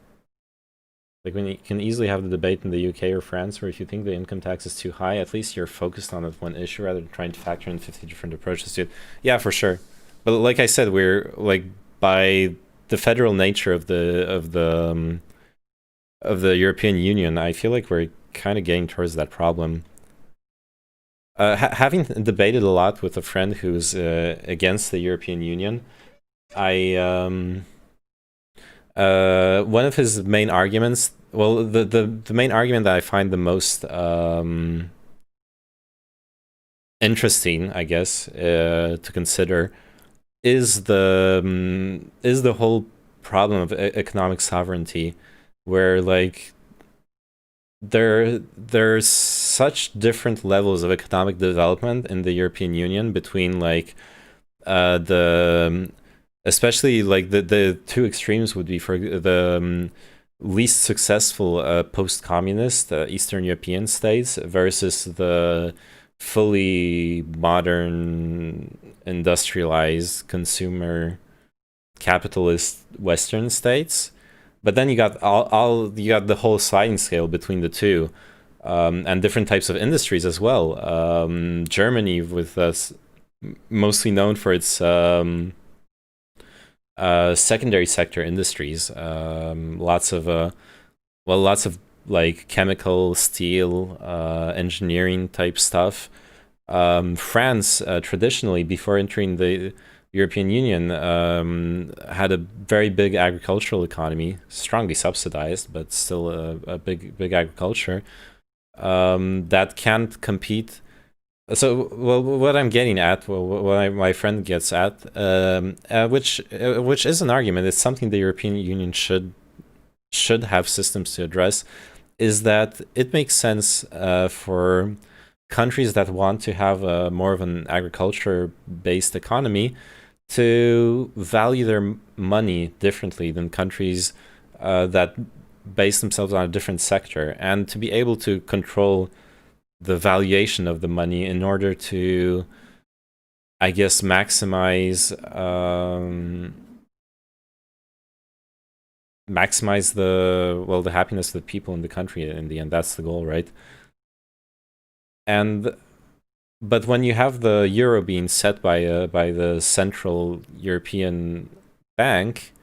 Like when you can easily have the debate in the UK or France where if you think the income tax is too high, at least you're focused on that one issue rather than trying to factor in 50 different approaches to it. Yeah, for sure. But like I said, we're like by the federal nature of the European Union, I feel like we're kind of getting towards that problem. Having debated a lot with a friend who's against the European Union, one of his main arguments well, the main argument that I find the most interesting, I guess, to consider is the whole problem of economic sovereignty, where like there's such different levels of economic development in the European Union between like especially like the two extremes would be for the least successful post-communist Eastern European states versus the fully modern industrialized consumer capitalist Western states. But then you got you got the whole sliding scale between the two, and different types of industries as well. Germany, with mostly known for its secondary sector industries, lots of like chemical, steel, engineering type stuff. France, traditionally, before entering the European Union, had a very big agricultural economy, strongly subsidized, but still a big agriculture that can't compete. So, well, what I'm getting at, what my friend gets at, which is an argument, it's something the European Union should have systems to address, is that it makes sense for countries that want to have more of an agriculture-based economy to value their money differently than countries that base themselves on a different sector, and to be able to control the valuation of the money in order to, I guess, maximize the happiness of the people in the country in the end. That's the goal, right? But when you have the euro being set by the Central European Bank,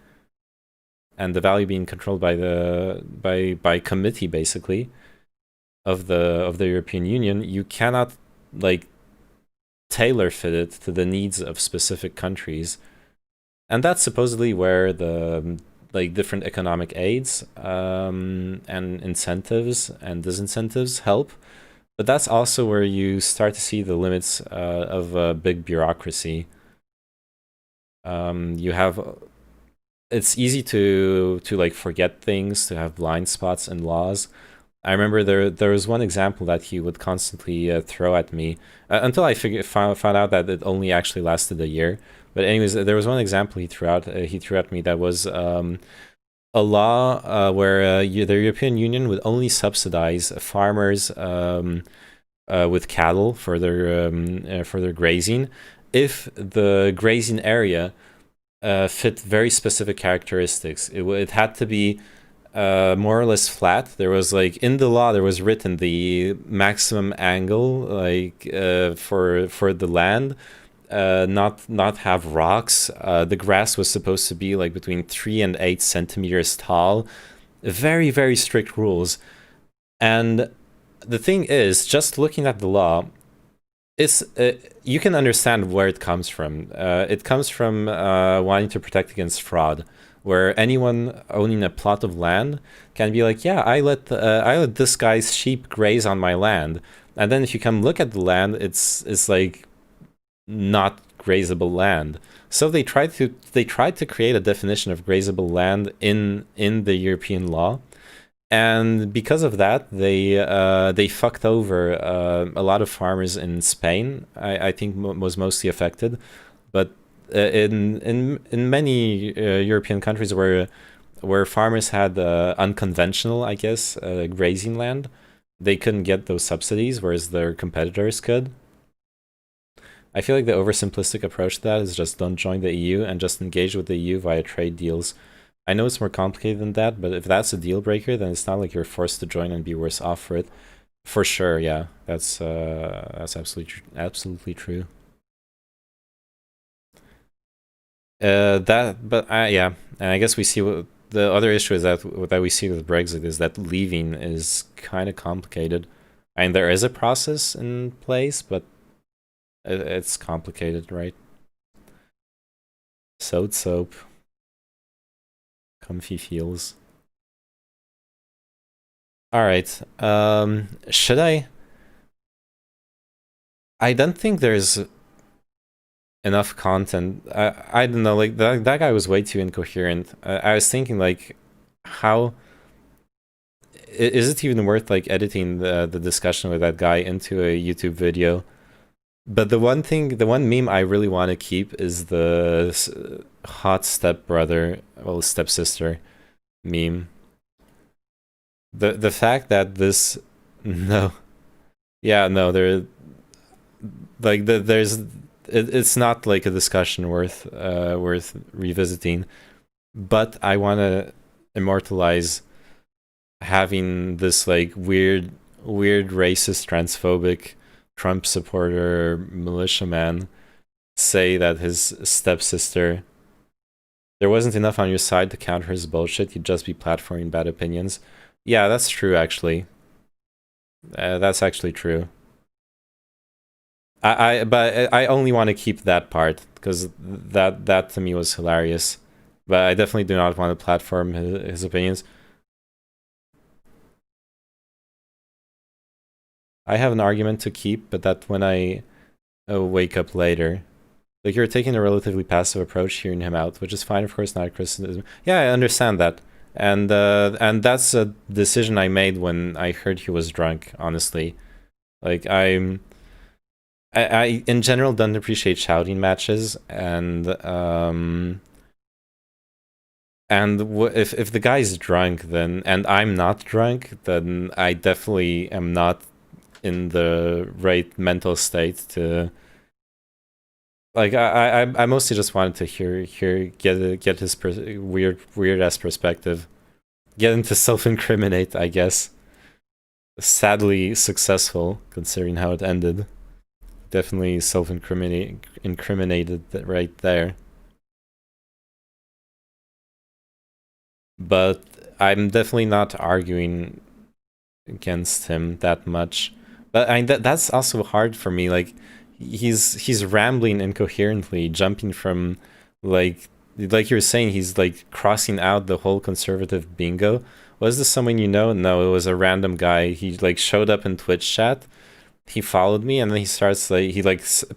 and the value being controlled by committee basically of the European Union, you cannot like tailor fit it to the needs of specific countries, and that's supposedly where the like different economic aids and incentives and disincentives help. But that's also where you start to see the limits of big bureaucracy. It's easy to like forget things, to have blind spots in laws. I remember there was one example that he would constantly throw at me until I found out that it only actually lasted a year. But anyways, there was one example he threw at me that was a law where the European Union would only subsidize farmers with cattle for their grazing if the grazing area fit very specific characteristics. It had to be more or less flat. There was like in the law there was written the maximum angle like for the land. Not have rocks. The grass was supposed to be like between 3 and 8 centimeters tall. Very, very strict rules. And the thing is, just looking at the law, it's you can understand where it comes from. It comes from wanting to protect against fraud, where anyone owning a plot of land can be like, yeah, I let this guy's sheep graze on my land, and then if you come look at the land, it's like not grazable land. So they tried to create a definition of grazable land in the European law, and because of that, they fucked over a lot of farmers in Spain. I think was mostly affected, but in many European countries where farmers had unconventional, I guess, grazing land, they couldn't get those subsidies, whereas their competitors could. I feel like the oversimplistic approach to that is just don't join the EU and just engage with the EU via trade deals. I know it's more complicated than that, but if that's a deal breaker, then it's not like you're forced to join and be worse off for it. For sure, yeah, that's absolutely true. Yeah, and I guess we see what the other issue is that we see with Brexit is that leaving is kind of complicated. I mean, there is a process in place, but it's complicated, right? Soap. Comfy feels. All right. Should I? I don't think there's enough content. I don't know. Like that guy was way too incoherent. I was thinking like, how is it even worth like editing the discussion with that guy into a YouTube video? But the one meme I really want to keep is the hot stepbrother, well, stepsister meme. The fact that this, no, yeah, no, there, like it's not like a discussion worth revisiting, but I want to immortalize having this like weird racist, transphobic Trump supporter militiaman say that his stepsister, there wasn't enough on your side to counter his bullshit, you'd just be platforming bad opinions. Yeah, that's true actually. That's actually true. But I only want to keep that part because that to me was hilarious. But I definitely do not want to platform his opinions. I have an argument to keep, but that when I wake up later. Like, you're taking a relatively passive approach, hearing him out, which is fine, of course, not a criticism. Yeah, I understand that. And that's a decision I made when I heard he was drunk, honestly. Like, I in general don't appreciate shouting matches, and if the guy's drunk, then, and I'm not drunk, then I definitely am not in the right mental state to, like, I mostly just wanted to get his weird ass perspective, get him to self-incriminate, I guess. Sadly successful considering how it ended. Definitely self-incriminated right there. But I'm definitely not arguing against him that much. But I mean, that's also hard for me. Like, he's rambling incoherently, jumping from like you were saying, he's like crossing out the whole conservative bingo. Was this someone you know? No, it was a random guy. He like showed up in Twitch chat. He followed me, and then he starts he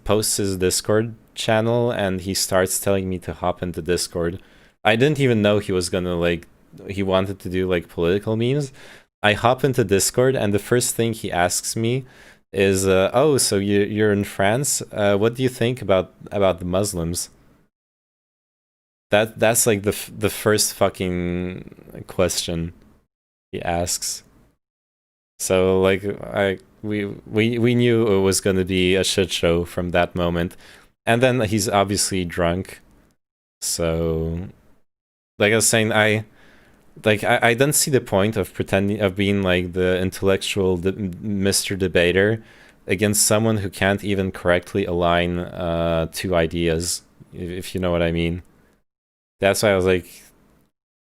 posts his Discord channel, and he starts telling me to hop into Discord. I didn't even know he was gonna he wanted to do like political memes. I hop into Discord, and the first thing he asks me is, "Oh, so you're in France? What do you think about the Muslims?" That's like the first fucking question he asks. So like we knew it was gonna be a shit show from that moment, and then he's obviously drunk. So, like I was saying, I don't see the point of being like the intellectual Mr. Debater against someone who can't even correctly align two ideas, if you know what I mean. That's why I was like,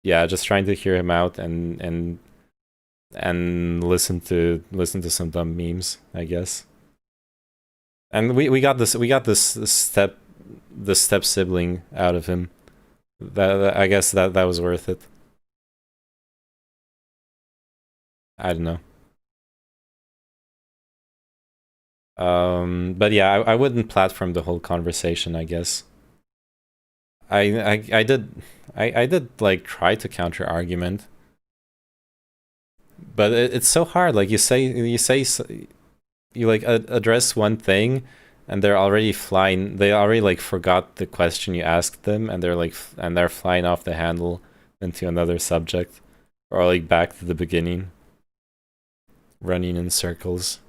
yeah, just trying to hear him out and listen to some dumb memes, I guess. And we got this step sibling out of him. That I guess that was worth it. I don't know. But yeah, I wouldn't platform the whole conversation, I guess. I did like try to counter argument, but it's so hard. Like you like address one thing, and they're already flying. They already like forgot the question you asked them, and they're flying off the handle into another subject, or like back to the beginning, running in circles.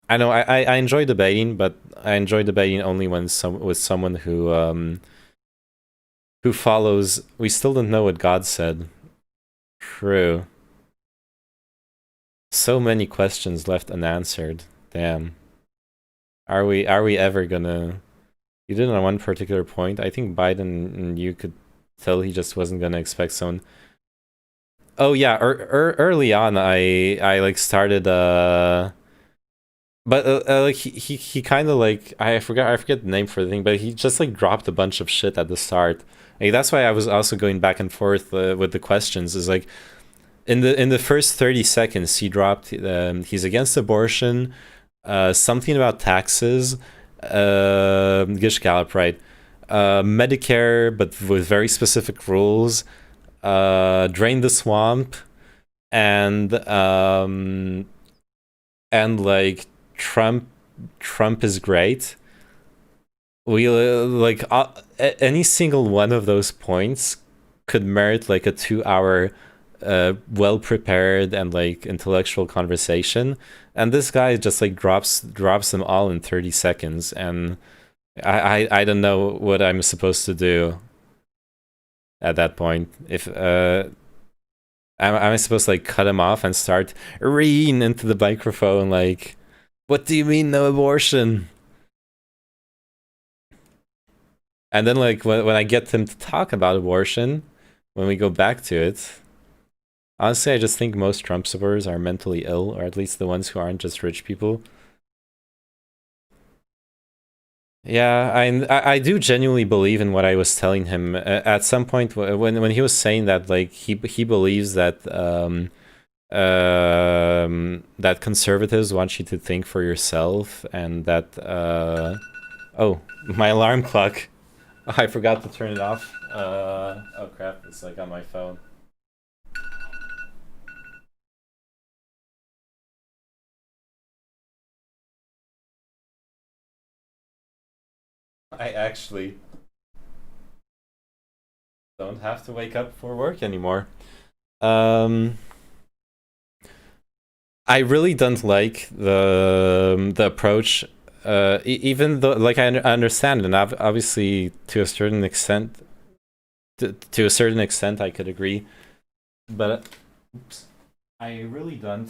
I know I enjoy debating, but I enjoy debating only when with someone who follows. We still don't know what God said. True. So many questions left unanswered. Damn. Are we ever gonna? You did on one particular point. I think Biden, and you could tell he just wasn't gonna expect someone. Oh yeah, early on, I like started but like he kind of like I forget the name for the thing, but he just like dropped a bunch of shit at the start. Like, that's why I was also going back and forth with the questions. Is like, in the first 30 seconds, he dropped. He's against abortion. Something about taxes. Gish Gallop, right? Medicare, but with very specific rules. Drain the swamp, and like Trump is great. We like any single one of those points could merit like a 2-hour well prepared and like intellectual conversation, and this guy just like drops them all in 30 seconds, and I don't know what I'm supposed to do at that point. If am I supposed to like cut him off and start reading into the microphone like, what do you mean no abortion? And then like when I get him to talk about abortion, when we go back to it, honestly, I just think most Trump supporters are mentally ill, or at least the ones who aren't just rich people. Yeah, I do genuinely believe in what I was telling him at some point when he was saying that like he believes that that conservatives want you to think for yourself, and that oh, my alarm clock. I forgot to turn it off. Oh crap, it's like on my phone. I actually don't have to wake up for work anymore. I really don't like the approach. Even though, like, I understand, and obviously to a certain extent, I could agree. But oops, I really don't.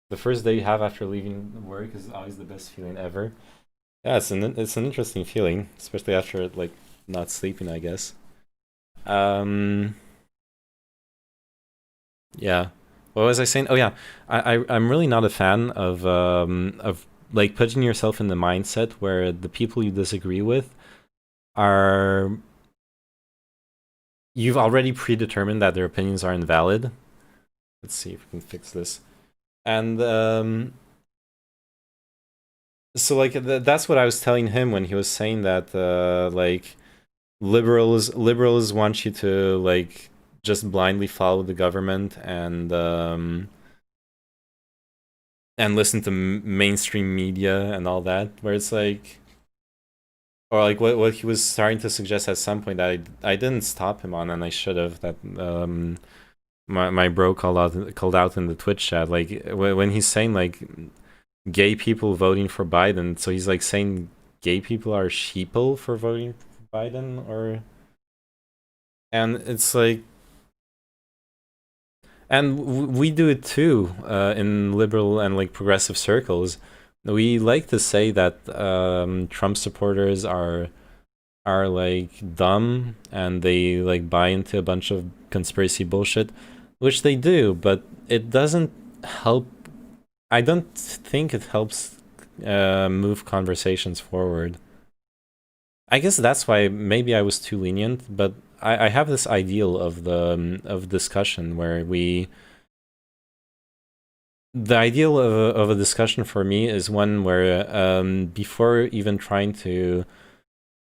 The first day you have after leaving work is always the best feeling ever. Yeah, it's an interesting feeling, especially after like not sleeping, I guess. Yeah. What was I saying? Oh yeah, I'm really not a fan of like putting yourself in the mindset where the people you disagree with are, you've already predetermined that their opinions are invalid. Let's see if we can fix this. And so like that's what I was telling him when he was saying that like liberals want you to like just blindly follow the government and listen to mainstream media and all that, where it's like, or like what he was starting to suggest at some point that I didn't stop him on, and I should have, that my bro called out in the Twitch chat, like when he's saying like gay people voting for Biden, so he's like saying gay people are sheeple for voting for Biden, or, and it's like, and we do it too in liberal and like progressive circles. We like to say that Trump supporters are like dumb and they like buy into a bunch of conspiracy bullshit, which they do, but it doesn't help. I don't think it helps move conversations forward. I guess that's why maybe I was too lenient, but I have this ideal of discussion where the ideal of a discussion for me is one where before even trying to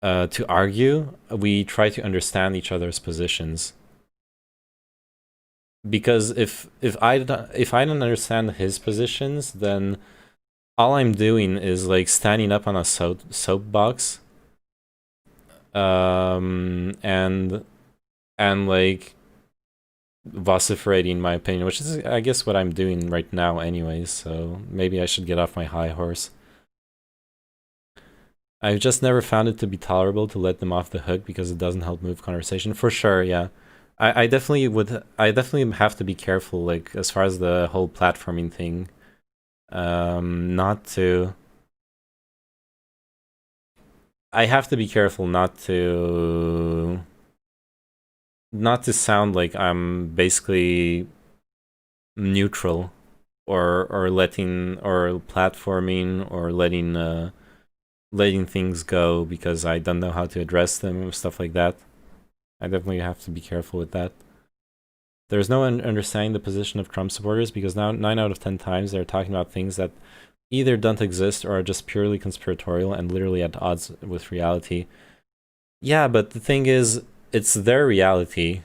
argue, we try to understand each other's positions. Because if I don't understand his positions, then all I'm doing is like standing up on a soapbox, and like vociferating my opinion, which is I guess what I'm doing right now anyways, so maybe I should get off my high horse. I've just never found it to be tolerable to let them off the hook because it doesn't help move conversation. For sure, yeah. I definitely have to be careful, like as far as the whole platforming thing, I have to be careful not to sound like I'm basically neutral, or platforming, or letting things go because I don't know how to address them, stuff like that. I definitely have to be careful with that. There's no understanding the position of Trump supporters because now 9 out of 10 times they're talking about things that either don't exist or are just purely conspiratorial and literally at odds with reality. Yeah, but the thing is, it's their reality,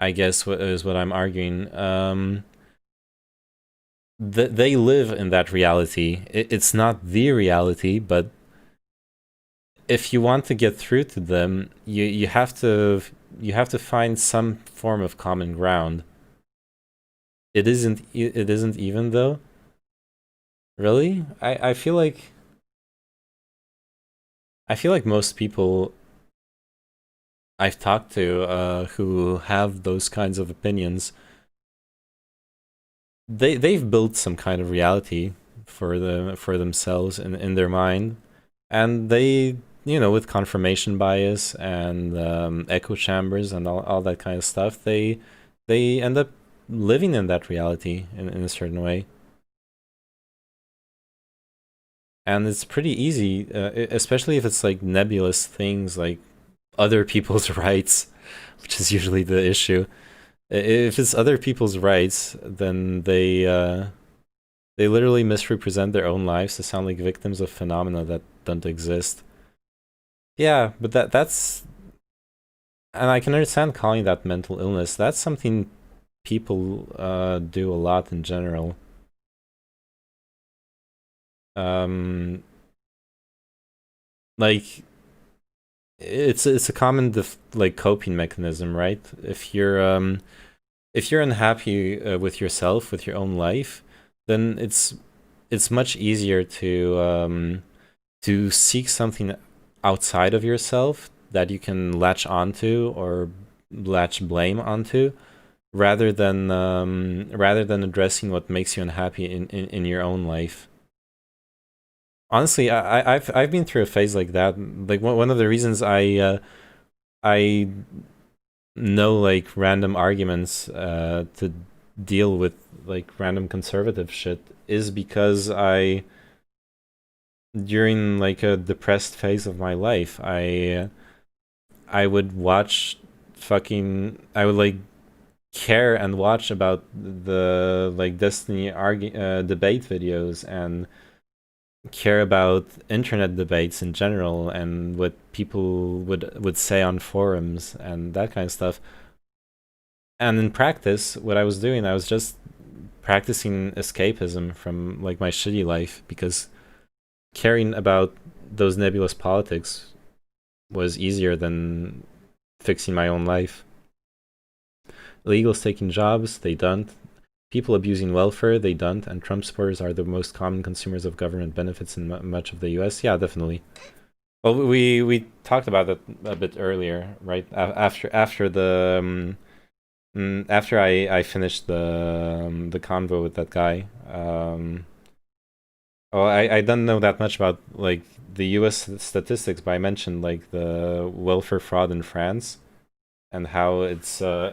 I guess, is what I'm arguing. They live in that reality. It's not the reality, but if you want to get through to them, you have to find some form of common ground. It isn't even though. Really? I feel like most people I've talked to who have those kinds of opinions, they've built some kind of reality for themselves in their mind, and they, you know, with confirmation bias and echo chambers and all that kind of stuff, they end up living in that reality in a certain way. And it's pretty easy, especially if it's like nebulous things like other people's rights, which is usually the issue. If it's other people's rights, then they literally misrepresent their own lives to sound like victims of phenomena that don't exist. Yeah, but that's, and I can understand calling that mental illness. That's something people do a lot in general. Like it's a common like coping mechanism, right? If you're unhappy with yourself, with your own life, then it's much easier to seek something outside of yourself that you can latch onto or latch blame onto, rather than addressing what makes you unhappy in your own life. Honestly, I've been through a phase like that. Like one of the reasons I know like random arguments to deal with like random conservative shit is because during like a depressed phase of my life, I would watch I would like care and watch about the like Destiny debate videos and care about internet debates in general and what people would say on forums and that kind of stuff. And in practice, what I was doing, I was just practicing escapism from like my shitty life, because caring about those nebulous politics was easier than fixing my own life. Illegals taking jobs, they don't. People abusing welfare, they don't. And Trump supporters are the most common consumers of government benefits in much of the US. Yeah, definitely. Well, we talked about that a bit earlier, right? After the after I finished the convo with that guy. Well, I don't know that much about like the US statistics, but I mentioned like the welfare fraud in France and how it's a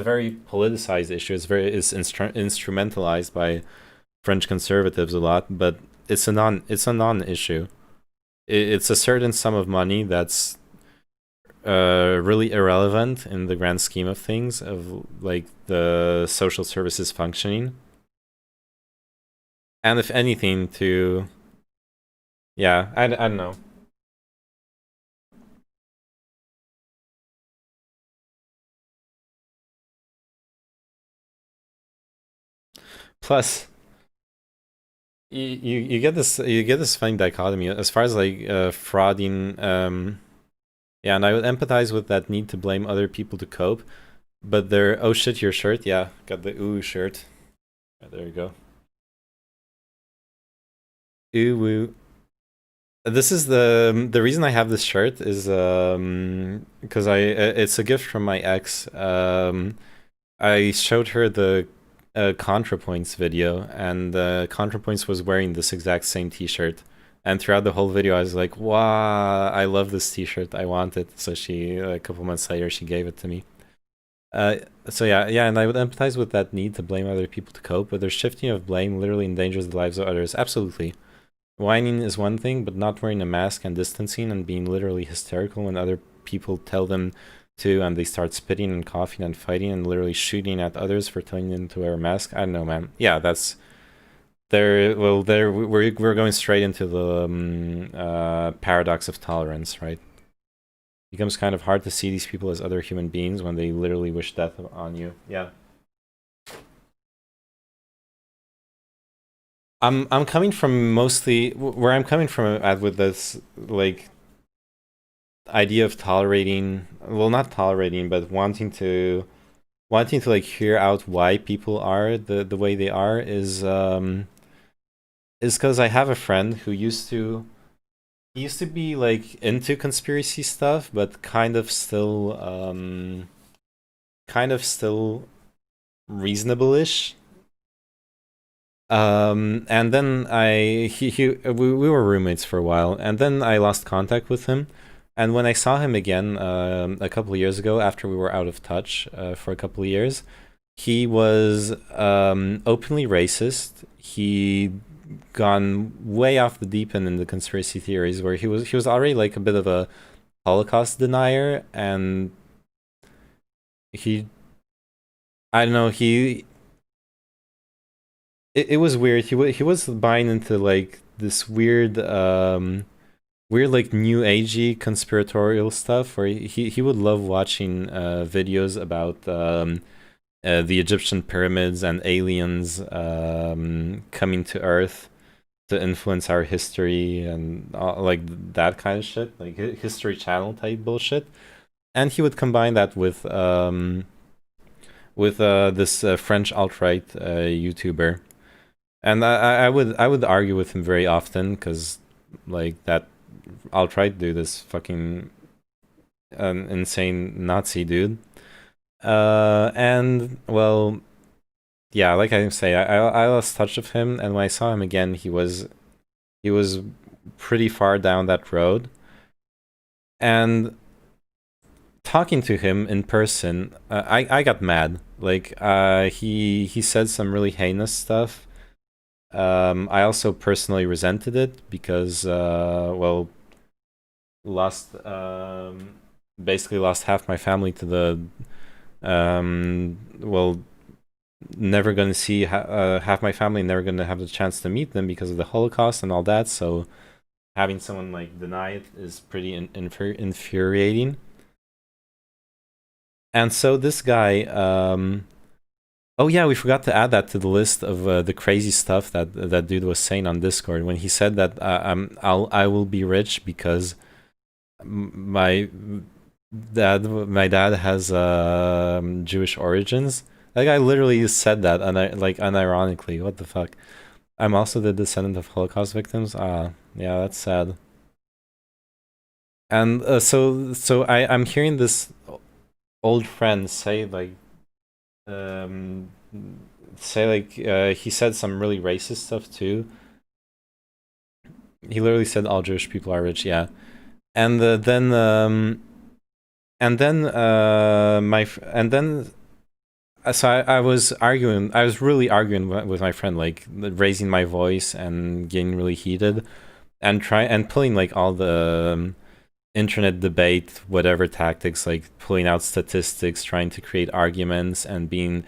very politicized issue. It's instrumentalized by French conservatives a lot, but it's a non-issue. It's a certain sum of money that's really irrelevant in the grand scheme of things, of like the social services functioning. And if anything, yeah, I don't know. Plus, you get this funny dichotomy as far as like frauding. Yeah, and I would empathize with that need to blame other people to cope, but they're, oh shit, your shirt, yeah, got the ooh shirt. Right, there you go. Ooh woo. This is the reason I have this shirt is because it's a gift from my ex. I showed her the ContraPoints video, and ContraPoints was wearing this exact same t-shirt, and throughout the whole video I was like, wow, I love this t-shirt, I want it. So she, a couple months later, she gave it to me. So yeah, and I would empathize with that need to blame other people to cope, but their shifting of blame literally endangers the lives of others. Absolutely. Whining is one thing, but not wearing a mask and distancing and being literally hysterical when other people tell them too, and they start spitting and coughing and fighting and literally shooting at others for telling them to wear a mask. I don't know, man. Yeah, that's there. Well, there we're going straight into the paradox of tolerance, right? It becomes kind of hard to see these people as other human beings when they literally wish death on you. Yeah. I'm coming from mostly where I'm coming from at with this like idea of tolerating, well, not tolerating, but wanting to like hear out why people are the way they are is because I have a friend who used to be like into conspiracy stuff, but kind of still reasonable-ish. And then we were roommates for a while, and then I lost contact with him. And when I saw him again a couple of years ago, after we were out of touch for a couple of years, he was openly racist. He gone way off the deep end in the conspiracy theories, where he was already like a bit of a Holocaust denier, and I don't know, it was weird. He was buying into like this weird like new agey conspiratorial stuff, where he would love watching videos about the Egyptian pyramids and aliens coming to Earth to influence our history and like that kind of shit, like History Channel type bullshit. And he would combine that with this French alt-right YouTuber, and I would argue with him very often, because like that alt-right dude is fucking an insane Nazi dude. And well, yeah, like I say, I lost touch of him, and when I saw him again, he was pretty far down that road. And talking to him in person, I got mad. Like he said some really heinous stuff. I also personally resented it because well, basically lost half my family to the well, never gonna see half my family, never gonna have the chance to meet them because of the Holocaust and all that. So having someone like deny it is pretty infuriating. And so this guy, oh yeah, we forgot to add that to the list of the crazy stuff that dude was saying on Discord when he said that I will be rich because my dad has Jewish origins. That guy literally said that, and like unironically. What the fuck? I'm also the descendant of Holocaust victims. Yeah, that's sad. And so I'm hearing this old friend say like he said some really racist stuff too. He literally said all Jewish people are rich. Yeah, and then so I was arguing. I was really arguing with my friend, like raising my voice and getting really heated, and pulling like all the internet debate, whatever tactics, like pulling out statistics, trying to create arguments, and being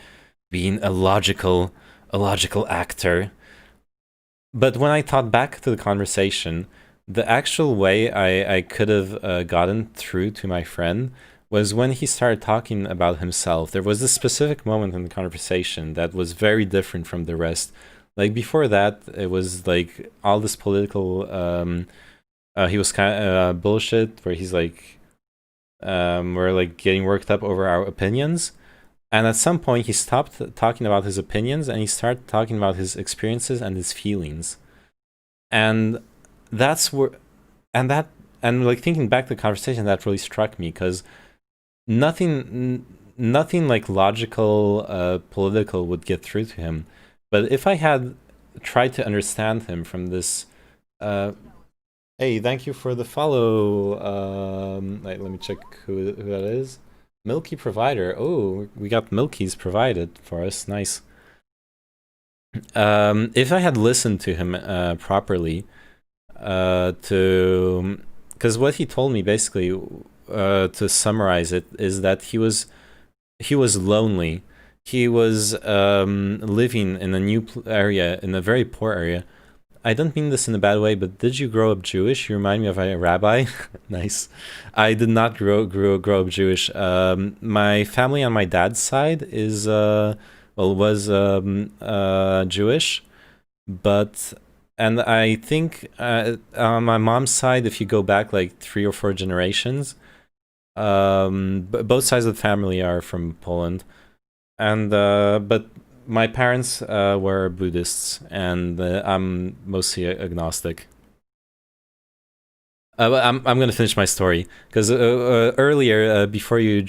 a logical actor. But when I thought back to the conversation, the actual way I could have gotten through to my friend was when he started talking about himself. There was this specific moment in the conversation that was very different from the rest. Like before that, it was like all this political he was kind of bullshit, where he's like we're like getting worked up over our opinions. And at some point he stopped talking about his opinions and he started talking about his experiences and his feelings. And that's where, and like thinking back to the conversation, that really struck me, because nothing like logical political would get through to him. But if I had tried to understand him from this hey, thank you for the follow. Let me check who that is. Milky Provider. Oh, we got Milky's provided for us. Nice. If I had listened to him properly, because what he told me basically, to summarize it is that he was lonely. He was living in a new area, in a very poor area. I don't mean this in a bad way, but did you grow up Jewish? You remind me of a rabbi. Nice. I did not grow up Jewish. My family on my dad's side is was Jewish, but and I think on my mom's side, if you go back like 3 or 4 generations, both sides of the family are from Poland, and but my parents were Buddhists, and I'm mostly agnostic. But I'm gonna finish my story because earlier, before you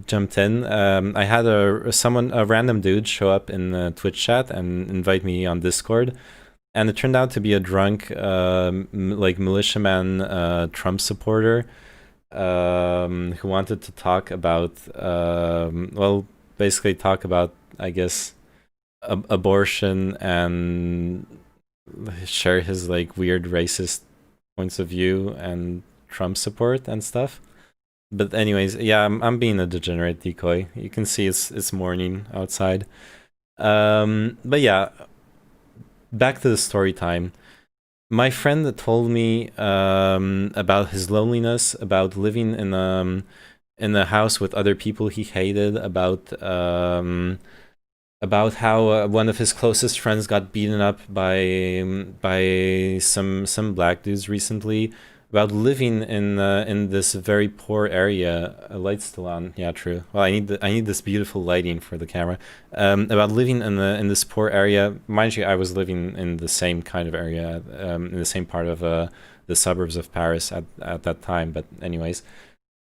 jumped in, I had a random dude show up in the Twitch chat and invite me on Discord, and it turned out to be a drunk like militiaman Trump supporter who wanted to talk about well, basically talk about, I guess, abortion and share his like weird racist points of view and Trump support and stuff. But anyways, yeah, I'm being a degenerate decoy. You can see it's morning outside. But yeah, back to the story time. My friend told me about his loneliness, about living in a house with other people he hated, about how one of his closest friends got beaten up by some black dudes recently, about living in this very poor area. Light's still on. Yeah, true. Well, I need this beautiful lighting for the camera. About living in this poor area. Mind you, I was living in the same kind of area, in the same part of the suburbs of Paris at that time. But anyways,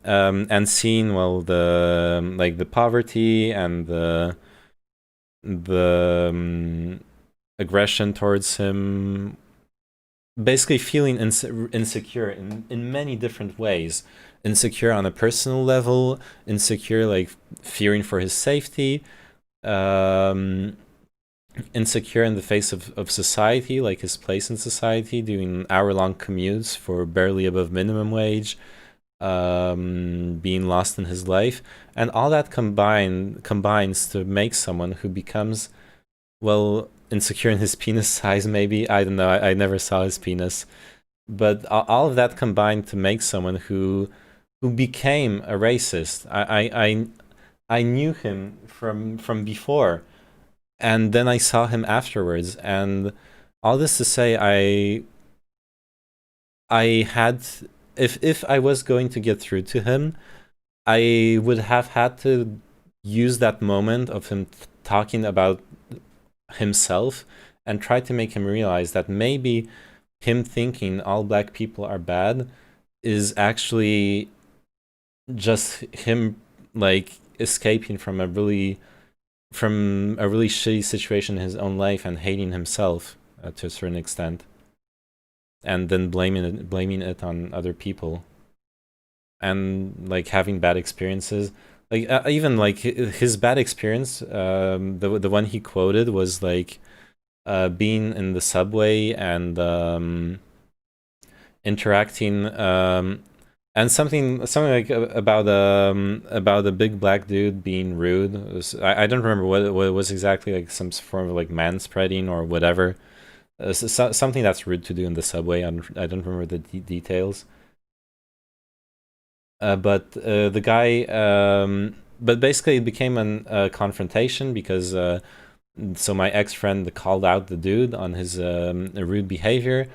and seeing, well, the poverty and the aggression towards him, basically feeling insecure in many different ways. Insecure on a personal level, insecure like fearing for his safety, insecure in the face of society, like his place in society, doing hour-long commutes for barely above minimum wage, being lost in his life, and all that combines to make someone who becomes, well, insecure in his penis size, maybe. I don't know, I never saw his penis, but all of that combined to make someone who became a racist. I knew him from before, and then I saw him afterwards, and all this to say, I had, if I was going to get through to him, I would have had to use that moment of him talking about himself and try to make him realize that maybe him thinking all black people are bad is actually just him like escaping from a really shitty situation in his own life and hating himself to a certain extent, and then blaming it on other people, and like having bad experiences. Like even like his bad experience, the one he quoted was like being in the subway and interacting, and something like about a big black dude being rude. I don't remember what it was exactly, like some form of like manspreading or whatever. Something that's rude to do in the subway. I don't remember the details. But the guy, but basically it became a confrontation because so my ex-friend called out the dude on his rude behavior,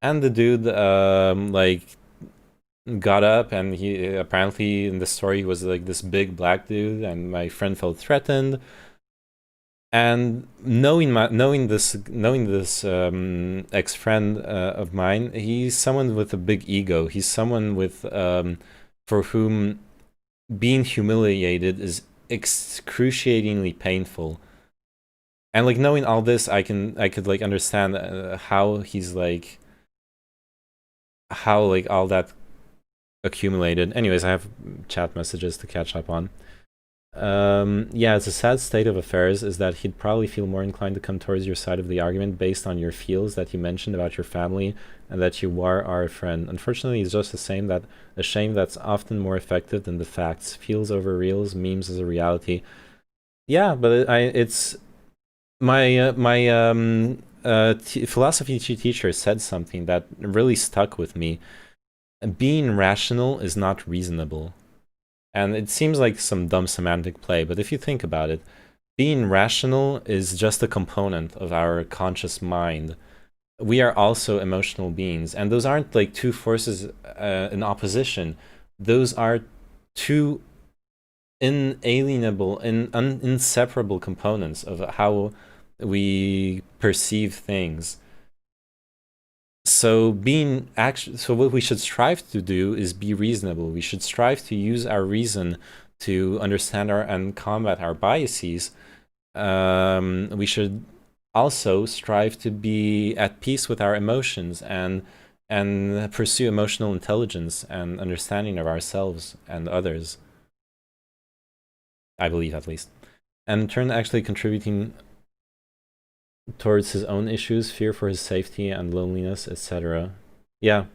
and the dude like got up, and he apparently in the story was like this big black dude, and my friend felt threatened. And knowing this ex-friend of mine, he's someone with a big ego. He's someone with for whom being humiliated is excruciatingly painful. And like knowing all this, I could like understand how he's like, how like all that accumulated. Anyways, I have chat messages to catch up on. Yeah, it's a sad state of affairs is that he'd probably feel more inclined to come towards your side of the argument based on your feels that you mentioned about your family and that you are our friend. Unfortunately, it's just a shame that's often more effective than the facts. Feels over reals, memes as a reality. Yeah, but it's my philosophy teacher said something that really stuck with me. Being rational is not reasonable. And it seems like some dumb semantic play, but if you think about it, being rational is just a component of our conscious mind. We are also emotional beings, and those aren't like two forces in opposition. Those are two inalienable and inseparable components of how we perceive things. So what we should strive to do is be reasonable. We should strive to use our reason to understand and combat our biases. We should also strive to be at peace with our emotions and pursue emotional intelligence and understanding of ourselves and others. I believe, at least. And in turn, actually contributing towards his own issues, fear for his safety and loneliness, etc. Yeah.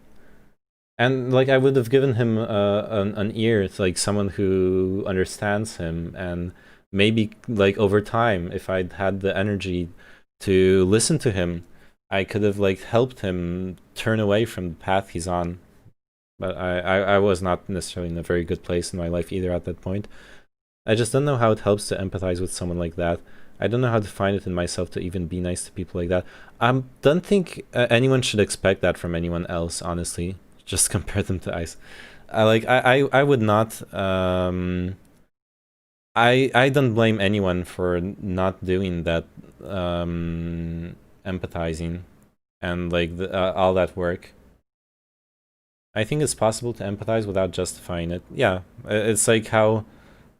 And like I would have given him an ear to like someone who understands him, and maybe like over time, if I'd had the energy to listen to him, I could have like helped him turn away from the path he's on. But I was not necessarily in a very good place in my life either at that point. I just don't know how it helps to empathize with someone like that. I don't know how to find it in myself to even be nice to people like that. I don't think anyone should expect that from anyone else, honestly. Just compare them to ice. I would not... I don't blame anyone for not doing that empathizing and like all that work. I think it's possible to empathize without justifying it. Yeah, it's like how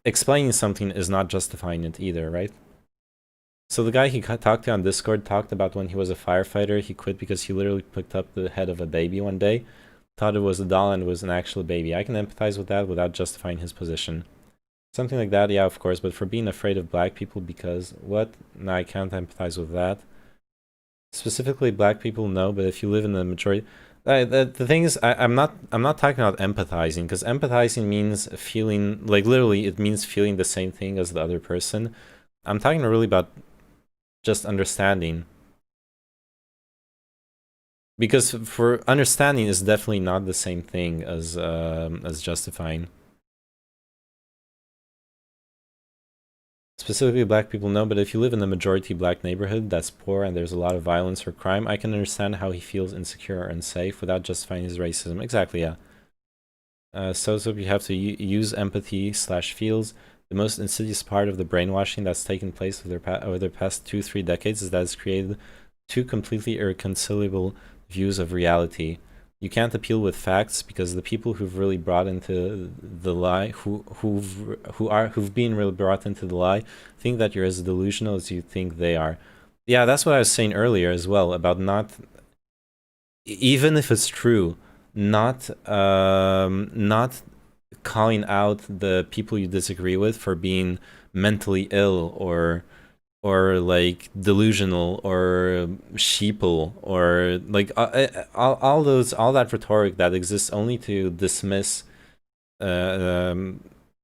explaining something is not justifying it either, right? So the guy he talked to on Discord talked about when he was a firefighter, he quit because he literally picked up the head of a baby one day, thought it was a doll and it was an actual baby. I can empathize with that without justifying his position. Something like that, yeah, of course, but for being afraid of black people because, what? No, I can't empathize with that. Specifically black people, no, but if you live in the majority... the thing is, I'm not talking about empathizing, because empathizing means feeling, like literally it means feeling the same thing as the other person. I'm talking really about just understanding. Because for understanding is definitely not the same thing as justifying. Specifically black people, no, but if you live in a majority black neighborhood that's poor and there's a lot of violence or crime, I can understand how he feels insecure or unsafe without justifying his racism. Exactly, yeah. So you have to use empathy / feels. The most insidious part of the brainwashing that's taken place over the past 2-3 decades is that it's created two completely irreconcilable views of reality. You can't appeal with facts because the people who've really brought into the lie, who've been really brought into the lie, think that you're as delusional as you think they are. Yeah, that's what I was saying earlier as well about not, even if it's true, not calling out the people you disagree with for being mentally ill or like delusional or sheeple or like all that rhetoric that exists only to dismiss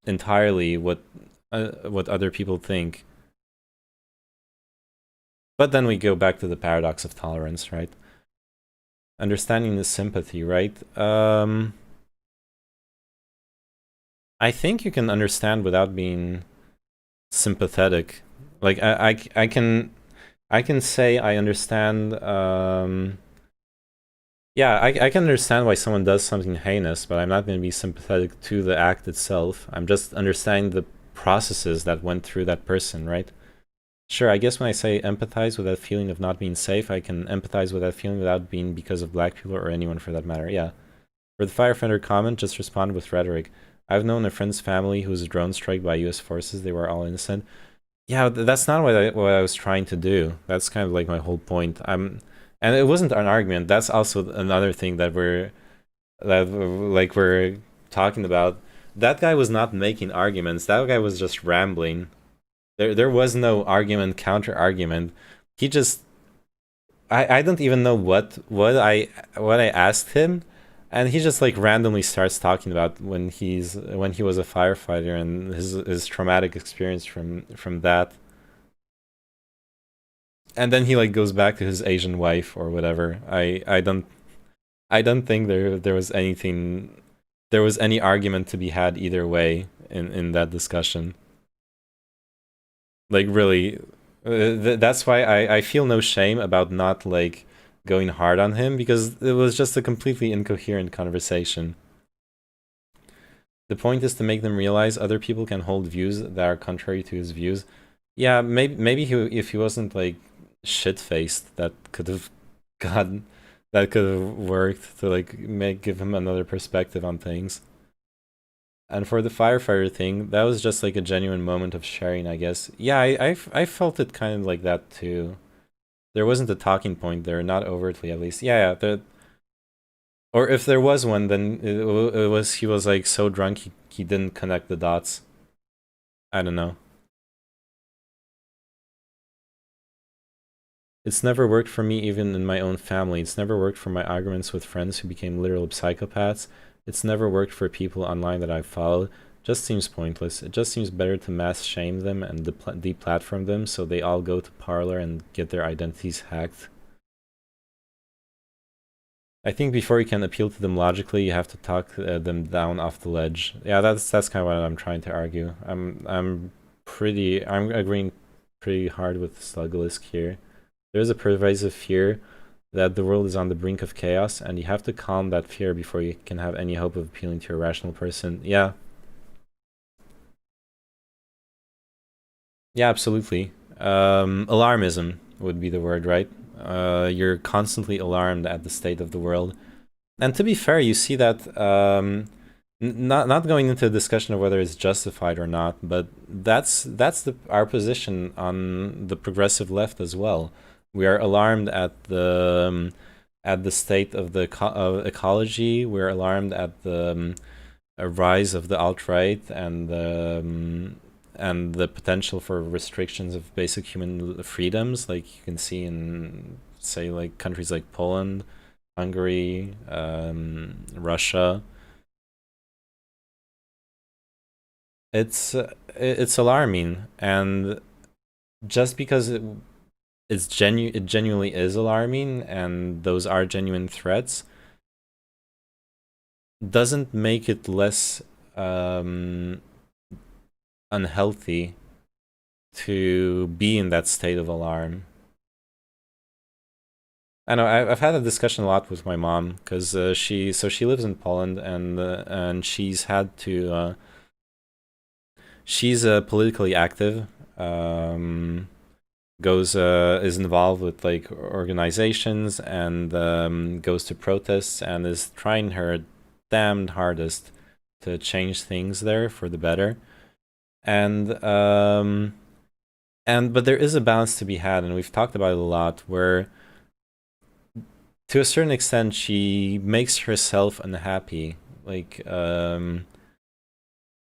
entirely what other people think. But then we go back to the paradox of tolerance, right? Understanding the sympathy, right? I think you can understand without being sympathetic. Like I can say I understand. Yeah, I can understand why someone does something heinous, but I'm not going to be sympathetic to the act itself. I'm just understanding the processes that went through that person, right? Sure, I guess when I say empathize with that feeling of not being safe, I can empathize with that feeling without being because of black people or anyone for that matter. Yeah. For the firefighter comment, just respond with rhetoric. I've known a friend's family who was drone struck by US forces. They were all innocent. Yeah, that's not what I was trying to do. That's kind of like my whole point. And it wasn't an argument. That's also another thing that we're talking about. that guy was not making arguments. That guy was just rambling. There was no argument, counter argument. He just, I don't even know what I asked him, and he just like randomly starts talking about when he was a firefighter and his traumatic experience from that. And then he like goes back to his Asian wife or whatever. I don't think there was any argument to be had either way in that discussion. Like really, that's why I feel no shame about not like going hard on him, because it was just a completely incoherent conversation. The point is to make them realize other people can hold views that are contrary to his views. Yeah, maybe if he wasn't like shit-faced, that could have worked to like give him another perspective on things. And for the firefighter thing, that was just like a genuine moment of sharing, I guess. Yeah, I felt it kind of like that too. There wasn't a talking point there, not overtly at least. Yeah, or if there was one, then it was he was like so drunk he didn't connect the dots. I don't know. It's never worked for me even in my own family. It's never worked for my arguments with friends who became literal psychopaths. It's never worked for people online that I've followed. Just seems pointless. It just seems better to mass shame them and deplatform them so they all go to Parler and get their identities hacked. I think before you can appeal to them logically, you have to talk them down off the ledge. Yeah, that's kind of what I'm trying to argue. I'm agreeing pretty hard with Slugalisk here. There is a pervasive fear that the world is on the brink of chaos, and you have to calm that fear before you can have any hope of appealing to a rational person. Yeah. Yeah, absolutely. Alarmism would be the word, right? You're constantly alarmed at the state of the world. And to be fair, you see that, not going into a discussion of whether it's justified or not, but that's our position on the progressive left as well. We are alarmed at the state of the ecology. We're alarmed at the rise of the alt-right and the potential for restrictions of basic human freedoms, like you can see in, say, like countries like Poland, Hungary, Russia. It's alarming, and just because it genuinely is alarming, and those are genuine threats, doesn't make it less unhealthy to be in that state of alarm. I know I've had a discussion a lot with my mom, because she lives in Poland, and she's had to she's politically active. Is involved with like organizations, and goes to protests, and is trying her damned hardest to change things there for the better. But there is a balance to be had, and we've talked about it a lot, where to a certain extent she makes herself unhappy, like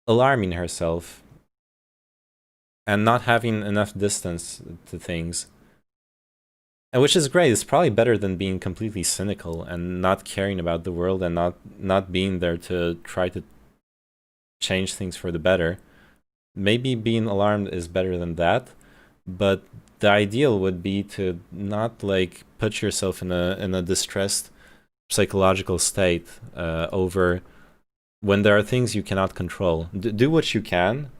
alarming herself and not having enough distance to things. And which is great. It's probably better than being completely cynical and not caring about the world and not being there to try to change things for the better. Maybe being alarmed is better than that, but the ideal would be to not like put yourself in a distressed psychological state over when there are things you cannot control. Do what you can.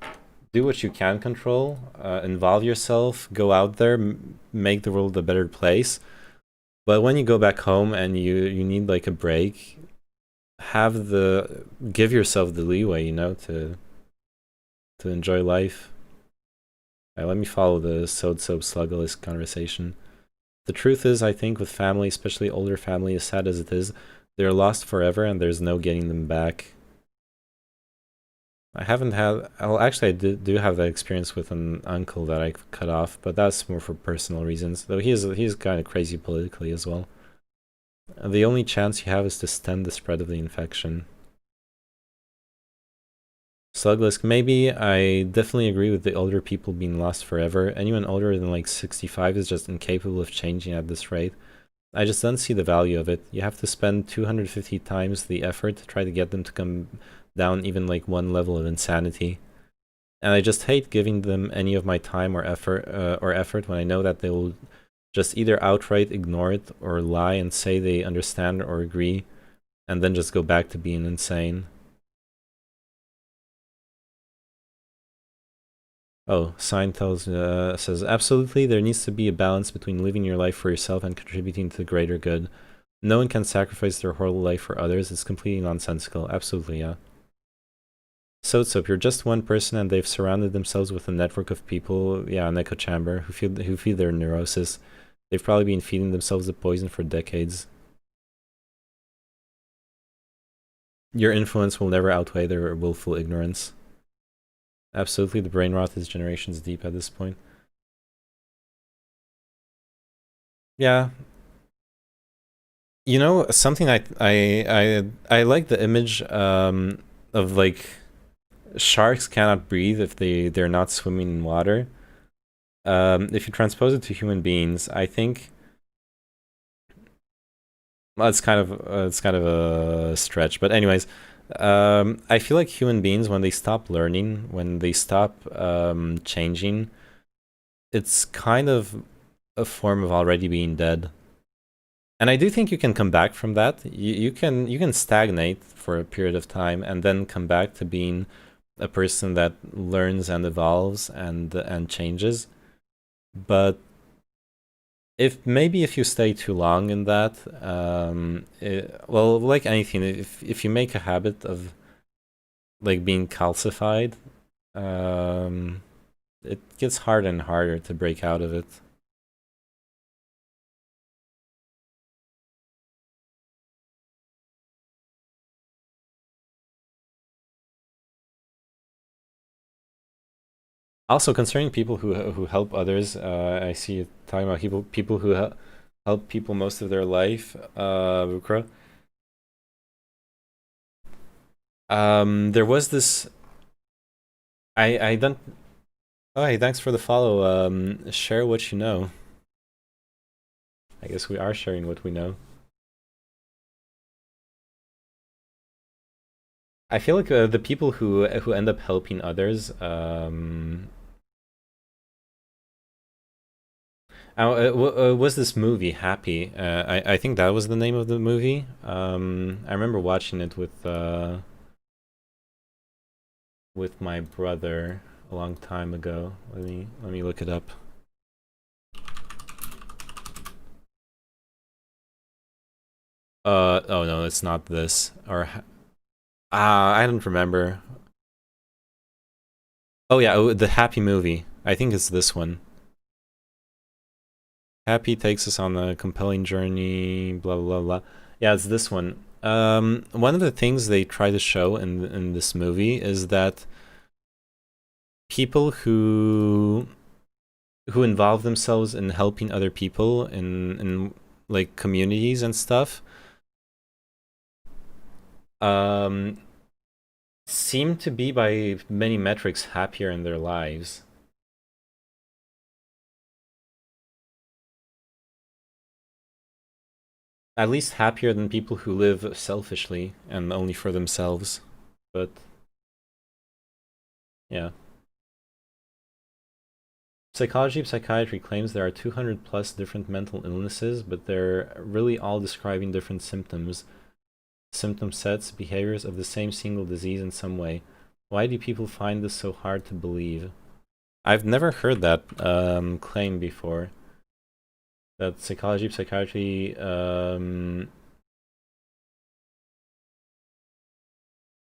Do what you can control, involve yourself, go out there, make the world a better place. But when you go back home and you need like a break, give yourself the leeway, to enjoy life. All right, let me follow the Slugalisk conversation. The truth is, I think with family, especially older family, as sad as it is, they're lost forever and there's no getting them back. I haven't had... Well, actually, I do have that experience with an uncle that I cut off, but that's more for personal reasons. Though he's kind of crazy politically as well. The only chance you have is to stem the spread of the infection. Sluglisk, maybe. I definitely agree with the older people being lost forever. Anyone older than like 65 is just incapable of changing at this rate. I just don't see the value of it. You have to spend 250 times the effort to try to get them to come down even like one level of insanity. And I just hate giving them any of my time or effort when I know that they will just either outright ignore it or lie and say they understand or agree, and then just go back to being insane. Oh, Sign tells says absolutely there needs to be a balance between living your life for yourself and contributing to the greater good. No one can sacrifice their whole life for others. It's completely nonsensical. Absolutely, yeah. So you're just one person and they've surrounded themselves with a network of people, yeah, an echo chamber, who feed their neurosis. They've probably been feeding themselves the poison for decades. Your influence will never outweigh their willful ignorance. Absolutely, the brain rot is generations deep at this point. Yeah. You know, something I like the image of like sharks cannot breathe if they're not swimming in water. If you transpose it to human beings, I think well, it's kind of a stretch, but anyways, I feel like human beings, when they stop learning, when they stop changing, it's kind of a form of already being dead. And I do think you can come back from that. You can stagnate for a period of time and then come back to being a person that learns and evolves and changes. But if you stay too long in that, well, like anything, if you make a habit of like being calcified, it gets harder and harder to break out of it. Also, concerning people who help others, I see you talking about people who help people most of their life. Vukra. There was this. I don't. Oh, hey, thanks for the follow. Share what you know. I guess we are sharing what we know. I feel like the people who end up helping others, was this movie Happy? I think that was the name of the movie. I remember watching it with my brother a long time ago. Let me look it up. Oh no, it's not this. Or I don't remember. Oh yeah, the Happy movie. I think it's this one. Happy takes us on a compelling journey, blah blah blah. Yeah, it's this one. One of the things they try to show in this movie is that people who involve themselves in helping other people in like communities and stuff seem to be by many metrics happier in their lives. At least happier than people who live selfishly and only for themselves. But yeah. Psychiatry claims there are 200 plus different mental illnesses, but they're really all describing different symptoms. Symptom sets, behaviors of the same single disease in some way. Why do people find this so hard to believe? I've never heard that claim before. That psychiatry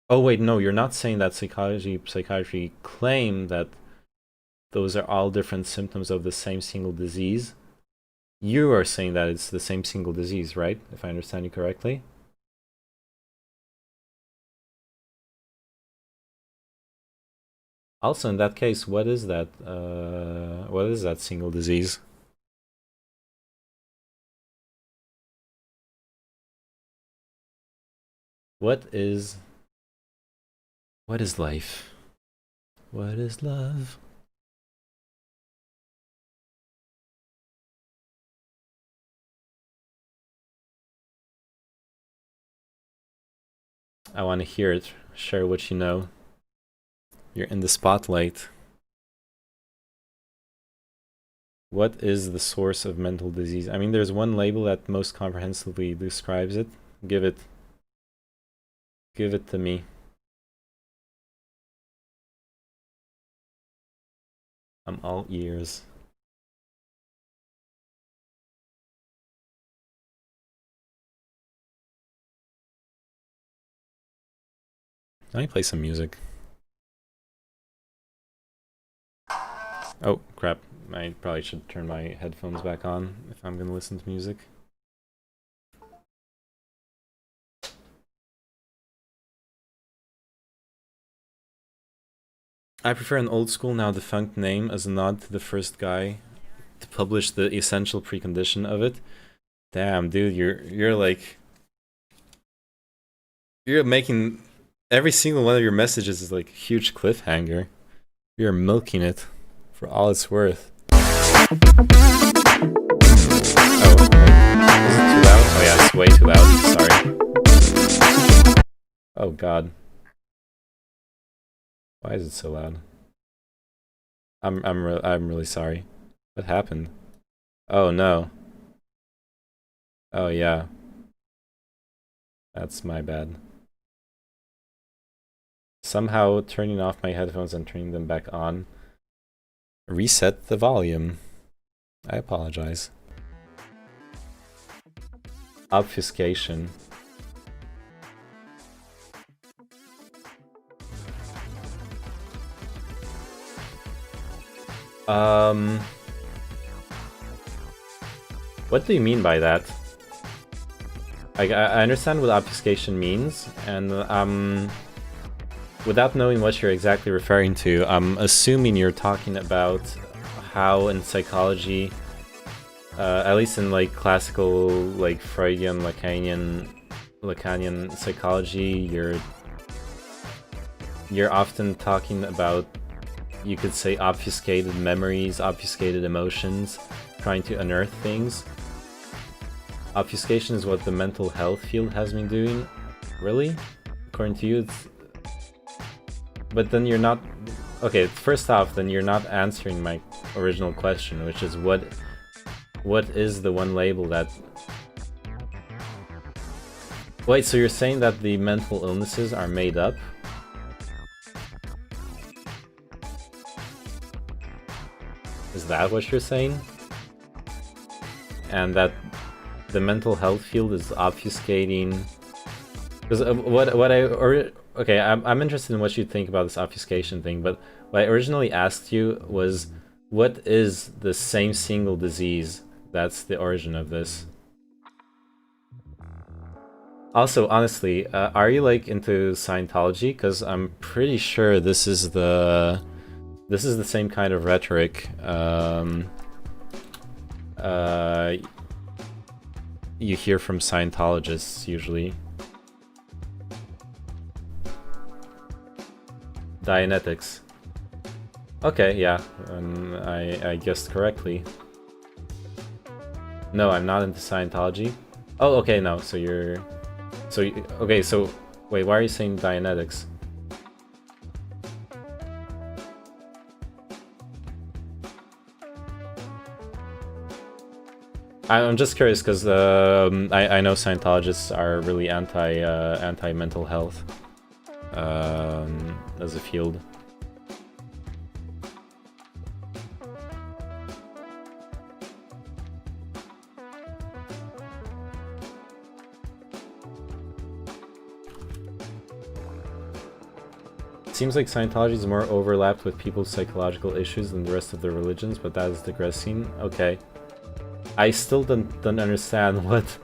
oh wait, no, you're not saying that psychiatry claim that those are all different symptoms of the same single disease. You are saying that it's the same single disease, right? If I understand you correctly. Also, in that case, what is that single disease? What is life? What is love? I want to hear it. Share what you know. You're in the spotlight. What is the source of mental disease? I mean, there's one label that most comprehensively describes it. Give it to me. I'm all ears. Let me play some music. Oh, crap. I probably should turn my headphones back on if I'm gonna listen to music. I prefer an old school, now defunct name as a nod to the first guy to publish the essential precondition of it. Damn, dude, you're like... You're making... Every single one of your messages is like a huge cliffhanger. You're milking it for all it's worth. Oh, is it too loud? Oh yeah, it's way too loud. Sorry. Oh god. Why is it so loud? I'm really sorry. What happened? Oh no. Oh yeah. That's my bad. Somehow turning off my headphones and turning them back on reset the volume. I apologize. Obfuscation. What do you mean by that? I understand what obfuscation means, and without knowing what you're exactly referring to, I'm assuming you're talking about how in psychology, at least in like classical, like Freudian, Lacanian psychology, you're often talking about, you could say, obfuscated memories, obfuscated emotions, trying to unearth things. Obfuscation is what the mental health field has been doing. Really? According to you, it's... But then you're not... Okay, first off, then you're not answering my original question, which is what is the one label that... Wait, so you're saying that the mental illnesses are made up? Is that what you're saying? And that the mental health field is obfuscating... Because okay, I'm interested in what you think about this obfuscation thing, but what I originally asked you was, what is the same single disease that's the origin of this? Also, honestly, are you like into Scientology? Because I'm pretty sure this is the same kind of rhetoric you hear from Scientologists usually. Dianetics. Okay, yeah, I guessed correctly. No, I'm not into Scientology. Oh, okay, no, so you're... okay, so... Wait, why are you saying Dianetics? I'm just curious, because I know Scientologists are really anti-mental health as a field. Seems like Scientology is more overlapped with people's psychological issues than the rest of the religions, but that is digressing. Okay. I still don't understand what...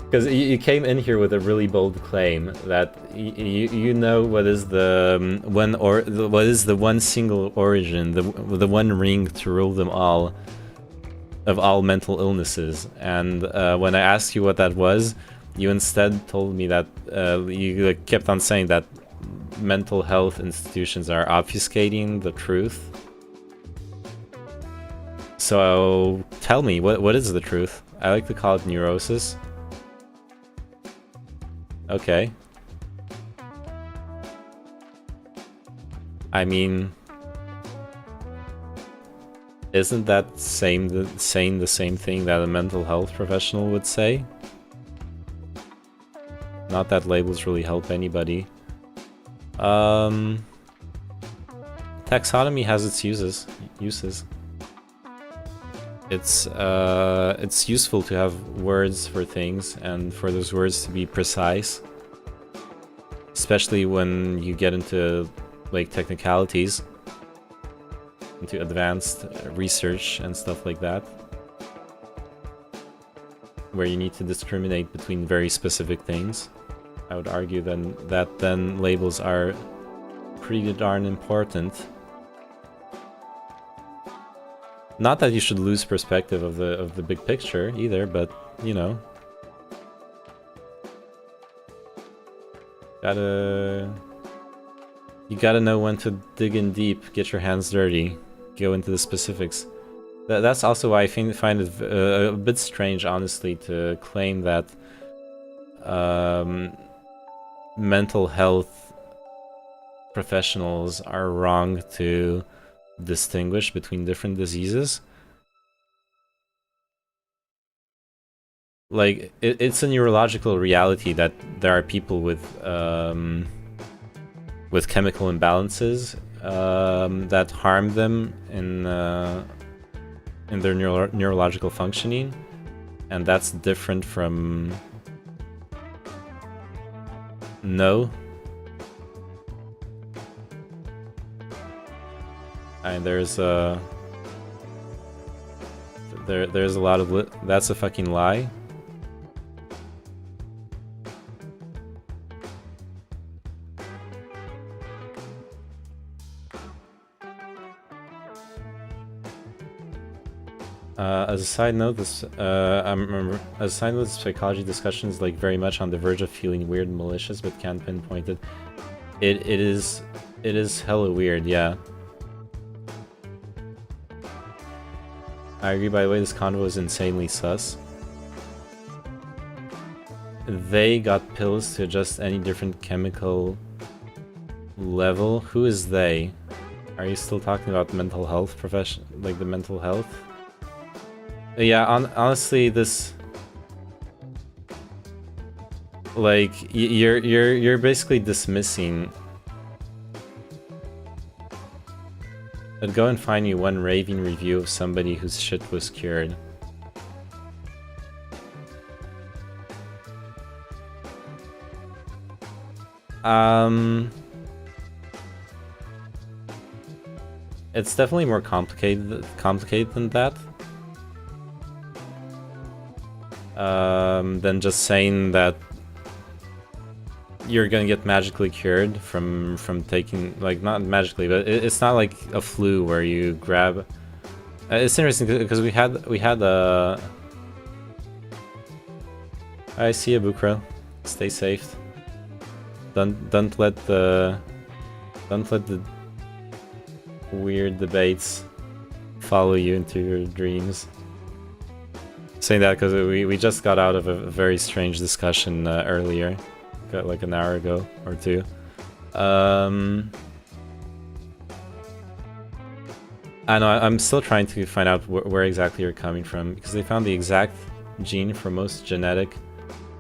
Because you came in here with a really bold claim that you know what is the one single origin, the one ring to rule them all, of all mental illnesses. And when I asked you what that was, you instead told me that you kept on saying that mental health institutions are obfuscating the truth. So tell me, what is the truth? I like to call it neurosis. Okay. I mean, isn't that saying the same thing that a mental health professional would say? Not that labels really help anybody. Taxonomy has its uses. It's useful to have words for things and for those words to be precise, especially when you get into like technicalities, into advanced research and stuff like that, where you need to discriminate between very specific things. I would argue then labels are pretty darn important. Not that you should lose perspective of the big picture either, but you know, you gotta know when to dig in deep, get your hands dirty, go into the specifics. That's also why I find it a bit strange, honestly, to claim that mental health professionals are wrong to distinguish between different diseases. Like, it's a neurological reality that there are people with chemical imbalances that harm them in their neurological functioning, and that's different from no. And there's a lot of that's a fucking lie. As a side note, this psychology discussion is like very much on the verge of feeling weird and malicious, but can't pinpoint it. It is hella weird, yeah. I agree, by the way, this convo is insanely sus. They got pills to adjust any different chemical level. Who is they? Are you still talking about mental health profession, like the mental health? Yeah, honestly, this, like, you're basically dismissing. I'd go and find you one raving review of somebody whose shit was cured. It's definitely more complicated than that. Than just saying that you're gonna get magically cured from taking, like, not magically, but it's not like a flu where you grab. It's interesting because we had a. I see a Bukro. Stay safe. Don't let the weird debates follow you into your dreams. Saying that because we just got out of a very strange discussion earlier, like an hour ago or two. I know, I'm still trying to find out where exactly you're coming from, because they found the exact gene for most genetic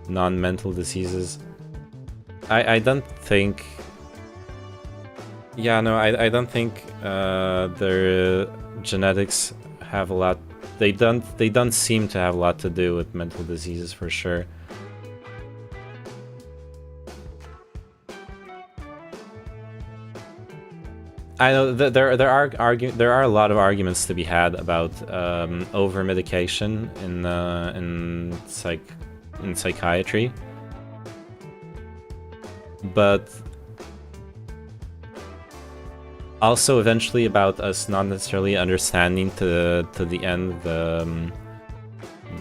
non-mental diseases. I don't think... Yeah, no, I don't think their genetics have a lot. They don't seem to have a lot to do with mental diseases, for sure. I know that there are a lot of arguments to be had about over medication in psychiatry, but also eventually about us not necessarily understanding to the end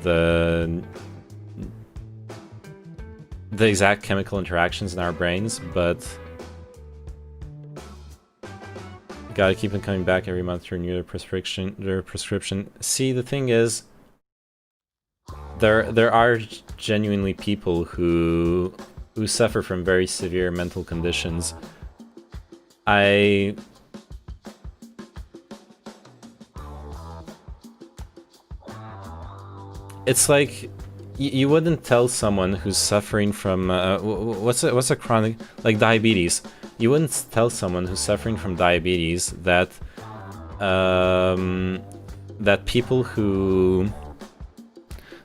the exact chemical interactions in our brains, but Gotta keep them coming back every month to renew their prescription. See, the thing is, there are genuinely people who suffer from very severe mental conditions. It's like you wouldn't tell someone who's suffering from what's a chronic, like diabetes. You wouldn't tell someone who's suffering from diabetes that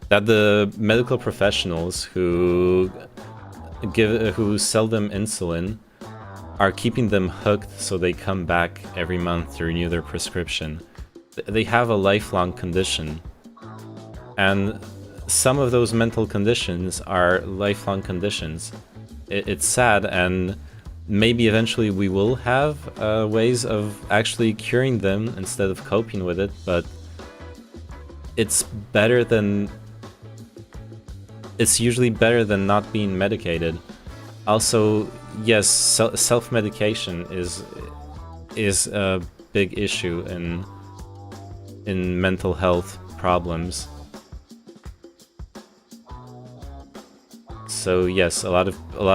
the medical professionals who sell them insulin are keeping them hooked so they come back every month to renew their prescription. They have a lifelong condition, and some of those mental conditions are lifelong conditions. It's sad, and maybe eventually we will have ways of actually curing them instead of coping with it, but it's usually better than not being medicated. Also, yes, self-medication is a big issue in mental health problems. So yes, a lot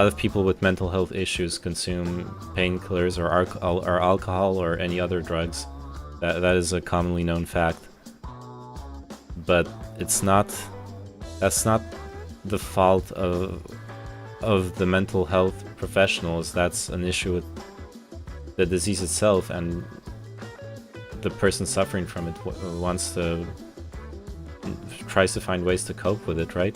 of people with mental health issues consume painkillers or alcohol or any other drugs. That is a commonly known fact. But that's not the fault of the mental health professionals. That's an issue with the disease itself, and the person suffering from it tries to find ways to cope with it, right?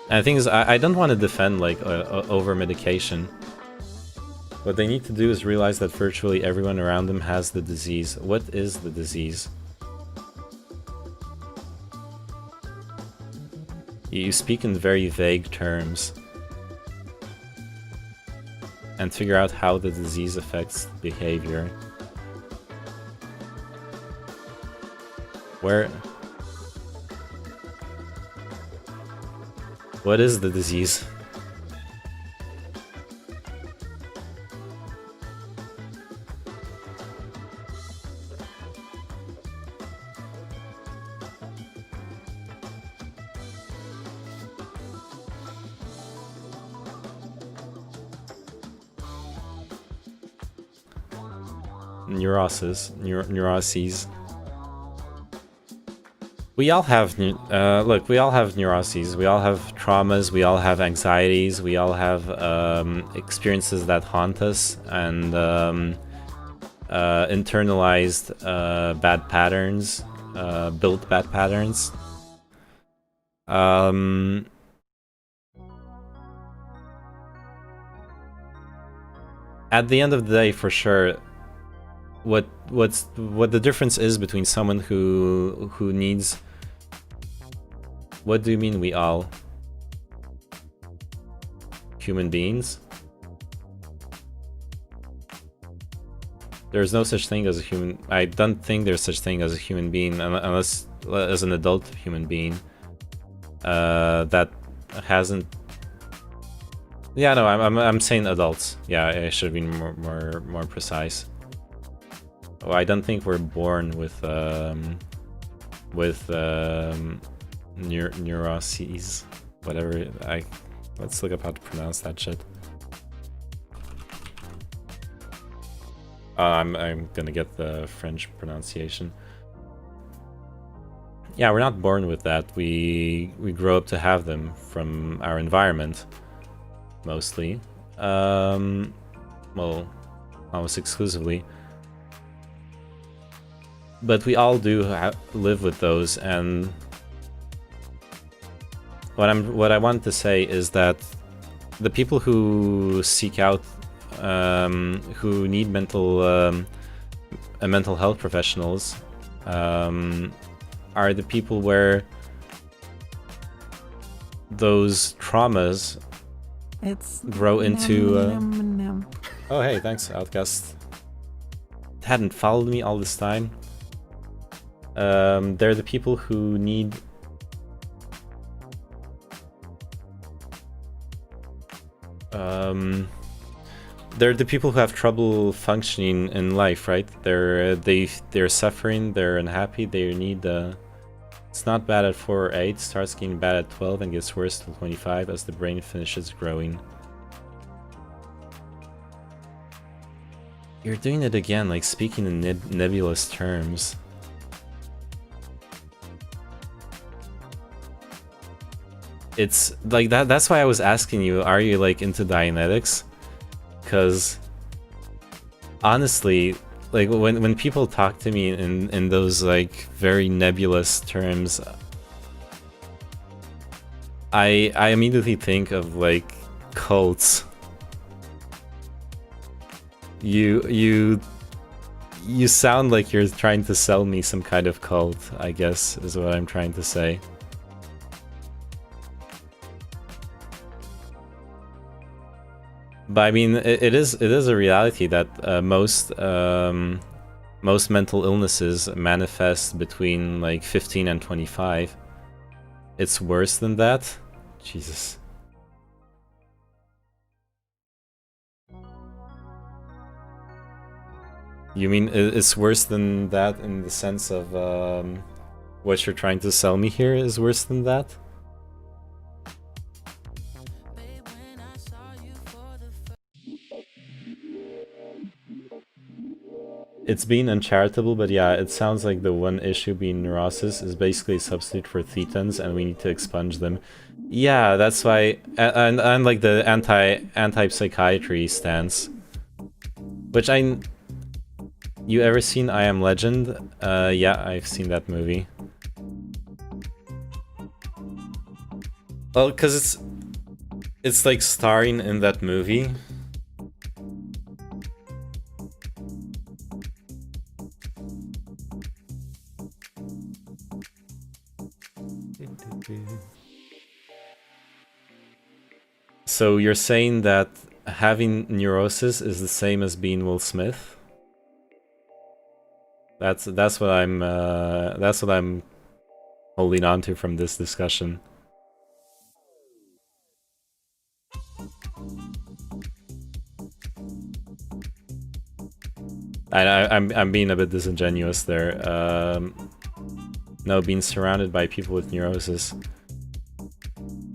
And the thing is, I don't want to defend like over medication. What they need to do is realize that virtually everyone around them has the disease. What is the disease? You speak in very vague terms and figure out how the disease affects behavior. What is the disease? Neuroses. We all have, look, we all have neuroses, we all have traumas, we all have anxieties, we all have experiences that haunt us, and internalized bad patterns, built bad patterns. At the end of the day, for sure, what the difference is between someone who needs... What do you mean we all? Human beings? There's no such thing as a human... I don't think there's such thing as a human being, unless as an adult human being that hasn't... Yeah, no, I'm saying adults. Yeah, I should have been more precise. Oh, I don't think we're born with neuroses, whatever. Let's look up how to pronounce that shit. I'm gonna get the French pronunciation. Yeah, we're not born with that. We grow up to have them from our environment, mostly. Well, almost exclusively. But we all do live with those, and what I want to say is that the people who seek out, who need mental health professionals, are the people where those traumas grow into. Oh, hey, thanks, Outcast. Hadn't followed me all this time. They're the people who need they're the people who have trouble functioning in life, right? They're suffering, they're unhappy, they need it's not bad at 4 or 8, starts getting bad at 12 and gets worse till 25 as the brain finishes growing. You're doing it again, like speaking in nebulous terms. It's like that's why I was asking you, are you like into Dianetics? Because honestly, like when people talk to me in those like very nebulous terms, I immediately think of like cults. You sound like you're trying to sell me some kind of cult, I guess, is what I'm trying to say. But I mean, it is a reality that most mental illnesses manifest between like 15 and 25. It's worse than that? Jesus. You mean it's worse than that in the sense of what you're trying to sell me here is worse than that? It's being uncharitable, but yeah, it sounds like the one issue being neurosis is basically a substitute for thetans and we need to expunge them. Yeah, that's why, and like the anti-psychiatry stance. Which you ever seen I Am Legend? Yeah, I've seen that movie. Well, because it's like starring in that movie. So you're saying that having neurosis is the same as being Will Smith? That's what I'm holding on to from this discussion. I'm being a bit disingenuous there. No, being surrounded by people with neurosis.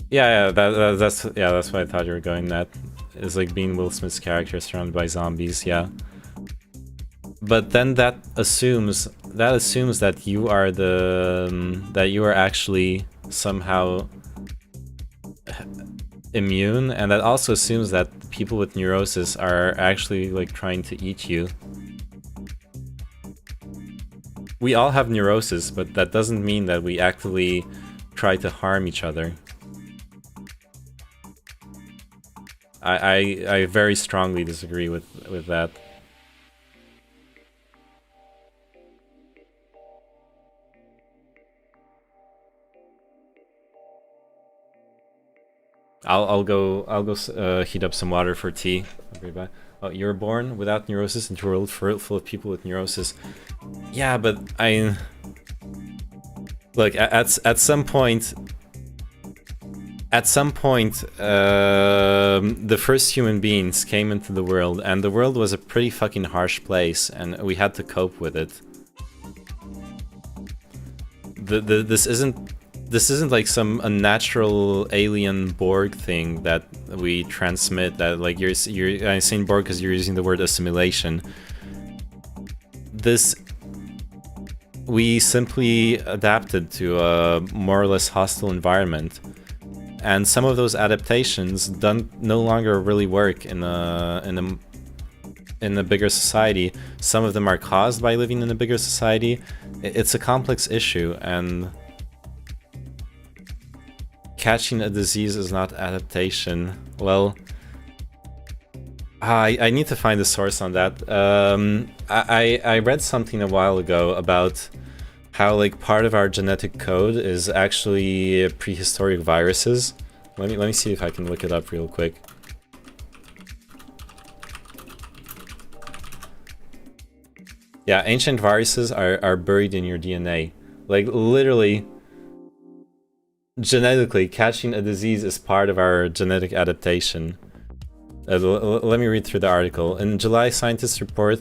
Yeah, that's what I thought you were going at. It's like being Will Smith's character surrounded by zombies, yeah. But then that assumes that you are that you are actually somehow immune, and that also assumes that people with neurosis are actually like trying to eat you. We all have neurosis, but that doesn't mean that we actively try to harm each other. I very strongly disagree with that. I'll go heat up some water for tea. I'll be back. Oh, you're born without neurosis into a world full of people with neurosis. Yeah, but look, at some point, the first human beings came into the world, and the world was a pretty fucking harsh place, and we had to cope with it. This isn't like some unnatural alien Borg thing that we transmit. That like I'm saying Borg because you're using the word assimilation. We simply adapted to a more or less hostile environment. And some of those adaptations no longer really work in a bigger society. Some of them are caused by living in a bigger society. It's a complex issue, and catching a disease is not adaptation. Well, I need to find a source on that. I read something a while ago about how like part of our genetic code is actually prehistoric viruses. Let me see if I can look it up real quick. Yeah, ancient viruses are buried in your DNA. Like literally, genetically, catching a disease is part of our genetic adaptation. Let me read through the article. In July, scientists report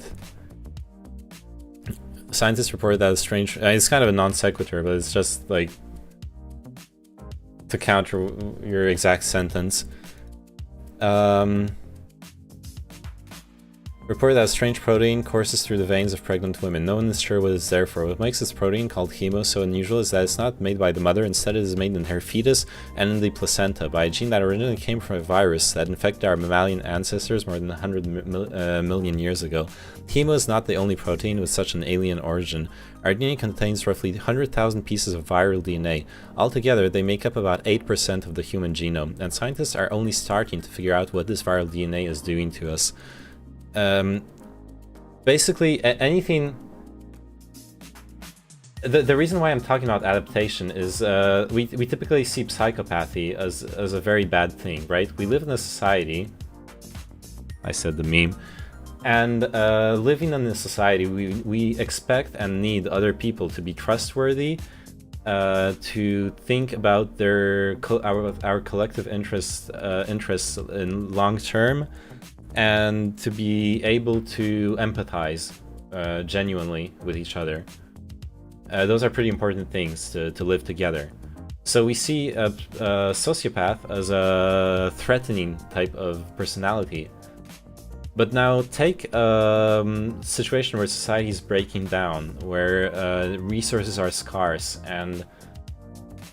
that a strange... it's kind of a non sequitur, but it's just like to counter your exact sentence. Report that a strange protein courses through the veins of pregnant women. No one is sure what it's there for. What makes this protein, called hemo, so unusual is that it's not made by the mother. Instead, it is made in her fetus and in the placenta by a gene that originally came from a virus that infected our mammalian ancestors more than 100 million years ago. Hemo is not the only protein with such an alien origin. Our DNA contains roughly 100,000 pieces of viral DNA. Altogether, they make up about 8% of the human genome, and scientists are only starting to figure out what this viral DNA is doing to us. Basically, anything... The reason why I'm talking about adaptation is we typically see psychopathy as a very bad thing, right? We live in a society... I said the meme. And living in a society, we expect and need other people to be trustworthy, to think about their our collective interests in long term, and to be able to empathize genuinely with each other. Those are pretty important things to live together. So we see a sociopath as a threatening type of personality. But now take a situation where society is breaking down, where resources are scarce, and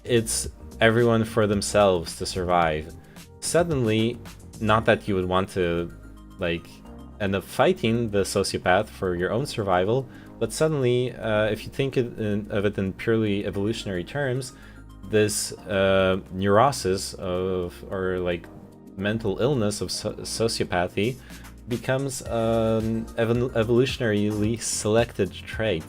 it's everyone for themselves to survive. Suddenly, not that you would want to like end up fighting the sociopath for your own survival, but suddenly, if you think of it in purely evolutionary terms, this neurosis of, or like mental illness of sociopathy becomes an evolutionarily selected trait.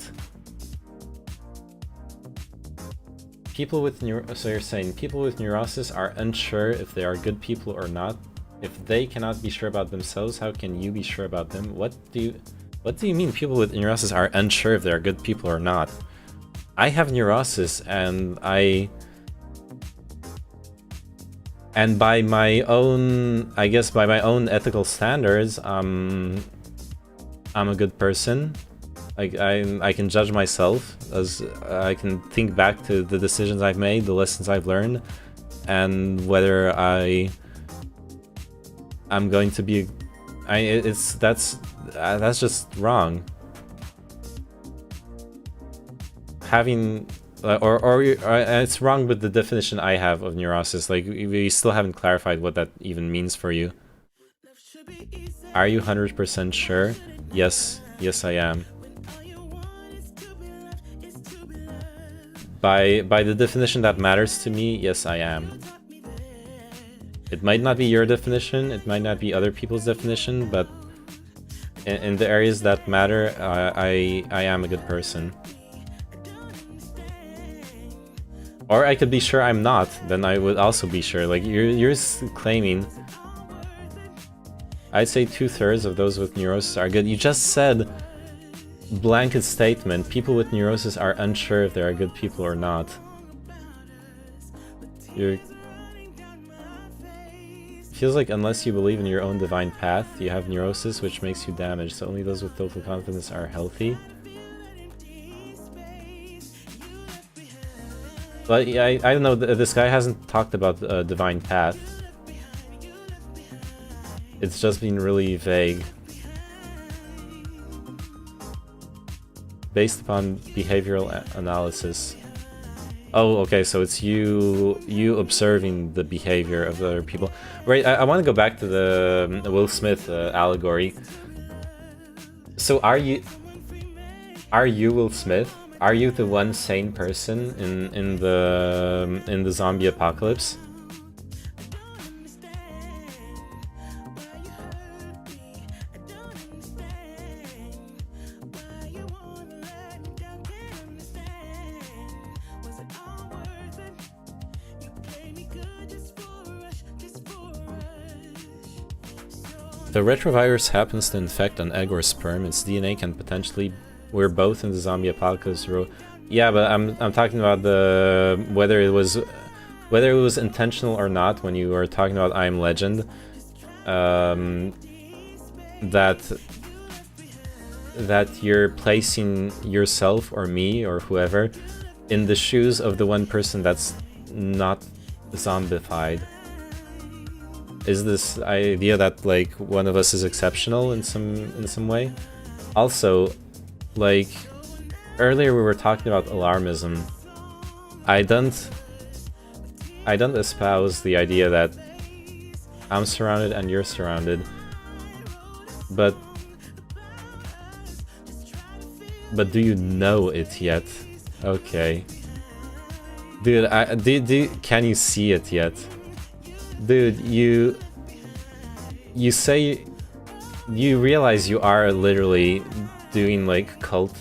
People with so you're saying people with neurosis are unsure if they are good people or not. If they cannot be sure about themselves, how can you be sure about them? What do you mean people with neurosis are unsure if they are good people or not? I have neurosis, and by my own, I guess by my own ethical standards, I'm a good person. I can judge myself, as I can think back to the decisions I've made, the lessons I've learned, and whether I'm going to be... that's just wrong. Having... Or it's wrong with the definition I have of neurosis. Like, we still haven't clarified what that even means for you. Are you 100% sure? Yes, I am. By the definition that matters to me, yes, I am. It might not be your definition, it might not be other people's definition, but in the areas that matter, I am a good person. Or I could be sure I'm not, then I would also be sure. Like, you're claiming... I'd say 2/3 of those with neurosis are good. You just said, blanket statement, people with neurosis are unsure if they are good people or not. Feels like unless you believe in your own divine path, you have neurosis, which makes you damaged, so only those with total confidence are healthy. But yeah, I don't know, this guy hasn't talked about divine path. It's just been really vague. Based upon behavioral analysis. Oh, okay, so it's you observing the behavior of other people. Right, I want to go back to the Will Smith allegory. So are you Will Smith? Are you the one sane person in the zombie apocalypse? The retrovirus happens to infect an egg or sperm. Its DNA can potentially... We're both in the zombie apocalypse row. Yeah, but I'm talking about the whether it was intentional or not. When you were talking about I Am Legend, that you're placing yourself or me or whoever in the shoes of the one person that's not zombified. Is this idea that like one of us is exceptional in some way? Also, like earlier we were talking about alarmism. I don't espouse the idea that I'm surrounded and you're surrounded, but do you know it yet? Okay. Dude, can you see it yet? Dude, you say you realize you are literally doing like cult.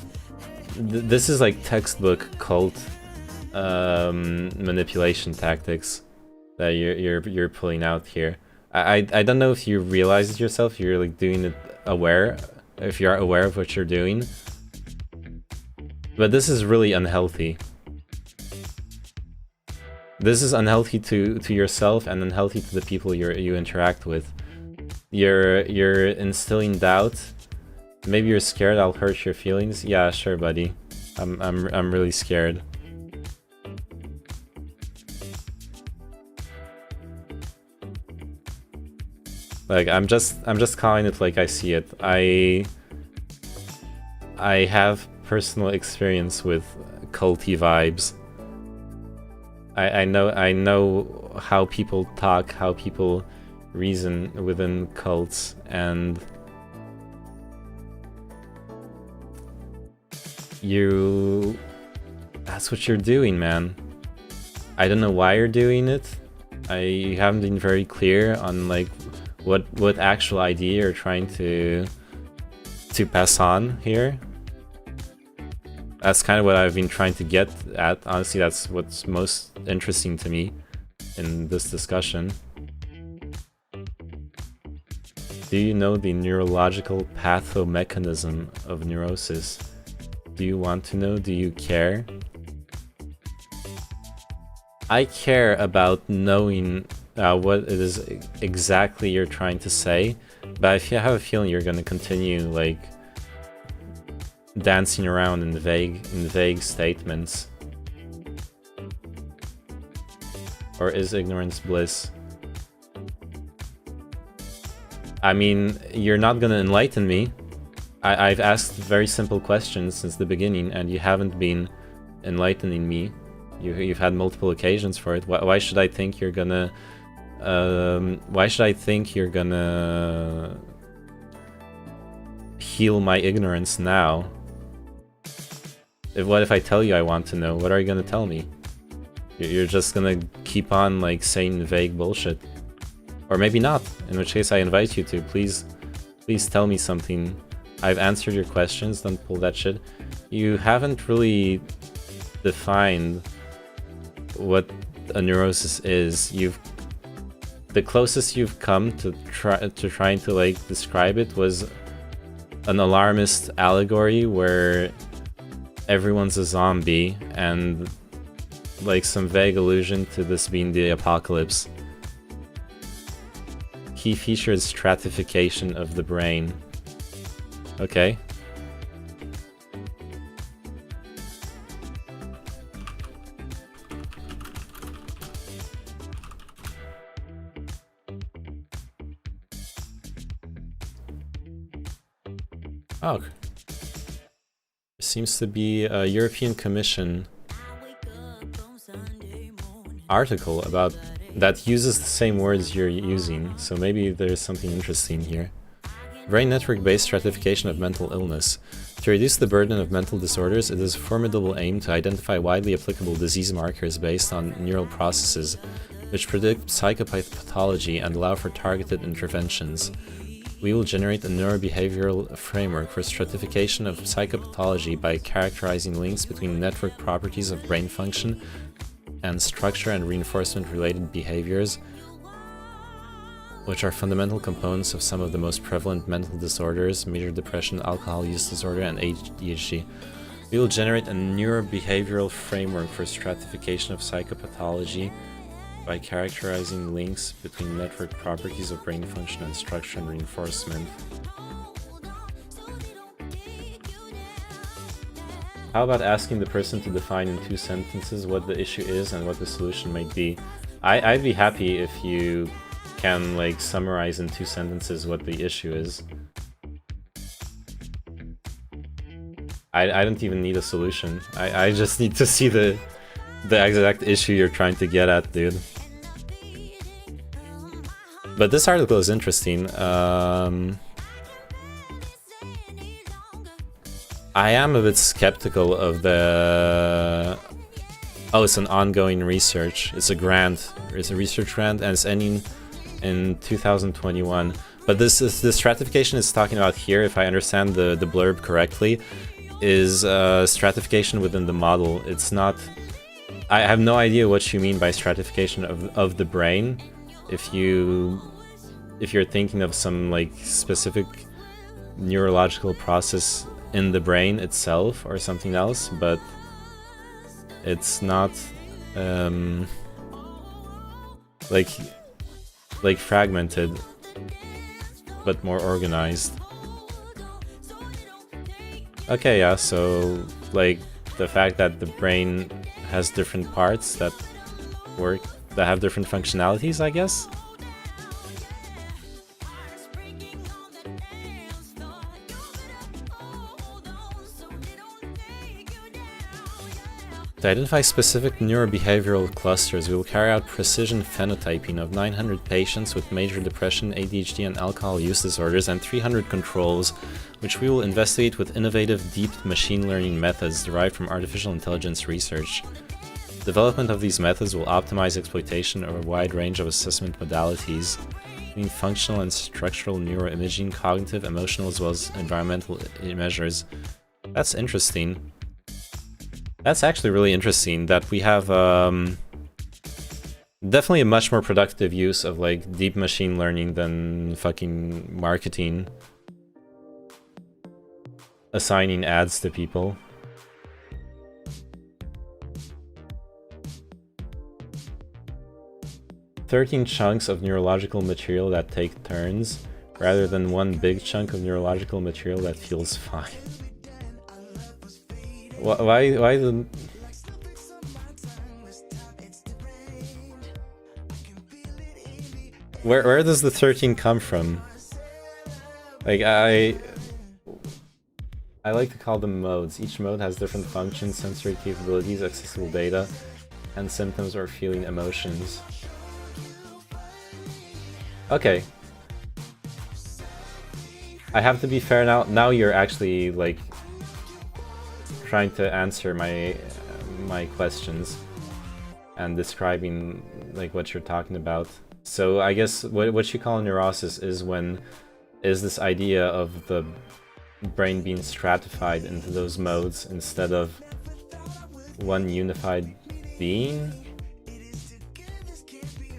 This is like textbook cult manipulation tactics that you're pulling out here. I don't know if you realize it yourself. You're like doing it aware. If you are aware of what you're doing, but this is really unhealthy. This is unhealthy to yourself and unhealthy to the people you interact with. You're instilling doubt. Maybe you're scared I'll hurt your feelings. Yeah, sure, buddy. I'm really scared. Like I'm just calling it like I see it. I have personal experience with culty vibes. I know how people talk, how people reason within cults, and that's what you're doing, man. I don't know why you're doing it. You haven't been very clear on like what actual idea you're trying to pass on here. That's kind of what I've been trying to get at. Honestly, that's what's most interesting to me in this discussion. Do you know the neurological pathomechanism of neurosis? Do you want to know? Do you care? I care about knowing what it is exactly you're trying to say, but if you have a feeling you're going to continue like dancing around in vague statements. Or is ignorance bliss? I mean, you're not gonna enlighten me. I've asked very simple questions since the beginning and you haven't been enlightening me. You've had multiple occasions for it. Why should I think you're gonna heal my ignorance now? What if I tell you I want to know? What are you gonna tell me? You're just gonna keep on like saying vague bullshit. Or maybe not, in which case I invite you to. Please tell me something. I've answered your questions, don't pull that shit. You haven't really defined what a neurosis is. The closest you've come to trying to like describe it was an alarmist allegory where everyone's a zombie and like some vague allusion to this being the apocalypse. Key feature is stratification of the brain. Okay. Oh. There seems to be a European Commission article about that uses the same words you're using, so maybe there's something interesting here. Brain network-based stratification of mental illness. To reduce the burden of mental disorders, it is a formidable aim to identify widely applicable disease markers based on neural processes, which predict psychopathology and allow for targeted interventions. We will generate a neurobehavioral framework for stratification of psychopathology by characterizing links between network properties of brain function and structure and reinforcement-related behaviors, which are fundamental components of some of the most prevalent mental disorders: major depression, alcohol use disorder, and ADHD. We will generate a neurobehavioral framework for stratification of psychopathology by characterizing links between network properties of brain function and structure and reinforcement. How about asking the person to define in 2 sentences what the issue is and what the solution might be? I'd be happy if you can like summarize in 2 sentences what the issue is. I don't even need a solution. I just need to see the exact issue you're trying to get at, dude. But this article is interesting. I am a bit skeptical of the... Oh, it's an ongoing research. It's a grant. It's a research grant, and it's ending in 2021. But the stratification it's talking about here, if I understand the blurb correctly, is stratification within the model. It's not... I have no idea what you mean by stratification of the brain. If you're thinking of some like specific neurological process in the brain itself or something else, but it's not like fragmented, but more organized. Okay, yeah, so like the fact that the brain has different parts that have different functionalities, I guess. To identify specific neurobehavioral clusters, we will carry out precision phenotyping of 900 patients with major depression, ADHD, and alcohol use disorders, and 300 controls, which we will investigate with innovative deep machine learning methods derived from artificial intelligence research. Development of these methods will optimize exploitation of a wide range of assessment modalities, including functional and structural neuroimaging, cognitive, emotional, as well as environmental measures. That's interesting. That's actually really interesting that we have definitely a much more productive use of like deep machine learning than fucking marketing, assigning ads to people. "13 chunks of neurological material that take turns, rather than one big chunk of neurological material that feels fine." Why the... Where does the 13 come from? Like, I like to call them modes. Each mode has different functions, sensory capabilities, accessible data, and symptoms or feeling emotions. Okay. I have to be fair now. Now you're actually, like, trying to answer my questions and describing like what you're talking about. So I guess what you call neurosis is this idea of the brain being stratified into those modes instead of one unified being.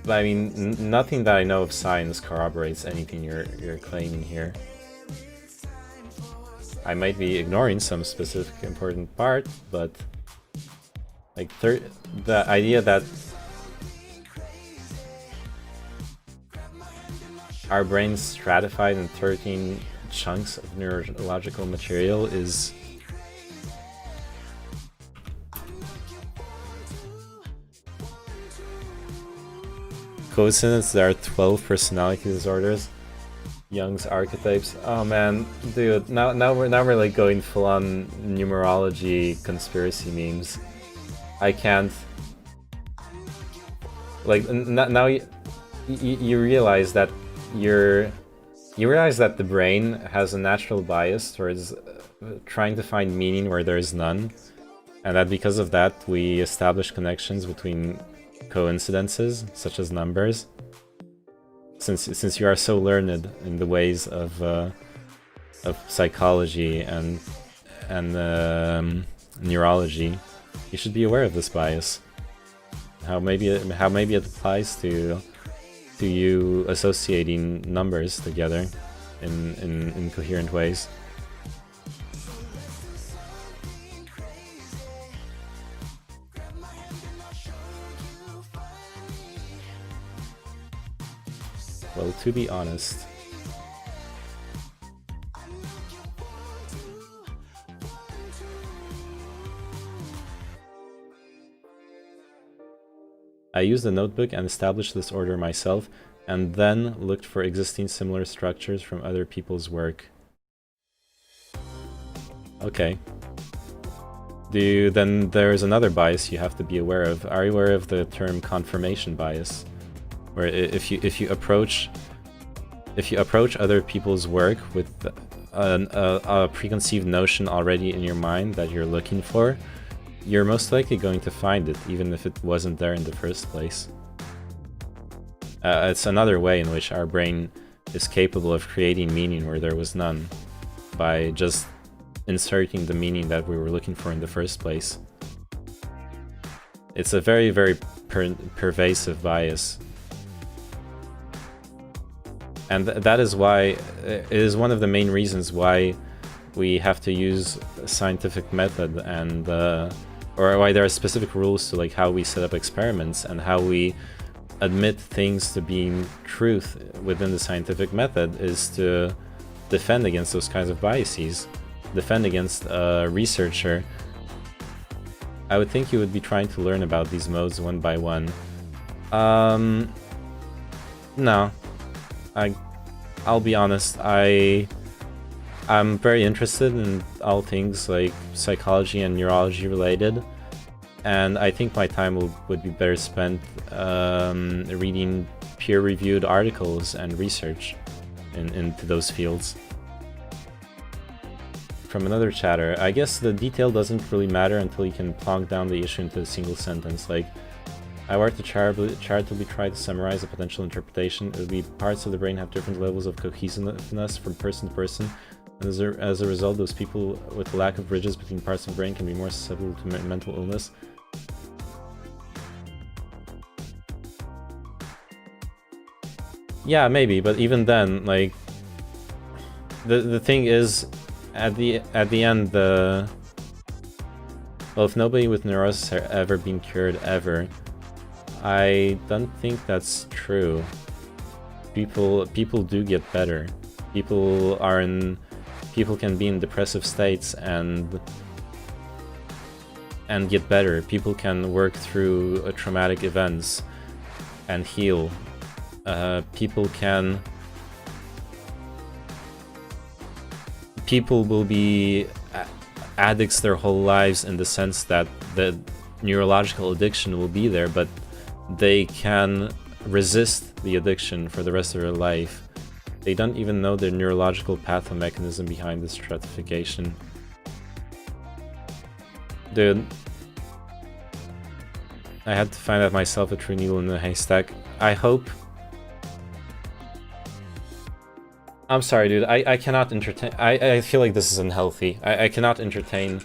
But I mean, nothing that I know of science corroborates anything you're claiming here. I might be ignoring some specific important part, but like the idea that our brain's stratified in 13 chunks of neurological material is coincidence. There are 12 personality disorders. Jung's archetypes. Oh man, dude, now we're like going full on numerology conspiracy memes. I can't. Like now you realize that you realize that the brain has a natural bias towards trying to find meaning where there is none, and that because of that we establish connections between coincidences such as numbers. Since you are so learned in the ways of psychology and neurology, you should be aware of this bias. How maybe it applies to you associating numbers together in coherent ways. Well, to be honest... I used a notebook and established this order myself, and then looked for existing similar structures from other people's work. Okay. Then there's another bias you have to be aware of. Are you aware of the term confirmation bias? Where if you approach other people's work with a preconceived notion already in your mind that you're looking for, you're most likely going to find it, even if it wasn't there in the first place. It's another way in which our brain is capable of creating meaning where there was none, by just inserting the meaning that we were looking for in the first place. It's a very, very pervasive bias. And that is why, it is one of the main reasons why we have to use a scientific method, and or why there are specific rules to like how we set up experiments and how we admit things to being truth within the scientific method, is to defend against those kinds of biases, defend against a researcher. I would think you would be trying to learn about these modes one by one. No. I'll be honest, I'm very interested in all things like psychology and neurology related, and I think my time would be better spent reading peer-reviewed articles and research into those fields. From another chatter, I guess the detail doesn't really matter until you can plonk down the issue into a single sentence, like, I were to charitably try to summarize a potential interpretation, it would be parts of the brain have different levels of cohesiveness from person to person, and as a result, those people with a lack of bridges between parts of the brain can be more susceptible to mental illness. Yeah, maybe, but even then, like, the thing is, at the end, well, if nobody with neurosis has ever been cured ever, I don't think that's true. People do get better. People can be in depressive states and get better. People can work through traumatic events and heal. People will be addicts their whole lives, in the sense that the neurological addiction will be there, but they can resist the addiction for the rest of their life. They don't even know the neurological pathomechanism behind this stratification. Dude, I had to find out myself a true needle in the haystack. I hope... I'm sorry, dude. I cannot entertain... I feel like this is unhealthy. I cannot entertain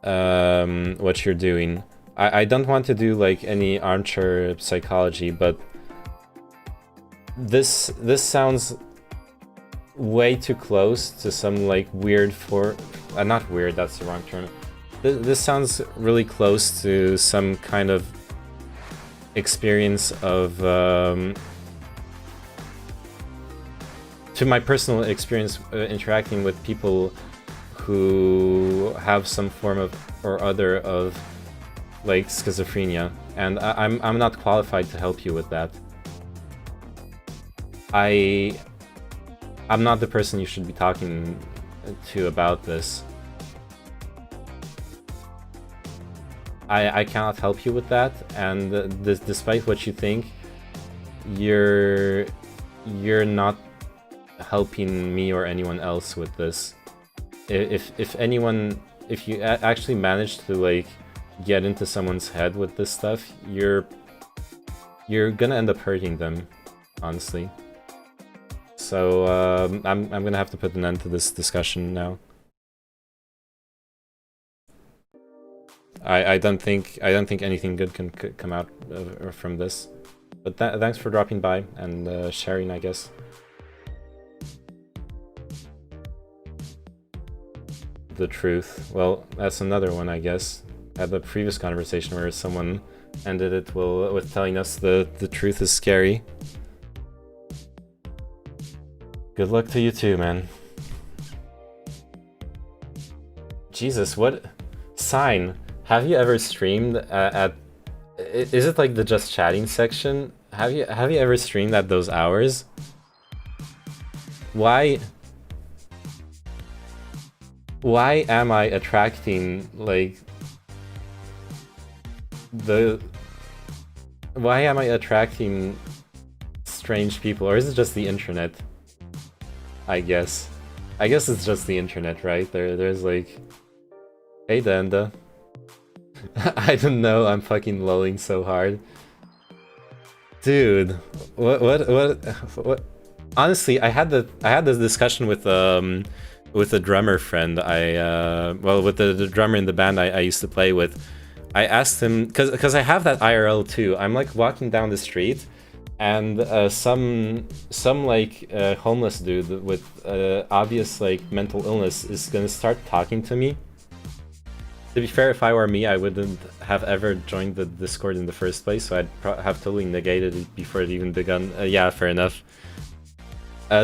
what you're doing. I don't want to do like any armchair psychology, but this sounds way too close to some like weird not weird, that's the wrong term. This sounds really close to some kind of experience of to my personal experience interacting with people who have some form of or other of like schizophrenia, and I'm not qualified to help you with that. I'm not the person you should be talking to about this. I cannot help you with that, and despite what you think, you're not helping me or anyone else with this. If you actually manage to like get into someone's head with this stuff, you're gonna end up hurting them, honestly. So I'm gonna have to put an end to this discussion now. I don't think anything good can come out from this. But thanks for dropping by and sharing, I guess. The truth. Well, that's another one, I guess. I had a previous conversation where someone ended it with telling us the truth is scary. Good luck to you too, man. Jesus, what sign? Have you ever streamed at? Is it like the just chatting section? Have you ever streamed at those hours? Why am I attracting like why am I attracting strange people, or is it just the internet? I guess it's just the internet, right? There's like, hey Danda. I don't know, I'm fucking lolling so hard. Dude, what? Honestly, I had this discussion with a drummer friend. With the drummer in the band I used to play with. I asked him, because I have that IRL too. I'm like walking down the street, and some like homeless dude with obvious like mental illness is gonna start talking to me. To be fair, if I were me, I wouldn't have ever joined the Discord in the first place, so I'd have totally negated it before it even begun. Yeah, fair enough.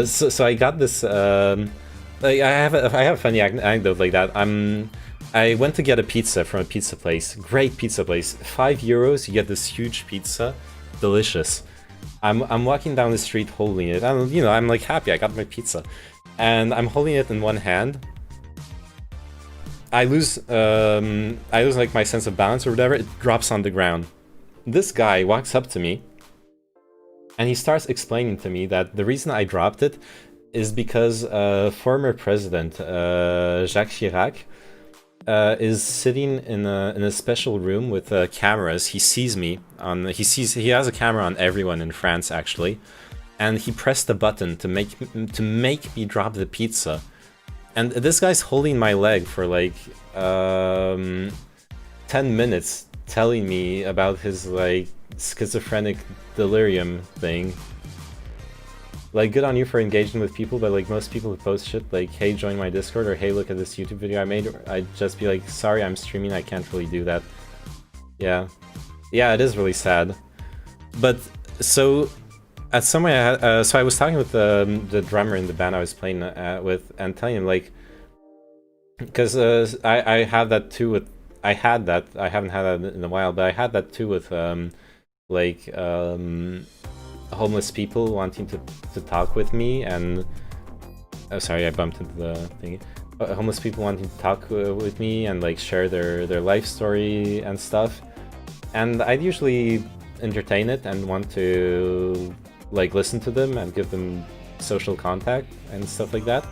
So I got this. Like I have a funny anecdote like that. I went to get a pizza from a pizza place. Great pizza place. €5, you get this huge pizza, delicious. I'm walking down the street holding it. I'm like happy I got my pizza, and I'm holding it in one hand. I lose like my sense of balance or whatever. It drops on the ground. This guy walks up to me, and he starts explaining to me that the reason I dropped it is because former president Jacques Chirac is sitting in a special room with cameras. He sees me on. He has a camera on everyone in France actually, and he pressed a button to make me drop the pizza. And this guy's holding my leg for like 10 minutes, telling me about his like schizophrenic delirium thing. Like, good on you for engaging with people, but like most people who post shit like, hey, join my Discord, or hey, look at this YouTube video I made, I'd just be like, sorry, I'm streaming, I can't really do that. Yeah, it is really sad. But so at some way, so I was talking with the drummer in the band I was playing with, and telling him like, because I have that too with, I haven't had that in a while, but I had that too with homeless people wanting to talk with me, and sorry, I bumped into the thing. Homeless people wanting to talk with me and like share their life story and stuff, and I'd usually entertain it and want to like listen to them and give them social contact and stuff like that.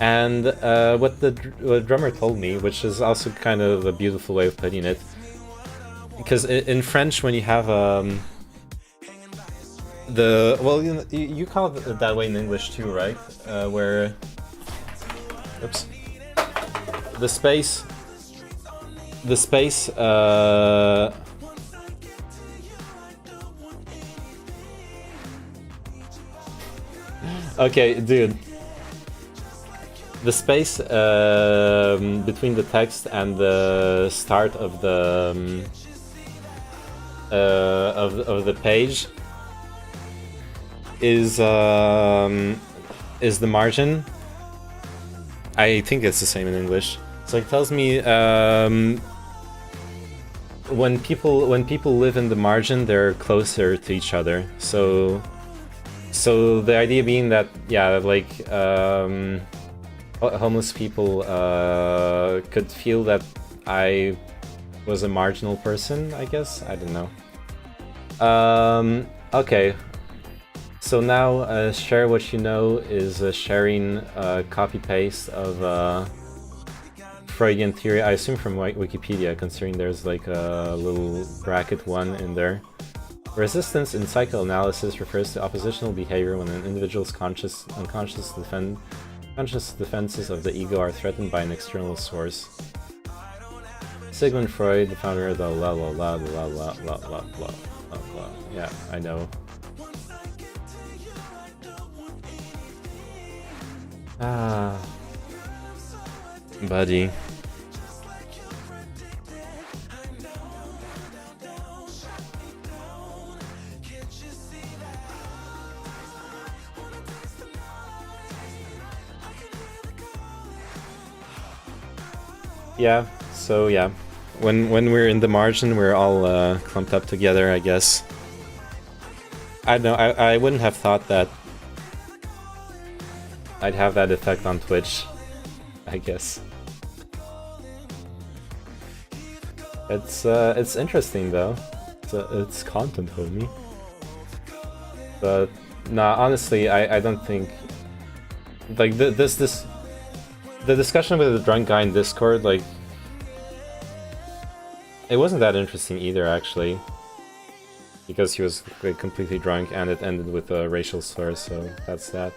And what the drummer told me, which is also kind of a beautiful way of putting it, because in French when you have you call it that way in English too, right? Where, oops, the space. Okay, dude. The space between the text and the start of the page is the margin. I think it's the same in English. So it tells me when people live in the margin, they're closer to each other. So the idea being that, yeah, like homeless people could feel that I was a marginal person, I guess. I don't know. Okay. So now, share what you know is sharing copy-paste of Freudian theory, I assume from Wikipedia, considering there's like a little bracket 1 in there. Resistance in psychoanalysis refers to oppositional behavior when an individual's unconscious defenses of the ego are threatened by an external source. Sigmund Freud, the founder of the la la la la la la la la la. Yeah, I know. Ah, buddy. Yeah, so yeah. When we're in the margin, we're all clumped up together, I guess. I don't know, I wouldn't have thought that I'd have that effect on Twitch, I guess. It's interesting though. It's content, homie. But nah, honestly, I don't think like the discussion with the drunk guy in Discord, like it wasn't that interesting either, actually, because he was like, completely drunk, and it ended with a racial slur, so that's that.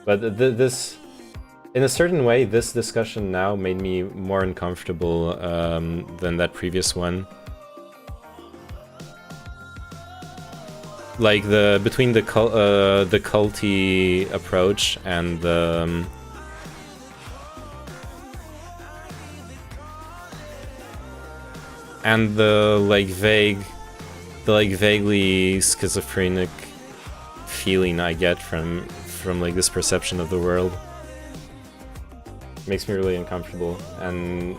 But this, in a certain way, this discussion now made me more uncomfortable than that previous one. Like between the culty approach and the vaguely schizophrenic feeling I get from like this perception of the world. Makes me really uncomfortable, and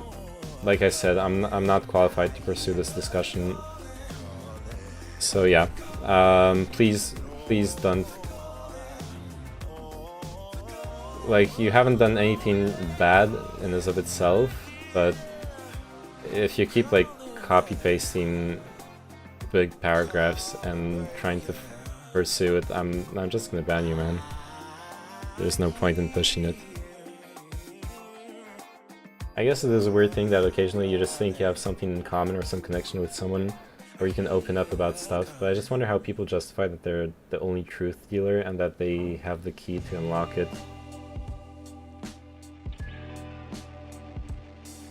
like I said, I'm not qualified to pursue this discussion. So yeah, please don't. Like, you haven't done anything bad in and of itself, but if you keep like copy-pasting big paragraphs and trying to pursue it, I'm just gonna ban you, man. There's no point in pushing it. I guess it is a weird thing that occasionally you just think you have something in common or some connection with someone, or you can open up about stuff, but I just wonder how people justify that they're the only truth dealer and that they have the key to unlock it.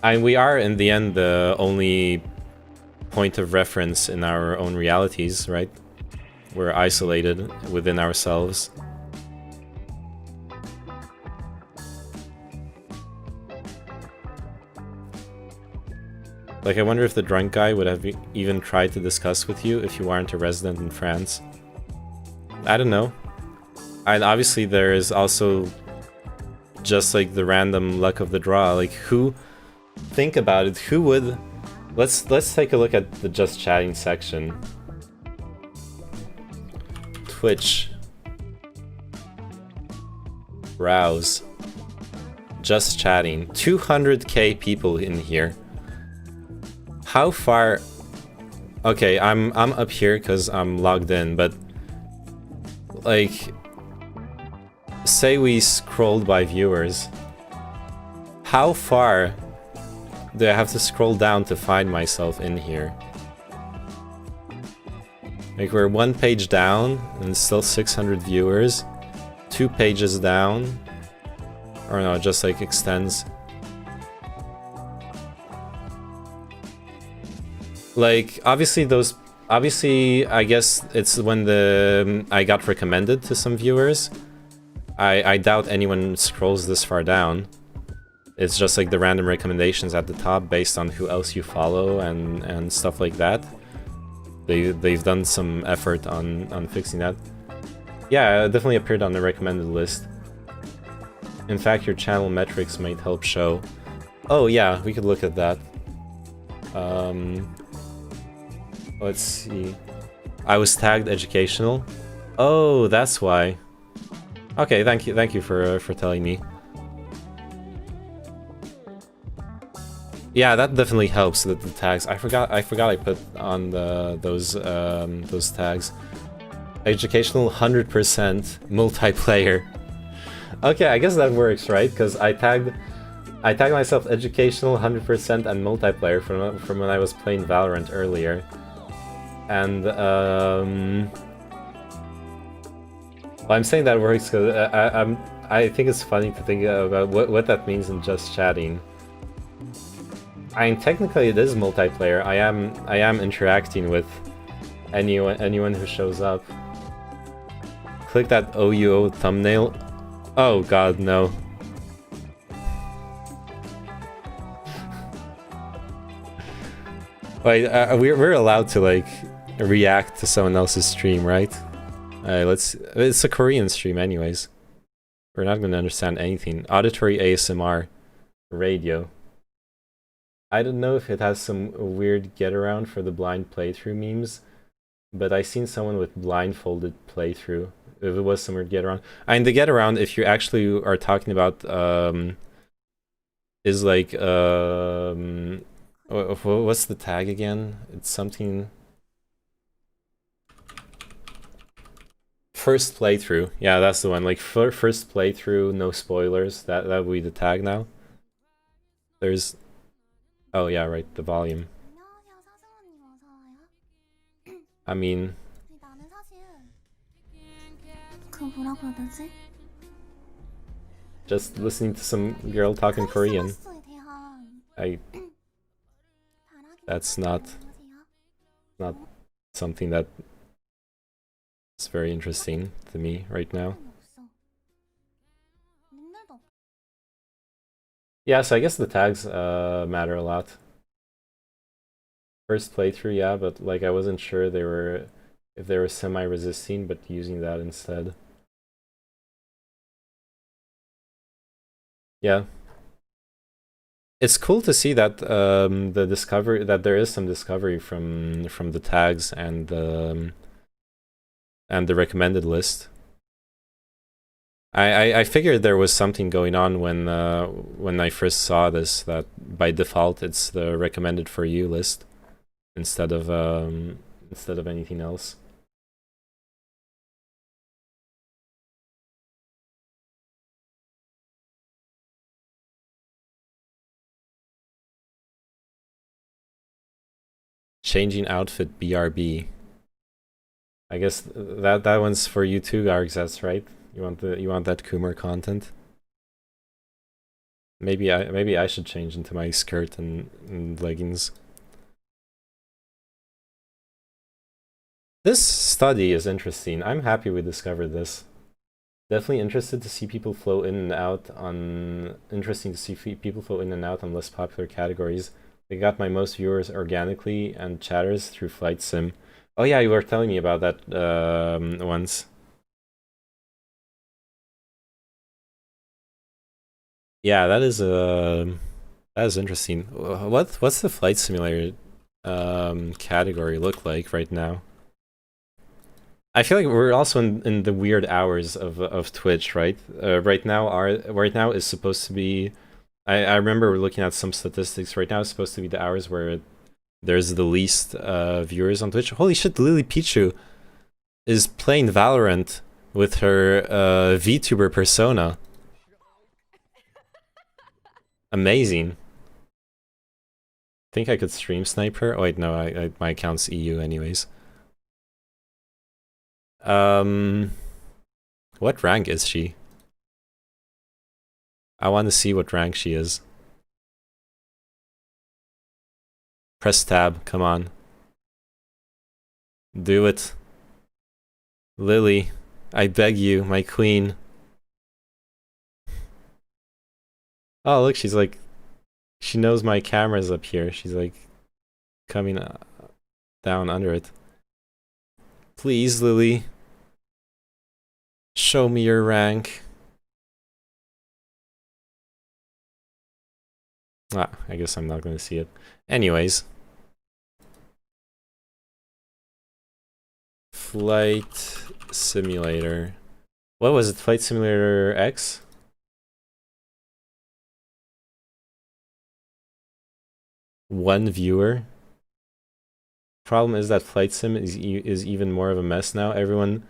And we are, in the end, the only point of reference in our own realities, right? We're isolated within ourselves. Like, I wonder if the drunk guy would have even tried to discuss with you if you weren't a resident in France. I don't know. And obviously there is also just like the random luck of the draw. Like, who... Think about it, who would... Let's take a look at the just chatting section. Twitch. Browse. Just chatting. 200k people in here. How far... Okay, I'm up here because I'm logged in, but... Like... Say we scrolled by viewers. How far do I have to scroll down to find myself in here? Like, we're one page down and still 600 viewers. 2 pages down. Or no, it just like extends. Like, obviously those... Obviously, I guess it's when I got recommended to some viewers. I doubt anyone scrolls this far down. It's just like the random recommendations at the top based on who else you follow and stuff like that. They've done some effort on fixing that. Yeah, it definitely appeared on the recommended list. In fact, your channel metrics might help show. Oh yeah, we could look at that. Let's see. I was tagged educational. Oh, that's why. Okay, thank you for telling me. Yeah, that definitely helps, the tags. I forgot I put on those tags. Educational 100% multiplayer. Okay, I guess that works, right? Because I tagged myself educational 100% and multiplayer from when I was playing Valorant earlier. And well, I'm saying that works because I think it's funny to think about what that means in just chatting. I mean, technically it is multiplayer. I am interacting with anyone who shows up. Click that OUO thumbnail. Oh god, no. Wait, we're allowed to like react to someone else's stream, right? Alright, it's a Korean stream anyways. We're not gonna understand anything. Auditory ASMR. Radio. I don't know if it has some weird get around for the blind playthrough memes, but I seen someone with blindfolded playthrough. If it was some weird get around, and the get around, if you actually are talking about, is like what's the tag again? It's something. First playthrough, yeah, that's the one. Like first playthrough, no spoilers. That would be the tag now. There's, oh yeah, right, the volume. I mean, just listening to some girl talking Korean. That's not something that is very interesting to me right now. Yeah, so I guess the tags matter a lot. First playthrough, yeah, but like I wasn't sure if they were semi-resisting, but using that instead. Yeah. It's cool to see that the discovery, that there is some discovery from the tags and the recommended list. I figured there was something going on when I first saw this, that by default it's the recommended for you list instead of anything else. Changing outfit BRB. I guess that one's for you too, Gargzets, right? You want that Coomer content? Maybe I should change into my skirt and leggings. This study is interesting. I'm happy we discovered this. Definitely interested to see people flow in and out on. Interesting to see people flow in and out on less popular categories. They got my most viewers organically and chatters through Flight Sim. Oh yeah, you were telling me about that once. Yeah, that is interesting. What's the flight simulator category look like right now? I feel like we're also in the weird hours of Twitch, right? Right now is supposed to be. I remember looking at some statistics. Right now is supposed to be the hours where there's the least viewers on Twitch. Holy shit, Lily Pichu is playing Valorant with her VTuber persona. Amazing. Think I could stream snipe her? Oh wait, no, my account's EU anyways. What rank is she? I want to see what rank she is. Press tab, come on. Do it. Lily, I beg you, my queen. Oh, look, she's like... She knows my camera's up here. She's like... coming down under it. Please, Lily. Show me your rank. Ah, I guess I'm not going to see it. Anyways. Flight Simulator. What was it? Flight Simulator X? One viewer. Problem is that Flight Sim is even more of a mess now. Everyone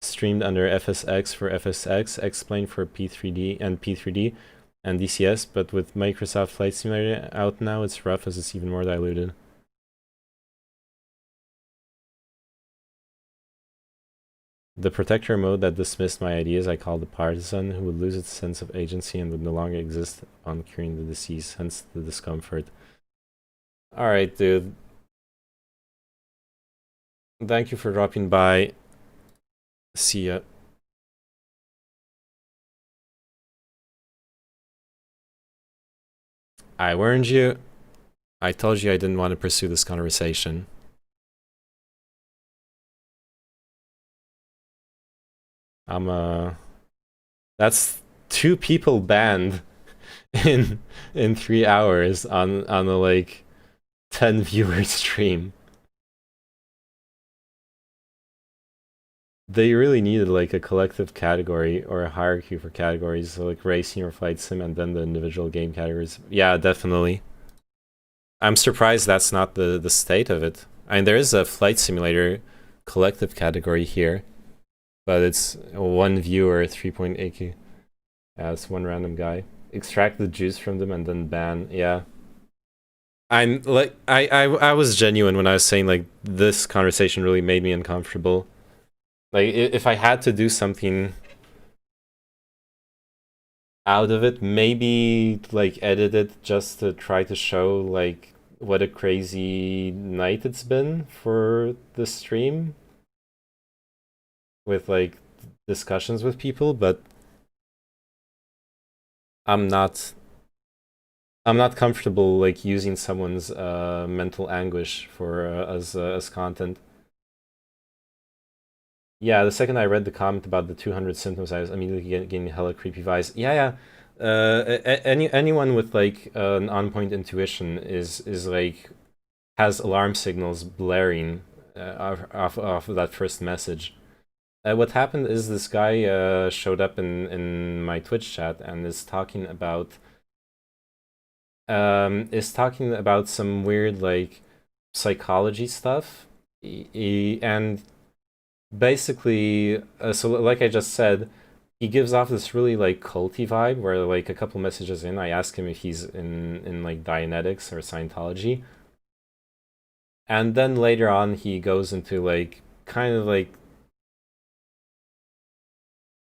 streamed under FSX for FSX, X-Plane for P3D and DCS, but with Microsoft Flight Simulator out now, it's rough as it's even more diluted. The protector mode that dismissed my ideas I called the partisan, who would lose its sense of agency and would no longer exist on curing the disease, hence the discomfort. Alright, dude. Thank you for dropping by. See ya. I warned you. I told you I didn't want to pursue this conversation. That's 2 people banned. in 3 hours on a like 10 viewer stream. They really needed like a collective category or a hierarchy for categories, so like racing or flight sim, and then the individual game categories. Yeah, definitely. I'm surprised that's not the state of it. I mean, there is a flight simulator collective category here, but it's one viewer, 3.8K. Yeah, it's one random guy. Extract the juice from them and then ban. Yeah. I'm like, I was genuine when I was saying like this conversation really made me uncomfortable. Like, if I had to do something out of it, maybe like edit it just to try to show like what a crazy night it's been for the stream with like discussions with people, but I'm not comfortable like using someone's mental anguish for as content. Yeah, the second I read the comment about the 200 symptoms, I was immediately getting hella creepy vibes. Yeah. Anyone with like an on-point intuition is like has alarm signals blaring off of that first message. What happened is this guy showed up in my Twitch chat and is talking about some weird like psychology stuff, and basically, so like I just said, he gives off this really like culty vibe where like a couple messages in, I ask him if he's in like Dianetics or Scientology. And then later on he goes into like kind of like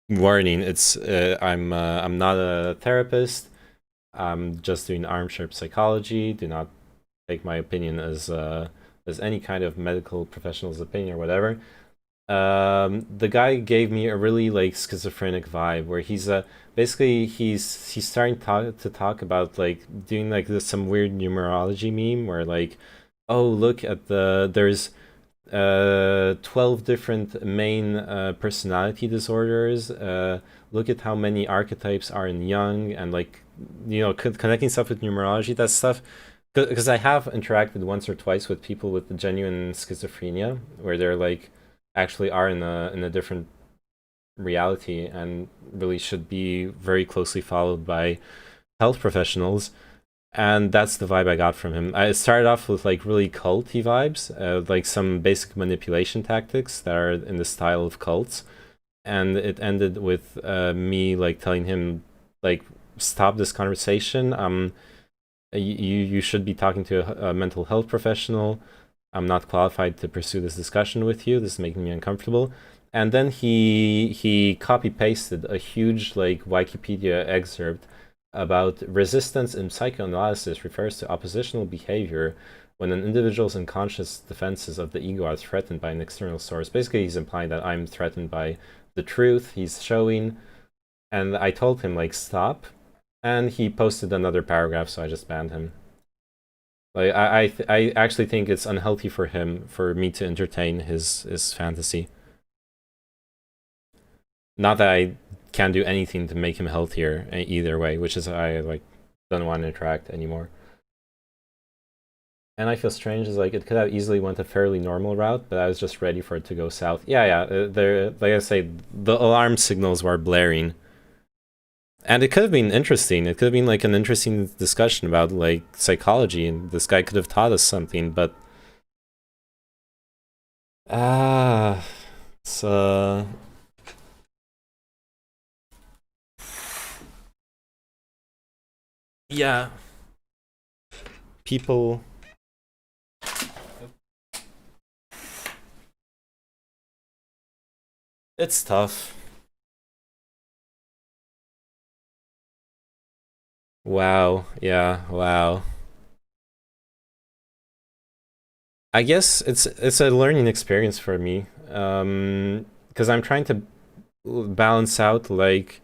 warning, it's I'm not a therapist. I'm just doing armchair psychology. Do not take my opinion as any kind of medical professional's opinion or whatever. The guy gave me a really like schizophrenic vibe where he's basically he's starting to talk about like doing like some weird numerology meme where like, oh, look at there's 12 different main personality disorders. Look at how many archetypes are in Jung, and like, you know, connecting stuff with numerology, that stuff. Because I have interacted once or twice with people with genuine schizophrenia where they're like actually are in a different reality and really should be very closely followed by health professionals. And that's the vibe I got from him. I started off with like really culty vibes, like some basic manipulation tactics that are in the style of cults, and it ended with me like telling him like, stop this conversation. You should be talking to a mental health professional. I'm not qualified to pursue this discussion with you. This is making me uncomfortable. And then he copy pasted a huge like Wikipedia excerpt about resistance in psychoanalysis refers to oppositional behavior when an individual's unconscious defenses of the ego are threatened by an external source. Basically, he's implying that I'm threatened by the truth he's showing. And I told him like, stop. And he posted another paragraph, so I just banned him. Like, I actually think it's unhealthy for him, for me to entertain his fantasy. Not that I can't do anything to make him healthier either way, which is I like don't want to interact anymore. And I feel strange is like it could have easily went a fairly normal route, but I was just ready for it to go south. Yeah, there, like I say, the alarm signals were blaring. And it could have been interesting. It could have been like an interesting discussion about like psychology, and this guy could have taught us something, but it's yeah. People it's tough. Wow, yeah, wow. I guess it's a learning experience for me. Because I'm trying to balance out like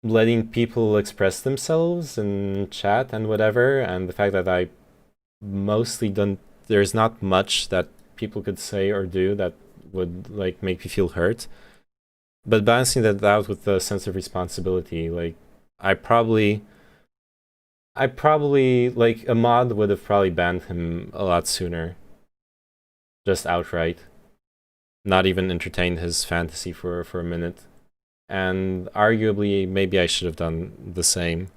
letting people express themselves in chat and whatever, and the fact that I mostly don't, there's not much that people could say or do that would like make me feel hurt. But balancing that out with the sense of responsibility, like I probably like a mod would have probably banned him a lot sooner. Just outright. Not even entertained his fantasy for a minute. And arguably maybe I should have done the same.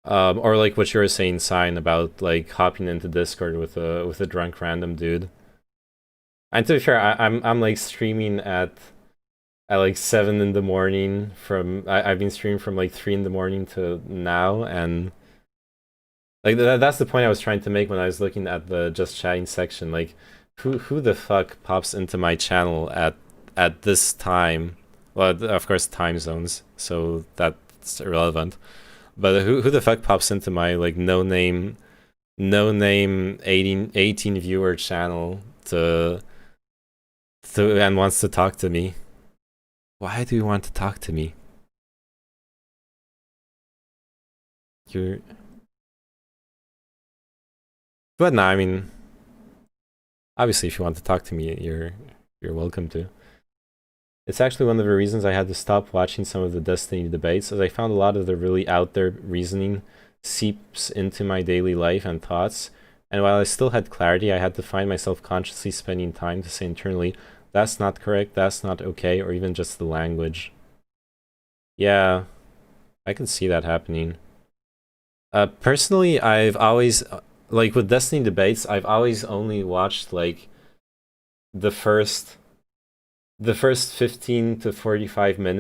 Or like what you were saying, Sign, about like hopping into Discord with a drunk random dude. And to be fair, I'm like streaming at like 7 in the morning from I've been streaming from like 3 in the morning to now, and like that's the point I was trying to make when I was looking at the just chatting section. Like who the fuck pops into my channel at this time? Well, of course time zones, so that's irrelevant. But who the fuck pops into my like no name 18 viewer channel to and wants to talk to me? Why do you want to talk to me? But no, I mean, obviously if you want to talk to me, you're welcome to. It's actually one of the reasons I had to stop watching some of the Destiny debates, as I found a lot of the really out there reasoning seeps into my daily life and thoughts, and while I still had clarity, I had to find myself consciously spending time to say internally, that's not correct, that's not okay, or even just the language. Yeah, I can see that happening. Personally, I've always, like with Destiny debates, I've always only watched like the first 15 to 45 minutes